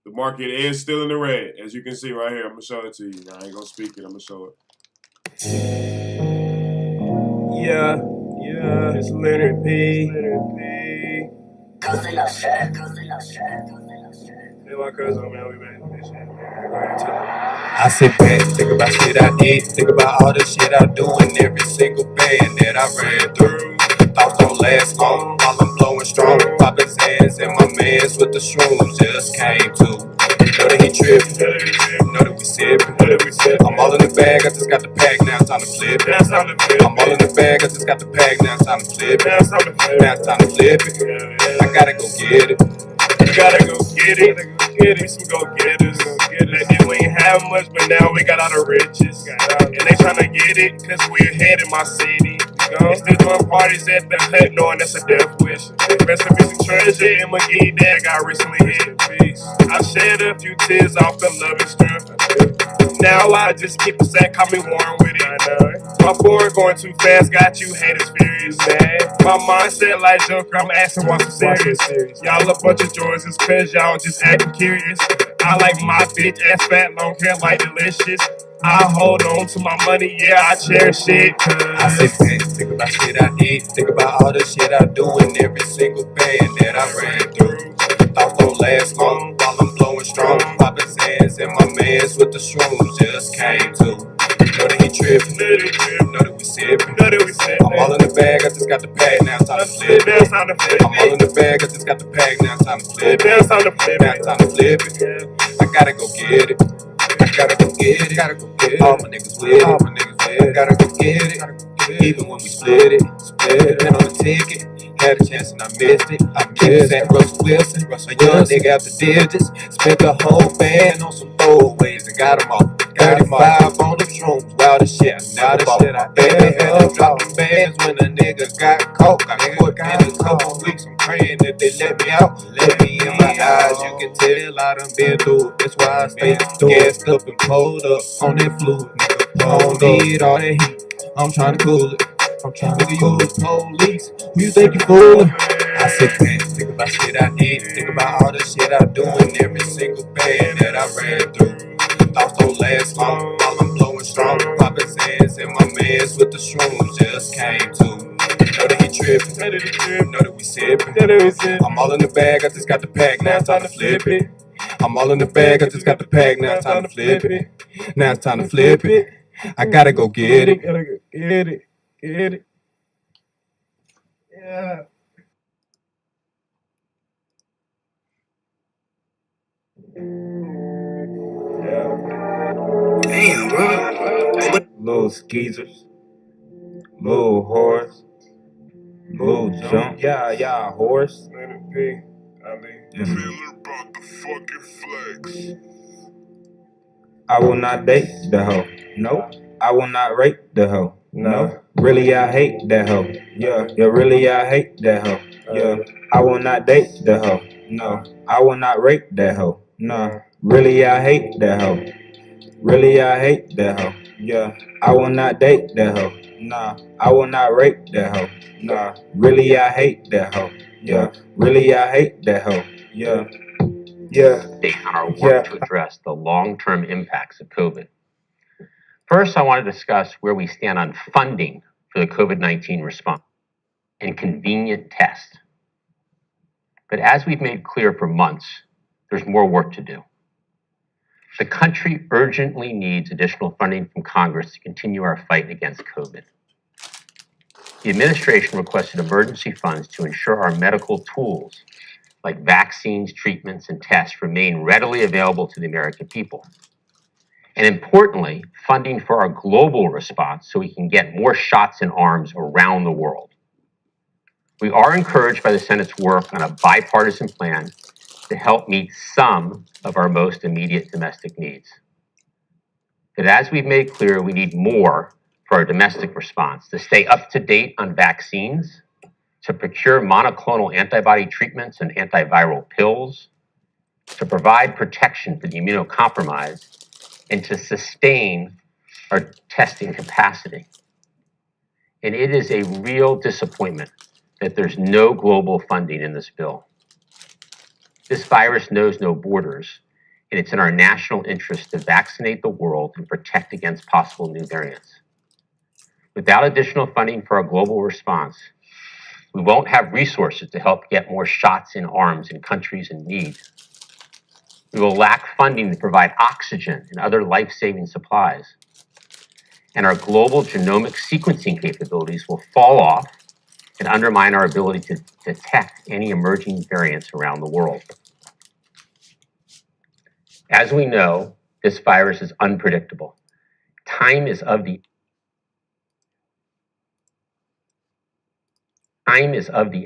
The market is still in the red, as you can see right here. I'm gonna show it to you. I ain't gonna speak it. I'm gonna show it. Yeah, it's Leonard P. Hey, my cousin, man, we back. I sit back, think about shit I did, think about all the shit I do in every single band that I ran through. Thoughts don't last long, while I'm blowing strong, popping sands, and my mans with the shrooms just came to. Know that he trippin', know that we sippin'. I'm all in the bag, I just got the pack, now it's time to flip it. I'm all in the bag, I just got the pack, now it's time to flip it. Now it's time to flip it. I gotta go get it. You gotta go get it. We some go-getters. Maybe we ain't have much, but now we got all the riches. And they tryna get it, cause we're ahead in my city. They still doing parties at the hut, knowing that's a death wish. Rest in peace and treasure, and McGee dad got recently hit. I shed a few tears off the love and strength. Now I just keep a sack, call me Warren with it. My board going too fast, got you haters furious. My mindset like Joker, I'm asking what's so serious. Y'all a bunch of joys, it's cause y'all just acting curious. I like my bitch ass fat, long hair, like delicious. I hold on to my money, yeah, I cherish it. I sit back, think about shit I did, think about all the shit I do in every single band that I ran through. Thoughts don't last long, while I'm blowing strong, popping sands, and my mans with the shrooms just came to. Know that he trippin', know that we sippin'. I'm all in the bag, I just got the pack, now it's time to flip it. I'm all in the bag, I just got the pack, now it's time to flip it. Now it's time to flip it. I gotta go get it. I gotta go get it. All my niggas with it. I gotta go get it. Even when we split it. Been on the ticket. Had a chance and I missed it. At Russell Wilson, a young nigga after digits. Spent the whole band on some throwaways and got them all. 35 on the shrooms, wild as shit. Now the shit I ever had to drop the bands when a nigga got coke. I put in a couple weeks, I'm praying that they let me out. Let me in my eyes, you can tell I done been through it. That's why I stay gassed up and pulled up on that fluid. I don't need all that heat, I'm trying to cool it. Nigga, you the police, who you think you fooling? I sit back, think about shit I did, think about all the shit I do in every single band that I ran through. Thoughts don't last long, while I'm blowing strong, popping sands, and my mans with the shrooms just came to. Know that he trippin', know that we sippin'. I'm all in the bag, I just got the pack, now it's time to flip it. I'm all in the bag, I just got the pack, now it's time to flip it. Now it's time to flip it. I gotta go get it. Get it. Yeah. Damn, bro. Little skeezers, little horse, little jump. Yeah, horse. I will not date the hoe. No. I will not rape the hoe. No. Really, I hate that hoe. Yeah, really, I hate that hoe. Yeah. I will not date the hoe. No. I will not rape that hoe. No. Really, I hate that hoe. Really, I hate that hoe. Yeah. I will not date that hoe. Nah. I will not rape that hoe. Nah. Really, I hate that hoe. Yeah. Really, I hate that hoe. Yeah. On our work to address the long-term impacts of COVID. First, I want to discuss where we stand on funding for the COVID-19 response and convenient tests. But as we've made clear for months, there's more work to do. The country urgently needs additional funding from Congress to continue our fight against COVID. The administration requested emergency funds to ensure our medical tools like vaccines, treatments, and tests remain readily available to the American people. And importantly, funding for our global response so we can get more shots in arms around the world. We are encouraged by the Senate's work on a bipartisan plan to help meet some of our most immediate domestic needs. But as we've made clear, we need more for our domestic response, to stay up to date on vaccines, to procure monoclonal antibody treatments and antiviral pills, to provide protection for the immunocompromised, and to sustain our testing capacity. And it is a real disappointment that there's no global funding in this bill. This virus knows no borders, and it's in our national interest to vaccinate the world and protect against possible new variants. Without additional funding for our global response, we won't have resources to help get more shots in arms in countries in need. We will lack funding to provide oxygen and other life-saving supplies. And our global genomic sequencing capabilities will fall off and undermine our ability to detect any emerging variants around the world. As we know, this virus is unpredictable. Time is of the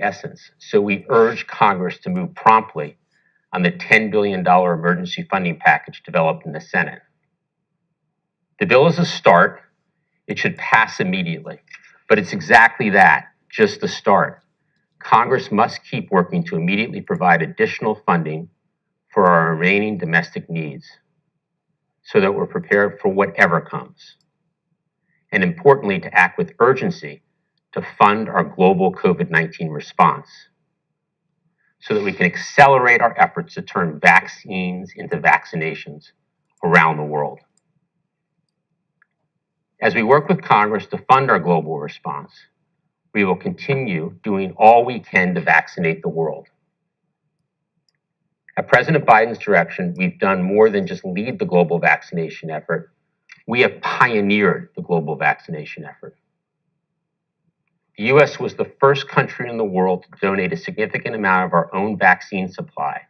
essence, so we urge Congress to move promptly on the $10 billion emergency funding package developed in the Senate. The bill is a start. It should pass immediately, but it's exactly that, just the start. Congress must keep working to immediately provide additional funding for our remaining domestic needs so that we're prepared for whatever comes. And importantly, to act with urgency to fund our global COVID-19 response so that we can accelerate our efforts to turn vaccines into vaccinations around the world. As we work with Congress to fund our global response, we will continue doing all we can to vaccinate the world. At President Biden's direction, we've done more than just lead the global vaccination effort. We have pioneered the global vaccination effort. The U.S. was the first country in the world to donate a significant amount of our own vaccine supply,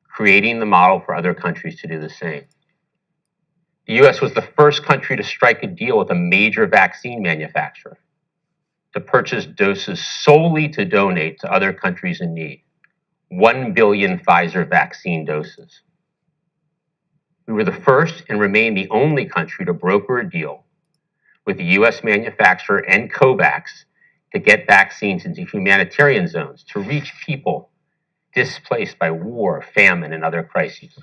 creating the model for other countries to do the same. The U.S. was the first country to strike a deal with a major vaccine manufacturer to purchase doses solely to donate to other countries in need. 1 billion Pfizer vaccine doses. We were the first and remain the only country to broker a deal with the U.S. manufacturer and COVAX to get vaccines into humanitarian zones to reach people displaced by war, famine, and other crises.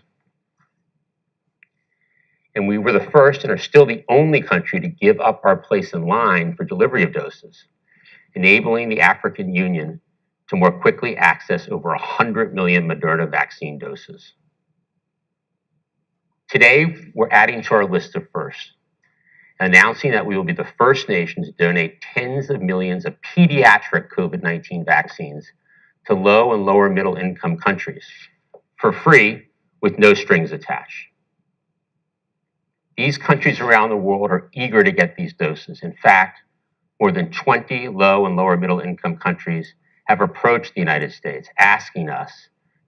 And we were the first and are still the only country to give up our place in line for delivery of doses, enabling the African Union to more quickly access over 100 million Moderna vaccine doses. Today, we're adding to our list of firsts, announcing that we will be the first nation to donate tens of millions of pediatric COVID-19 vaccines to low and lower middle income countries for free with no strings attached. These countries around the world are eager to get these doses. In fact, more than 20 low and lower middle income countries have approached the United States asking us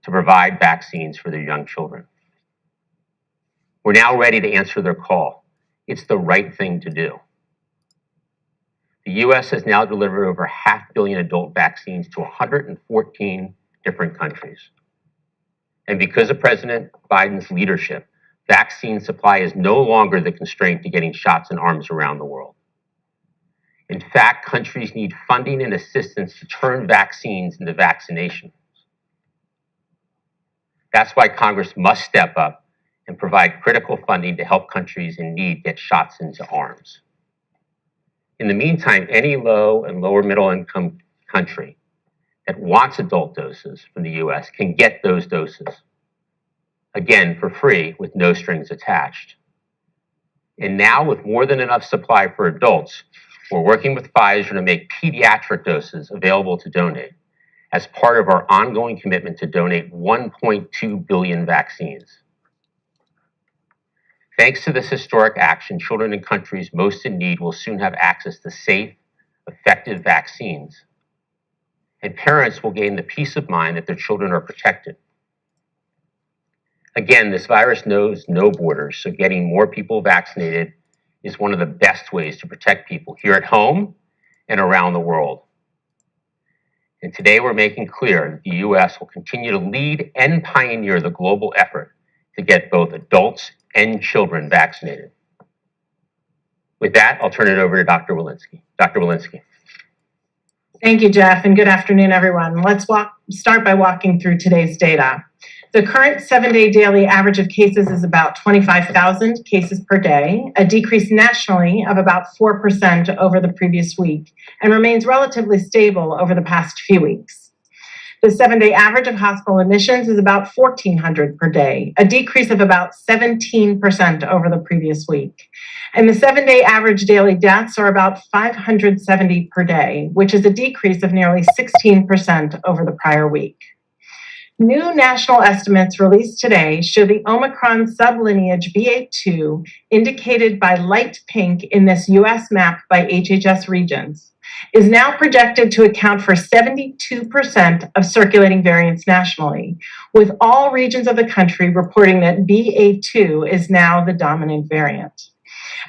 to provide vaccines for their young children. We're now ready to answer their call. It's the right thing to do. The U.S. has now delivered over 500 million adult vaccines to 114 different countries. And because of President Biden's leadership, vaccine supply is no longer the constraint to getting shots in arms around the world. In fact, countries need funding and assistance to turn vaccines into vaccinations. That's why Congress must step up and provide critical funding to help countries in need get shots into arms. In the meantime, any low and lower middle income country that wants adult doses from the U.S. can get those doses, again, for free with no strings attached. And now, with more than enough supply for adults, we're working with Pfizer to make pediatric doses available to donate as part of our ongoing commitment to donate 1.2 billion vaccines. Thanks to this historic action, children in countries most in need will soon have access to safe, effective vaccines. And parents will gain the peace of mind that their children are protected. Again, this virus knows no borders, so getting more people vaccinated is one of the best ways to protect people here at home and around the world. And today we're making clear that the U.S. will continue to lead and pioneer the global effort to get both adults and children vaccinated. With that, I'll turn it over to Dr. Walensky. Dr. Walensky. Thank you, Jeff, and good afternoon, everyone. Let's start by walking through today's data. The current 7-day daily average of cases is about 25,000 cases per day, a decrease nationally of about 4% over the previous week, and remains relatively stable over the past few weeks. The 7-day average of hospital admissions is about 1,400 per day, a decrease of about 17% over the previous week. And the 7-day average daily deaths are about 570 per day, which is a decrease of nearly 16% over the prior week. New national estimates released today show the Omicron sublineage BA2, indicated by light pink in this US map by HHS regions, is now projected to account for 72% of circulating variants nationally, with all regions of the country reporting that BA2 is now the dominant variant.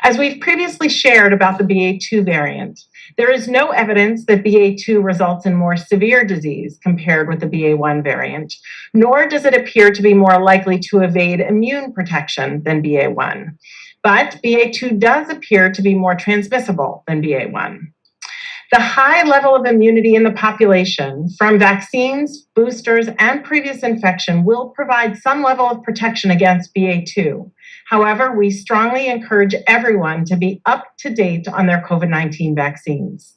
As we've previously shared about the BA2 variant, there is no evidence that BA2 results in more severe disease compared with the BA1 variant, nor does it appear to be more likely to evade immune protection than BA1. But BA2 does appear to be more transmissible than BA1. The high level of immunity in the population from vaccines, boosters, and previous infection will provide some level of protection against BA2. However, we strongly encourage everyone to be up to date on their COVID-19 vaccines.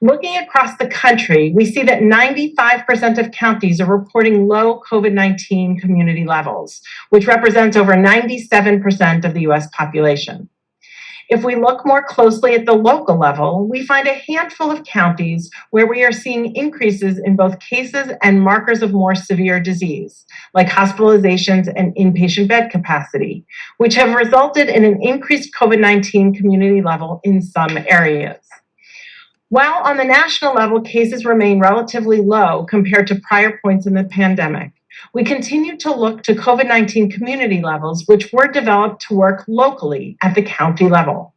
Looking across the country, we see that 95% of counties are reporting low COVID-19 community levels, which represents over 97% of the US population. If we look more closely at the local level, we find a handful of counties where we are seeing increases in both cases and markers of more severe disease, like hospitalizations and inpatient bed capacity, which have resulted in an increased COVID-19 community level in some areas. While on the national level, cases remain relatively low compared to prior points in the pandemic, we continue to look to COVID-19 community levels, which were developed to work locally at the county level.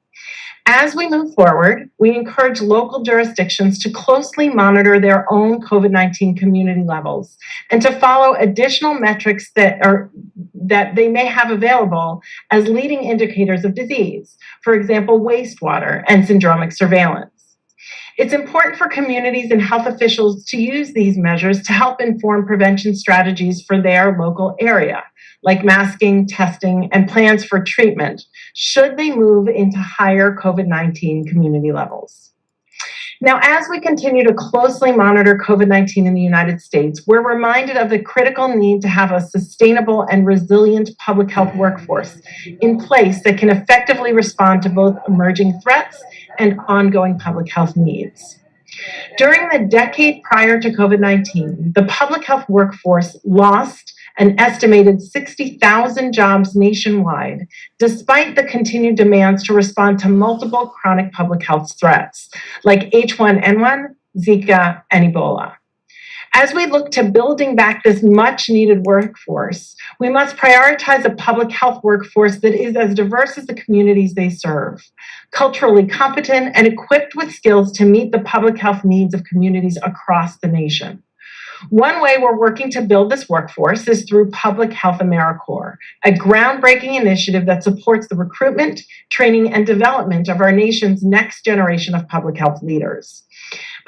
As we move forward, we encourage local jurisdictions to closely monitor their own COVID-19 community levels and to follow additional metrics that they may have available as leading indicators of disease, for example, wastewater and syndromic surveillance. It's important for communities and health officials to use these measures to help inform prevention strategies for their local area, like masking, testing, and plans for treatment, should they move into higher COVID-19 community levels. Now, as we continue to closely monitor COVID-19 in the United States, we're reminded of the critical need to have a sustainable and resilient public health workforce in place that can effectively respond to both emerging threats and ongoing public health needs. During the decade prior to COVID-19, the public health workforce lost an estimated 60,000 jobs nationwide, despite the continued demands to respond to multiple chronic public health threats, like H1N1, Zika, and Ebola. As we look to building back this much-needed workforce, we must prioritize a public health workforce that is as diverse as the communities they serve, culturally competent and equipped with skills to meet the public health needs of communities across the nation. One way we're working to build this workforce is through Public Health AmeriCorps, a groundbreaking initiative that supports the recruitment, training, and development of our nation's next generation of public health leaders.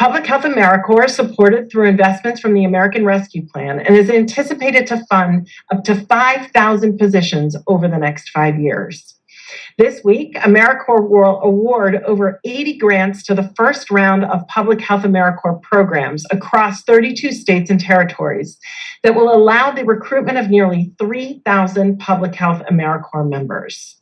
Public Health AmeriCorps is supported through investments from the American Rescue Plan and is anticipated to fund up to 5,000 positions over the next 5 years. This week, AmeriCorps will award over 80 grants to the first round of Public Health AmeriCorps programs across 32 states and territories that will allow the recruitment of nearly 3,000 Public Health AmeriCorps members.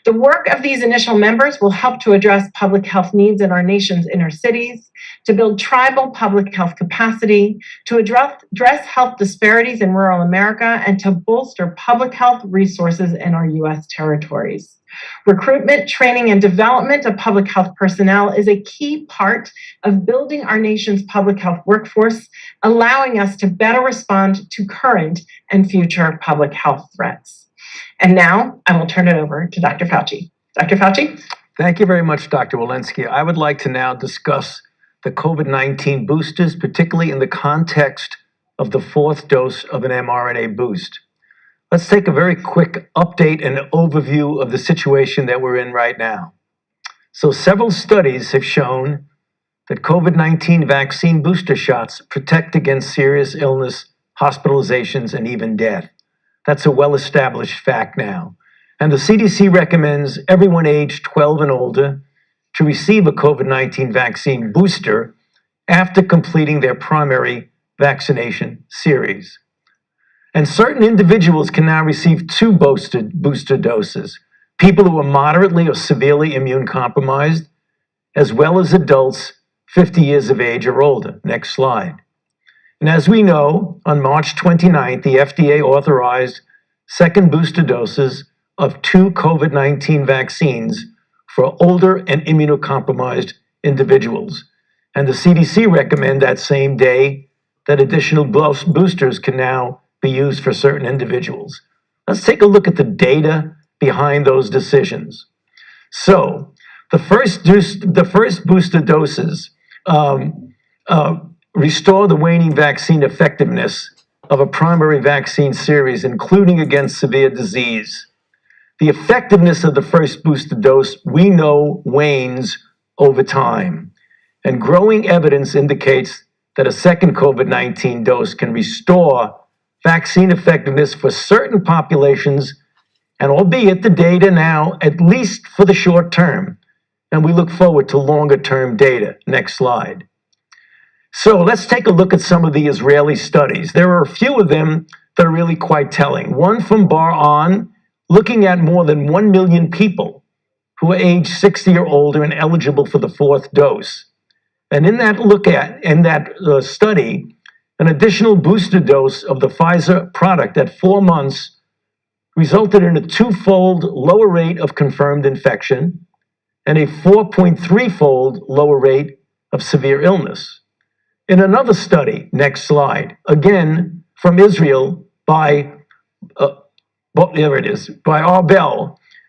The work of these initial members will help to address public health needs in our nation's inner cities, to build tribal public health capacity, to address health disparities in rural America, and to bolster public health resources in our U.S. territories. Recruitment, training, and development of public health personnel is a key part of building our nation's public health workforce, allowing us to better respond to current and future public health threats. And now I will turn it over to Dr. Fauci. Dr. Fauci? Thank you very much, Dr. Walensky. I would like to now discuss the COVID-19 boosters, particularly in the context of the fourth dose of an mRNA boost. Let's take a very quick update and overview of the situation that we're in right now. So several studies have shown that COVID-19 vaccine booster shots protect against serious illness, hospitalizations, and even death. That's a well-established fact now. And the CDC recommends everyone aged 12 and older to receive a COVID-19 vaccine booster after completing their primary vaccination series. And certain individuals can now receive 2 booster doses. People who are moderately or severely immune compromised, as well as adults 50 years of age or older. Next slide. And as we know, on March 29th, the FDA authorized second booster doses of 2 COVID-19 vaccines for older and immunocompromised individuals. And the CDC recommend that same day that additional boosters can now be used for certain individuals. Let's take a look at the data behind those decisions. So, the first booster doses restore the waning vaccine effectiveness of a primary vaccine series, including against severe disease. The effectiveness of the first booster dose, we know, wanes over time. And growing evidence indicates that a second COVID-19 dose can restore vaccine effectiveness for certain populations, and albeit the data now, at least for the short term, and we look forward to longer term data. Next slide. So let's take a look at some of the Israeli studies. There are a few of them that are really quite telling. One from Bar-On, looking at more than 1 million people who are age 60 or older and eligible for the 4th dose. And in that study, an additional booster dose of the Pfizer product at 4 months resulted in a 2-fold lower rate of confirmed infection and a 4.3-fold lower rate of severe illness. In another study, next slide, again from Israel by Arbel,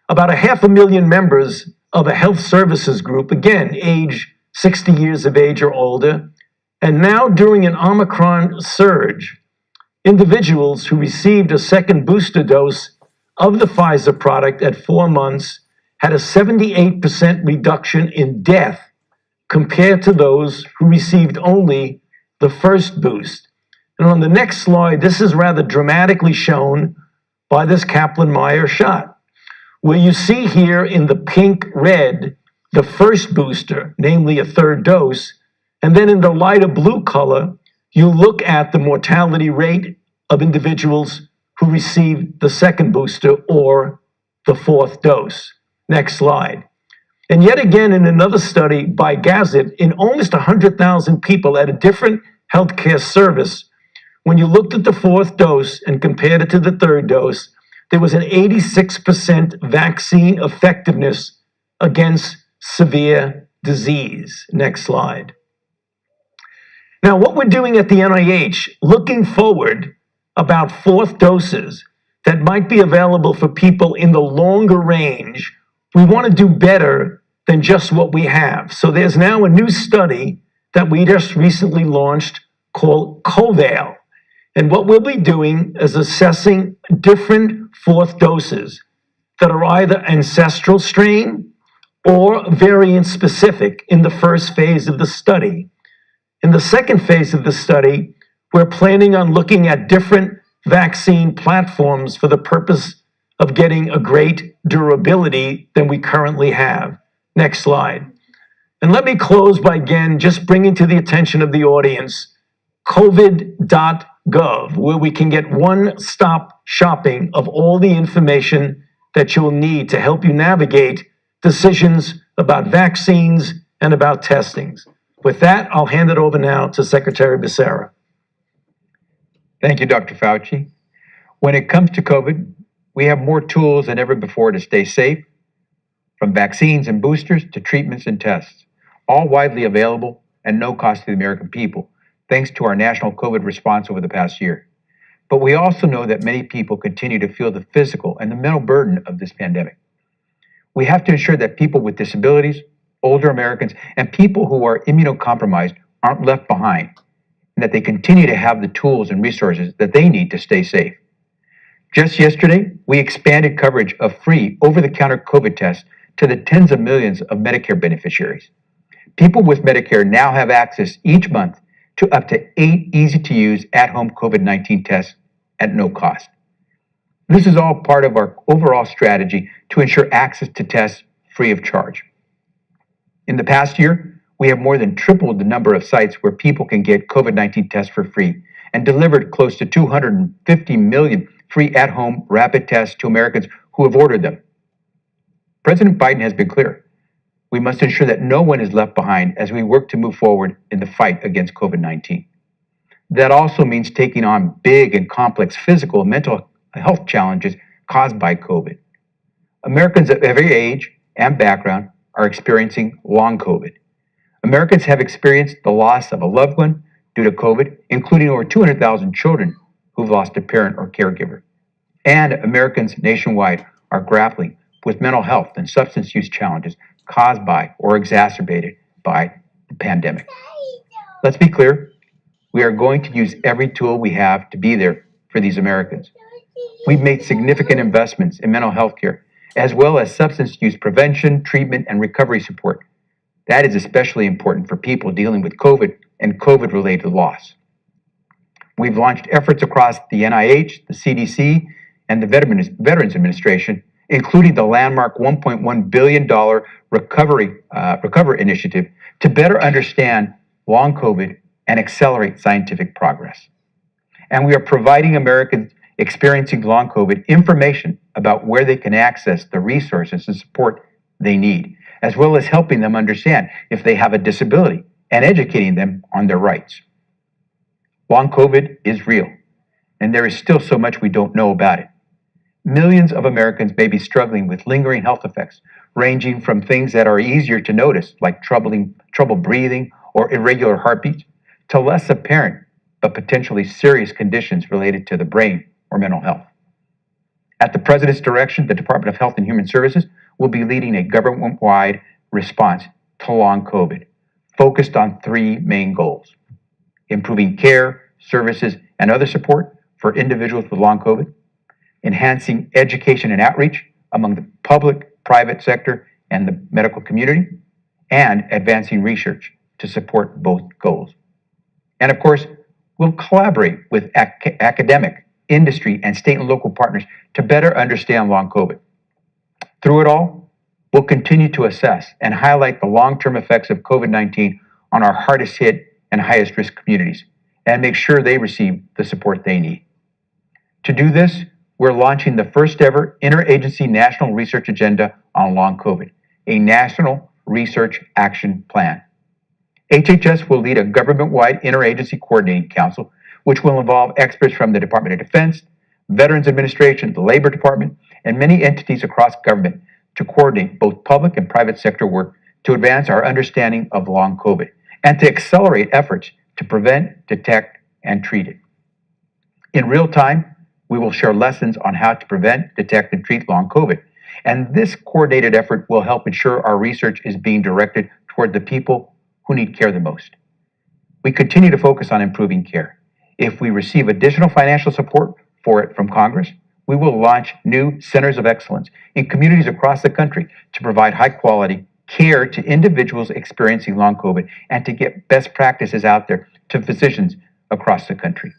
about 500,000 members of a health services group, again, age 60 years of age or older, and now during an Omicron surge, individuals who received a second booster dose of the Pfizer product at 4 months had a 78% reduction in death compared to those who received only the first boost. And on the next slide, this is rather dramatically shown by this Kaplan-Meier shot, where you see here in the pink red the first booster, namely a 3rd dose, and then in the lighter blue color, you look at the mortality rate of individuals who received the second booster or the 4th dose. Next slide. And yet again, in another study by Gazit, in almost 100,000 people at a different healthcare service, when you looked at the 4th dose and compared it to the 3rd dose, there was an 86% vaccine effectiveness against severe disease. Next slide. Now, what we're doing at the NIH, looking forward about 4th doses that might be available for people in the longer range, we want to do better than just what we have. So there's now a new study that we just recently launched called COVAL. And what we'll be doing is assessing different 4th doses that are either ancestral strain or variant specific in the first phase of the study. In the second phase of the study, we're planning on looking at different vaccine platforms for the purpose of getting a great durability than we currently have. Next slide. And let me close by again just bringing to the attention of the audience covid.gov, where we can get one-stop shopping of all the information that you'll need to help you navigate decisions about vaccines and about testings. With that, I'll hand it over now to Secretary Becerra. Thank you, Dr. Fauci. When it comes to COVID, we have more tools than ever before to stay safe, from vaccines and boosters to treatments and tests, all widely available and no cost to the American people, thanks to our national COVID response over the past year. But we also know that many people continue to feel the physical and the mental burden of this pandemic. We have to ensure that people with disabilities, older Americans, and people who are immunocompromised aren't left behind, and that they continue to have the tools and resources that they need to stay safe. Just yesterday, we expanded coverage of free over-the-counter COVID tests to the tens of millions of Medicare beneficiaries. People with Medicare now have access each month to up to 8 easy-to-use at-home COVID-19 tests at no cost. This is all part of our overall strategy to ensure access to tests free of charge. In the past year, we have more than tripled the number of sites where people can get COVID-19 tests for free and delivered close to 250 million free at-home rapid tests to Americans who have ordered them. President Biden has been clear. We must ensure that no one is left behind as we work to move forward in the fight against COVID-19. That also means taking on big and complex physical and mental health challenges caused by COVID. Americans of every age and background are experiencing long COVID. Americans have experienced the loss of a loved one due to COVID, including over 200,000 children who've lost a parent or caregiver. And Americans nationwide are grappling with mental health and substance use challenges caused by or exacerbated by the pandemic. Let's be clear, we are going to use every tool we have to be there for these Americans. We've made significant investments in mental health care, as well as substance use prevention, treatment, and recovery support. That is especially important for people dealing with COVID and COVID-related loss. We've launched efforts across the NIH, the CDC, and the Veterans Administration, including the landmark $1.1 billion Recover Initiative, to better understand long COVID and accelerate scientific progress. And we are providing Americans experiencing long COVID information about where they can access the resources and support they need, as well as helping them understand if they have a disability and educating them on their rights. Long COVID is real, and there is still so much we don't know about it. Millions of Americans may be struggling with lingering health effects, ranging from things that are easier to notice, like trouble breathing or irregular heartbeats, to less apparent but potentially serious conditions related to the brain or mental health. At the President's direction, the Department of Health and Human Services will be leading a government-wide response to long COVID, focused on 3 main goals: improving care, services, and other support for individuals with long COVID, enhancing education and outreach among the public, private sector, and the medical community, and advancing research to support both goals. And of course, we'll collaborate with academic, industry, and state and local partners to better understand long COVID. Through it all, we'll continue to assess and highlight the long-term effects of COVID-19 on our hardest hit and highest risk communities, and make sure they receive the support they need. To do this, we're launching the first ever Interagency National Research Agenda on Long COVID, a National Research Action Plan. HHS will lead a government-wide interagency coordinating council, which will involve experts from the Department of Defense, Veterans Administration, the Labor Department, and many entities across government to coordinate both public and private sector work to advance our understanding of long COVID and to accelerate efforts to prevent, detect, and treat it. In real time, we will share lessons on how to prevent, detect, and treat long COVID. And this coordinated effort will help ensure our research is being directed toward the people who need care the most. We continue to focus on improving care. If we receive additional financial support for it from Congress, we will launch new centers of excellence in communities across the country to provide high-quality care to individuals experiencing long COVID and to get best practices out there to physicians across the country.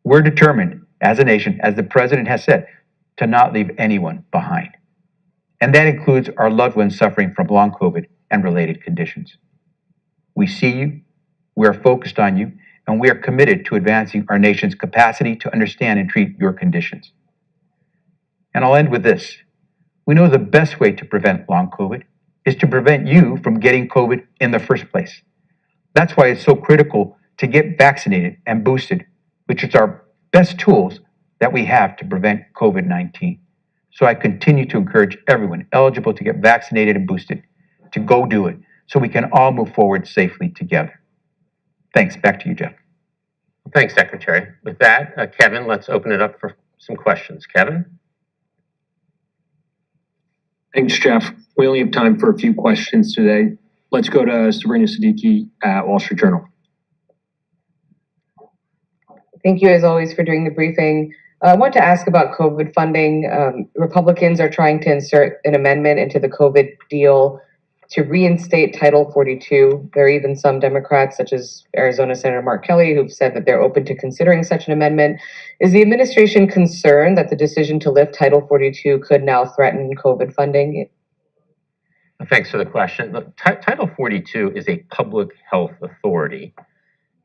We're determined as a nation, as the President has said, to not leave anyone behind. And that includes our loved ones suffering from long COVID and related conditions. We see you, we are focused on you, and we are committed to advancing our nation's capacity to understand and treat your conditions. And I'll end with this. We know the best way to prevent long COVID is to prevent you from getting COVID in the first place. That's why it's so critical to get vaccinated and boosted, which is our best tools that we have to prevent COVID-19. So I continue to encourage everyone eligible to get vaccinated and boosted to go do it so we can all move forward safely together. Thanks. Back to you, Jeff. Thanks, Secretary. With that, Kevin, let's open it up for some questions. Kevin? Thanks, Jeff. We only have time for a few questions today. Let's go to Sabrina Siddiqui at Wall Street Journal. Thank you, as always, for doing the briefing. I want to ask about COVID funding. Republicans are trying to insert an amendment into the COVID deal to reinstate Title 42. There are even some Democrats, such as Arizona Senator Mark Kelly, who've said that they're open to considering such an amendment. Is the administration concerned that the decision to lift Title 42 could now threaten COVID funding? Thanks for the question. Look, Title 42 is a public health authority,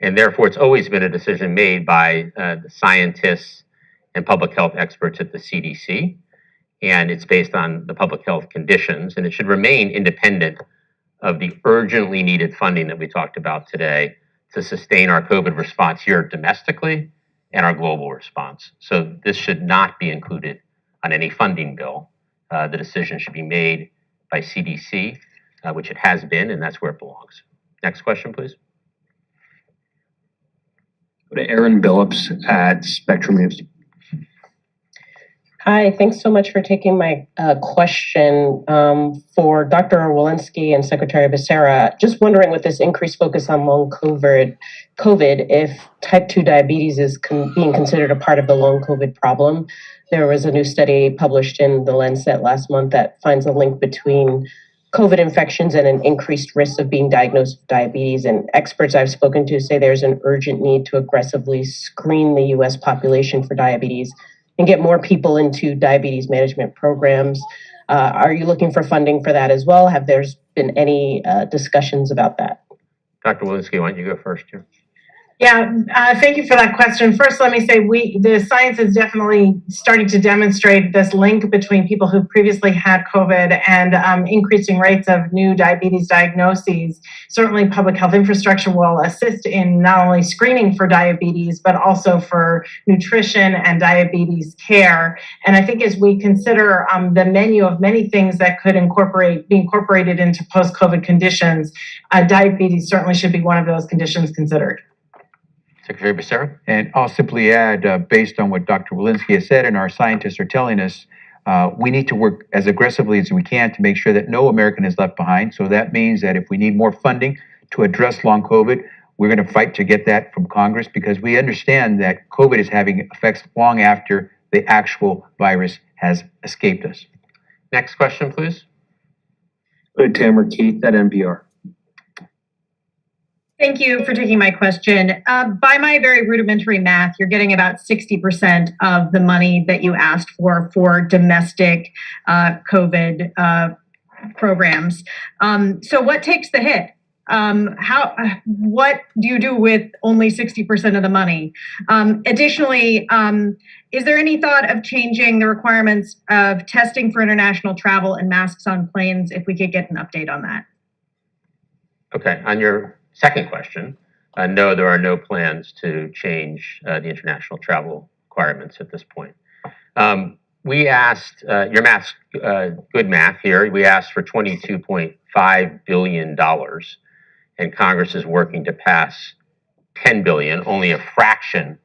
and therefore it's always been a decision made by the scientists and public health experts at the CDC, and it's based on the public health conditions, and it should remain independent of the urgently needed funding that we talked about today to sustain our COVID response here domestically and our global response. So this should not be included on any funding bill. The decision should be made by CDC, which it has been, and that's where it belongs. Next question, please. Go to Aaron Billups at Spectrum News. Hi, thanks so much for taking my question for Dr. Walensky and Secretary Becerra. Just wondering, with this increased focus on long COVID, if type 2 diabetes is being considered a part of the long COVID problem. There was a new study published in The Lancet last month that finds a link between COVID infections and an increased risk of being diagnosed with diabetes. And experts I've spoken to say there's an urgent need to aggressively screen the US population for diabetes and get more people into diabetes management programs. Are you looking for funding for that as well? Have there been any discussions about that? Dr. Walensky, why don't you go first here? Yeah, thank you for that question. First, let me say the science is definitely starting to demonstrate this link between people who previously had COVID and increasing rates of new diabetes diagnoses. Certainly, public health infrastructure will assist in not only screening for diabetes, but also for nutrition and diabetes care. And I think as we consider the menu of many things that could be incorporated into post-COVID conditions, diabetes certainly should be one of those conditions considered. Secretary Becerra? And I'll simply add, based on what Dr. Walensky has said and our scientists are telling us, we need to work as aggressively as we can to make sure that no American is left behind. So that means that if we need more funding to address long COVID, we're going to fight to get that from Congress, because we understand that COVID is having effects long after the actual virus has escaped us. Next question, please. Go to Tamara Keith at NPR. Thank you for taking my question. By my very rudimentary math, you're getting about 60% of the money that you asked for domestic COVID programs. So what takes the hit? What do you do with only 60% of the money? Additionally, is there any thought of changing the requirements of testing for international travel and masks on planes? If we could get an update on that. Okay, on your second question, no, there are no plans to change the international travel requirements at this point. We asked, your math's good math here, we asked for $22.5 billion, and Congress is working to pass $10 billion, only a fraction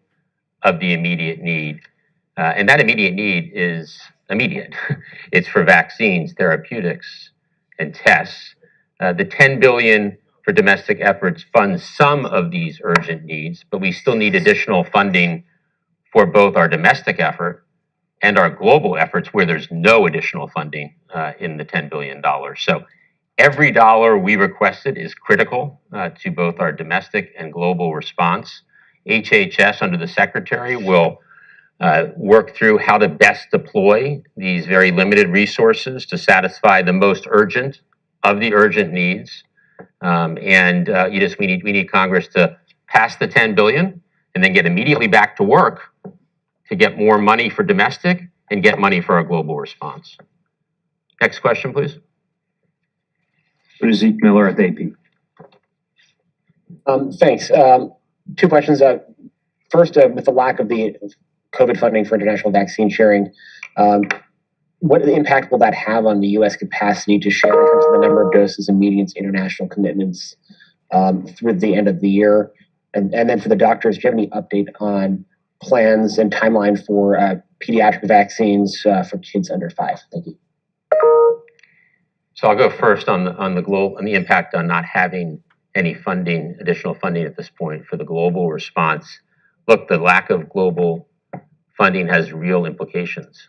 of the immediate need. And that immediate need is immediate. It's for vaccines, therapeutics, and tests. The $10 billion for domestic efforts funds some of these urgent needs, but we still need additional funding for both our domestic effort and our global efforts, where there's no additional funding in the $10 billion. So every dollar we requested is critical to both our domestic and global response. HHS, under the Secretary, will work through how to best deploy these very limited resources to satisfy the most urgent of the urgent needs. We need Congress to pass the $10 billion and then get immediately back to work to get more money for domestic and get money for our global response. Next question, please. Go to Zeke Miller at the AP. Thanks. Two questions. First, with the lack of the COVID funding for international vaccine sharing, what impact will that have on the U.S. capacity to share in terms of the number of doses and meeting its international commitments through the end of the year? And then for the doctors, do you have any update on plans and timeline for pediatric vaccines for kids under 5? Thank you. So I'll go first on the impact on not having any additional funding at this point for the global response. Look, the lack of global funding has real implications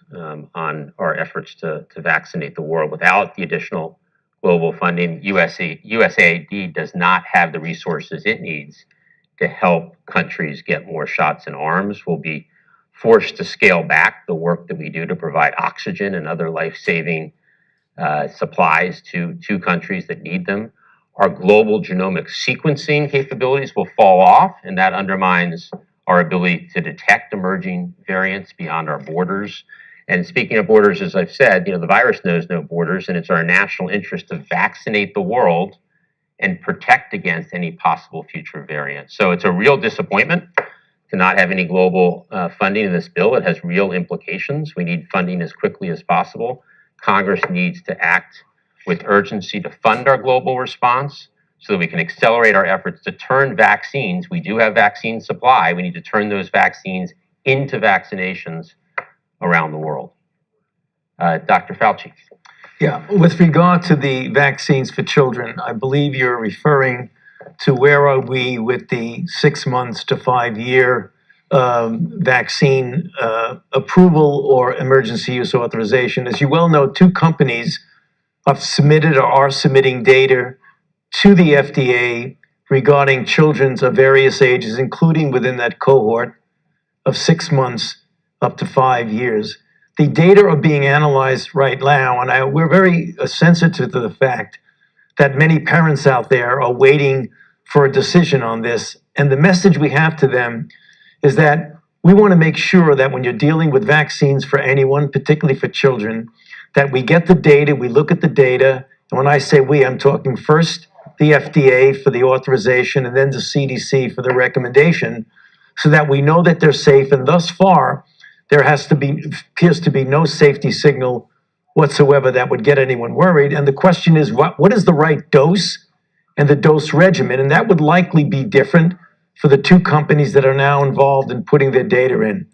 on our efforts to vaccinate the world. Without the additional global funding, USAID does not have the resources it needs to help countries get more shots in arms. We'll be forced to scale back the work that we do to provide oxygen and other life-saving supplies to countries that need them. Our global genomic sequencing capabilities will fall off, and that undermines our ability to detect emerging variants beyond our borders. And speaking of borders, as I've said, the virus knows no borders, and it's our national interest to vaccinate the world and protect against any possible future variants. So it's a real disappointment to not have any global funding in this bill. It has real implications. We need funding as quickly as possible. Congress needs to act with urgency to fund our global response so that we can accelerate our efforts to turn vaccines. We do have vaccine supply. We need to turn those vaccines into vaccinations around the world. Dr. Fauci. Yeah, with regard to the vaccines for children, I believe you're referring to where are we with the 6 months to 5 year vaccine approval or emergency use authorization. As you well know, 2 companies have submitted or are submitting data to the FDA regarding children of various ages, including within that cohort of 6 months up to 5 years. The data are being analyzed right now, and we're very sensitive to the fact that many parents out there are waiting for a decision on this. And the message we have to them is that we want to make sure that when you're dealing with vaccines for anyone, particularly for children, that we get the data, we look at the data. And when I say we, I'm talking first the FDA for the authorization and then the CDC for the recommendation, so that we know that they're safe. And thus far, there appears to be no safety signal whatsoever that would get anyone worried. And the question is, what is the right dose and the dose regimen? And that would likely be different for the 2 companies that are now involved in putting their data in.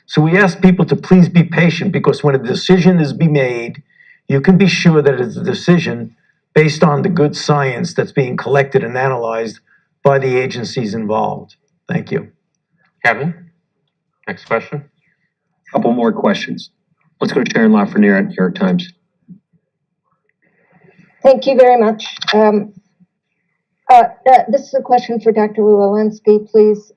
So we ask people to please be patient, because when a decision is being made, you can be sure that it's a decision based on the good science that's being collected and analyzed by the agencies involved. Thank you. Kevin, next question. Couple more questions. Let's go to Sharon Lafreniere at New York Times. Thank you very much. This is a question for Dr. Walensky, please.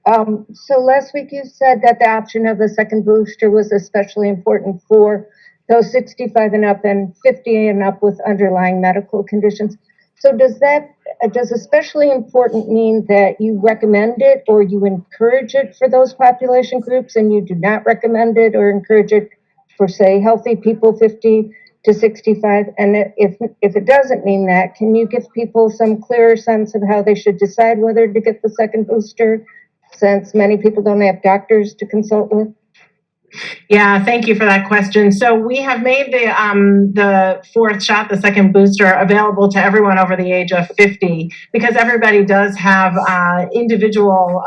So last week you said that the option of the second booster was especially important for those 65 and up and 50 and up with underlying medical conditions. So does especially important mean that you recommend it or you encourage it for those population groups, and you do not recommend it or encourage it for, say, healthy people 50 to 65? And if it doesn't mean that, can you give people some clearer sense of how they should decide whether to get the second booster, since many people don't have doctors to consult with? Yeah, thank you for that question. So we have made the 4th shot, the second booster, available to everyone over the age of 50, because everybody does have individual,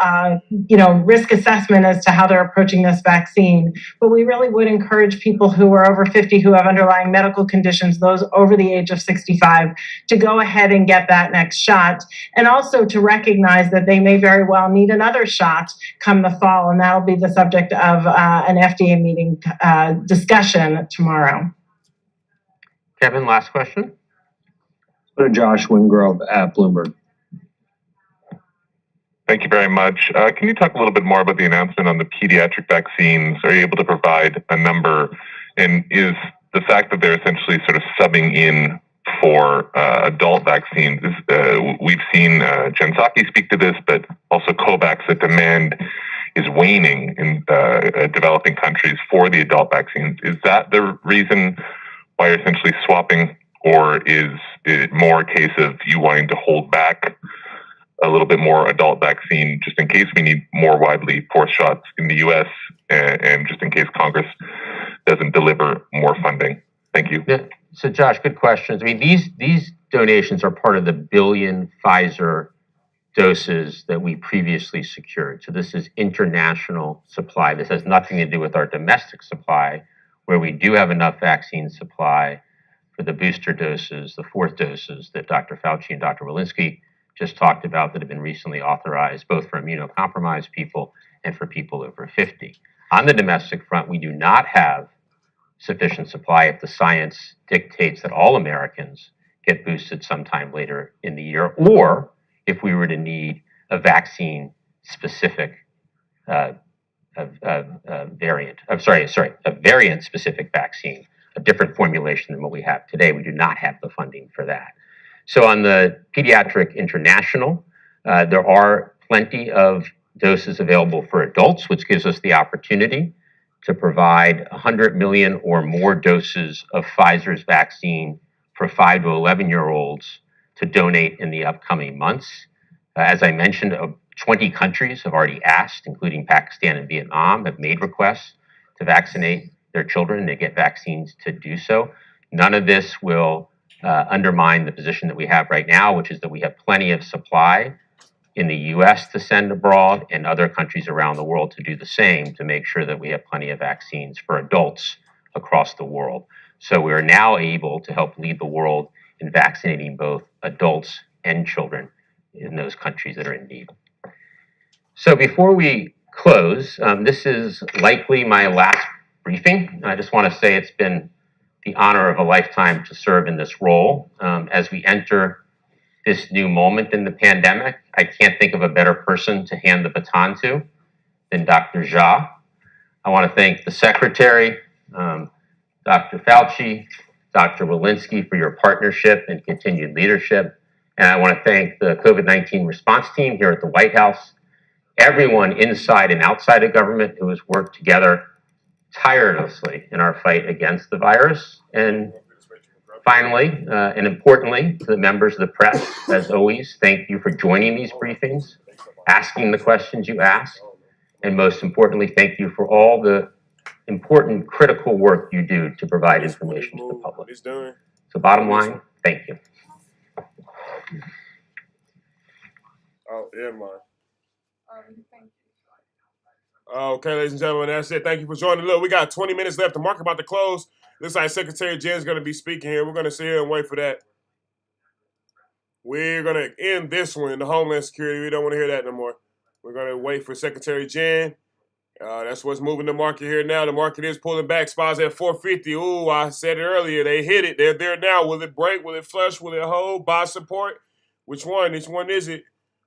risk assessment as to how they're approaching this vaccine. But we really would encourage people who are over 50 who have underlying medical conditions, those over the age of 65, to go ahead and get that next shot, and also to recognize that they may very well need another shot come the fall, and that'll be the subject of an FDA meeting discussion tomorrow. Kevin, last question. Go to Josh Wingrove at Bloomberg. Thank you very much. Can you talk a little bit more about the announcement on the pediatric vaccines? Are you able to provide a number? And is the fact that they're essentially sort of subbing in for adult vaccines, we've seen Jen Psaki speak to this, but also COVAX, that demand is waning in developing countries for the adult vaccines. Is that the reason why you're essentially swapping, or is it more a case of you wanting to hold back a little bit more adult vaccine just in case we need more widely forced shots in the U.S. and just in case Congress doesn't deliver more funding? Thank you. Yeah. So Josh, good questions. I mean, these donations are part of the 1 billion Pfizer doses that we previously secured. So this is international supply. This has nothing to do with our domestic supply, where we do have enough vaccine supply for the booster doses, the 4th doses that Dr. Fauci and Dr. Walensky just talked about, that have been recently authorized both for immunocompromised people and for people over 50. On the domestic front, we do not have sufficient supply if the science dictates that all Americans get boosted sometime later in the year, or if we were to need a vaccine specific a variant specific vaccine, a different formulation than what we have today. We do not have the funding for that. So on the pediatric international, there are plenty of doses available for adults, which gives us the opportunity to provide 100 million or more doses of Pfizer's vaccine for 5 to 11-year-olds to donate in the upcoming months. As I mentioned, 20 countries have already asked, including Pakistan and Vietnam, have made requests to vaccinate their children. They get vaccines to do so. None of this will undermine the position that we have right now, which is that we have plenty of supply in the US to send abroad and other countries around the world to do the same, to make sure that we have plenty of vaccines for adults across the world. So we are now able to help lead the world in vaccinating both adults and children in those countries that are in need. So before we close, this is likely my last briefing. I just want to say it's been the honor of a lifetime to serve in this role. As we enter this new moment in the pandemic, I can't think of a better person to hand the baton to than Dr. Jha. I want to thank the Secretary, Dr. Fauci, Dr. Walensky for your partnership and continued leadership. And I want to thank the COVID-19 response team here at the White House, everyone inside and outside of government who has worked together tirelessly in our fight against the virus. And finally, and importantly, to the members of the press, as always, thank you for joining these briefings, asking the questions you ask, and most importantly, thank you for all the important, critical work you do to provide information to the public. So bottom line, thank you. Oh, yeah, man. Okay, ladies and gentlemen, that's it. Thank you for joining. Look, we got 20 minutes left. The market about to close. Looks like Secretary Jen's going to be speaking here. We're going to sit here and wait for that. We're going to end this one, the Homeland Security. We don't want to hear that no more. We're going to wait for Secretary Jen. That's what's moving the market here now. The market is pulling back. Spots at 450. Ooh, I said it earlier. They hit it. They're there now. Will it break? Will it flush? Will it hold? Buy support? Which one? Which one is it?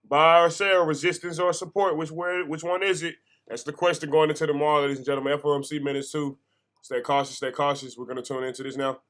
Buy or sell? Resistance or support? Which one is it? That's the question going into tomorrow, ladies and gentlemen. FOMC minutes 2. Stay cautious, stay cautious. We're going to tune into this now.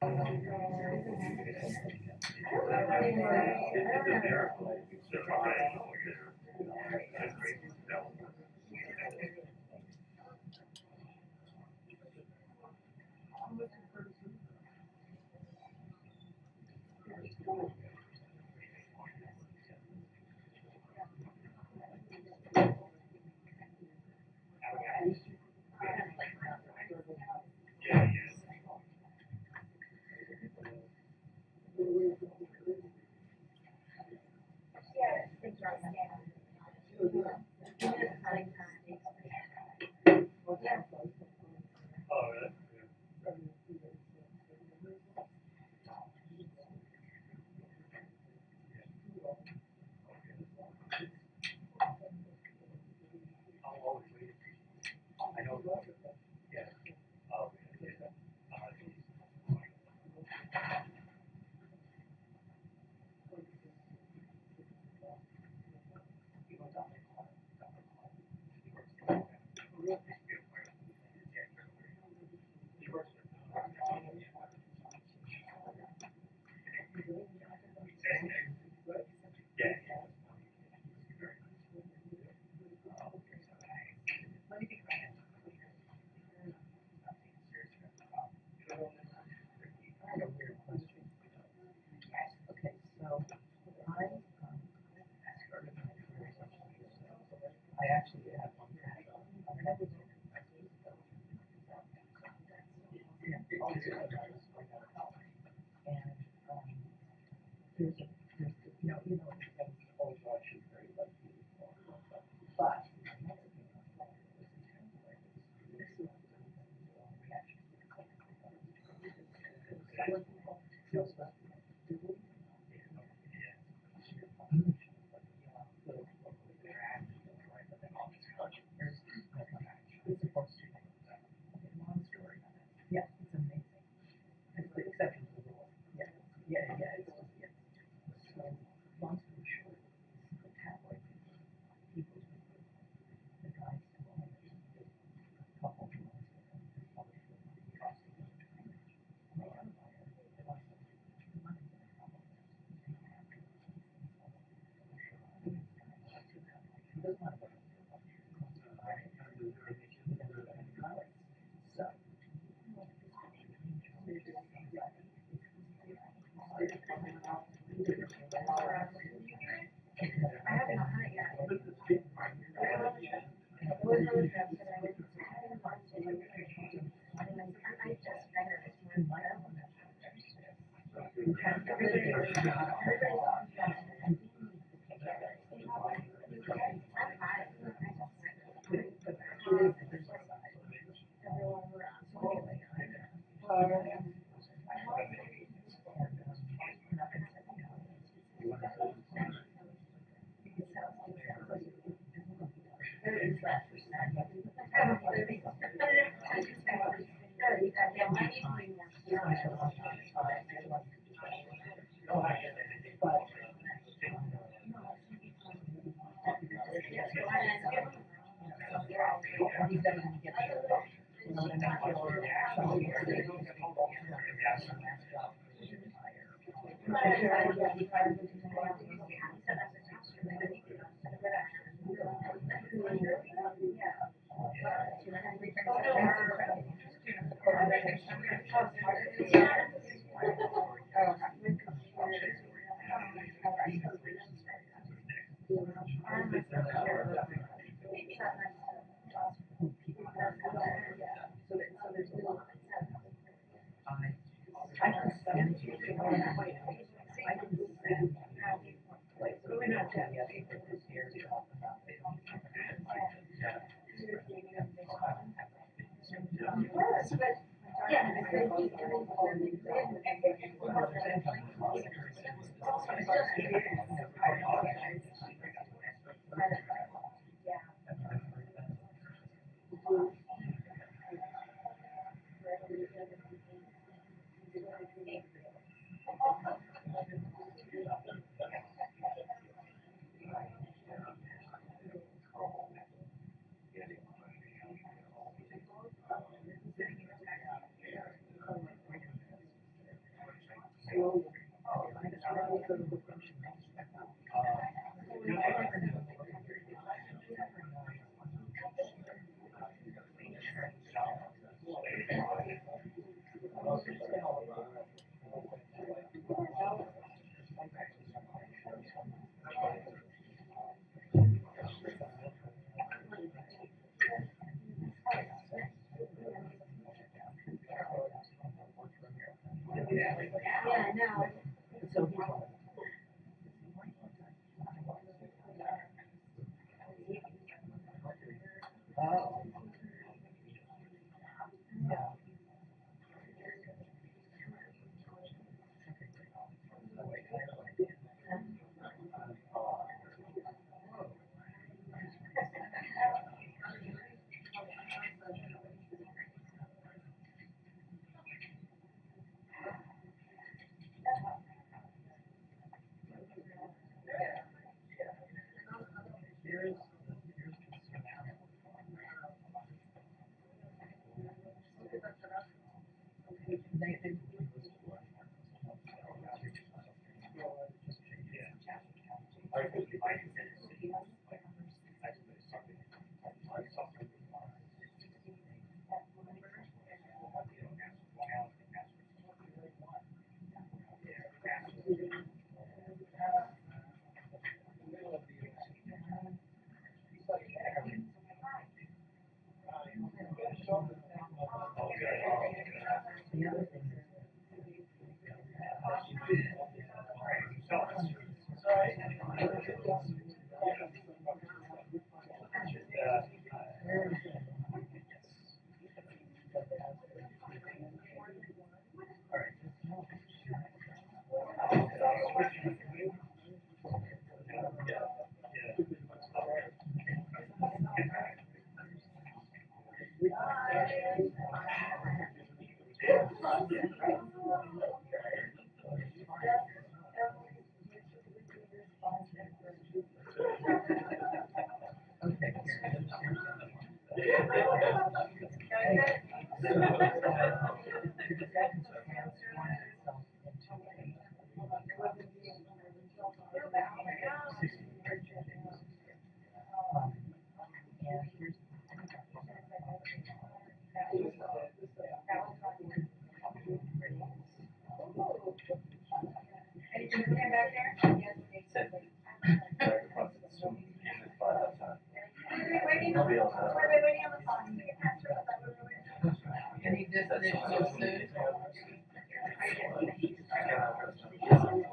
Any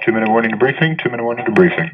Two-minute warning to briefing. 2-minute warning to briefing.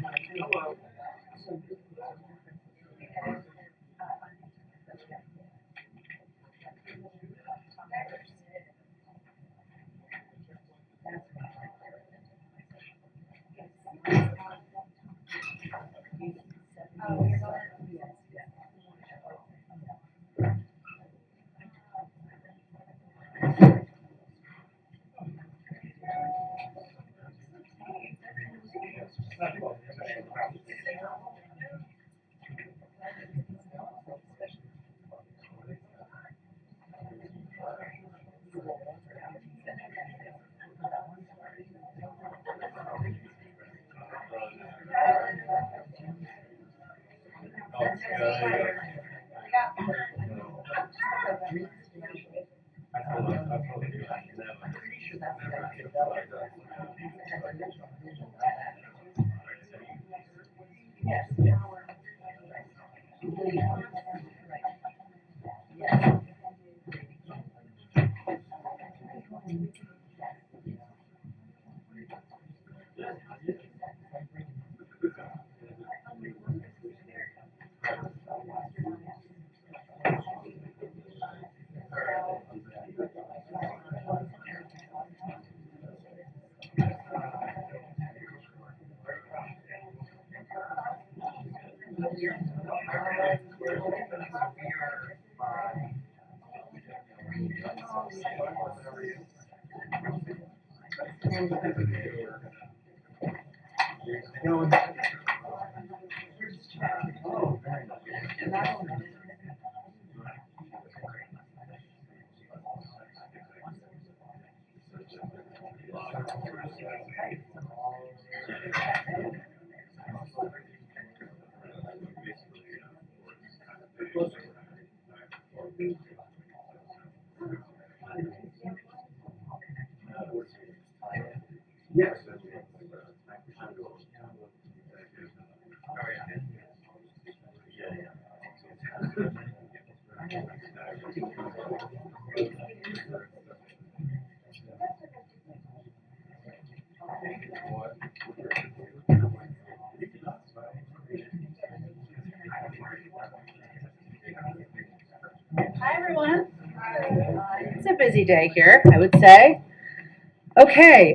Hi, everyone. It's a busy day here, I would say. Okay.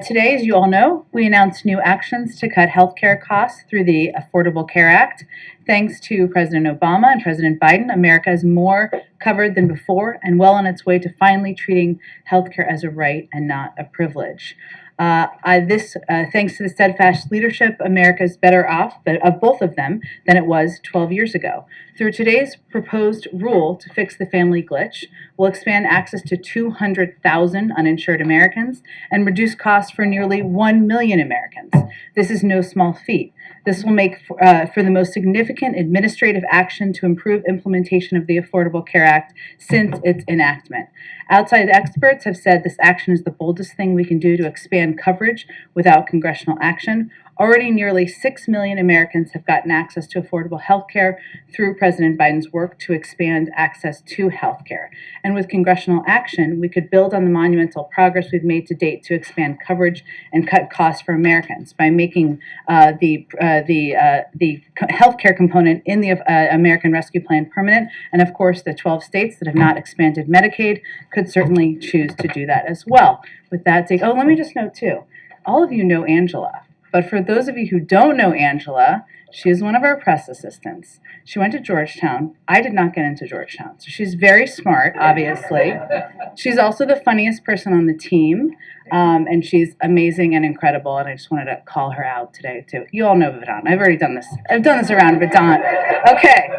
Today, as you all know, we announced new actions to cut healthcare costs through the Affordable Care Act. Thanks to President Obama and President Biden, America is more covered than before and well on its way to finally treating healthcare as a right and not a privilege. Thanks to the steadfast leadership, America is better off, of both of them, than it was 12 years ago. Through today's proposed rule to fix the family glitch, we'll expand access to 200,000 uninsured Americans and reduce costs for nearly 1 million Americans. This is no small feat. This will make for the most significant administrative action to improve implementation of the Affordable Care Act since its enactment. Outside experts have said this action is the boldest thing we can do to expand coverage without congressional action. Already nearly 6 million Americans have gotten access to affordable health care through President Biden's work to expand access to health care. And with congressional action, we could build on the monumental progress we've made to date to expand coverage and cut costs for Americans by making the health care component in the American Rescue Plan permanent. And of course, the 12 states that have not expanded Medicaid could certainly choose to do that as well. With that, let me just note too, all of you know Angela. But for those of you who don't know Angela, she is one of our press assistants. She went to Georgetown. I did not get into Georgetown. So she's very smart, obviously. She's also the funniest person on the team. And she's amazing and incredible. And I just wanted to call her out today, too. You all know Vedant. I've already done this. I've done this around Vedant. Okay.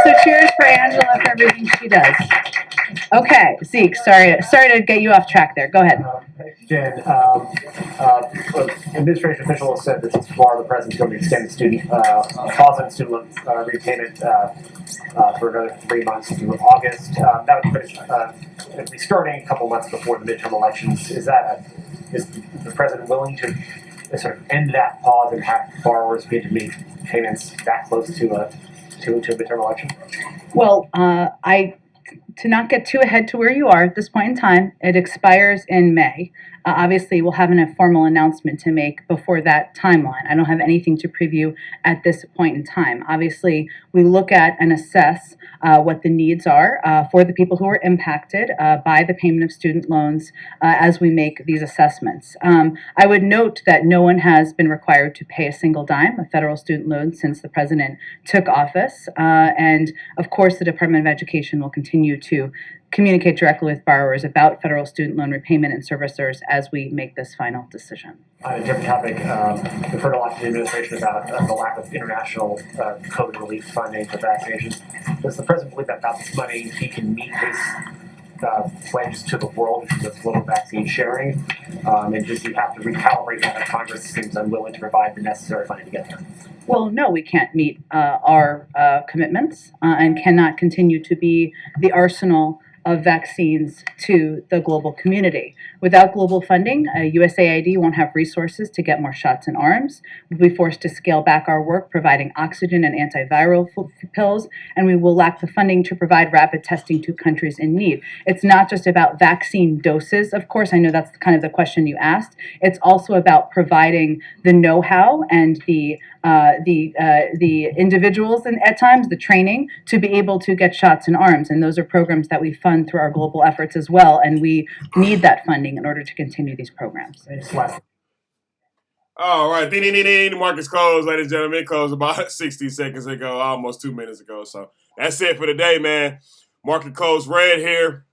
So cheers for Angela for everything she does. Okay. Zeke, sorry to get you off track there. Go ahead. Jen, administration officials said that tomorrow the president's going to extend the student pause on student loan repayment for another 3 months through August. That would put it be starting a couple months before the midterm elections. Is the president willing to sort of end that pause and have borrowers be able to make payments that close to a midterm election? Well, to not get too ahead to where you are at this point in time, it expires in May. Obviously, we'll have a formal announcement to make before that timeline. I don't have anything to preview at this point in time. Obviously, we look at and assess what the needs are for the people who are impacted by the payment of student loans as we make these assessments. I would note that no one has been required to pay a single dime of federal student loans since the president took office. And of course, the Department of Education will continue to communicate directly with borrowers about federal student loan repayment and servicers as we make this final decision. On a different topic, we've heard a lot from the administration about the lack of international COVID relief funding for vaccinations. Does the president believe that this money, he can meet his pledges to the world in terms of global vaccine sharing? And does he have to recalibrate that? Congress seems unwilling to provide the necessary funding to get there. Well, no, we can't meet our commitments and cannot continue to be the arsenal of vaccines to the global community. Without global funding, USAID won't have resources to get more shots in arms. We'll be forced to scale back our work providing oxygen and antiviral pills, and we will lack the funding to provide rapid testing to countries in need. It's not just about vaccine doses, of course. I know that's kind of the question you asked. It's also about providing the know-how and the individuals and at times the training to be able to get shots in arms. And those are programs that we fund through our global efforts as well. And we need that funding in order to continue these programs. All right, ding, market's closed, ladies and gentlemen. It closed about 60 seconds ago, almost 2 minutes ago. So that's it for today, man. Market closed red here.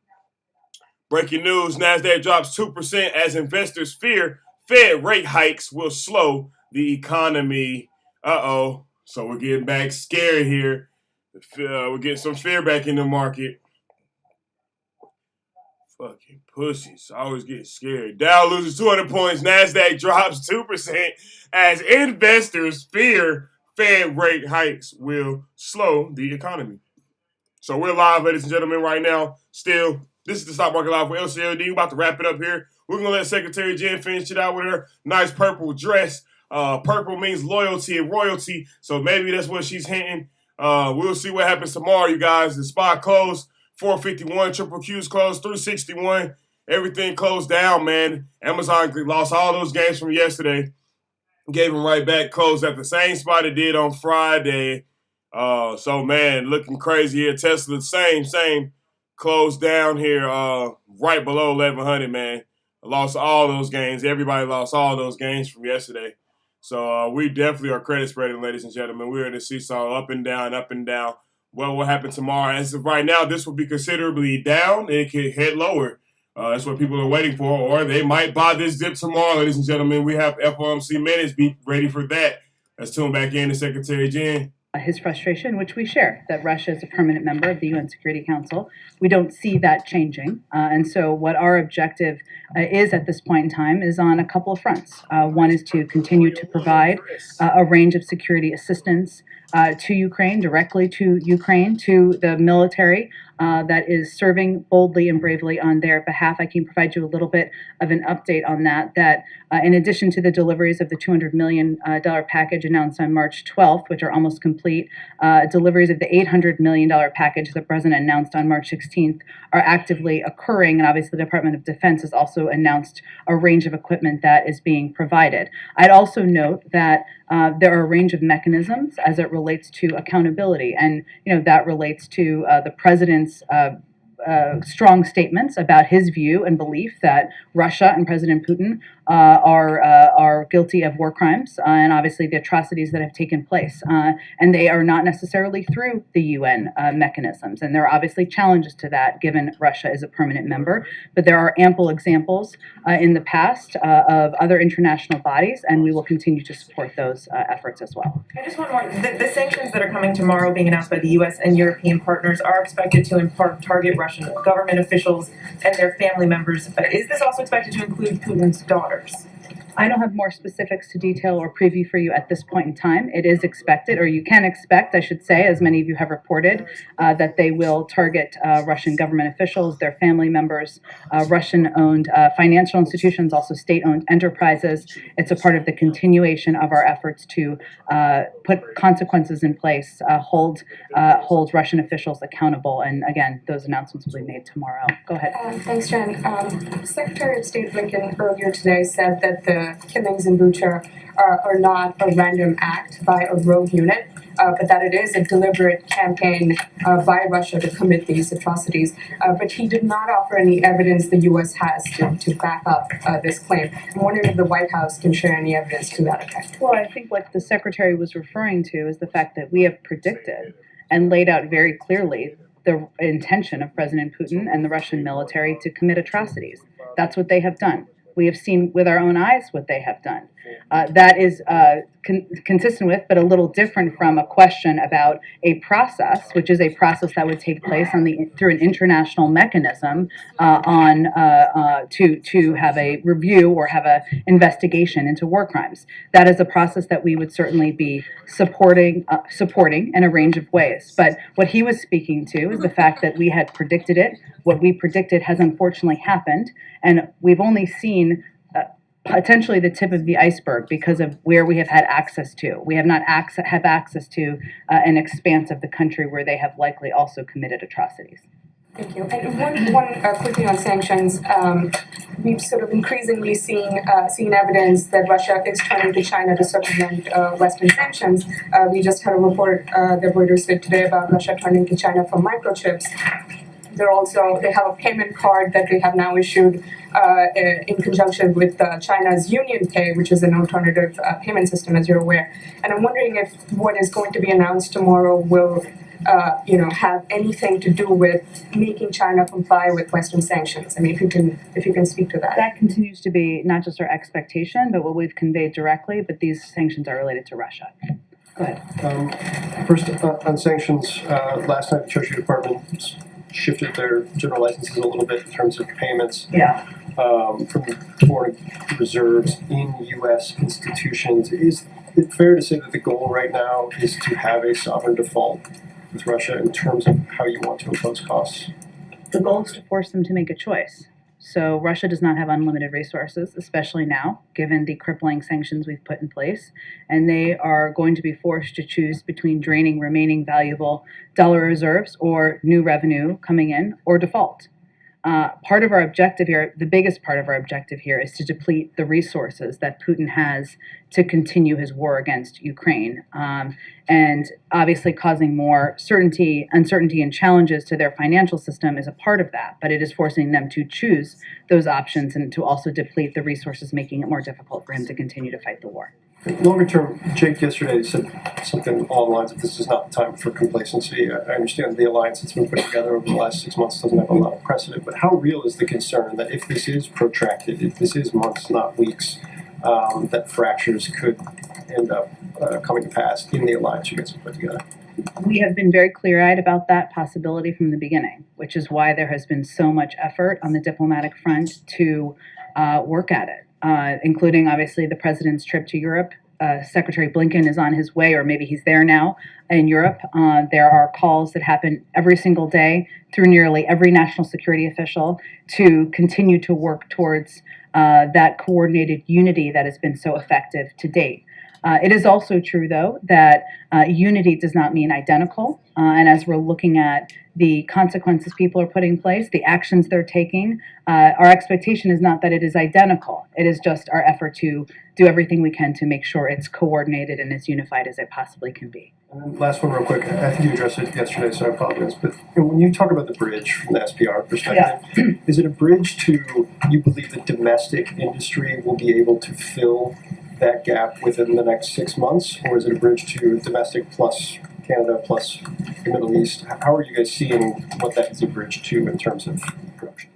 Breaking news, NASDAQ drops 2% as investors fear Fed rate hikes will slow the economy. So we're getting back scared here. We're getting some fear back in the market. Fucking pussies. Always getting scared. Dow loses 200 points. NASDAQ drops 2% as investors fear Fed rate hikes will slow the economy. So we're live, ladies and gentlemen, right now. Still, this is the Stock Market Live for LCLD. We're about to wrap it up here. We're going to let Secretary Jen finish it out with her nice purple dress. Purple means loyalty and royalty, so maybe that's what she's hinting. We'll see what happens tomorrow, you guys. The spot closed 451, triple Q's closed 361. Everything closed down, man. Amazon lost all those gains from yesterday. Gave them right back, closed at the same spot it did on Friday. So, man, looking crazy here. Tesla, same. Closed down here right below 1100, man. Lost all those gains. Everybody lost all those gains from yesterday. So we definitely are credit spreading, ladies and gentlemen. We're in the seesaw, up and down, up and down. What will happen tomorrow? As of right now, this will be considerably down. And it can head lower. That's what people are waiting for. Or they might buy this dip tomorrow, ladies and gentlemen. We have FOMC minutes. Be ready for that. Let's tune back in to Secretary Jen. His frustration, which we share, that Russia is a permanent member of the UN Security Council. We don't see that changing. And so what our objective is at this point in time is on a couple of fronts. One is to continue to provide a range of security assistance to Ukraine, directly to Ukraine, to the military that is serving boldly and bravely on their behalf. I can provide you a little bit of an update on that, in addition to the deliveries of the $200 million package announced on March 12th, which are almost complete, deliveries of the $800 million package the President announced on March 16th are actively occurring, and obviously the Department of Defense has also announced a range of equipment that is being provided. I'd also note that there are a range of mechanisms as it relates to accountability, and that relates to the President's strong statements about his view and belief that Russia and President Putin are guilty of war crimes and obviously the atrocities that have taken place. And they are not necessarily through the UN mechanisms. And there are obviously challenges to that given Russia is a permanent member. But there are ample examples in the past of other international bodies, and we will continue to support those efforts as well. I just want more. The sanctions that are coming tomorrow, being announced by the U.S. and European partners, are expected to in part target Russian government officials and their family members. Is this also expected to include Putin's daughters? I don't have more specifics to detail or preview for you at this point in time. It is expected, or you can expect, I should say, as many of you have reported, that they will target Russian government officials, their family members, Russian-owned financial institutions, also state-owned enterprises. It's a part of the continuation of our efforts to put consequences in place, hold Russian officials accountable. And again, those announcements will be made tomorrow. Go ahead. Thanks, Jen. Secretary of State Blinken earlier today said that the killings in Bucha are not a random act by a rogue unit, but that it is a deliberate campaign by Russia to commit these atrocities. But he did not offer any evidence the U.S. has to back up this claim. I'm wondering if the White House can share any evidence to that effect. Well, I think what the Secretary was referring to is the fact that we have predicted and laid out very clearly the intention of President Putin and the Russian military to commit atrocities. That's what they have done. We have seen with our own eyes what they have done. That is consistent with, but a little different from a question about a process, which is a process that would take place through an international mechanism to have a review or have an investigation into war crimes. That is a process that we would certainly be supporting in a range of ways. But what he was speaking to is the fact that we had predicted it. What we predicted has unfortunately happened, and we've only seen potentially the tip of the iceberg because of where we have had access to. We have not have access to an expanse of the country where they have likely also committed atrocities. Thank you. And one quickly on sanctions. We've sort of increasingly seen evidence that Russia is turning to China to supplement Western sanctions. We just had a report that Reuters did today about Russia turning to China for microchips. They have a payment card that they have now issued in conjunction with China's UnionPay, which is an alternative payment system, as you're aware. And I'm wondering if what is going to be announced tomorrow will, have anything to do with making China comply with Western sanctions. I mean, if you can speak to that. That continues to be not just our expectation, but what we've conveyed directly. But these sanctions are related to Russia. Go ahead. First, on sanctions, last night the Treasury Department shifted their general licenses a little bit in terms of payments from foreign reserves in U.S. institutions. Is it fair to say that the goal right now is to have a sovereign default with Russia in terms of how you want to impose costs? The goal is to force them to make a choice. So Russia does not have unlimited resources, especially now, given the crippling sanctions we've put in place. And they are going to be forced to choose between draining remaining valuable dollar reserves or new revenue coming in or default. Part of our objective here, the biggest part of our objective here, is to deplete the resources that Putin has to continue his war against Ukraine, and obviously causing more uncertainty, and challenges to their financial system is a part of that, but it is forcing them to choose those options and to also deplete the resources, making it more difficult for him to continue to fight the war. Longer term, Jake yesterday said something along the lines of this is not the time for complacency. I understand the alliance that's been put together over the last 6 months doesn't have a lot of precedent, but how real is the concern that if this is protracted, if this is months, not weeks, that fractures could end up coming to pass in the alliance you guys have put together? We have been very clear-eyed about that possibility from the beginning, which is why there has been so much effort on the diplomatic front to work at it. Including obviously the president's trip to Europe Secretary Blinken is on his way, or maybe he's there now in Europe. There are calls that happen every single day through nearly every national security official to continue to work towards that coordinated unity that has been so effective to date. It is also true, though, that unity does not mean identical. And as we're looking at the consequences people are putting in place, the actions they're taking, our expectation is not that it is identical. It is just our effort to do everything we can to make sure it's coordinated and as unified as it possibly can be. Last one real quick. I think you addressed it yesterday, so I apologize. But when you talk about the bridge from the SPR perspective, is it a bridge to, you believe the domestic industry will be able to fill that gap within the next 6 months? Or is it a bridge to domestic plus Canada plus the Middle East? How are you guys seeing what that is a bridge to in terms of production?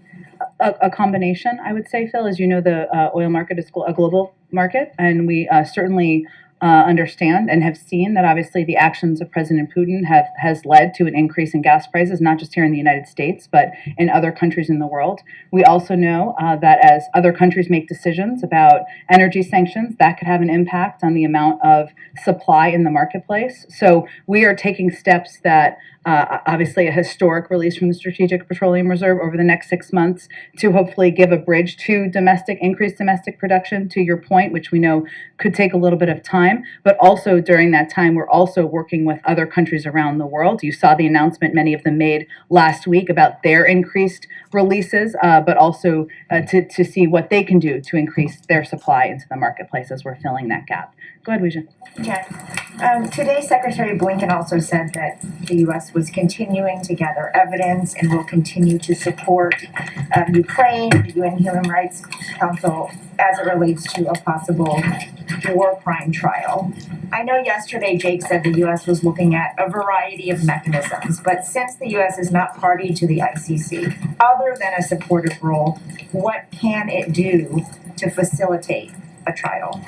A combination, I would say, Phil. As you know, the oil market is a global market, and we certainly understand and have seen that obviously the actions of President Putin has led to an increase in gas prices, not just here in the United States, but in other countries in the world. We also know that as other countries make decisions about energy sanctions, that could have an impact on the amount of supply in the marketplace. So we are taking steps that obviously a historic release from the Strategic Petroleum Reserve over the next 6 months to hopefully give a bridge to increased domestic production, to your point, which we know could take a little bit of time. But also during that time, we're also working with other countries around the world. You saw the announcement many of them made last week about their increased releases, but also to see what they can do to increase their supply into the marketplace as we're filling that gap. Go ahead, Weijia. Yeah. Today, Secretary Blinken also said that the U.S. was continuing to gather evidence and will continue to support Ukraine, the UN Human Rights Council, as it relates to a possible war crime trial. I know yesterday Jake said the U.S. was looking at a variety of mechanisms, but since the U.S. is not party to the ICC, other than a supportive role, what can it do to facilitate a trial?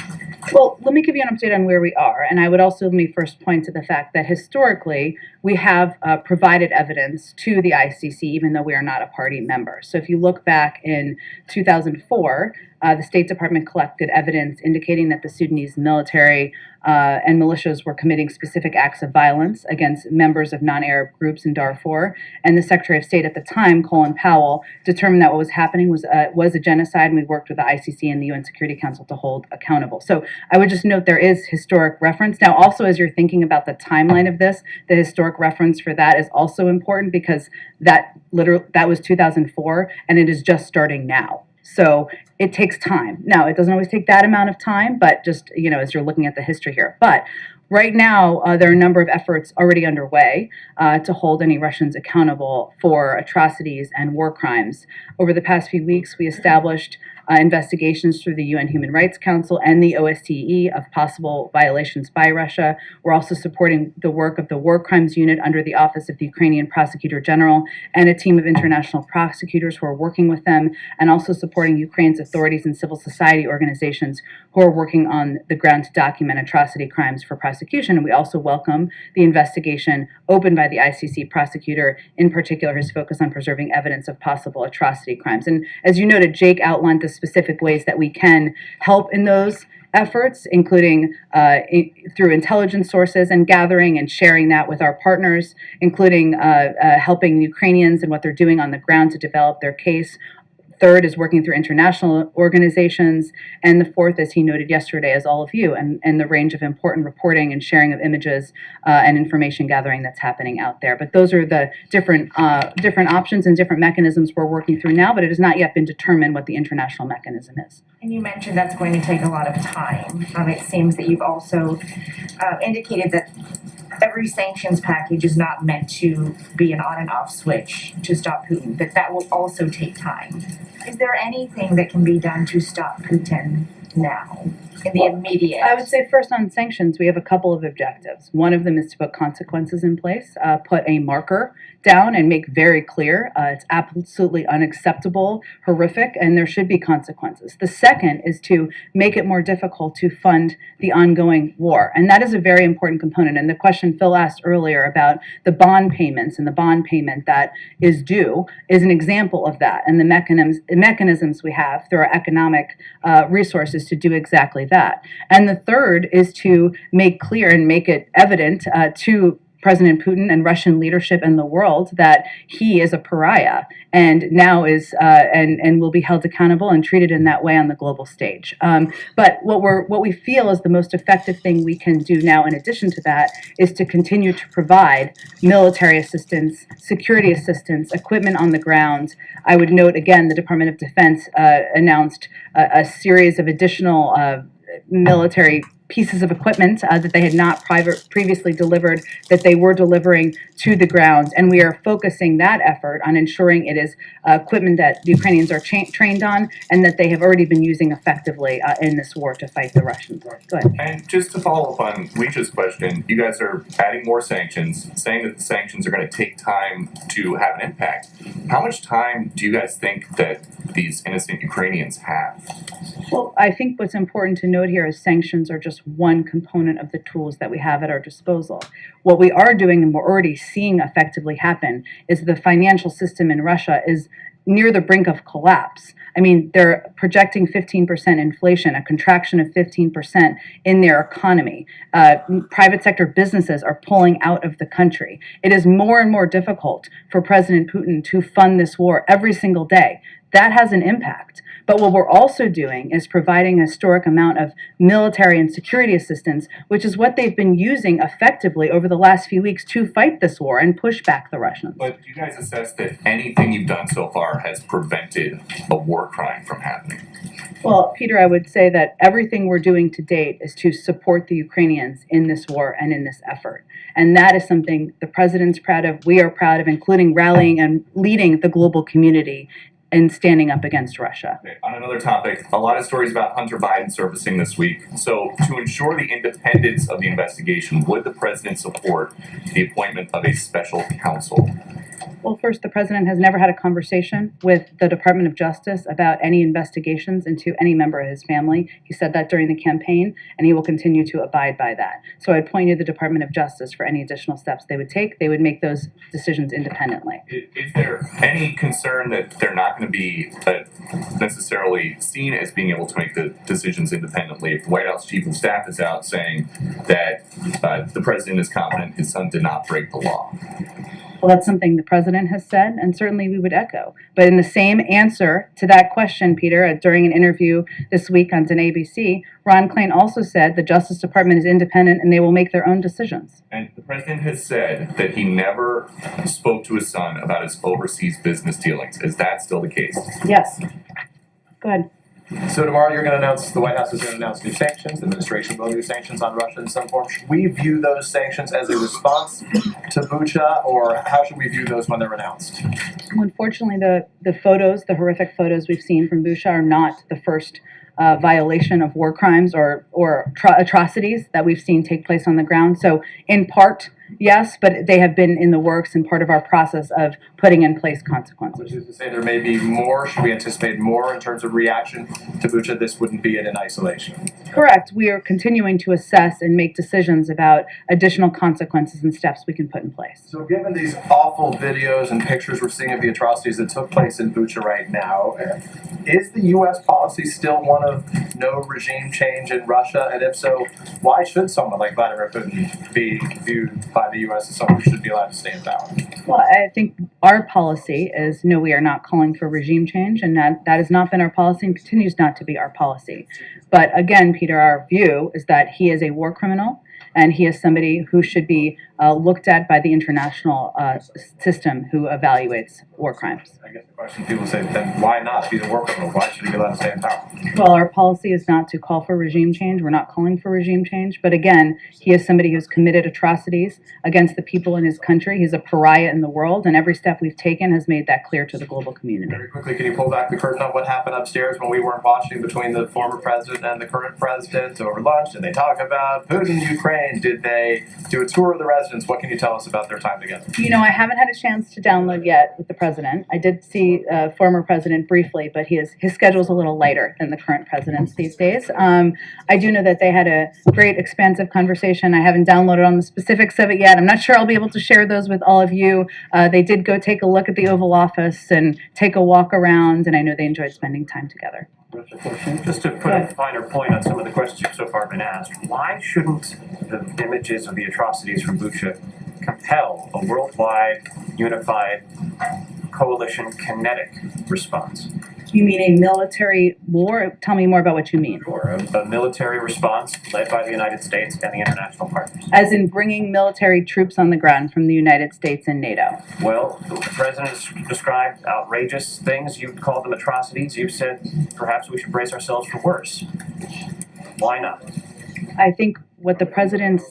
Well, let me give you an update on where we are. And I would also let me first point to the fact that historically, we have provided evidence to the ICC, even though we are not a party member. So if you look back in 2004, the State Department collected evidence indicating that the Sudanese military and militias were committing specific acts of violence against members of non-Arab groups in Darfur. And the Secretary of State at the time, Colin Powell, determined that what was happening was a genocide, and we worked with the ICC and the UN Security Council to hold accountable. So I would just note there is historic reference. Now, also, as you're thinking about the timeline of this, the historic reference for that is also important because that was 2004, and it is just starting now. So it takes time. Now, it doesn't always take that amount of time, but just, as you're looking at the history here. But right now, there are a number of efforts already underway to hold any Russians accountable for atrocities and war crimes. Over the past few weeks, we established investigations through the UN Human Rights Council and the OSCE of possible violations by Russia. We're also supporting the work of the War Crimes Unit under the Office of the Ukrainian Prosecutor General and a team of international prosecutors who are working with them, and also supporting Ukraine's authorities and civil society organizations who are working on the ground to document atrocity crimes for prosecution. And we also welcome the investigation opened by the ICC prosecutor, in particular his focus on preserving evidence of possible atrocity crimes. And as you noted, Jake outlined the specific ways that we can help in those efforts, including through intelligence sources and gathering and sharing that with our partners, including helping Ukrainians and what they're doing on the ground to develop their case. Third is working through international organizations. And the fourth, as he noted yesterday, is all of you and the range of important reporting and sharing of images and information gathering that's happening out there. But those are the different options and different mechanisms we're working through now, but it has not yet been determined what the international mechanism is. And you mentioned that's going to take a lot of time. It seems that you've also indicated that every sanctions package is not meant to be an on and off switch to stop Putin, that will also take time. Is there anything that can be done to stop Putin now, in the immediate? I would say first on sanctions, we have a couple of objectives. One of them is to put consequences in place, put a marker down and make very clear it's absolutely unacceptable, horrific, and there should be consequences. The second is to make it more difficult to fund the ongoing war. And that is a very important component. And the question Phil asked earlier about the bond payments and the bond payment that is due is an example of that. And the mechanisms we have through our economic resources to do exactly exactly that. And the third is to make clear and make it evident to President Putin and Russian leadership in the world that he is a pariah and now is and will be held accountable and treated in that way on the global stage. But what we feel is the most effective thing we can do now, in addition to that, is to continue to provide military assistance, security assistance, equipment on the ground. I would note again, the Department of Defense announced a series of additional military pieces of equipment that they had not previously delivered, that they were delivering to the ground. And we are focusing that effort on ensuring it is equipment that the Ukrainians are trained on and that they have already been using effectively in this war to fight the Russians. Go ahead. And just to follow up on Leach's question, you guys are adding more sanctions, saying that the sanctions are going to take time to have an impact. How much time do you guys think that these innocent Ukrainians have? Well, I think what's important to note here is sanctions are just one component of the tools that we have at our disposal. What we are doing, and we're already seeing effectively happen, is the financial system in Russia is near the brink of collapse. I mean, they're projecting 15% inflation, a contraction of 15% in their economy. Private sector businesses are pulling out of the country. It is more and more difficult for President Putin to fund this war every single day. That has an impact. But what we're also doing is providing a historic amount of military and security assistance, which is what they've been using effectively over the last few weeks to fight this war and push back the Russians. But do you guys assess that anything you've done so far has prevented a war crime from happening? Well, Peter, I would say that everything we're doing to date is to support the Ukrainians in this war and in this effort. And that is something the president's proud of, we are proud of, including rallying and leading the global community and standing up against Russia. Okay, on another topic, a lot of stories about Hunter Biden surfacing this week. So to ensure the independence of the investigation, would the president support the appointment of a special counsel? Well, first, the president has never had a conversation with the Department of Justice about any investigations into any member of his family. He said that during the campaign, and he will continue to abide by that. So I'd point you to the Department of Justice for any additional steps they would take. They would make those decisions independently. Is there any concern that they're not going to be necessarily seen as being able to make the decisions independently if the White House Chief of Staff is out saying that the president is confident his son did not break the law? Well, that's something the president has said, and certainly we would echo. But in the same answer to that question, Peter, during an interview this week on ABC, Ron Klain also said the Justice Department is independent and they will make their own decisions. And the president has said that he never spoke to his son about his overseas business dealings. Is that still the case? Yes. Go ahead. So tomorrow you're going to announce, the White House is going to announce new sanctions, the administration will do sanctions on Russia in some form. Should we view those sanctions as a response to Bucha, or how should we view those when they're announced? Unfortunately, the photos, the horrific photos we've seen from Bucha are not the first violation of war crimes or atrocities that we've seen take place on the ground. So in part, yes, but they have been in the works and part of our process of putting in place consequences. Which is to say there may be more, should we anticipate more in terms of reaction to Bucha? This wouldn't be it in isolation. Correct. We are continuing to assess and make decisions about additional consequences and steps we can put in place. So given these awful videos and pictures we're seeing of the atrocities that took place in Bucha right now, is the U.S. policy still one of no regime change in Russia? And if so, why should someone like Vladimir Putin be viewed by the U.S. as someone who should be allowed to stay in power? Well, I think our policy is no, we are not calling for regime change, and that has not been our policy and continues not to be our policy. But again, Peter, our view is that he is a war criminal and he is somebody who should be looked at by the international system who evaluates war crimes. I guess the question people say, then why not be the war criminal? Why should he be allowed to stay in power? Well, our policy is not to call for regime change. We're not calling for regime change. But again, he is somebody who's committed atrocities against the people in his country. He's a pariah in the world, and every step we've taken has made that clear to the global community. Very quickly, can you pull back the curtain on what happened upstairs when we weren't watching between the former president and the current president over lunch? Did they talk about Putin, Ukraine? Did they do a tour of the residence? What can you tell us about their time together? You know, I haven't had a chance to download yet with the president. I did see former president briefly, but his schedule's a little lighter than the current president's these days. I do know that they had a great, expansive conversation. I haven't downloaded on the specifics of it yet. I'm not sure I'll be able to share those with all of you. They did go take a look at the Oval Office and take a walk around, and I know they enjoyed spending time together. Just to put a finer point on some of the questions you've so far been asked, why shouldn't the images of the atrocities from Bucha compel a worldwide, unified, coalition kinetic response? You mean a military war? Tell me more about what you mean. Or a military response led by the United States and the international partners? As in bringing military troops on the ground from the United States and NATO. Well, the president has described outrageous things. You've called them atrocities. You've said perhaps we should brace ourselves for worse. Why not? I think what the president's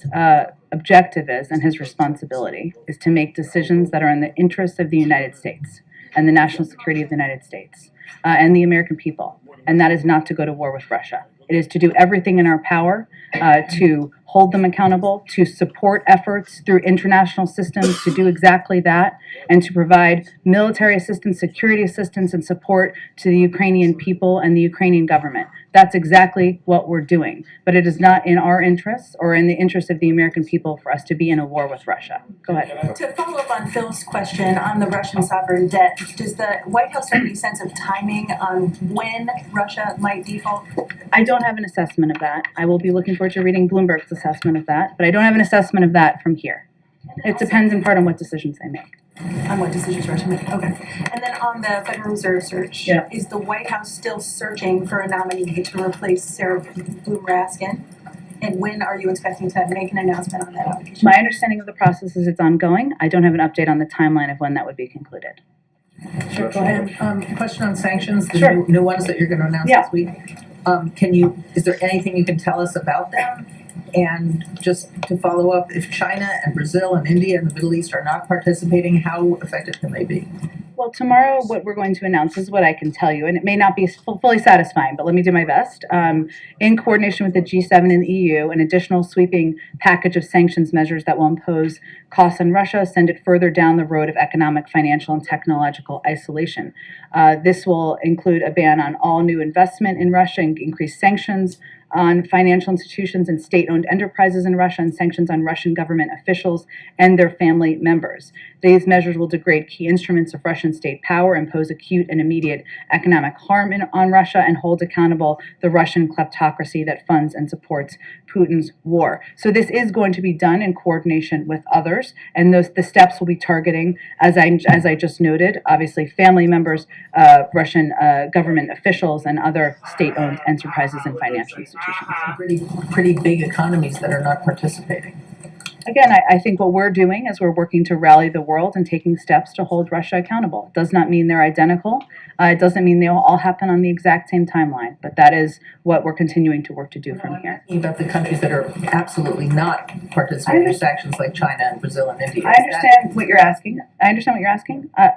objective is and his responsibility is to make decisions that are in the interests of the United States and the national security of the United States and the American people. And that is not to go to war with Russia. It is to do everything in our power to hold them accountable, to support efforts through international systems to do exactly that, and to provide military assistance, security assistance, and support to the Ukrainian people and the Ukrainian government. That's exactly what we're doing. But it is not in our interests or in the interest of the American people for us to be in a war with Russia. Go ahead. To follow up on Phil's question on the Russian sovereign debt, does the White House have any sense of timing on when Russia might default? I don't have an assessment of that. I will be looking forward to reading Bloomberg's assessment of that, but I don't have an assessment of that from here. It depends in part on what decisions they make. On what decisions Russia make? Okay. And then on the Federal Reserve search, is the White House still searching for a nominee to replace Sarah Bloom Raskin? And when are you expecting to make an announcement on that application? My understanding of the process is it's ongoing. I don't have an update on the timeline of when that would be concluded. Sure, go ahead. Question on sanctions, the Sure. new ones that you're gonna announce this week. Is there anything you can tell us about them? And just to follow up, if China and Brazil and India and the Middle East are not participating, how effective can they be? Well, tomorrow what we're going to announce is what I can tell you, and it may not be fully satisfying, but let me do my best. In coordination with the G7 and the EU, an additional sweeping package of sanctions measures that will impose costs on Russia, send it further down the road of economic, financial, and technological isolation. This will include a ban on all new investment in Russia and increased sanctions on financial institutions and state-owned enterprises in Russia, and sanctions on Russian government officials and their family members. These measures will degrade key instruments of Russian state power, impose acute and immediate economic harm on Russia, and hold accountable the Russian kleptocracy that funds and supports Putin's war. So this is going to be done in coordination with others, and the steps will be targeting, as I just noted, obviously family members, Russian government officials, and other state-owned enterprises and financial institutions. Pretty big economies that are not participating. Again, I think what we're doing is we're working to rally the world and taking steps to hold Russia accountable. It does not mean they're identical. It doesn't mean they will all happen on the exact same timeline, but that is what we're continuing to work to do from here. About the countries that are absolutely not participating in sanctions like China and Brazil and India. I understand what you're asking.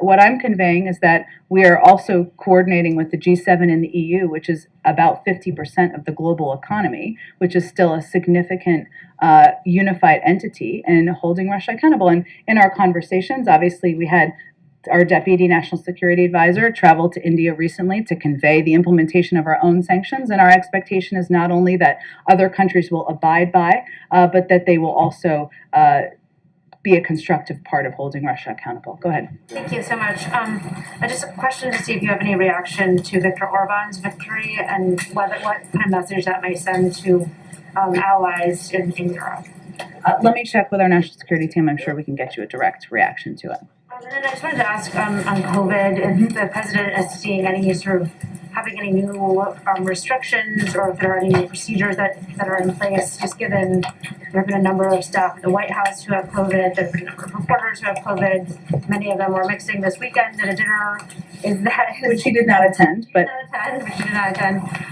What I'm conveying is that we are also coordinating with the G7 and the EU, which is about 50% of the global economy, which is still a significant unified entity, and holding Russia accountable. And in our conversations, obviously, we had our Deputy National Security Advisor traveled to India recently to convey the implementation of our own sanctions. And our expectation is not only that other countries will abide by, but that they will also be a constructive part of holding Russia accountable. Go ahead. Thank you so much. Just a question to see if you have any reaction to Viktor Orban's victory and what kind of message that might send to allies in Europe. Let me check with our national security team. I'm sure we can get you a direct reaction to it. And then I just wanted to ask on COVID, if the president is seeing any sort of having any new restrictions, or if there are any new procedures that are in place, just given there have been a number of staff at the White House who have COVID, there have been a number of reporters who have COVID, many of them were mixing this weekend at a dinner. Which he did not attend, but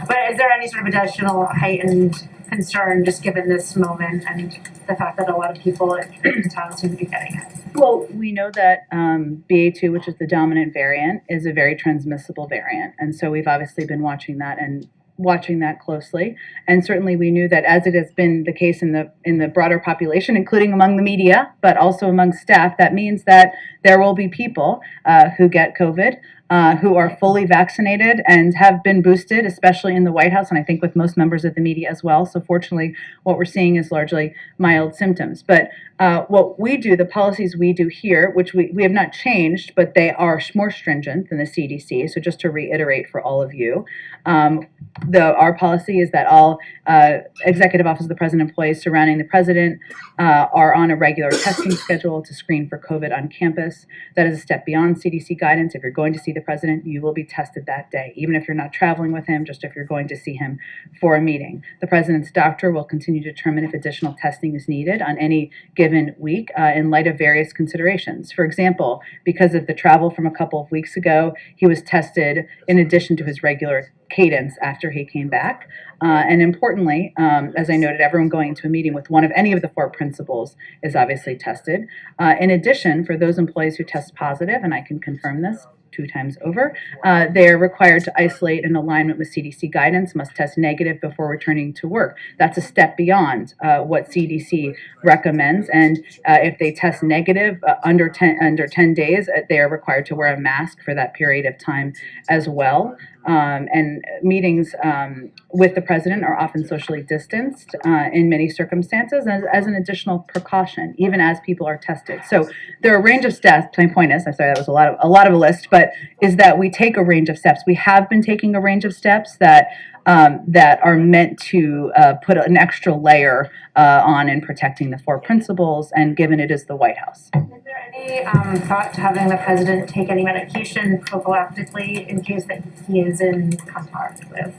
But is there any sort of additional heightened concern just given this moment and the fact that a lot of people in town seem to be getting it? Well, we know that BA2, which is the dominant variant, is a very transmissible variant. And so we've obviously been watching that closely. And certainly we knew that, as it has been the case in the broader population, including among the media, but also among staff, that means that there will be people who get COVID. who are fully vaccinated and have been boosted, especially in the White House, and I think with most members of the media as well. So fortunately, what we're seeing is largely mild symptoms. But what we do, the policies we do here, which we have not changed, but they are more stringent than the CDC. So just to reiterate for all of you, our policy is that all Executive Office of the President employees surrounding the President are on a regular testing schedule to screen for COVID on campus. That is a step beyond CDC guidance. If you're going to see the President, you will be tested that day, even if you're not traveling with him, just if you're going to see him for a meeting. The President's doctor will continue to determine if additional testing is needed on any given week in light of various considerations. For example, because of the travel from a couple of weeks ago, he was tested in addition to his regular cadence after he came back. And importantly, as I noted, everyone going into a meeting with one of any of the 4 principals is obviously tested. In addition, for those employees who test positive, and I can confirm this 2 times over, they are required to isolate in alignment with CDC guidance, must test negative before returning to work. That's a step beyond what CDC recommends. And if they test negative under 10 days, they are required to wear a mask for that period of time as well. And meetings with the President are often socially distanced in many circumstances as an additional precaution, even as people are tested. So there are a range of steps. My point is, I'm sorry, that was a lot of a list, but is that we take a range of steps. We have been taking a range of steps that are meant to put an extra layer on in protecting the 4 principals, and given it is the White House. Is there any thought to having the President take any medication prophylactically in case that he is in contact with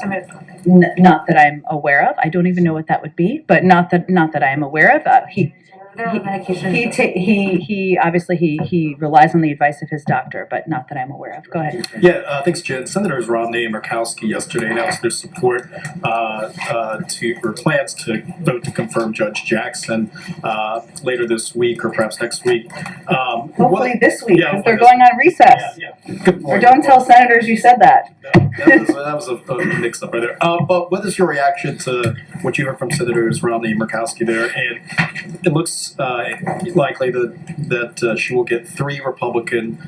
some of the Not that I'm aware of. I don't even know what that would be, but not that I am aware of. He obviously he relies on the advice of his doctor, but not that I'm aware of. Go ahead. Yeah, thanks, Jen. Senators Romney and Murkowski yesterday announced their support for plans to vote to confirm Judge Jackson later this week or perhaps next week. Hopefully this week, because they're going on recess. Good point. Or don't tell senators you said that. That was a mix-up right there. But what is your reaction to what you heard from Senators Romney and Murkowski there? And it looks likely that she will get 3 Republican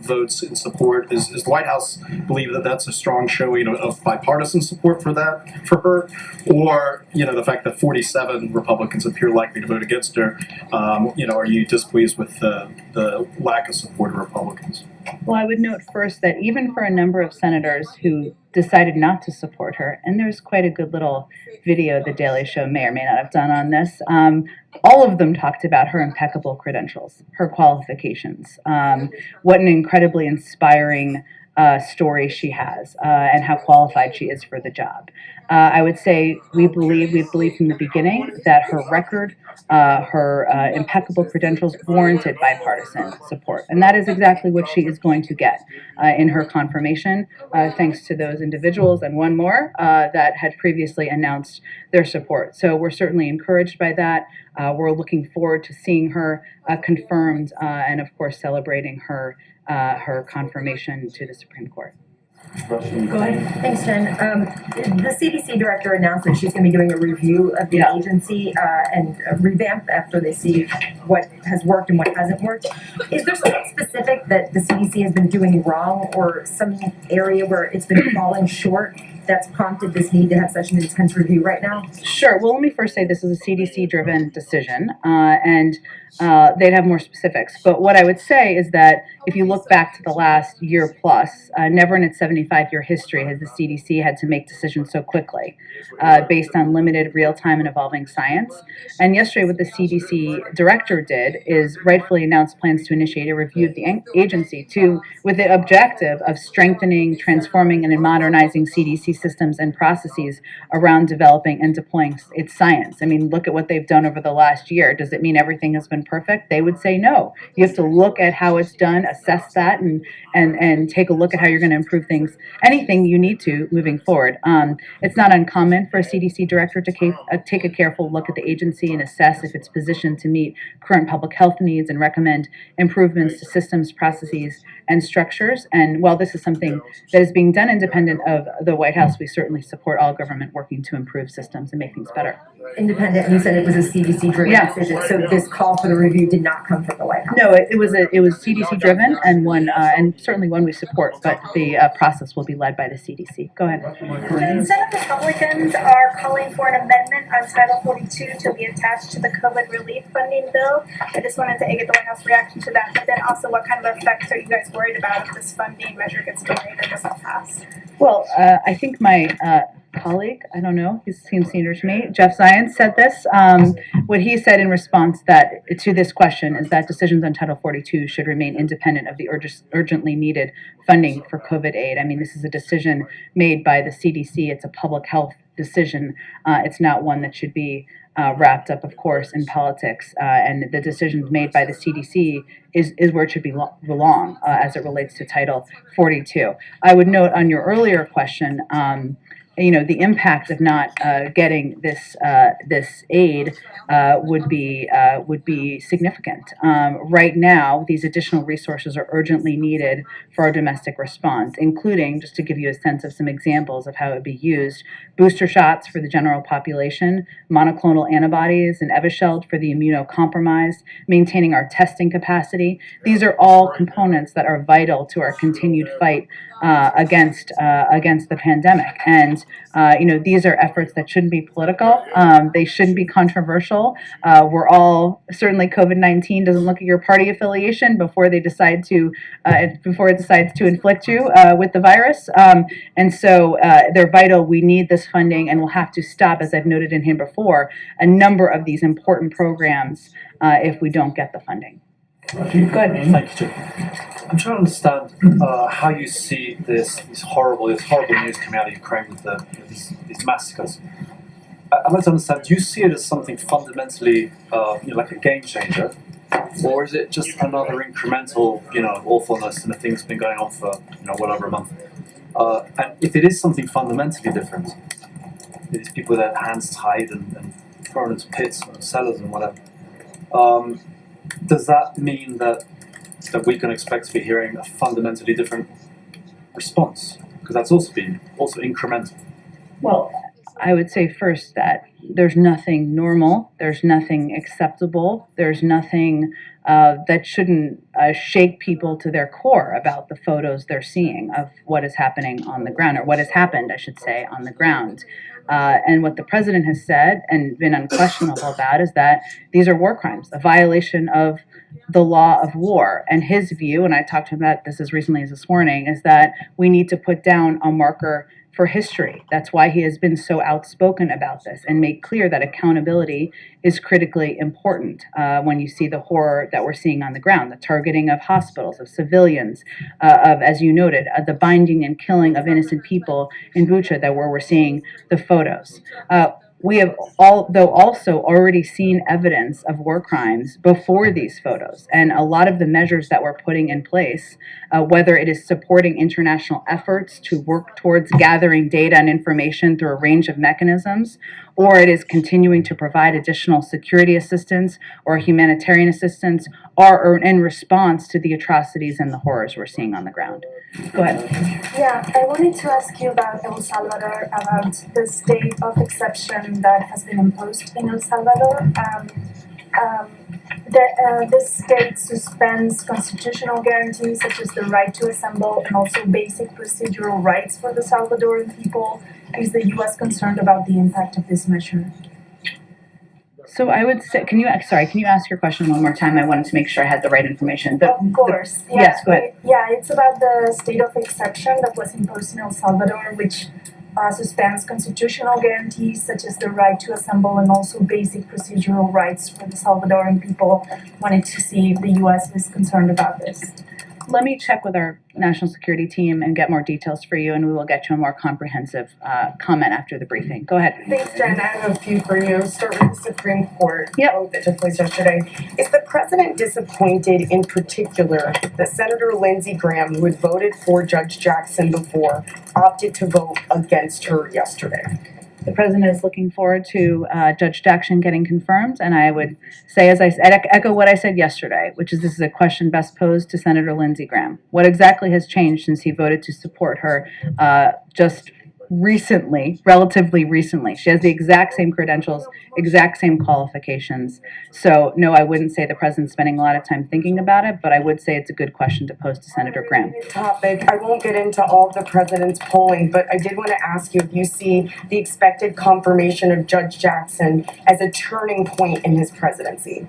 votes in support. Is the White House believe that that's a strong showing of bipartisan support for her, or the fact that 47 Republicans appear likely to vote against her? Are you displeased with the lack of support of Republicans? Well, I would note first that even for a number of senators who decided not to support her, and there's quite a good little video the Daily Show may or may not have done on this, all of them talked about her impeccable credentials, her qualifications, what an incredibly inspiring story she has, and how qualified she is for the job. I would say we believe from the beginning that her record, her impeccable credentials warranted bipartisan support. And that is exactly what she is going to get in her confirmation, thanks to those individuals and one more that had previously announced their support. So we're certainly encouraged by that. We're looking forward to seeing her confirmed and, of course, celebrating her confirmation to the Supreme Court. Go ahead. Thanks, Jen. The CDC director announced that she's going to be doing a review of the agency and a revamp after they see what has worked and what hasn't worked. Is there something specific that the CDC has been doing wrong, or some area where it's been falling short that's prompted this need to have such an intense review right now? Sure. Well, let me first say this is a CDC-driven decision, and they'd have more specifics. But what I would say is that if you look back to the last year plus, never in its 75-year history has the CDC had to make decisions so quickly based on limited real-time and evolving science. And yesterday what the CDC director did is rightfully announce plans to initiate a review of the agency with the objective of strengthening, transforming, and modernizing CDC systems and processes around developing and deploying its science. I mean, look at what they've done over the last year. Does it mean everything has been perfect? They would say no. You have to look at how it's done, assess that, and take a look at how you're going to improve things, anything you need to moving forward. It's not uncommon for a CDC director to take a careful look at the agency and assess if it's positioned to meet current public health needs and recommend improvements to systems, processes, and structures. And while this is something that is being done independent of the White House yes, we certainly support all government working to improve systems and make things better. Independent, and you said it was a CDC driven Yeah. decision, so this call for the review did not come from the White House? No, it was CDC driven and one, and certainly one we support, but the process will be led by the CDC. Go ahead. Senate Republicans are calling for an amendment on Title 42 to be attached to the COVID relief funding bill. I just wanted to get the White House reaction to that, but then also what kind of effects are you guys worried about if this funding measure gets delayed or doesn't pass? Well, I think my colleague, I don't know, he seems senior to me, Jeff Zients said this. What he said in response to this question is that decisions on Title 42 should remain independent of the urgently needed funding for COVID aid. I mean, this is a decision made by the CDC. It's a public health decision. It's not one that should be wrapped up, of course, in politics. And the decisions made by the CDC is where it should belong as it relates to Title 42. I would note on your earlier question, the impact of not getting this aid would be significant. Right now, these additional resources are urgently needed for our domestic response, including, just to give you a sense of some examples of how it would be used, booster shots for the general population, monoclonal antibodies and Evusheld for the immunocompromised, maintaining our testing capacity. These are all components that are vital to our continued fight against the pandemic. And these are efforts that shouldn't be political. They shouldn't be controversial. We're all, certainly COVID-19 doesn't look at your party affiliation before it decides to inflict you with the virus. And so they're vital. We need this funding, and we'll have to stop, as I've noted in here before, a number of these important programs if we don't get the funding. Go ahead. Thank you, Jim. I'm trying to understand how you see this horrible news coming out of Ukraine with these massacres. I'd like to understand, do you see it as something fundamentally, like a game changer, or is it just another incremental, awfulness and the thing's been going on for, well over a month? And if it is something fundamentally different, these people with their hands tied and thrown into pits and cellars and whatever, does that mean that we can expect to be hearing a fundamentally different response? Because that's also incremental. Well, I would say first that there's nothing normal, there's nothing acceptable, there's nothing that shouldn't shake people to their core about the photos they're seeing of what is happening on the ground, or what has happened, I should say, on the ground. And what the president has said and been unquestionable about is that these are war crimes, a violation of the law of war. And his view, and I talked to him about this as recently as this morning, is that we need to put down a marker for history. That's why he has been so outspoken about this and made clear that accountability is critically important when you see the horror that we're seeing on the ground, the targeting of hospitals, of civilians, of, as you noted, the binding and killing of innocent people in Bucha, where we're seeing the photos. We have also already seen evidence of war crimes before these photos, and a lot of the measures that we're putting in place, whether it is supporting international efforts to work towards gathering data and information through a range of mechanisms, or it is continuing to provide additional security assistance or humanitarian assistance, are in response to the atrocities and the horrors we're seeing on the ground. Go ahead. Yeah, I wanted to ask you about El Salvador, about the state of exception that has been imposed in El Salvador. This state suspends constitutional guarantees such as the right to assemble and also basic procedural rights for the Salvadoran people. Is the U.S. concerned about the impact of this measure? So I would say, can you ask your question one more time? I wanted to make sure I had the right information. Of course. Yes, go ahead. Yeah, it's about the state of exception that was imposed in El Salvador, which suspends constitutional guarantees such as the right to assemble and also basic procedural rights for the Salvadoran people. Wanted to see if the U.S. is concerned about this. Let me check with our national security team and get more details for you, and we will get you a more comprehensive comment after the briefing. Go ahead. Thanks, Jen. I have a few for you. Start with the Supreme Court vote that took place yesterday. Is the president disappointed in particular that Senator Lindsey Graham, who had voted for Judge Jackson before, opted to vote against her yesterday? The president is looking forward to Judge Jackson getting confirmed, and I would say, as I said, echo what I said yesterday, which is this is a question best posed to Senator Lindsey Graham. What exactly has changed since he voted to support her just relatively recently. She has the exact same credentials, exact same qualifications. So no, I wouldn't say the president's spending a lot of time thinking about it, but I would say it's a good question to pose to Senator Graham. Topic. I won't get into all of the president's polling, but I did want to ask you if you see the expected confirmation of Judge Jackson as a turning point in his presidency.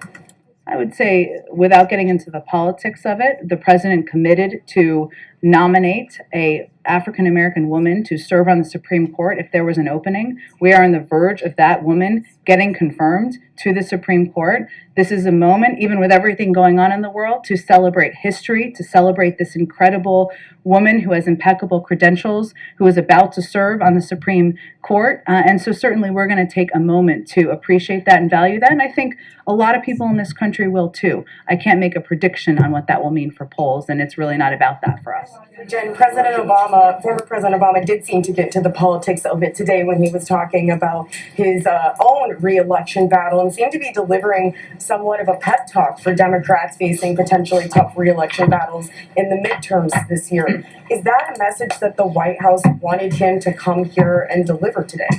I would say, without getting into the politics of it, the president committed to nominate a African-American woman to serve on the Supreme Court if there was an opening. We are on the verge of that woman getting confirmed to the Supreme Court. This is a moment, even with everything going on in the world, to celebrate history, to celebrate this incredible woman who has impeccable credentials, who is about to serve on the Supreme Court. And so certainly we're going to take a moment to appreciate that and value that. And I think a lot of people in this country will too. I can't make a prediction on what that will mean for polls, and it's really not about that for us. Jen, former President Obama did seem to get to the politics of it today when he was talking about his own re-election battle and seemed to be delivering somewhat of a pep talk for Democrats facing potentially tough re-election battles in the midterms this year. Is that a message that the White House wanted him to come here and deliver today?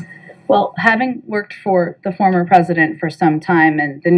Well, having worked for the former president for some time and the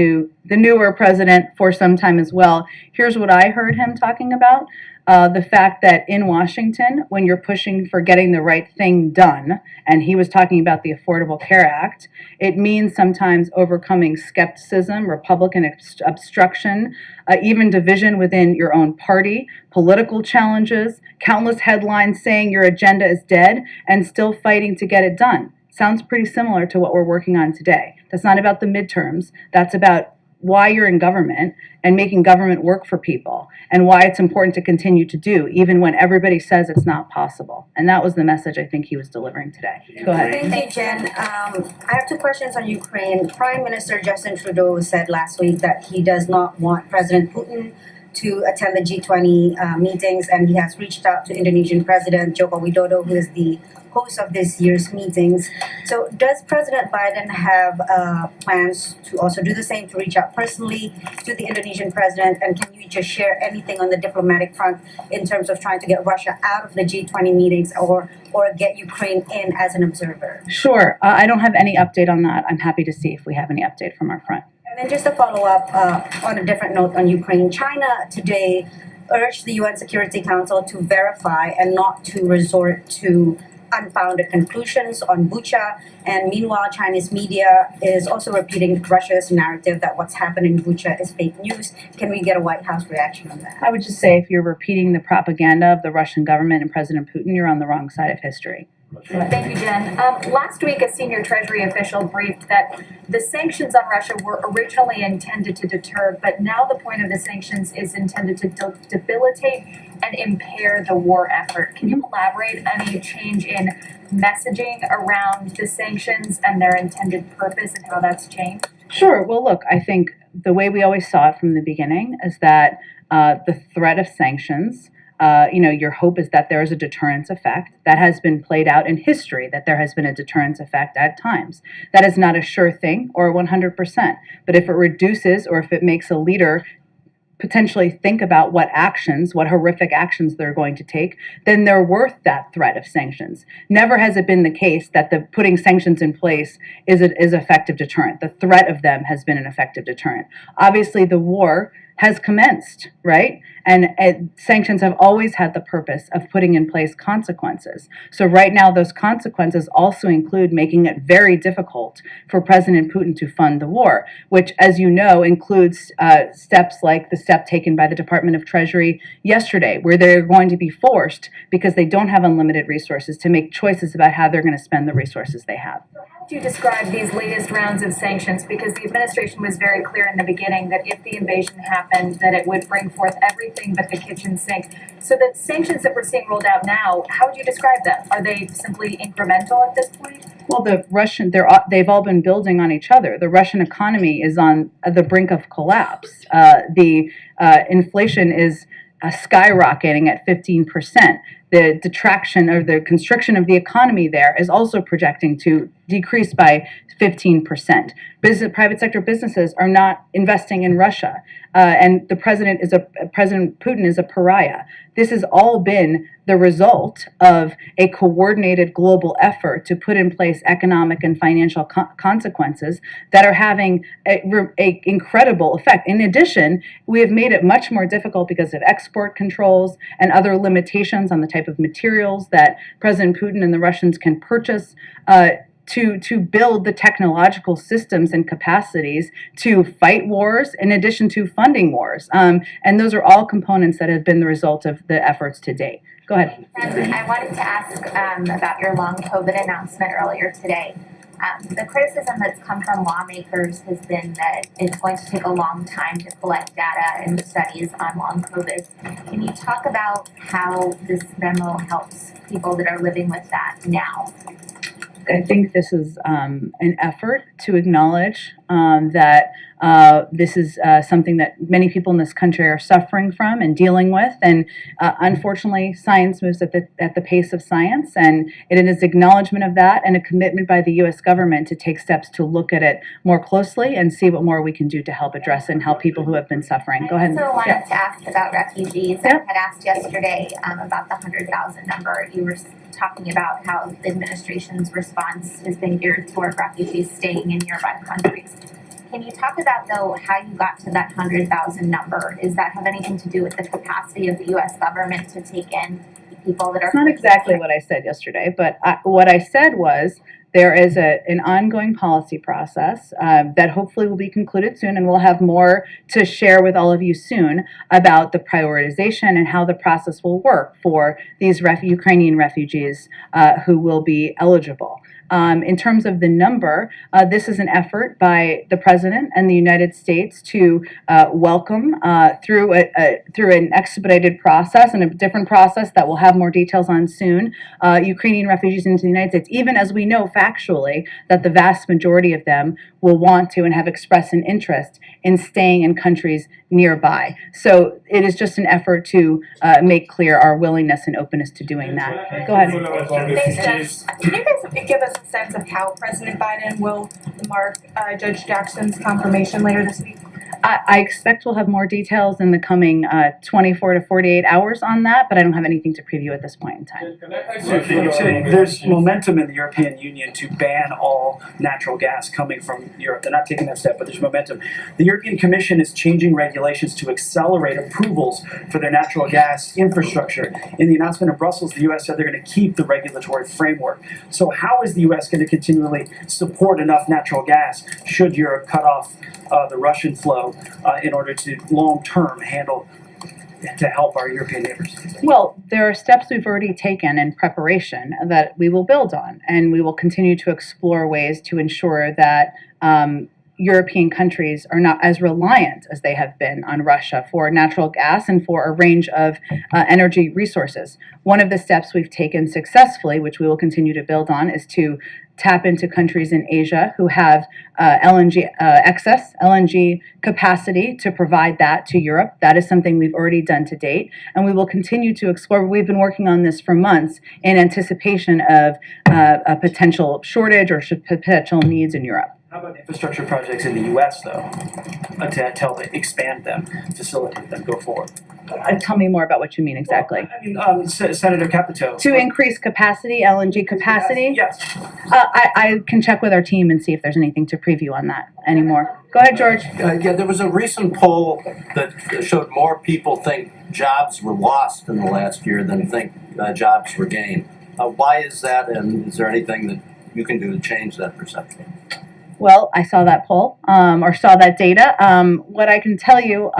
newer president for some time as well, here's what I heard him talking about. The fact that in Washington, when you're pushing for getting the right thing done, and he was talking about the Affordable Care Act, it means sometimes overcoming skepticism, Republican obstruction, even division within your own party, political challenges, countless headlines saying your agenda is dead, and still fighting to get it done. Sounds pretty similar to what we're working on today. That's not about the midterms. That's about why you're in government and making government work for people, and why it's important to continue to do, even when everybody says it's not possible. And that was the message I think he was delivering today. Go ahead. Thank you, Jen. I have two questions on Ukraine. Prime Minister Justin Trudeau said last week that he does not want President Putin to attend the G20 meetings, and he has reached out to Indonesian President Joko Widodo, who is the host of this year's meetings. So does President Biden have plans to also do the same, to reach out personally to the Indonesian president? And can you just share anything on the diplomatic front in terms of trying to get Russia out of the G20 meetings or get Ukraine in as an observer? Sure. I don't have any update on that. I'm happy to see if we have any update from our front. And then just to follow up on a different note on Ukraine, China today urged the UN Security Council to verify and not to resort to unfounded conclusions on Bucha. And meanwhile, Chinese media is also repeating Russia's narrative that what's happened in Bucha is fake news. Can we get a White House reaction on that? I would just say if you're repeating the propaganda of the Russian government and President Putin, you're on the wrong side of history. Thank you, Jen. Last week, a senior Treasury official briefed that the sanctions on Russia were originally intended to deter, but now the point of the sanctions is intended to debilitate and impair the war effort. Can you elaborate any change in messaging around the sanctions and their intended purpose and how that's changed? Sure. Well, look, I think the way we always saw it from the beginning is that the threat of sanctions, your hope is that there is a deterrence effect. That has been played out in history, that there has been a deterrence effect at times. That is not a sure thing or 100%. But if it reduces or if it makes a leader potentially think about what horrific actions they're going to take, then they're worth that threat of sanctions. Never has it been the case that the putting sanctions in place is effective deterrent. The threat of them has been an effective deterrent. Obviously, the war has commenced, right? And sanctions have always had the purpose of putting in place consequences. So right now, those consequences also include making it very difficult for President Putin to fund the war, which, as you know, includes steps like the step taken by the Department of Treasury yesterday, where they're going to be forced, because they don't have unlimited resources, to make choices about how they're going to spend the resources they have. How do you describe these latest rounds of sanctions? Because the administration was very clear in the beginning that if the invasion happened, that it would bring forth everything but the kitchen sink. So the sanctions that we're seeing rolled out now, how would you describe them? Are they simply incremental at this point? Well, they've all been building on each other. The Russian economy is on the brink of collapse. The inflation is skyrocketing at 15%. the detraction or the constriction of the economy there is also projecting to decrease by 15%. Private sector businesses are not investing in Russia, and President Putin is a pariah. This has all been the result of a coordinated global effort to put in place economic and financial consequences that are having a incredible effect. In addition, we have made it much more difficult because of export controls and other limitations on the type of materials that President Putin and the Russians can purchase to build the technological systems and capacities to fight wars in addition to funding wars. And those are all components that have been the result of the efforts to date. Go ahead. I wanted to ask about your long COVID announcement earlier today. The criticism that's come from lawmakers has been that it's going to take a long time to collect data and studies on long COVID. Can you talk about how this memo helps people that are living with that now? I think this is an effort to acknowledge that this is something that many people in this country are suffering from and dealing with. And unfortunately, science moves at the pace of science, and it is acknowledgement of that and a commitment by the U.S. government to take steps to look at it more closely and see what more we can do to help address it and help people who have been suffering. Go ahead. I also wanted to ask about refugees. I had asked yesterday about the 100,000 number. You were talking about how the administration's response has been geared toward refugees staying in nearby countries. Can you talk about, though, how you got to that 100,000 number? Does that have anything to do with the capacity of the U.S. government to take in people that are... It's not exactly what I said yesterday, but what I said was there is an ongoing policy process that hopefully will be concluded soon, and we'll have more to share with all of you soon about the prioritization and how the process will work for these Ukrainian refugees who will be eligible. In terms of the number, this is an effort by the President and the United States to welcome through an expedited process and a different process that we'll have more details on soon, Ukrainian refugees into the United States, even as we know factually that the vast majority of them will want to and have expressed an interest in staying in countries nearby. So it is just an effort to make clear our willingness and openness to doing that. Go ahead. Thanks, Jen. Can you guys give us a sense of how President Biden will mark Judge Jackson's confirmation later this week? I expect we'll have more details in the coming 24 to 48 hours on that, but I don't have anything to preview at this point in time. There's momentum in the European Union to ban all natural gas coming from Europe. They're not taking that step, but there's momentum. The European Commission is changing regulations to accelerate approvals for their natural gas infrastructure. In the announcement in Brussels, the U.S. said they're going to keep the regulatory framework. So how is the U.S. going to continually support enough natural gas should Europe cut off the Russian flow in order to long-term to help our European neighbors? Well, there are steps we've already taken in preparation that we will build on, and we will continue to explore ways to ensure that European countries are not as reliant as they have been on Russia for natural gas and for a range of energy resources. One of the steps we've taken successfully, which we will continue to build on, is to tap into countries in Asia who have excess LNG capacity to provide that to Europe. That is something we've already done to date, and we will continue to explore. We've been working on this for months in anticipation of a potential shortage or potential needs in Europe. How about infrastructure projects in the U.S., though, to help expand them, facilitate them, go forward? Tell me more about what you mean exactly. Well, I mean, Senator Capito. To increase capacity, LNG capacity? Yes. I can check with our team and see if there's anything to preview on that anymore. Go ahead, George. Yeah, there was a recent poll that showed more people think jobs were lost in the last year than think jobs were gained. Why is that, and is there anything that you can do to change that perception? Well, I saw that poll, or saw that data. What I can tell you,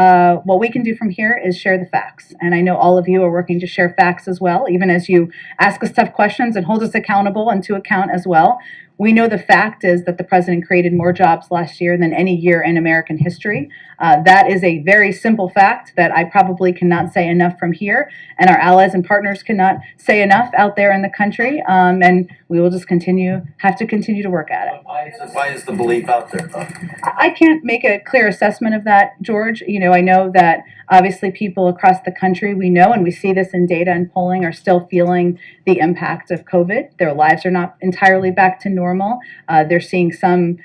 what we can do from here is share the facts. And I know all of you are working to share facts as well, even as you ask us tough questions and hold us accountable and to account as well. We know the fact is that the president created more jobs last year than any year in American history. That is a very simple fact that I probably cannot say enough from here, and our allies and partners cannot say enough out there in the country, and we will just have to continue to work at it. Why is the belief out there, though? I can't make a clear assessment of that, George. You know, I know that Obviously, people across the country, we know, and we see this in data and polling, are still feeling the impact of COVID. Their lives are not entirely back to normal. They're seeing some,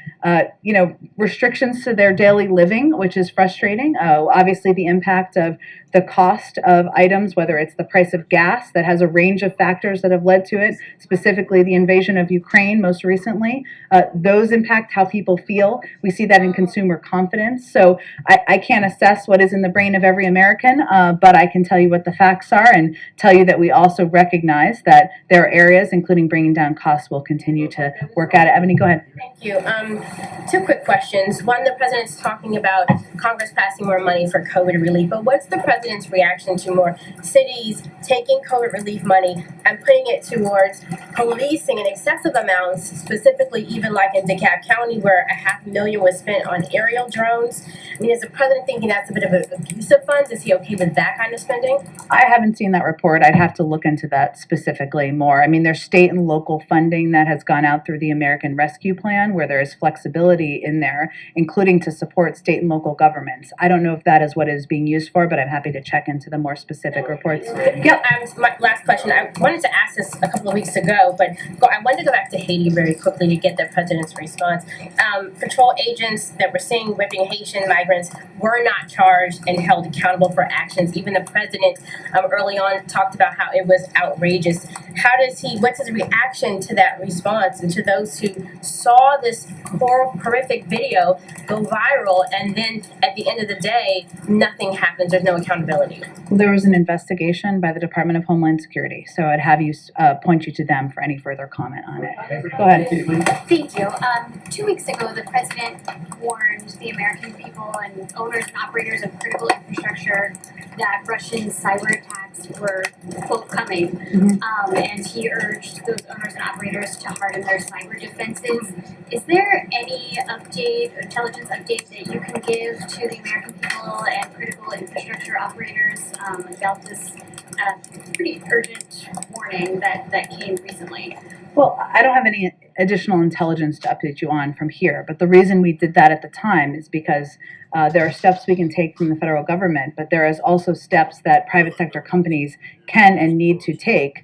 restrictions to their daily living, which is frustrating. Obviously, the impact of the cost of items, whether it's the price of gas that has a range of factors that have led to it, specifically the invasion of Ukraine most recently, those impact how people feel. We see that in consumer confidence. So I can't assess what is in the brain of every American, but I can tell you what the facts are and tell you that we also recognize that there are areas, including bringing down costs, we'll continue to work at it. Ebony, go ahead. Thank you. Two quick questions. One, the president's talking about Congress passing more money for COVID relief, but what's the president's reaction to more cities taking COVID relief money and putting it towards policing in excessive amounts, specifically even like in DeKalb County where $500,000 was spent on aerial drones? I mean, is the president thinking that's a bit of an abuse of funds? Is he okay with that kind of spending? I haven't seen that report. I'd have to look into that specifically more. I mean, there's state and local funding that has gone out through the American Rescue Plan where there is flexibility in there, including to support state and local governments. I don't know if that is what it is being used for, but I'm happy to check into the more specific reports. Yep. My last question. I wanted to ask this a couple of weeks ago, but I wanted to go back to Haiti very quickly to get the president's response. Patrol agents that were seen whipping Haitian migrants were not charged and held accountable for actions. Even the president early on talked about how it was outrageous. What's his reaction to that response and to those who saw this horrific video go viral and then at the end of the day, nothing happens, there's no accountability? Well, there was an investigation by the Department of Homeland Security, so I'd have you point you to them for any further comment on it. Go ahead. Thank you. 2 weeks ago, the president warned the American people and owners and operators of critical infrastructure that Russian cyber attacks were, quote, coming. And he urged those owners and operators to harden their cyber defenses. Is there any update or intelligence update that you can give to the American people and critical infrastructure operators about this pretty urgent warning that came recently? Well, I don't have any additional intelligence to update you on from here, but the reason we did that at the time is because there are steps we can take from the federal government, but there is also steps that private sector companies can and need to take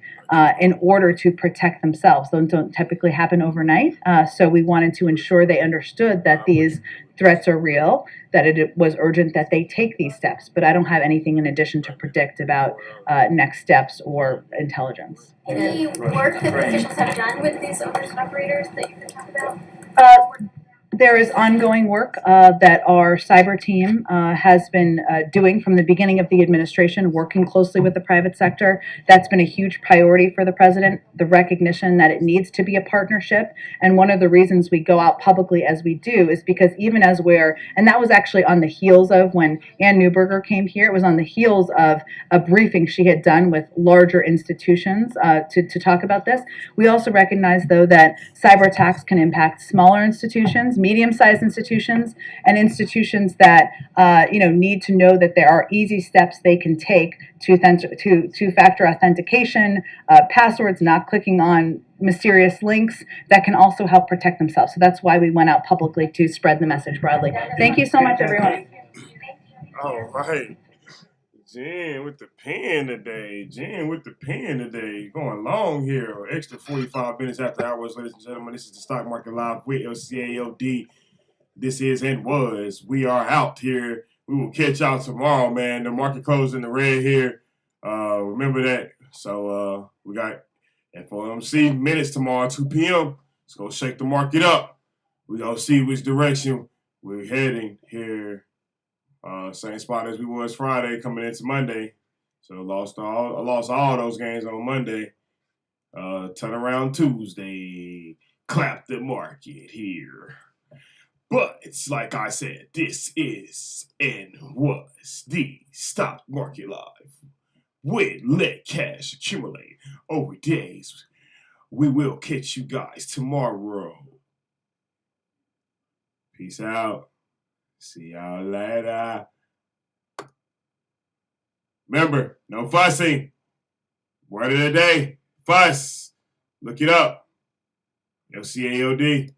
in order to protect themselves. Those don't typically happen overnight, so we wanted to ensure they understood that these threats are real, that it was urgent that they take these steps, but I don't have anything in addition to predict about next steps or intelligence. Any work that officials have done with these owners and operators that you can talk about? There is ongoing work that our cyber team has been doing from the beginning of the administration, working closely with the private sector. That's been a huge priority for the president, the recognition that it needs to be a partnership. And one of the reasons we go out publicly as we do is because even as and that was actually on the heels of when Ann Neuberger came here, it was on the heels of a briefing she had done with larger institutions to talk about this. We also recognize, though, that cyber attacks can impact smaller institutions, medium-sized institutions, and institutions that need to know that there are easy steps they can take to two-factor authentication, passwords, not clicking on mysterious links that can also help protect themselves. So that's why we went out publicly to spread the message broadly. Thank you so much, everyone. All right. Jen with the pen today. Going long here. Extra 45 minutes after hours, ladies and gentlemen. This is the Stock Market Live with LCAOD. This is and was. We are out here. We will catch y'all tomorrow, man. The market closed in the red here. Remember that. So we got FOMC minutes tomorrow, 2 p.m. Let's go shake the market up. We're going to see which direction we're heading here. Same spot as we was Friday coming into Monday. So I lost all those games on Monday. Turn around Tuesday. Clap the market here. But it's like I said, this is and was the Stock Market Live. With Let Cash Accumulate over days. We will catch you guys tomorrow. Peace out. See y'all later. Remember, no fussing. Word of the day, fuss. Look it up. LCAOD.